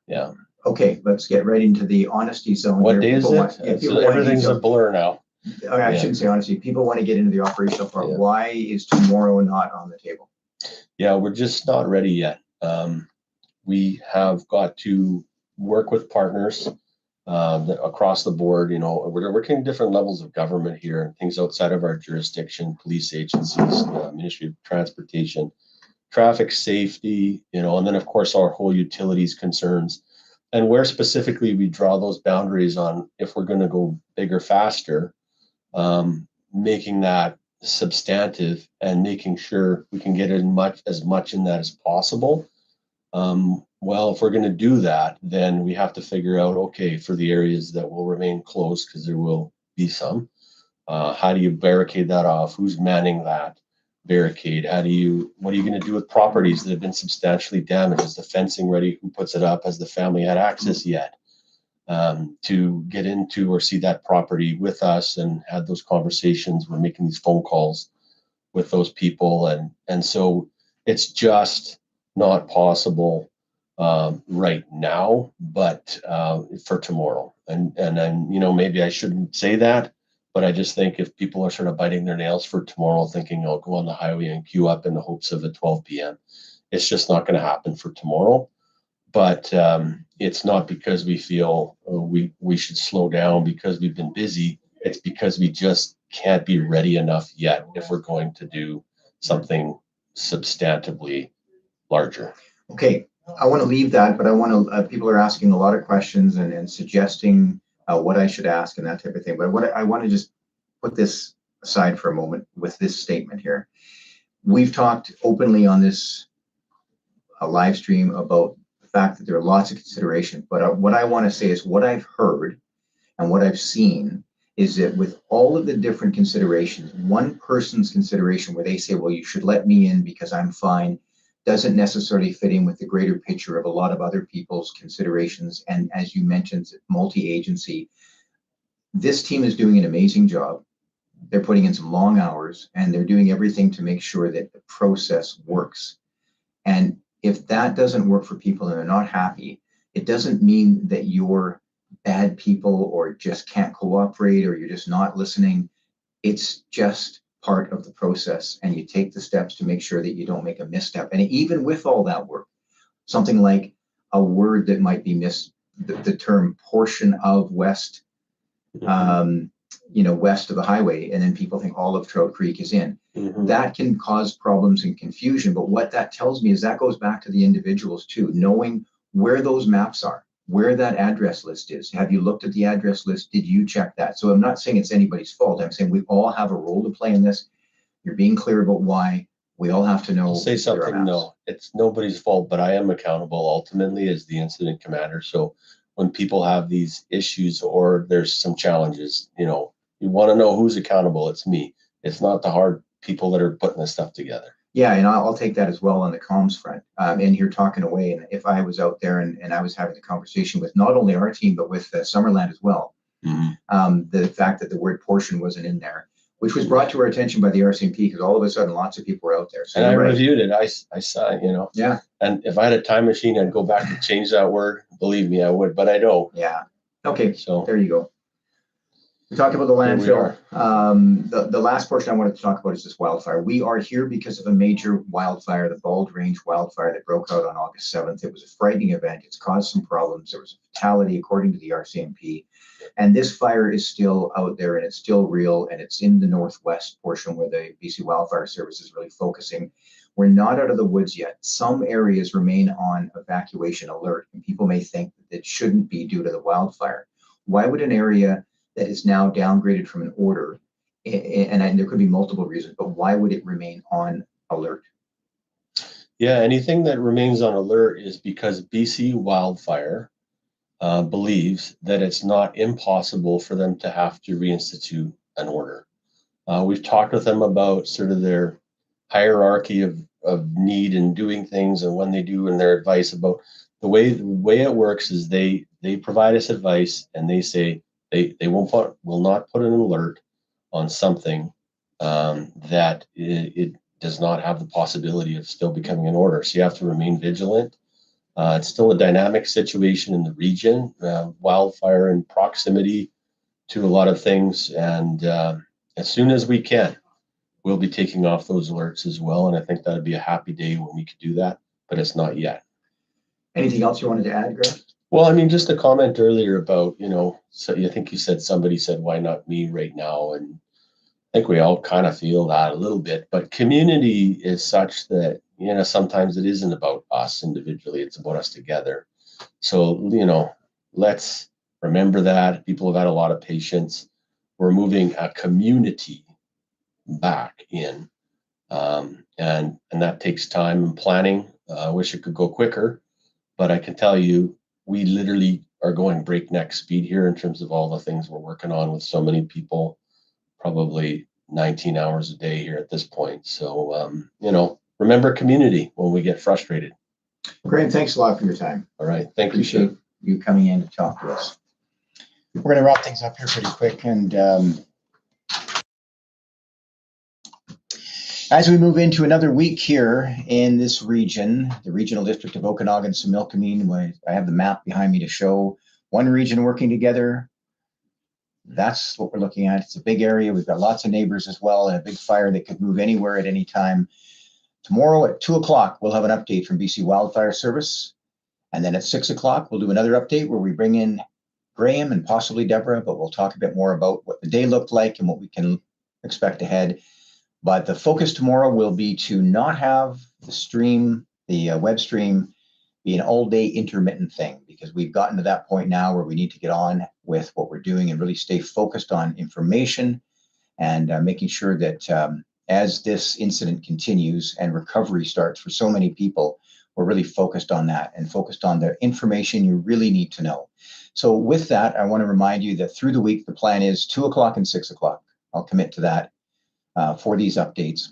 Yeah. Okay, let's get right into the honesty zone. What here. day is People it? want Everything's a blur now. I shouldn't say honesty. People want to get into the operational part. Yeah. Why is tomorrow not on the table? Yeah, we're just not ready yet. We have got to work with partners across the board. You know, we're working different levels of government here, things outside of our jurisdiction, police agencies, Ministry of Transportation, traffic safety, you know, and then of course our whole utilities concerns, and where specifically we draw those boundaries on if we're going to go bigger, faster, making that substantive and making sure we can get as much in that as possible. Well, if we're going to do that, then we have to figure out, okay, for the areas that will remain closed, because there will be some, how do you barricade that off? Who's manning that barricade? What are you going to do with properties that have been substantially damaged? Is the fencing ready? Who puts it up? Has the family had access yet to get into or see that property with us and had those conversations? We're making these phone calls with those people, and so it's just not possible right now, but for tomorrow. And then, you know, maybe I shouldn't say that, but I just think if people are sort of biting their nails for tomorrow, thinking I'll go on the highway and queue up in the hopes of a 12 p.m., it's just not going to happen for tomorrow. But it's not because we feel we should slow down because we've been busy. It's because we just can't be ready enough yet if we're going to do something substantively larger. Okay, I want to leave that, but I want to, people are asking a lot of questions and suggesting what I should ask and that type of thing. But what I want to just put this aside for a moment with this statement here. We've talked openly on this live stream about the fact that there are lots of considerations, but what I want to say is what I've heard and what I've seen is that with all of the different considerations, one person's consideration where they say, well, you should let me in because I'm fine, doesn't necessarily fit in with the greater picture of a lot of other people's considerations. And as you mentioned, multi-agency. This team is doing an amazing job. They're putting in some long hours and they're doing everything to make sure that the process works. And if that doesn't work for people and they're not happy, it doesn't mean that you're bad people or just can't cooperate or you're just not listening. It's just part of the process, and you take the steps to make sure that you don't make a misstep. And even with all that work, something like a word that might be missed, the term portion of west, you know, west of the highway, and then people think all of Trout Creek is in. That can cause problems and confusion. But what that tells me is that goes back to the individuals too, knowing where those maps are, where that address list is. Have you looked at the address list? Did you check that? So I'm not saying it's anybody's fault. I'm saying we all have a role to play in this. You're being clear about why. We all have to know. I'll say there are something, maps. no, it's nobody's fault, but I am accountable ultimately as the incident commander. So when people have these issues or there's some challenges, you want to know who's accountable. It's me. It's not the hard people that are putting this stuff together. Yeah, and I'll take that as well on the comms front. And you're talking away. And if I was out there and I was having a conversation with not only our team, but with Summerland as well, the fact that the word portion wasn't in there, which was brought to our attention by the RCMP, because all of a sudden lots of people were out there. So and I right. reviewed it. I saw, Yeah. And if I had a time machine, I'd go back and change that word. Believe me, I would, but I don't. Yeah. Okay. So there you go. We talked about the landfill. The last portion I wanted to talk about is this wildfire. We are here because of a major wildfire, the Bald Range wildfire that broke out on August 7th. It was a frightening event. It's caused some problems. There was a fatality, according to the RCMP. And this fire is still out there, and it's still real, and it's in the northwest portion where the BC Wildfire Service is really focusing. We're not out of the woods yet. Some areas remain on evacuation alert, and people may think that it shouldn't be due to the wildfire. Why would an area that is now downgraded from an order, and there could be multiple reasons, but why would it remain on alert? Yeah, anything that remains on alert is because BC Wildfire believes that it's not impossible for them to have to reinstitute an order. We've talked with them about sort of their hierarchy of need and doing things and when they do, and their advice about the way it works is they provide us advice, and they say they will not put an alert on something that it does not have the possibility of still becoming an order. So you have to remain vigilant. It's still a dynamic situation in the region, wildfire in proximity to a lot of things. And as soon as we can, we'll be taking off those alerts as well. And I think that'd be a happy day when we could do that, but it's not yet. Anything else you wanted to add, Greg? Well, I mean, just a comment earlier about, so I think you said, somebody said, why not me right now? And I think we all kind of feel that a little bit, but community is such that, sometimes it isn't about us individually, it's about us together. So, let's remember that. People have had a lot of patience. We're moving a community back in, and that takes time and planning. I wish it could go quicker, but I can tell you, we literally are going breakneck speed here in terms of all the things we're working on with so many people, probably 19 hours a day here at this point. So, remember community when we get frustrated. Graham, thanks a lot for your time. All right. Thank you, Appreciate you coming in to talk to us. We're going to wrap things up here pretty quick. And as we move into another week here in this region, the regional district of Okanagan, Similkameen, I have the map behind me to show one region working together. That's what we're looking at. It's a big area. We've got lots of neighbors as well, and a big fire that could move anywhere at any time. Tomorrow at 2 o'clock, we'll have an update from BC Wildfire Service. And then at 6 o'clock, we'll do another update where we bring in Graham and possibly Deborah, but we'll talk a bit more about what the day looked like and what we can expect ahead. But the focus tomorrow will be to not have the stream, the web stream, be an all-day intermittent thing, because we've gotten to that point now where we need to get on with what we're doing and really stay focused on information and making sure that as this incident continues and recovery starts for so many people, we're really focused on that and focused on the information you really need to know. So with that, I want to remind you that through the week, the plan is 2 o'clock and 6 o'clock. I'll commit to that for these updates.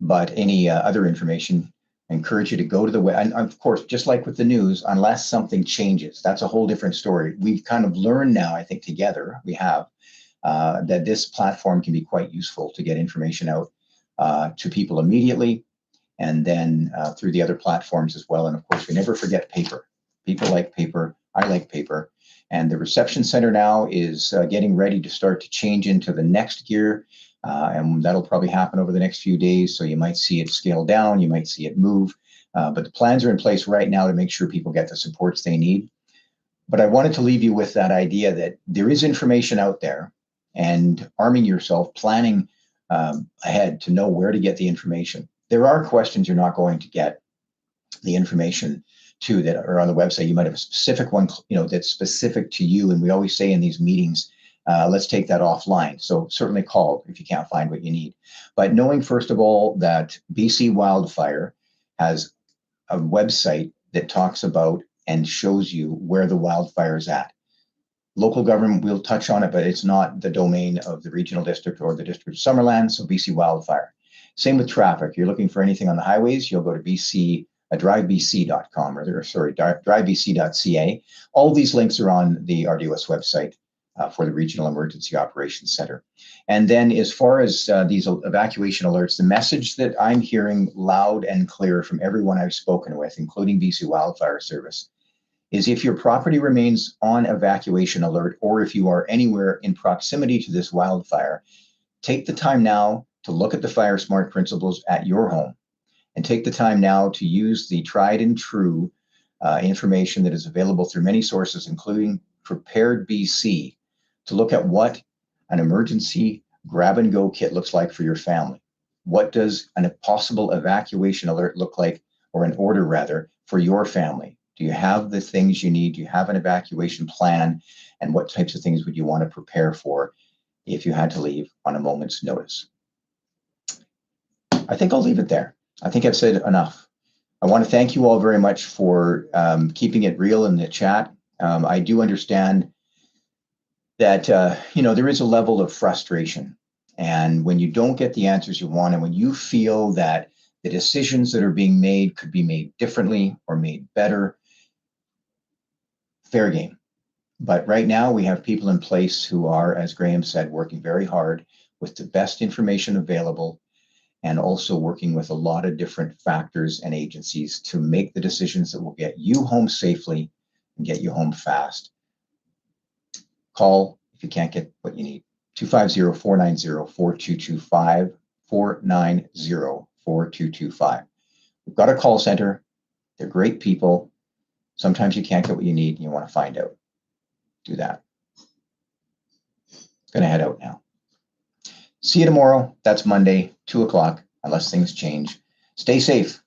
But any other information, I encourage you to go to the web. And of course, just like with the news, unless something changes, that's a whole different story. We've kind of learned now, I think together, we have, that this platform can be quite useful to get information out to people immediately, and then through the other platforms as well. And of course, we never forget paper. People like paper. I like paper. And the reception center now is getting ready to start to change into the next gear. And that'll probably happen over the next few days. So you might see it scale down, you might see it move. But the plans are in place right now to make sure people get the supports they need. But I wanted to leave you with that idea that there is information out there, and arming yourself, planning ahead to know where to get the information. There are questions you're not going to get the information to that are on the website. You might have a specific one, that's specific to you. And we always say in these meetings, let's take that offline. So certainly call if you can't find what you need. But knowing, first of all, that BC Wildfire has a website that talks about and shows you where the wildfire is at. Local government, we'll touch on it, but it's not the domain of the regional district or the district of Summerland, so BC Wildfire. Same with traffic. You're looking for anything on the highways, you'll go to drivebc.com or sorry, drivebc.ca. All these links are on the RDOS website for the Regional Emergency Operations Center. And then as far as these evacuation alerts, the message that I'm hearing loud and clear from everyone I've spoken with, including BC Wildfire Service, is if your property remains on evacuation alert, or if you are anywhere in proximity to this wildfire, take the time now to look at the Fire Smart principles at your home, and take the time now to use the tried and true information that is available through many sources, including Prepared BC, to look at what an emergency grab-and-go kit looks like for your family. What does a possible evacuation alert look like, or an order rather, for your family? Do you have the things you need? Do you have an evacuation plan? And what types of things would you want to prepare for if you had to leave on a moment's notice? I think I'll leave it there. I think I've said enough. I want to thank you all very much for keeping it real in the chat. I do understand that there is a level of frustration. And when you don't get the answers you want, and when you feel that the decisions that are being made could be made differently or made better, fair game. But right now we have people in place who are, as Graham said, working very hard with the best information available, and also working with a lot of different factors and agencies to make the decisions that will get you home safely and get you home fast. Call if you can't get what you need. 250-490-4225, 490-4225. We've got a call center. They're great people. Sometimes you can't get what you need and you want to find out. Do that. Going to head out now. See you tomorrow. That's Monday, 2 o'clock, unless things change. Stay safe.